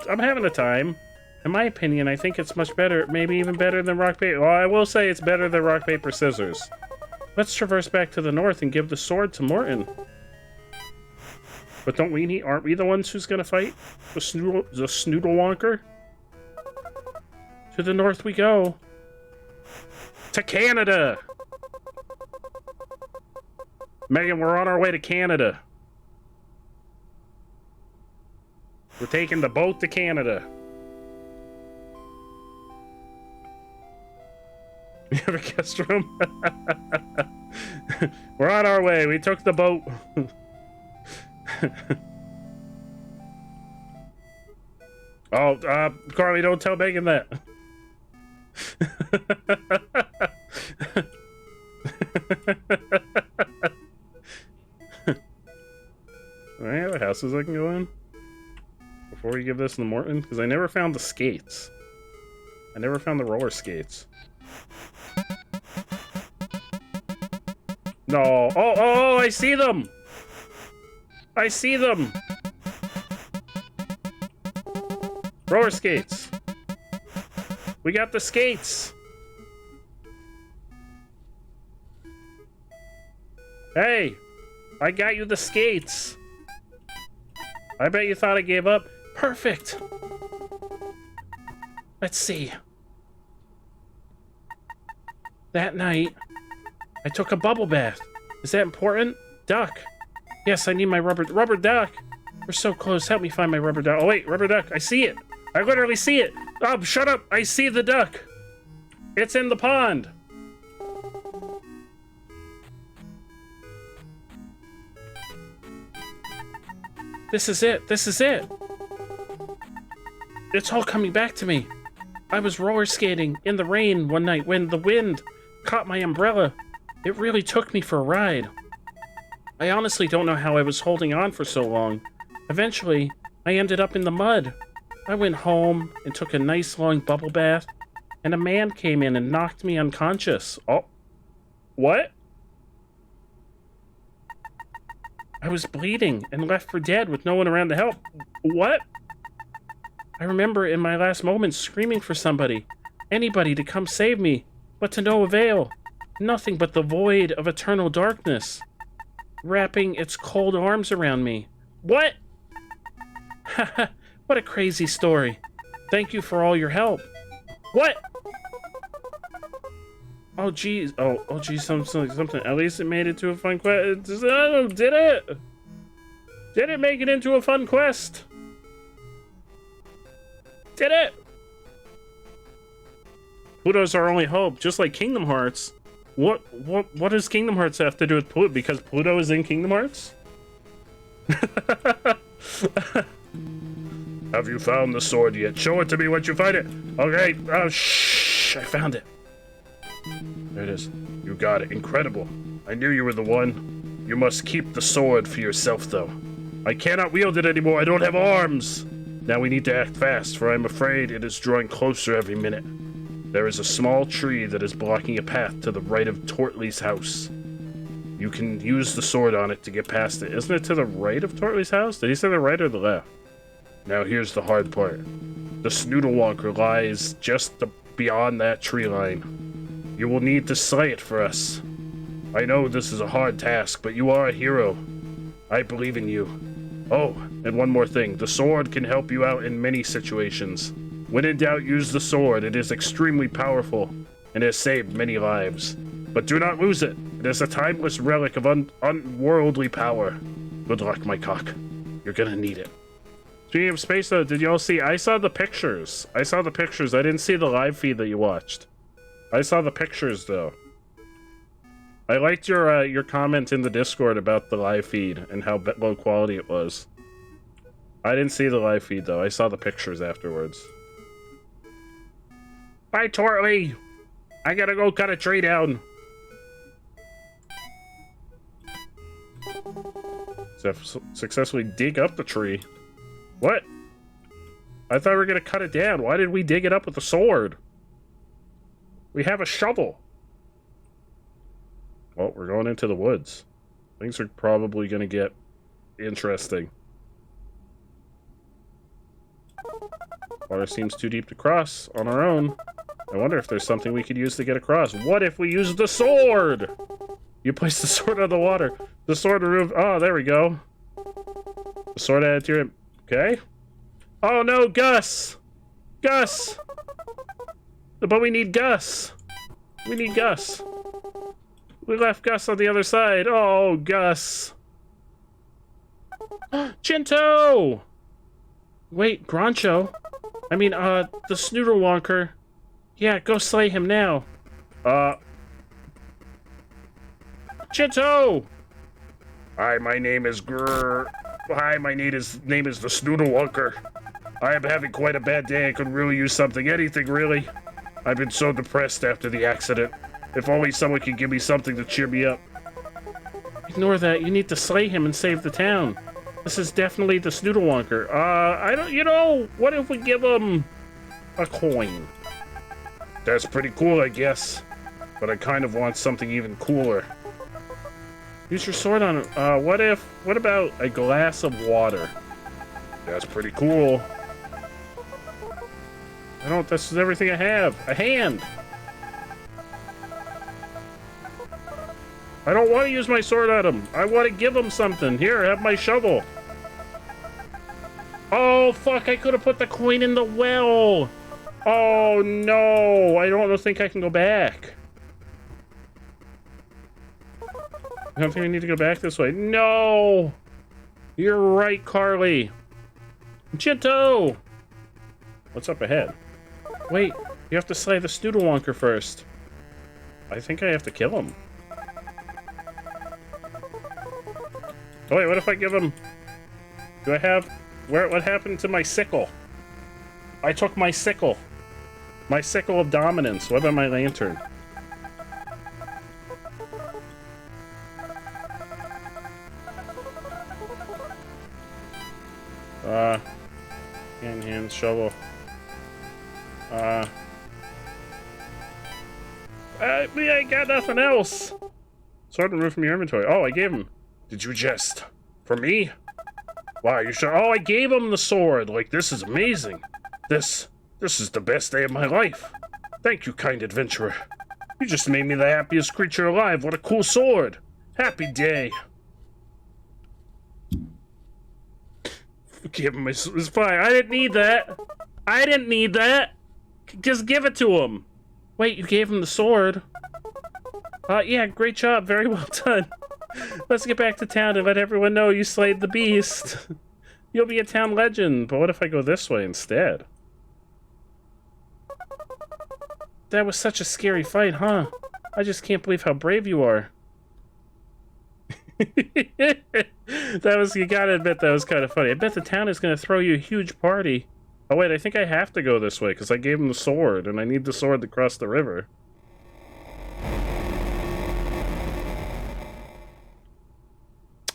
I'm having a time. In my opinion, I think it's much better, maybe even better than rock, paper. Well, I will say it's better than rock, paper, scissors. Let's traverse back to the north and give the sword to Morton. But aren't we the ones who's gonna fight the Snoodlewonker? To the north we go. To Canada! Megan, we're on our way to Canada. We're taking the boat to Canada. You have a guest room? We're on our way. We took the boat. Oh, Carly, don't tell Megan that. Any other houses I can go in? Before we give this to Morton? Because I never found the skates. I never found the roller skates. No. Oh, I see them! I see them! Roller skates. We got the skates. Hey, I got you the skates. I bet you thought I gave up. Perfect. Let's see. That night, I took a bubble bath. Is that important? Duck. Yes, I need my rubber duck. We're so close. Help me find my rubber duck. Oh, wait, rubber duck. I see it. I literally see it. Oh, shut up. I see the duck. It's in the pond. This is it. This is it. It's all coming back to me. I was roller skating in the rain one night when the wind caught my umbrella. It really took me for a ride. I honestly don't know how I was holding on for so long. Eventually, I ended up in the mud. I went home and took a nice long bubble bath, and a man came in and knocked me unconscious. Oh, what? I was bleeding and left for dead with no one around to help. What? I remember in my last moments screaming for somebody, anybody to come save me, but to no avail. Nothing but the void of eternal darkness, wrapping its cold arms around me. What? Haha, what a crazy story. Thank you for all your help. What? Oh, geez. Oh, geez, something. At least it made it to a fun quest. Oh, did it? Did it make it into a fun quest? Did it? Pluto's our only hope, just like Kingdom Hearts. What does Kingdom Hearts have to do with Pluto? Because Pluto is in Kingdom Hearts? Have you found the sword yet? Show it to me once you find it. Okay, shh, I found it. There it is. You got it. Incredible. I knew you were the one. You must keep the sword for yourself, though. I cannot wield it anymore. I don't have arms. Now we need to act fast, for I'm afraid it is drawing closer every minute. There is a small tree that is blocking a path to the right of Tortley's house. You can use the sword on it to get past it. Isn't it to the right of Tortley's house? Did he say the right or the left? Now here's the hard part. The Snoodlewonker lies just beyond that tree line. You will need to slay it for us. I know this is a hard task, but you are a hero. I believe in you. Oh, and one more thing. The sword can help you out in many situations. When in doubt, use the sword. It is extremely powerful and has saved many lives. But do not lose it. It is a timeless relic of unworldly power. Good luck, my cock. You're gonna need it. Speaking of space, though, did y'all see? I saw the pictures. I didn't see the live feed that you watched. I saw the pictures, though. I liked your comment in the Discord about the live feed and how low quality it was. I didn't see the live feed, though. I saw the pictures afterwards. Bye, Tortley! I gotta go cut a tree down. Successfully dig up the tree. What? I thought we were gonna cut it down. Why did we dig it up with a sword? We have a shovel. Well, we're going into the woods. Things are probably gonna get interesting. Water seems too deep to cross on our own. I wonder if there's something we could use to get across. What if we use the sword? You place the sword on the water. The sword removed. Oh, there we go. The sword added to your... Okay. Oh no, Gus! Gus! But we need Gus. We need Gus. We left Gus on the other side. Oh, Gus. Chinto! Wait, Groncho? I mean, the Snoodlewonker. Yeah, go slay him now. Chinto! Hi, my name is Hi, my name is the Snoodlewonker. I am having quite a bad day. I could really use something. Anything, really. I've been so depressed after the accident. If only someone could give me something to cheer me up. Ignore that. You need to slay him and save the town. This is definitely the Snoodlewonker. I don't... You know, what if we give him a coin? That's pretty cool, I guess. But I kind of want something even cooler. Use your sword on him. What about a glass of water? That's pretty cool. This is everything I have. A hand! I don't want to use my sword on him. I want to give him something. Here, have my shovel. Oh, fuck, I could have put the coin in the well. Oh, no. I don't think I can go back. I don't think I need to go back this way. No! You're right, Carly. Chinto! What's up ahead? Wait, you have to slay the Snoodlewonker first. I think I have to kill him. Oh wait, what if I give him... Do I have... What happened to my sickle? I took my sickle. My sickle of dominance. What about my lantern? Hand, shovel. I got nothing else. Sword removed from your inventory. Oh, I gave him. Did you just For me? Wow, you sure? Oh, I gave him the sword. Like, this is amazing. This is the best day of my life. Thank you, kind adventurer. You just made me the happiest creature alive. What a cool sword. Happy day. Give him it's fine. I didn't need that. I didn't need that. Just give it to him. Wait, you gave him the sword? Yeah, great job. Very well done. Let's get back to town and let everyone know you slayed the beast. You'll be a town legend. But what if I go this way instead? That was such a scary fight, huh? I just can't believe how brave you are. You gotta admit, that was kind of funny. I bet the town is gonna throw you a huge party. Oh wait, I think I have to go this way, because I gave him the sword, and I need the sword to cross the river.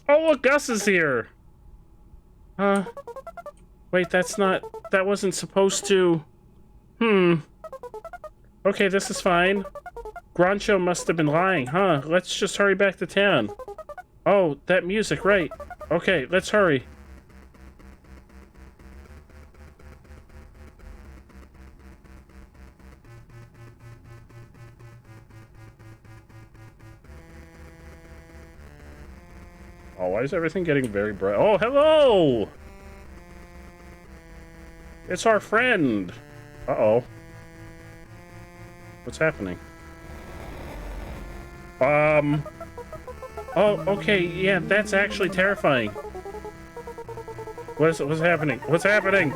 Oh look, Gus is here! Wait, that wasn't supposed to... Okay, this is fine. Groncho must have been lying, huh? Let's just hurry back to town. Oh, that music, right. Okay, let's hurry. Oh, why is everything getting very bright? Oh, hello! It's our friend! Uh-oh. What's happening? Oh, okay, yeah, that's actually terrifying. What's happening? What's happening?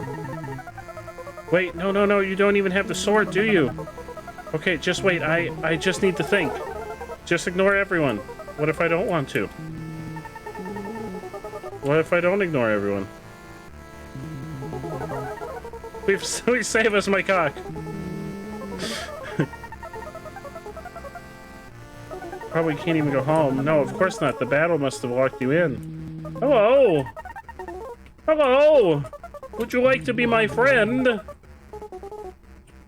Wait, no, you don't even have the sword, do you? Okay, just wait, I just need to think. Just ignore everyone. What if I don't want to? What if I don't ignore everyone? Please save us, my cock! Probably can't even go home. No, of course not. The battle must have locked you in. Hello! Hello! Would you like to be my friend?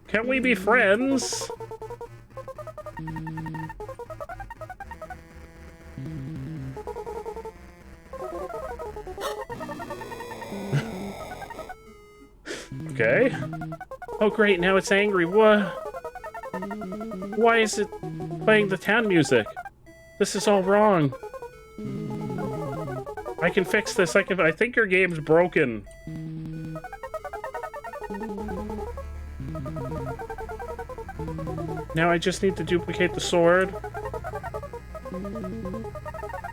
Can we be friends? Okay. Oh great, now it's angry. What? Why is it playing the town music? This is all wrong. I can fix this. I think your game's broken. Now I just need to duplicate the sword.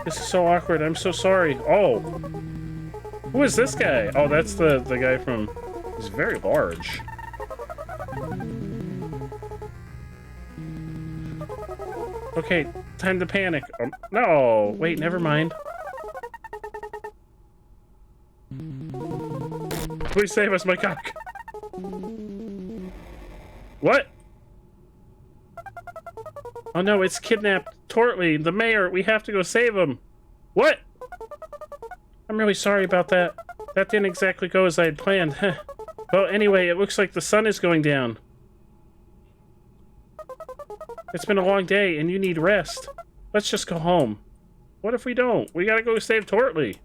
This is so awkward. I'm so sorry. Oh. Who is this guy? Oh, that's the guy from... He's very large. Okay, time to panic. No, wait, never mind. Please save us, my cock. What? Oh no, it's kidnapped Tortley, the mayor. We have to go save him. What? I'm really sorry about that. That didn't exactly go as I had planned. Well, anyway, it looks like the sun is going down. It's been a long day, and you need rest. Let's just go home. What if we don't? We gotta go save Tortley.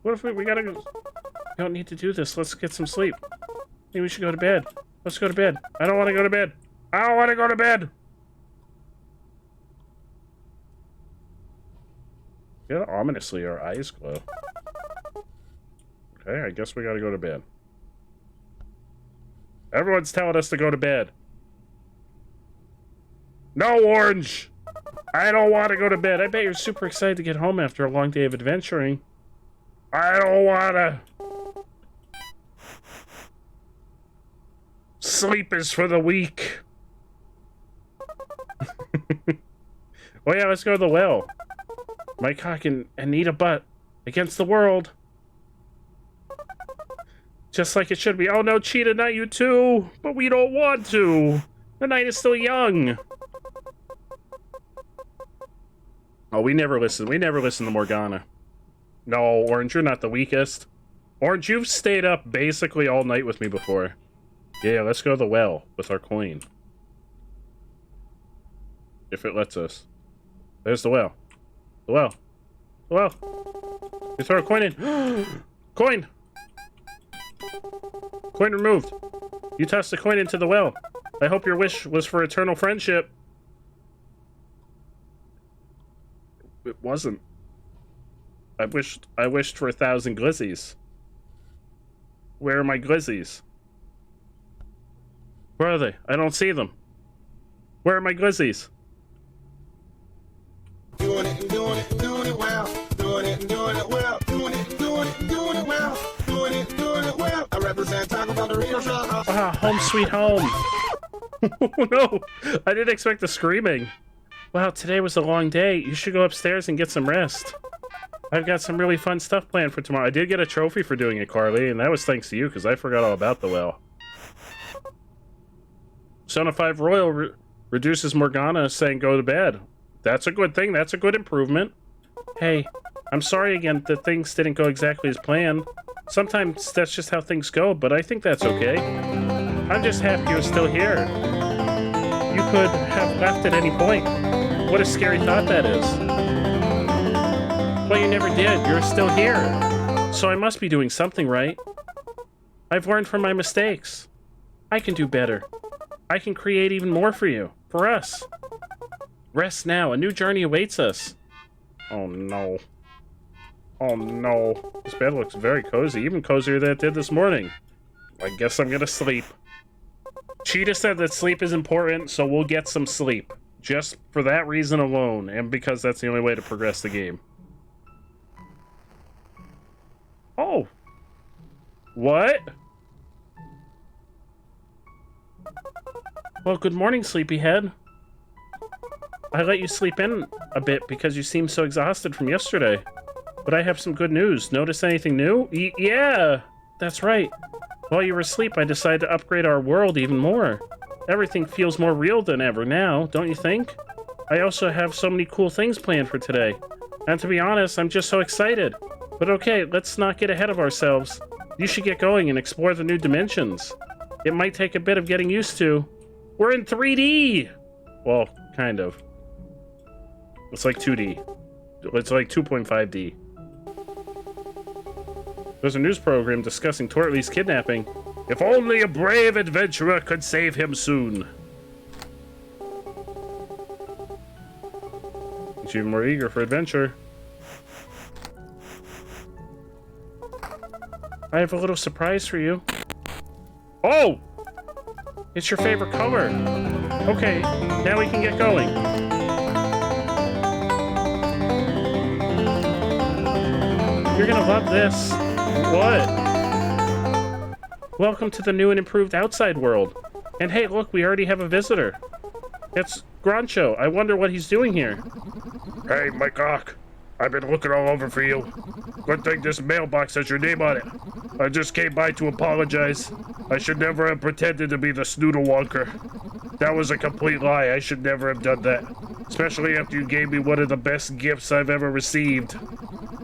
What if we gotta go... We don't need to do this. Let's get some sleep. Maybe we should go to bed. Let's go to bed. I don't want to go to bed. I don't want to go to bed. Yeah, ominously, our eyes glow. Okay, I guess we gotta go to bed. Everyone's telling us to go to bed. No, Orange! I don't want to go to bed. I bet you're super excited to get home after a long day of adventuring. I don't wanna. Sleep is for the weak. Oh yeah, let's go to the well. My cock and eat a butt against the world. Just like it should be. Oh no, Cheetah, not you too. But we don't want to. The night is still young. Oh, we never listen. We never listen to Morgana. No, Orange, you're not the weakest. Orange, you've stayed up basically all night with me before. Yeah, let's go to the well with our coin. If it lets us. There's the well. The well. The well. You throw a coin in. Coin! Coin removed. You tossed the coin into the well. I hope your wish was for eternal friendship. It wasn't. I wished for 1,000 glizzies. Where are my glizzies? Where are they? I don't see them. Where are my glizzies? Doing it and doing it and doing it well. Doing it and doing it well. Doing it and doing it and doing it well. Doing it and doing it well. I represent Taco Bell Doritos. Ah, home sweet home. Oh no, I didn't expect the screaming. Wow, today was a long day. You should go upstairs and get some rest. I've got some really fun stuff planned for tomorrow. I did get a trophy for doing it, Carly, and that was thanks to you, because I forgot all about the well. Zona 5 Royal reduces Morgana saying go to bed. That's a good thing. That's a good improvement. Hey, I'm sorry again that things didn't go exactly as planned. Sometimes that's just how things go, but I think that's okay. I'm just happy you're still here. You could have left at any point. What a scary thought that is. Well, you never did. You're still here. So I must be doing something right. I've learned from my mistakes. I can do better. I can create even more for you. For us. Rest now. A new journey awaits us. Oh no. Oh no. This bed looks very cozy. Even cozier than it did this morning. I guess I'm gonna sleep. Cheetah said that sleep is important, so we'll get some sleep. Just for that reason alone, and because that's the only way to progress the game. Oh. What? Well, good morning, sleepyhead. I let you sleep in a bit because you seemed so exhausted from yesterday. But I have some good news. Notice anything new? Yeah, that's right. While you were asleep, I decided to upgrade our world even more. Everything feels more real than ever now, don't you think? I also have so many cool things planned for today. And to be honest, I'm just so excited. But okay, let's not get ahead of ourselves. You should get going and explore the new dimensions. It might take a bit of getting used to. We're in 3D! Well, kind of. It's like 2D. It's like 2.5D. There's a news program discussing Tortley's kidnapping. If only a brave adventurer could save him soon. He's even more eager for adventure. I have a little surprise for you. Oh! It's your favorite color. Okay, now we can get going. You're gonna love this. What? Welcome to the new and improved outside world. And hey, look, we already have a visitor. It's Groncho. I wonder what he's doing here. Hey, my cock. I've been looking all over for you. Good thing this mailbox has your name on it. I just came by to apologize. I should never have pretended to be the Snoodlewonker. That was a complete lie. I should never have done that. Especially after you gave me one of the best gifts I've ever received.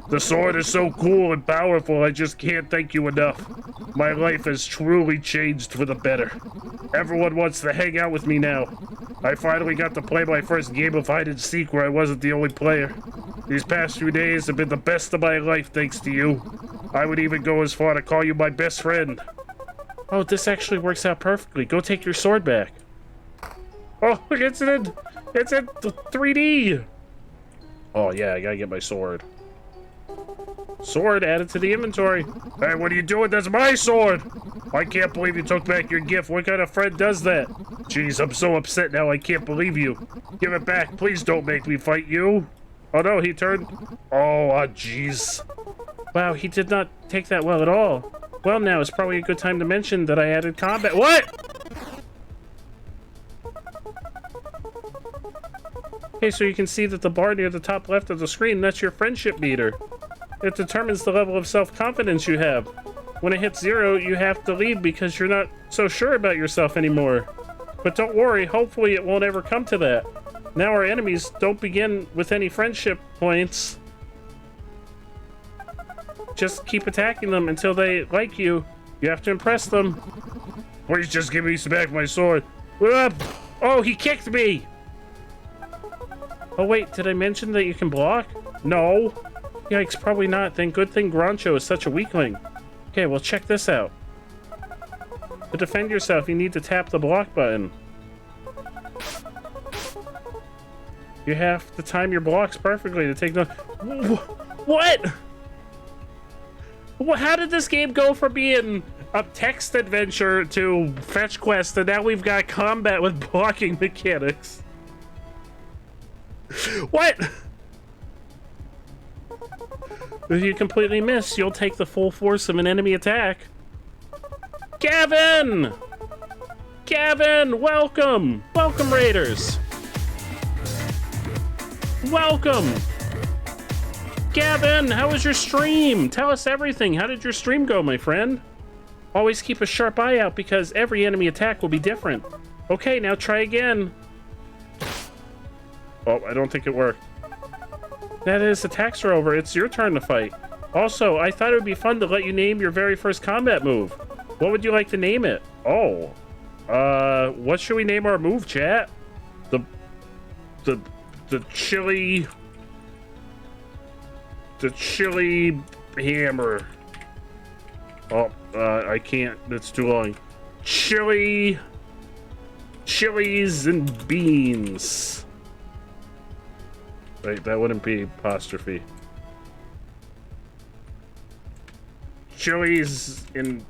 The sword is so cool and powerful, I just can't thank you enough. My life has truly changed for the better. Everyone wants to hang out with me now. I finally got to play my first game of hide and seek where I wasn't the only player. These past few days have been the best of my life thanks to you. I would even go as far to call you my best friend. Oh, this actually works out perfectly. Go take your sword back. Oh, it's in 3D. Oh yeah, I gotta get my sword. Sword added to the inventory. Hey, what are you doing? That's my sword! I can't believe you took back your gift. What kind of friend does that? Jeez, I'm so upset now. I can't believe you. Give it back. Please don't make me fight you. Oh no, he turned... Oh, jeez. Wow, he did not take that well at all. Well, now is probably a good time to mention that I added combat. What? Okay, so you can see that the bar near the top left of the screen, that's your friendship meter. It determines the level of self-confidence you have. When it hits 0, you have to leave because you're not so sure about yourself anymore. But don't worry, hopefully it won't ever come to that. Now our enemies don't begin with any friendship points. Just keep attacking them until they like you. You have to impress them. Please just give me back my sword. Oh, he kicked me! Oh wait, did I mention that you can block? No. Yikes, probably not. Then good thing Groncho is such a weakling. Okay, well check this out. To defend yourself, you need to tap the block button. You have to time your blocks perfectly to take the... What? How did this game go from being a text adventure to fetch quest, and now we've got combat with blocking mechanics? What? If you completely miss, you'll take the full force of an enemy attack. Gavin! Gavin, welcome! Welcome, Raiders! Welcome! Gavin, how was your stream? Tell us everything. How did your stream go, my friend? Always keep a sharp eye out because every enemy attack will be different. Okay, now try again. Oh, I don't think it worked. That is, attacks are over. It's your turn to fight. Also, I thought it would be fun to let you name your very first combat move. What would you like to name it? Oh, what should we name our move, chat? The chili hammer. Oh, I can't. That's too long. Chilies and beans. Wait, that wouldn't be apostrophe. Chilies and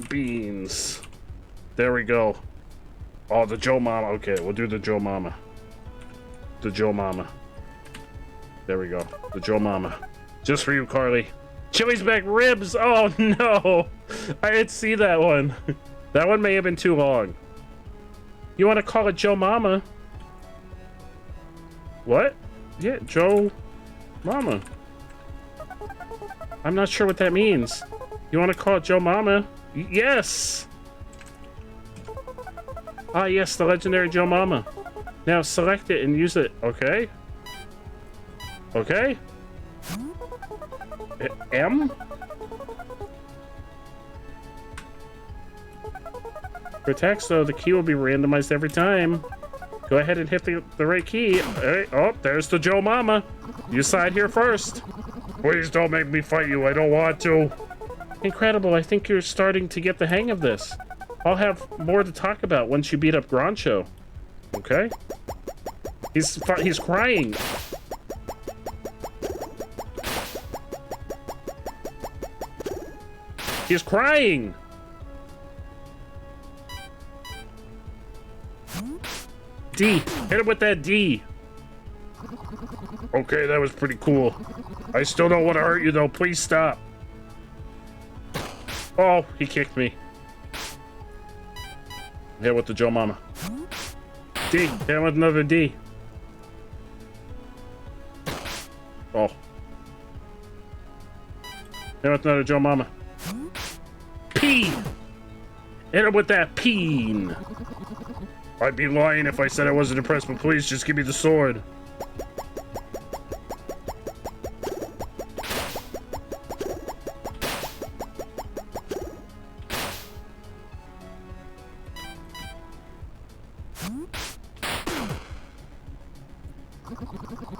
beans. There we go. Oh, the Joe Mama. Okay, we'll do the Joe Mama. The Joe Mama. There we go. The Joe Mama. Just for you, Carly. Chili's back ribs. Oh, no. I didn't see that one. That one may have been too long. You want to call it Joe Mama? What? Yeah, Joe Mama. I'm not sure what that means. You want to call it Joe Mama? Yes! Ah, yes, the legendary Joe Mama. Now select it and use it. Okay. Okay. M? For text, though, the key will be randomized every time. Go ahead and hit the right key. Hey, oh, there's the Joe Mama. You side here first. Please don't make me fight you. I don't want to. Incredible. I think you're starting to get the hang of this. I'll have more to talk about once you beat up Groncho. Okay? He's crying. He's crying. D. Hit him with that D. Okay, that was pretty cool. I still don't want to hurt you, though. Please stop. Oh, he kicked me. Hit with the Joe Mama. D. Hit him with another D. Oh. Hit with another Joe Mama. P. Hit him with that peen. I'd be lying if I said I wasn't impressed, but please just give me the sword.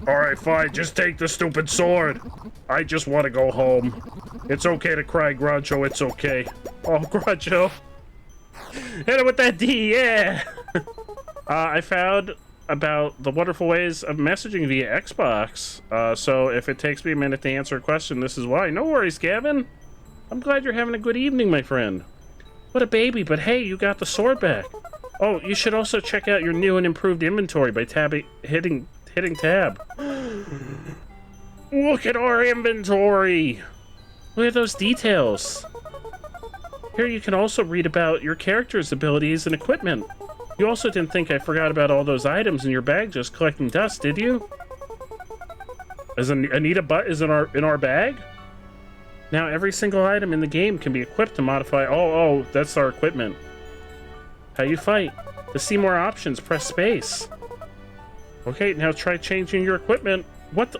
Alright, fine, just take the stupid sword. I just want to go home. It's okay to cry, Groncho, it's okay. Oh, Groncho. Hit him with that D, yeah! I found about the wonderful ways of messaging via Xbox. So if it takes me a minute to answer a question, this is why. No worries, Gavin. I'm glad you're having a good evening, my friend. What a baby, but hey, you got the sword back. Oh, you should also check out your new and improved inventory by hitting tab. Look at our inventory! Look at those details. Here you can also read about your character's abilities and equipment. You also didn't think I forgot about all those items in your bag just collecting dust, did you? Is Anita Butt is in our bag? Now every single item in the game can be equipped to modify. Oh, that's our equipment. How you fight? To see more options, press space. Okay, now try changing your equipment. What?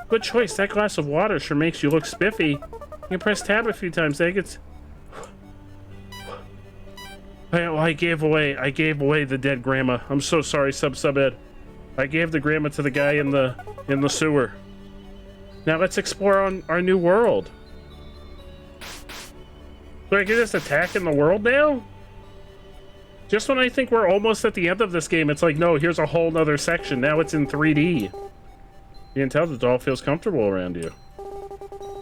Good choice. That glass of water sure makes you look spiffy. You can press tab a few times. That gets. I gave away the dead grandma. I'm so sorry, Sub-Ed. I gave the grandma to the guy in the sewer. Now let's explore on our new world. So I can just attack in the world now? Just when I think we're almost at the end of this game, it's like, no, here's a whole nother section. Now it's in 3D. You can tell the doll feels comfortable around you.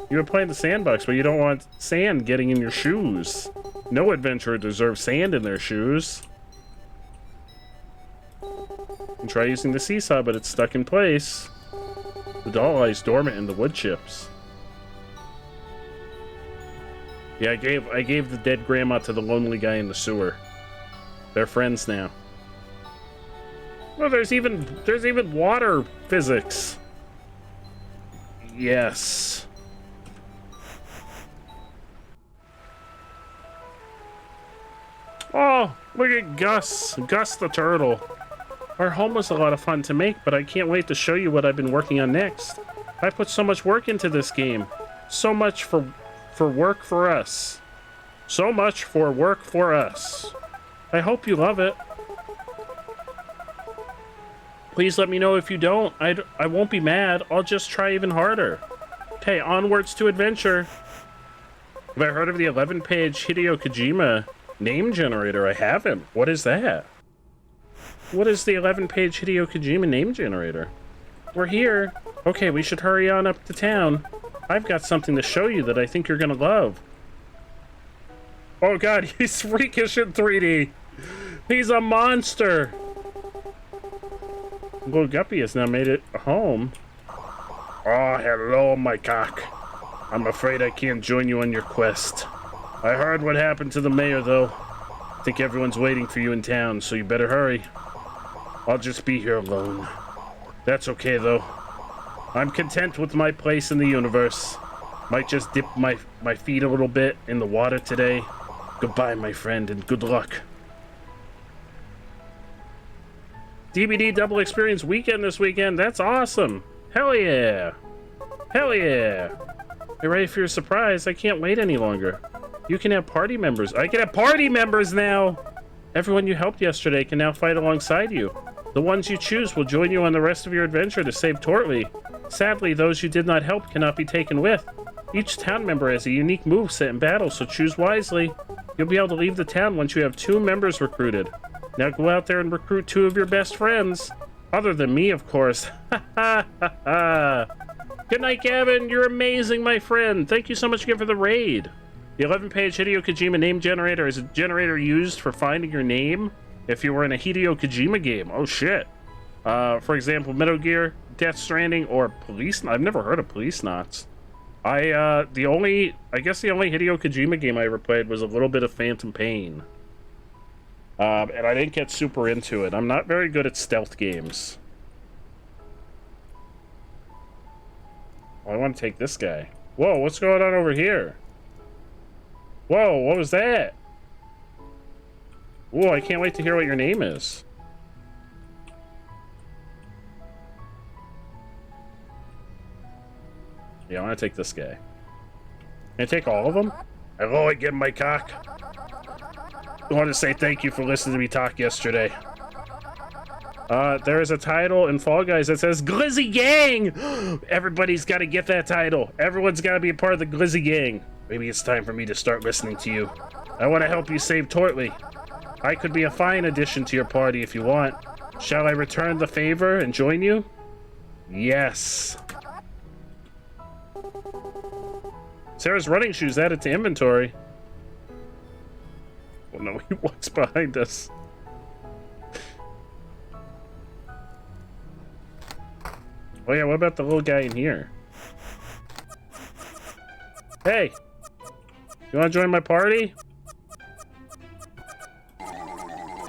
You've been playing the sandbox, but you don't want sand getting in your shoes. No adventurer deserves sand in their shoes. You can try using the seesaw, but it's stuck in place. The doll lies dormant in the wood chips. Yeah, I gave the dead grandma to the lonely guy in the sewer. They're friends now. Well, there's even water physics. Yes. Oh, look at Gus. Gus the turtle. Our home was a lot of fun to make, but I can't wait to show you what I've been working on next. I put so much work into this game. So much for work for us. So much for work for us. I hope you love it. Please let me know if you don't. I won't be mad. I'll just try even harder. Okay, onwards to adventure. Have I heard of the 11-page Hideo Kojima name generator? I haven't. What is that? What is the 11-page Hideo Kojima name generator? We're here. Okay, we should hurry on up to town. I've got something to show you that I think you're gonna love. Oh god, he's freakish in 3D. He's a monster. Little Guppy has now made it home. Oh, hello, my cock. I'm afraid I can't join you on your quest. I heard what happened to the mayor, though. I think everyone's waiting for you in town, so you better hurry. I'll just be here alone. That's okay, though. I'm content with my place in the universe. Might just dip my feet a little bit in the water today. Goodbye, my friend, and good luck. DVD Double Experience Weekend this weekend. That's awesome. Hell yeah. Hell yeah. You ready for your surprise? I can't wait any longer. You can have party members. I can have party members now! Everyone you helped yesterday can now fight alongside you. The ones you choose will join you on the rest of your adventure to save Tortley. Sadly, those you did not help cannot be taken with. Each town member has a unique moveset in battle, so choose wisely. You'll be able to leave the town once you have 2 members recruited. Now go out there and recruit 2 of your best friends. Other than me, of course. Ha ha ha ha. Good night, Gavin. You're amazing, my friend. Thank you so much again for the raid. The 11-page Hideo Kojima name generator is a generator used for finding your name if you were in a Hideo Kojima game. Oh, shit. For example, Metal Gear, Death Stranding, or Police... I've never heard of Police Knots. I guess the only Hideo Kojima game I ever played was a little bit of Phantom Pain. And I didn't get super into it. I'm not very good at stealth games. Oh, I want to take this guy. Whoa, what's going on over here? Whoa, what was that? Whoa, I can't wait to hear what your name is. Yeah, I want to take this guy. Can I take all of them? Hello again, my cock. I want to say thank you for listening to me talk yesterday. There is a title in Fall Guys that says Glizzy Gang! Everybody's got to get that title. Everyone's got to be a part of the Glizzy Gang. Maybe it's time for me to start listening to you. I want to help you save Tortley. I could be a fine addition to your party if you want. Shall I return the favor and join you? Yes. Sarah's running shoes added to inventory. Oh no, he walks behind us. Oh yeah, what about the little guy in here? Hey! You wanna join my party?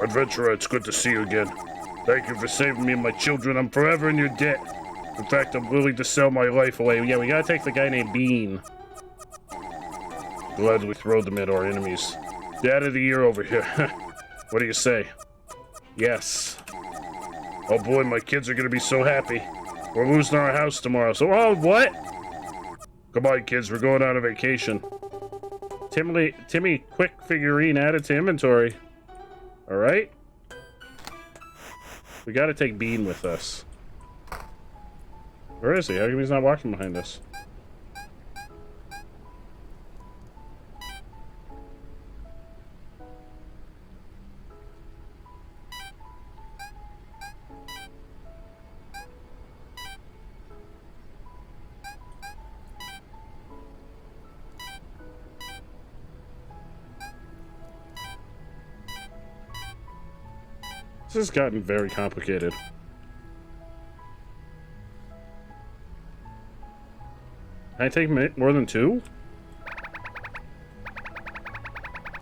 Adventurer, it's good to see you again. Thank you for saving me and my children. I'm forever in your debt. In fact, I'm willing to sell my life away. Yeah, we gotta take the guy named Bean. Gladly throw them at our enemies. Dad of the year over here. What do you say? Yes. Oh boy, my kids are gonna be so happy. We're losing our house tomorrow, so... Oh, what? Come on, kids, we're going on a vacation. Timmy, quick figurine added to inventory. Alright? We gotta take Bean with us. Where is he? How come he's not walking behind us? This has gotten very complicated. Can I take more than 2?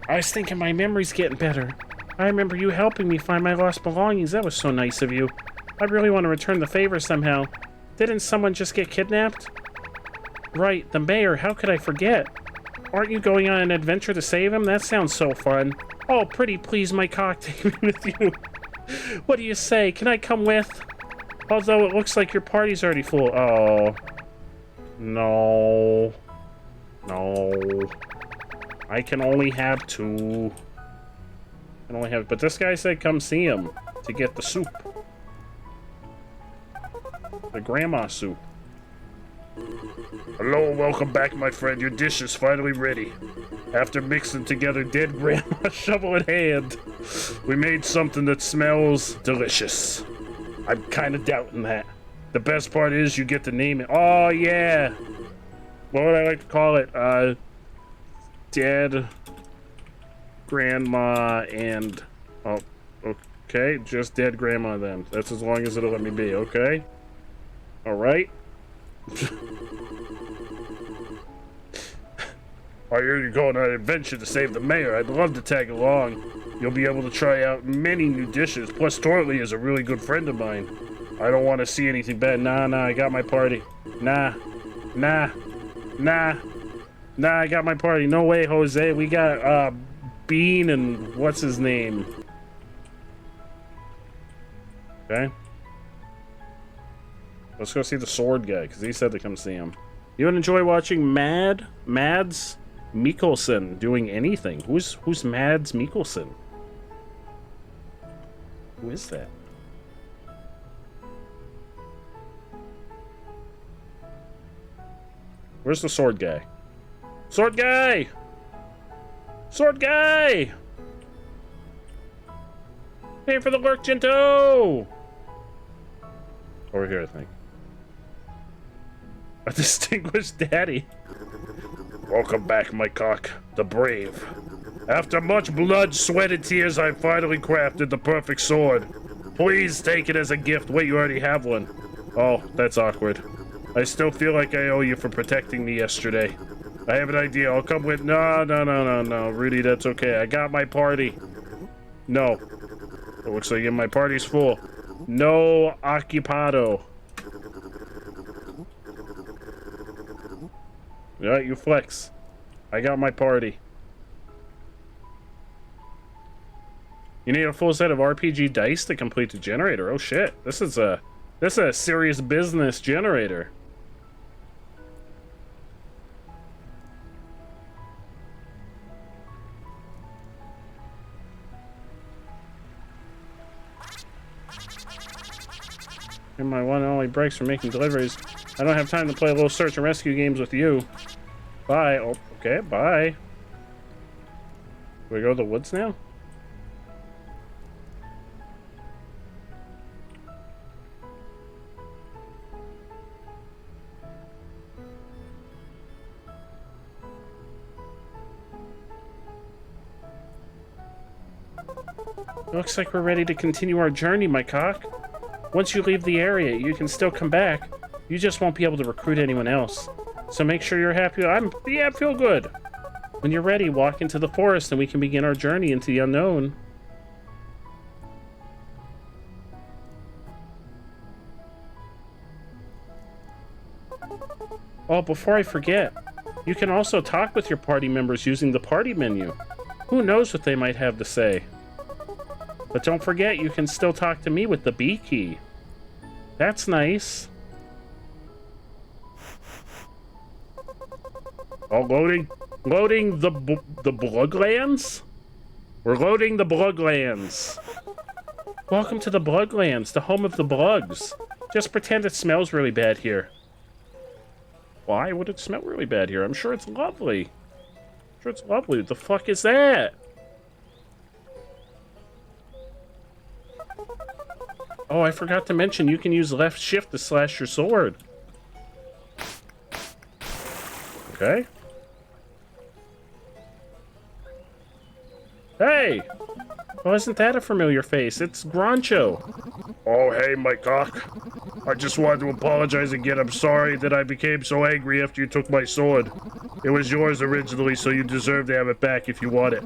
I was thinking my memory's getting better. I remember you helping me find my lost belongings. That was so nice of you. I really want to return the favor somehow. Didn't someone just get kidnapped? Right, the mayor. How could I forget? Aren't you going on an adventure to save him? That sounds so fun. Oh, pretty please, my cock, take me with you. What do you say? Can I come with? Although it looks like your party's already full. Oh. No. No. I can only have 2. I can only have... But this guy said come see him to get the soup. The grandma soup. Hello, welcome back, my friend. Your dish is finally ready. After mixing together dead grandma shovel in hand, we made something that smells delicious. I'm kind of doubting that. The best part is you get to name it. Oh, yeah. What would I like to call it? Dead grandma and... Oh, okay. Just dead grandma then. That's as long as it'll let me be, okay? Alright. I hear you're going on an adventure to save the mayor. I'd love to tag along. You'll be able to try out many new dishes. Plus, Tortley is a really good friend of mine. I don't want to see anything bad. Nah, I got my party. Nah, I got my party. No way, Jose. We got, Bean and what's his name? Okay. Let's go see the sword guy, because he said to come see him. You would enjoy watching Mads Mikkelsen doing anything. Who's Mads Mikkelsen? Who is that? Where's the sword guy? Sword guy! Sword guy! Pay for the lurk, Jinto! Over here, I think. A distinguished daddy. Welcome back, my cock. The brave. After much blood, sweat, and tears, I finally crafted the perfect sword. Please take it as a gift. Wait, you already have one. Oh, that's awkward. I still feel like I owe you for protecting me yesterday. I have an idea. I'll come with... No, Rudy, that's okay. I got my party. No. It looks like my party's full. No occupado. Alright, you flex. I got my party. You need a full set of RPG dice to complete the generator. Oh shit. This is a serious business generator. And my one and only breaks from making deliveries. I don't have time to play little search and rescue games with you. Bye. Oh, okay, bye. Do we go to the woods now? Looks like we're ready to continue our journey, my cock. Once you leave the area, you can still come back. You just won't be able to recruit anyone else. So make sure you're happy. Yeah, I feel good. When you're ready, walk into the forest and we can begin our journey into the unknown. Oh, before I forget, you can also talk with your party members using the party menu. Who knows what they might have to say. But don't forget, you can still talk to me with the B key. That's nice. Oh, loading the bloodlands? We're loading the Bloodlands. Welcome to the Bloodlands, the home of the Blugs. Just pretend it smells really bad here. Why would it smell really bad here? I'm sure it's lovely. I'm sure it's lovely. What the fuck is that? Oh, I forgot to mention, you can use left shift to slash your sword. Okay. Hey! Well, isn't that a familiar face? It's Groncho. Oh, hey, my cock. I just wanted to apologize again. I'm sorry that I became so angry after you took my sword. It was yours originally, so you deserve to have it back if you want it.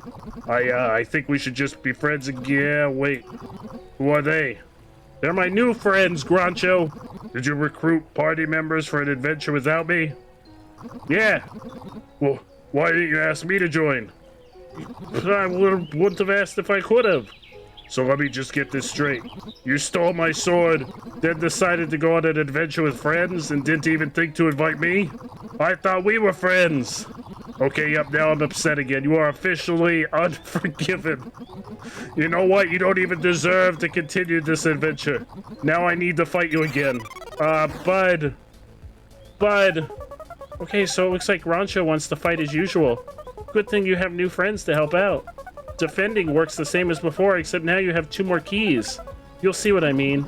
I think we should just be friends again. Wait. Who are they? They're my new friends, Groncho. Did you recruit party members for an adventure without me? Yeah. Well, why didn't you ask me to join? I wouldn't have asked if I could have. So let me just get this straight. You stole my sword, then decided to go on an adventure with friends and didn't even think to invite me? I thought we were friends. Okay, yep, now I'm upset again. You are officially unforgiven. You know what? You don't even deserve to continue this adventure. Now I need to fight you again. Bud. Okay, so it looks like Rancho wants to fight as usual. Good thing you have new friends to help out. Defending works the same as before, except now you have 2 more keys. You'll see what I mean.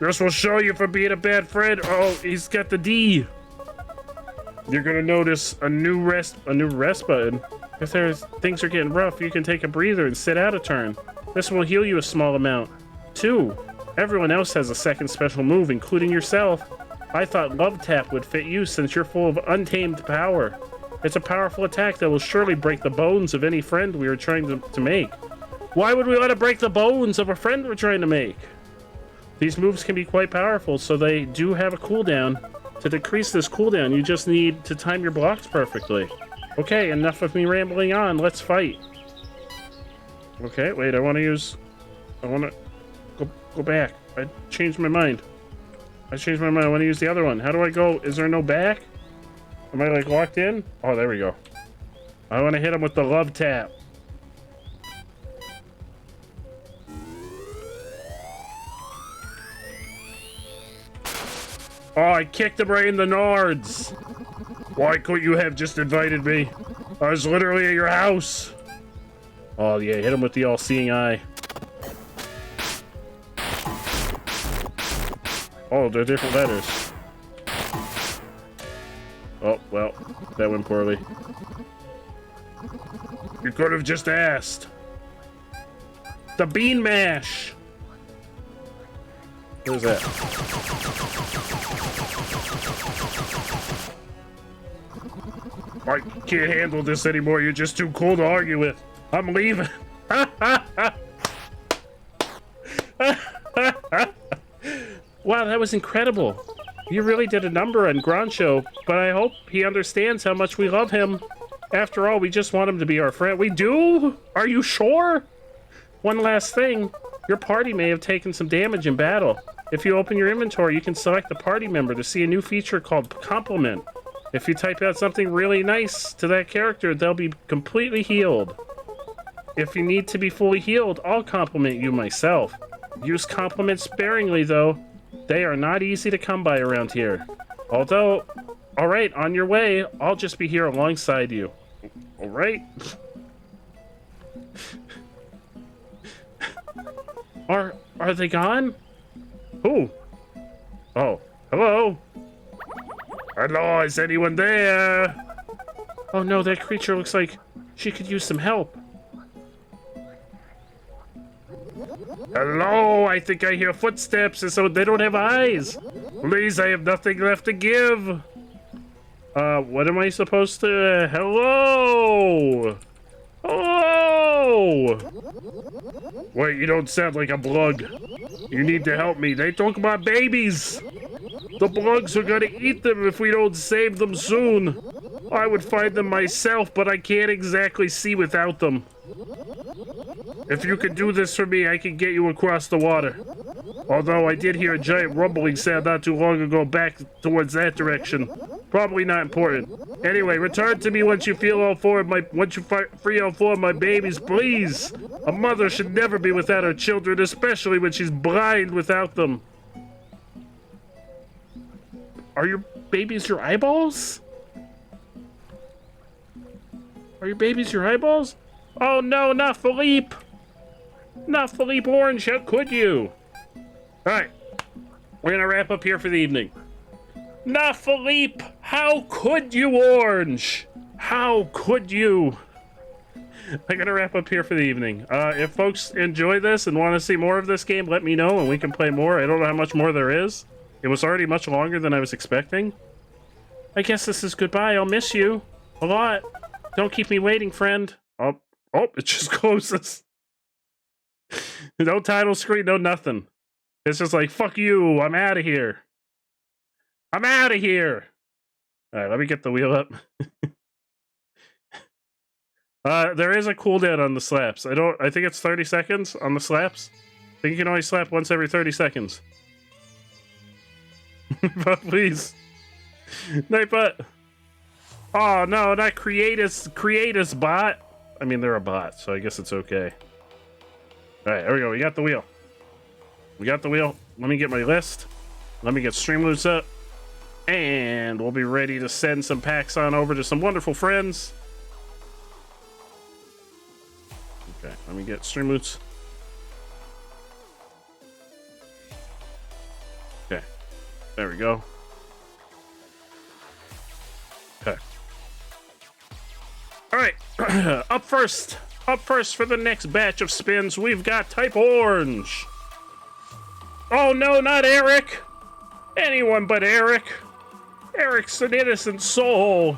This will show you for being a bad friend. Oh, he's got the D. You're gonna notice a new rest button. If things are getting rough, you can take a breather and sit out a turn. This will heal you a small amount. 2. Everyone else has a second special move, including yourself. I thought Love Tap would fit you since you're full of untamed power. It's a powerful attack that will surely break the bones of any friend we are trying to make. Why would we let it break the bones of a friend we're trying to make? These moves can be quite powerful, so they do have a cooldown. To decrease this cooldown, you just need to time your blocks perfectly. Okay, enough of me rambling on. Let's fight. Okay, wait, I want to go back. I changed my mind. I want to use the other one. How do I go? Is there no back? Am I, like, locked in? Oh, there we go. I want to hit him with the Love Tap. Oh, I kicked him right in the nards. Why couldn't you have just invited me? I was literally at your house. Oh, yeah, hit him with the all-seeing eye. Oh, they're different letters. Oh, well, that went poorly. You could have just asked. The bean mash! What is that? I can't handle this anymore. You're just too cool to argue with. I'm leaving. Wow, that was incredible. You really did a number on Groncho, but I hope he understands how much we love him. After all, we just want him to be our friend. We do? Are you sure? One last thing. Your party may have taken some damage in battle. If you open your inventory, you can select the party member to see a new feature called Compliment. If you type out something really nice to that character, they'll be completely healed. If you need to be fully healed, I'll compliment you myself. Use compliments sparingly, though. They are not easy to come by around here. Although, alright, on your way, I'll just be here alongside you. Alright? Are they gone? Who? Oh, hello? Hello, is anyone there? Oh no, that creature looks like she could use some help. Hello, I think I hear footsteps, and so they don't have eyes. Please, I have nothing left to give. What am I supposed to... hello? Hello? Wait, you don't sound like a blug. You need to help me. They took my babies. The blugs are gonna eat them if we don't save them soon. I would find them myself, but I can't exactly see without them. If you could do this for me, I can get you across the water. Although I did hear a giant rumbling sound not too long ago back towards that direction. Probably not important. Anyway, return to me once you feel all four of my free all four of my babies, please. A mother should never be without her children, especially when she's blind without them. Are your babies your eyeballs? Are your babies your eyeballs? Oh no, not Philippe! Not Philippe Orange, how could you? Alright, we're gonna wrap up here for the evening. Not Philippe, how could you, Orange? How could you? I'm gonna wrap up here for the evening. If folks enjoy this and want to see more of this game, let me know and we can play more. I don't know how much more there is. It was already much longer than I was expecting. I guess this is goodbye. I'll miss you a lot. Don't keep me waiting, friend. Oh, it just closes. No title screen, no nothing. It's just like, fuck you, I'm out of here. I'm out of here. All right, let me get the wheel up. There is a cooldown on the slaps. I think it's 30 seconds on the slaps. I think you can only slap once every 30 seconds. But please. Nightbot. Oh no, not Creatus bot. I mean, they're a bot, so I guess it's okay. Alright, there we go. We got the wheel. We got the wheel. Let me get my list. Let me get Streamloots up. And we'll be ready to send some packs on over to some wonderful friends. Okay, let me get Streamloots. Okay, there we go. Okay. Alright, up first for the next batch of spins, we've got Type Orange. Oh no, not Eric. Anyone but Eric. Eric's an innocent soul.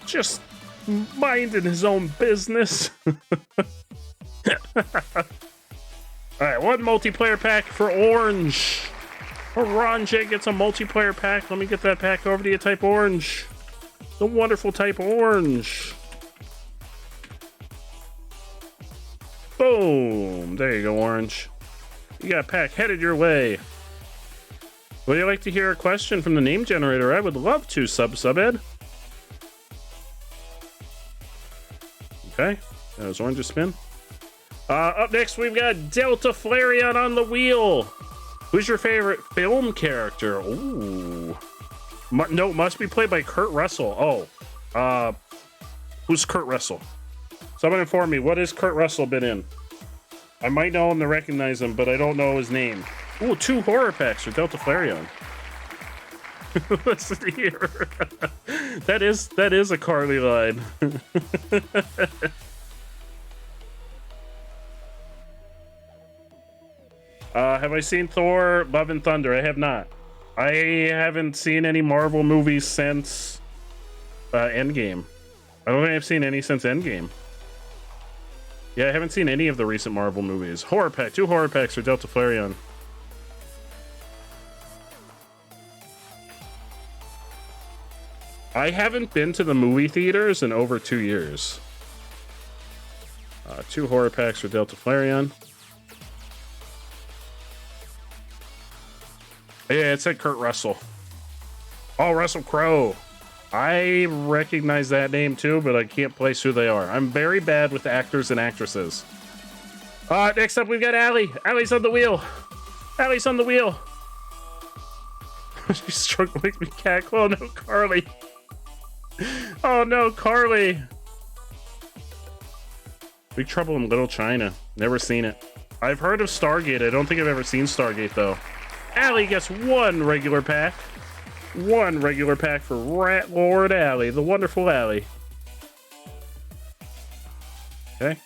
Just minding his own business. Alright, one multiplayer pack for Orange. Orange gets a multiplayer pack. Let me get that pack over to you, Type Orange. The wonderful Type Orange. Boom! There you go, Orange. You got a pack headed your way. Would you like to hear a question from the name generator? I would love to, Subed. Okay, that was Orange's spin. Up next, we've got Delta Flareon on the wheel. Who's your favorite film character? Ooh. No, must be played by Kurt Russell. Oh. Who's Kurt Russell? Someone inform me, what has Kurt Russell been in? I might know him to recognize him, but I don't know his name. Ooh, 2 horror packs for Delta Flareon. Listen here. That is a Carly line. Have I seen Thor: Love and Thunder? I have not. I haven't seen any Marvel movies since Endgame. I don't think I've seen any since Endgame. Yeah, I haven't seen any of the recent Marvel movies. Horror pack, 2 horror packs for Delta Flareon. I haven't been to the movie theaters in over 2 years. 2 horror packs for Delta Flareon. Yeah, it said Kurt Russell. Oh, Russell Crowe. I recognize that name too, but I can't place who they are. I'm very bad with actors and actresses. Next up, we've got Allie. Allie's on the wheel. Allie's on the wheel. She's struggling with me, cat. Oh no, Carly. Oh no, Carly. Big Trouble in Little China. Never seen it. I've heard of Stargate. I don't think I've ever seen Stargate though. Allie gets 1 regular pack. 1 regular pack for Rat Lord Allie, the wonderful Allie. Okay.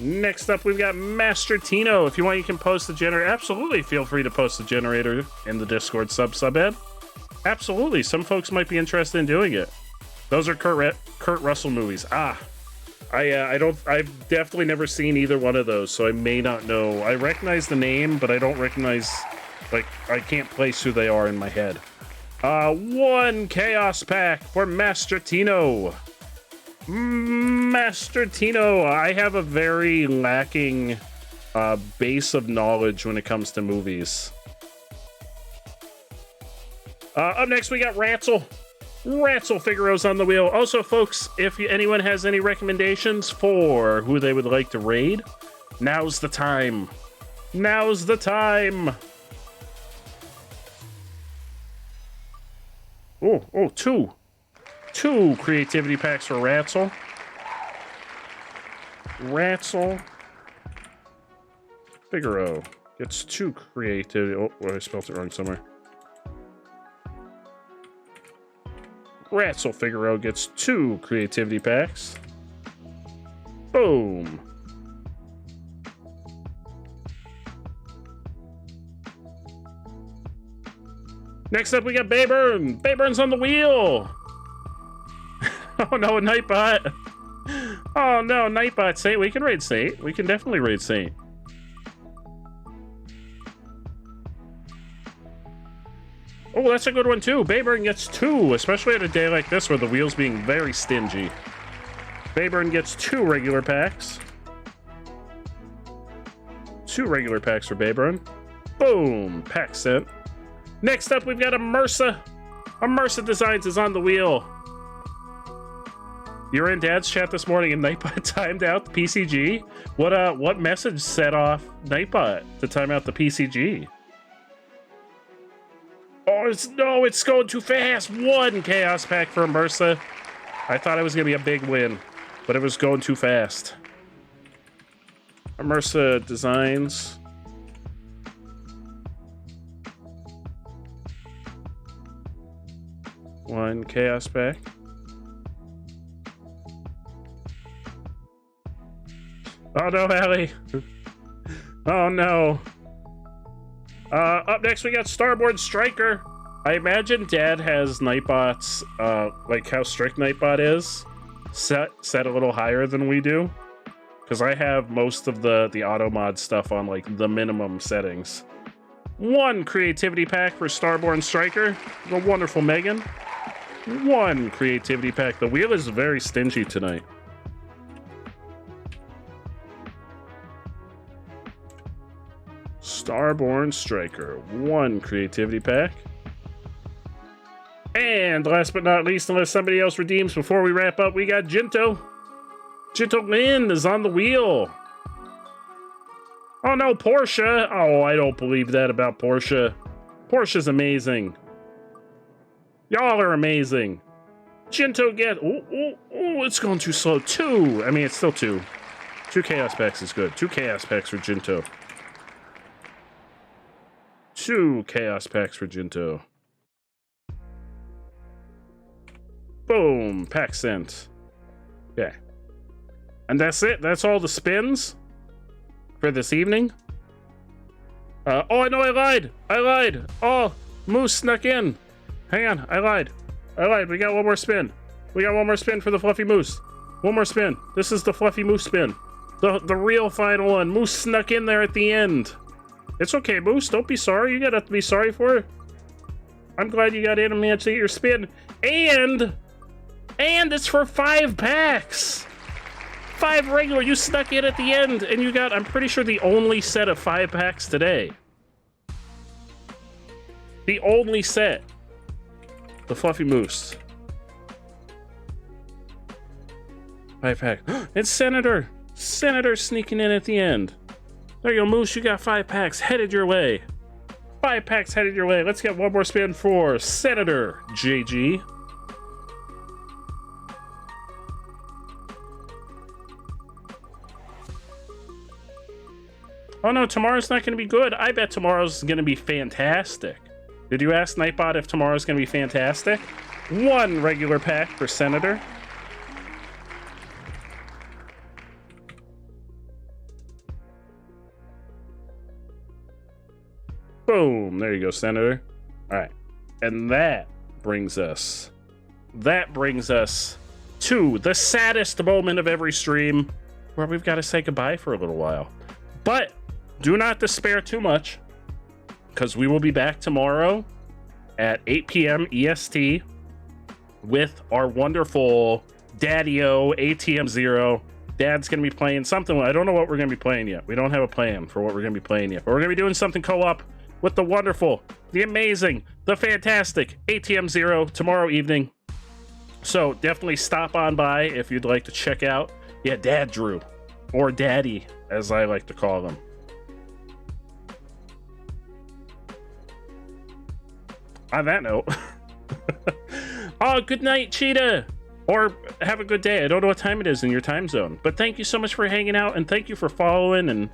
Next up, we've got Master Tino. If you want, you can post the generator. Absolutely, feel free to post the generator in the Discord sub-ed. Absolutely, some folks might be interested in doing it. Those are Kurt Russell movies. I've definitely never seen either one of those, so I may not know. I recognize the name, but I don't recognize, like, I can't place who they are in my head. 1 Chaos Pack for Master Tino. Master Tino, I have a very lacking base of knowledge when it comes to movies. Up next, we got Ratzel. Ratzel Figaro's on the wheel. Also, folks, if anyone has any recommendations for who they would like to raid, now's the time. Now's the time. Oh, two. Two creativity packs for Ratzel. Ratzel Figaro gets 2 creativity. Oh, I spelled it wrong somewhere. Ratzel Figaro gets 2 creativity packs. Boom. Next up, we got Bayburn. Bayburn's on the wheel. Oh no, Nightbot. Oh no, Nightbot. Saint. We can raid Saint. We can definitely raid Saint. Oh, that's a good one too. Bayburn gets 2, especially at a day like this where the wheel's being very stingy. Bayburn gets 2 regular packs. 2 regular packs for Bayburn. Boom, pack sent. Next up, we've got Immersa. Immersa Designs is on the wheel. You're in Dad's chat this morning and Nightbot timed out the PCG. What message set off Nightbot to time out the PCG? Oh, it's going too fast. 1 chaos pack for Immersa. I thought it was gonna be a big win, but it was going too fast. Immersa Designs. One chaos pack. Oh no, Allie. Oh no. Up next we got Starboard Striker. I imagine Dad has Nightbot's, like how strict Nightbot is, set a little higher than we do. Because I have most of the auto mod stuff on like the minimum settings. 1 creativity pack for Starborn Striker. The wonderful Megan. 1 creativity pack. The wheel is very stingy tonight. Starborn Striker. 1 creativity pack. And last but not least, unless somebody else redeems before we wrap up, we got Jinto. Jinto Lin is on the wheel. Oh no, Porsche. Oh, I don't believe that about Porsche. Porsche's amazing. Y'all are amazing. Jinto get... Oh, it's going too slow. 2. I mean, it's still 2. 2 chaos packs is good. 2 chaos packs for Jinto. 2 chaos packs for Jinto. Boom. Pack sent. Okay. And that's it. That's all the spins for this evening. Oh, I know I lied. I lied. Oh, Moose snuck in. Hang on. I lied. We got 1 more spin. We got 1 more spin for the Fluffy Moose. 1 more spin. This is the Fluffy Moose spin. The real final one. Moose snuck in there at the end. It's okay, Moose. Don't be sorry. You got nothing to be sorry for. I'm glad you got in and managed to get your spin. And it's for 5 packs. 5 regular. You snuck in at the end, and you got, I'm pretty sure, the only set of 5 packs today. The only set. The Fluffy Moose. 5 pack. It's Senator. Senator sneaking in at the end. There you go, Moose. You got 5 packs headed your way. 5 packs headed your way. Let's get 1 more spin for Senator JG. Oh no, tomorrow's not going to be good. I bet tomorrow's going to be fantastic. Did you ask Nightbot if tomorrow's going to be fantastic? 1 regular pack for Senator. Boom. There you go, Senator. All right. And that brings us to the saddest moment of every stream, where we've got to say goodbye for a little while. But do not despair too much, because we will be back tomorrow at 8 p.m. EST with our wonderful Daddy-O ATM Zero. Dad's gonna be playing something. I don't know what we're gonna be playing yet. We don't have a plan for what we're gonna be playing yet. But we're gonna be doing something co-op with the wonderful, the amazing, the fantastic ATM Zero tomorrow evening. So definitely stop on by if you'd like to check out. Yeah, Dad Drew, or Daddy, as I like to call them. On that note, oh, good night, Cheetah. Or have a good day. I don't know what time it is in your time zone. But thank you so much for hanging out, and thank you for following and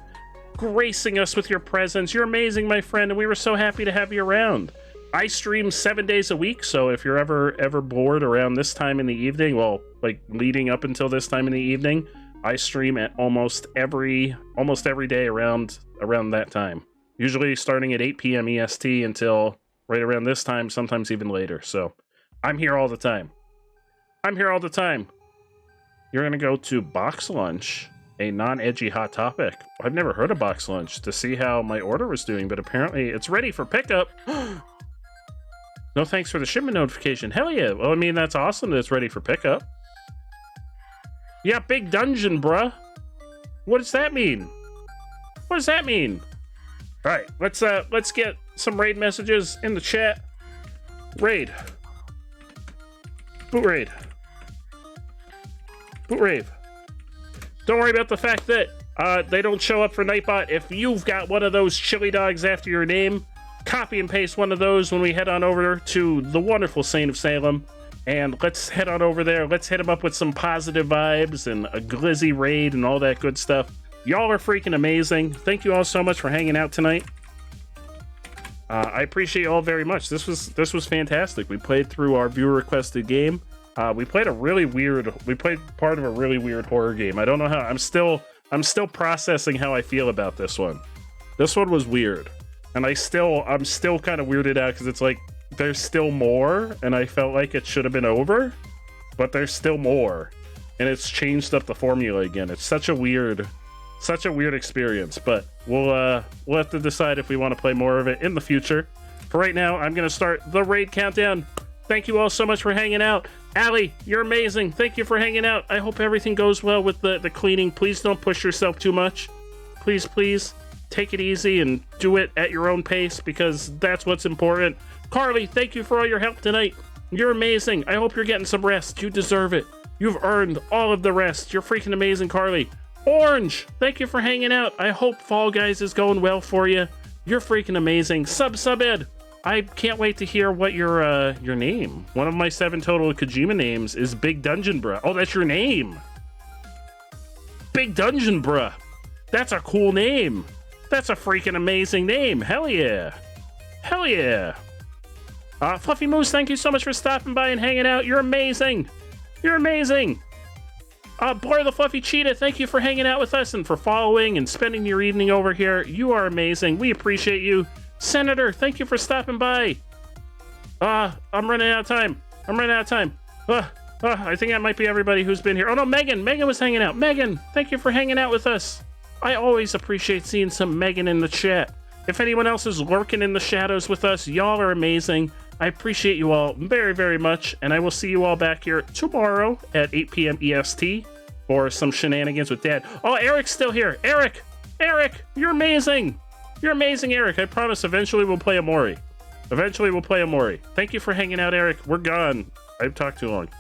gracing us with your presence. You're amazing, my friend, and we were so happy to have you around. I stream 7 days a week, so if you're ever bored around this time in the evening, well, like leading up until this time in the evening, I stream at almost every day around that time. Usually starting at 8 p.m. EST until right around this time, sometimes even later. So I'm here all the time. I'm here all the time. You're gonna go to Box Lunch, a non-edgy hot topic. I've never heard of Box Lunch to see how my order was doing, but apparently it's ready for pickup. No thanks for the shipment notification. Hell yeah. Well, I mean, that's awesome that it's ready for pickup. Yeah, big dungeon, bruh. What does that mean? What does that mean? All right, let's get some raid messages in the chat. Raid. Boot raid. Boot rave. Don't worry about the fact that they don't show up for Nightbot. If you've got one of those chili dogs after your name, copy and paste one of those when we head on over to the wonderful Saint of Salem. And let's head on over there. Let's hit them up with some positive vibes and a glizzy raid and all that good stuff. Y'all are freaking amazing. Thank you all so much for hanging out tonight. I appreciate you all very much. This was fantastic. We played through our viewer requested game. We played part of a really weird horror game. I don't know how. I'm still processing how I feel about this one. This one was weird, and I'm still kind of weirded out because it's like there's still more, and I felt like it should have been over, but there's still more, and it's changed up the formula again. It's such a weird experience, but we'll have to decide if we want to play more of it in the future. For right now, I'm gonna start the raid countdown. Thank you all so much for hanging out. Allie, you're amazing. Thank you for hanging out. I hope everything goes well with the cleaning. Please don't push yourself too much. Please take it easy and do it at your own pace, because that's what's important. Carly, thank you for all your help tonight. You're amazing. I hope you're getting some rest. You deserve it. You've earned all of the rest. You're freaking amazing, Carly. Orange, thank you for hanging out. I hope Fall Guys is going well for you. You're freaking amazing. Subed, I can't wait to hear what your name. One of my 7 total Kojima names is Big Dungeon Bruh. Oh, that's your name. Big Dungeon Bruh. That's a cool name. That's a freaking amazing name. Hell yeah. Hell yeah. Fluffy Moose, thank you so much for stopping by and hanging out. You're amazing. You're amazing. Blur the Fluffy Cheetah, thank you for hanging out with us and for following and spending your evening over here. You are amazing. We appreciate you. Senator, thank you for stopping by. I'm running out of time. I think that might be everybody who's been here. Oh no, Megan was hanging out. Megan, thank you for hanging out with us. I always appreciate seeing some Megan in the chat. If anyone else is lurking in the shadows with us, y'all are amazing. I appreciate you all very, very much, and I will see you all back here tomorrow at 8 p.m. EST for some shenanigans with Dad. Oh, Eric's still here. Eric, you're amazing. You're amazing, Eric. I promise eventually we'll play Amori. Thank you for hanging out, Eric. We're gone. I've talked too long.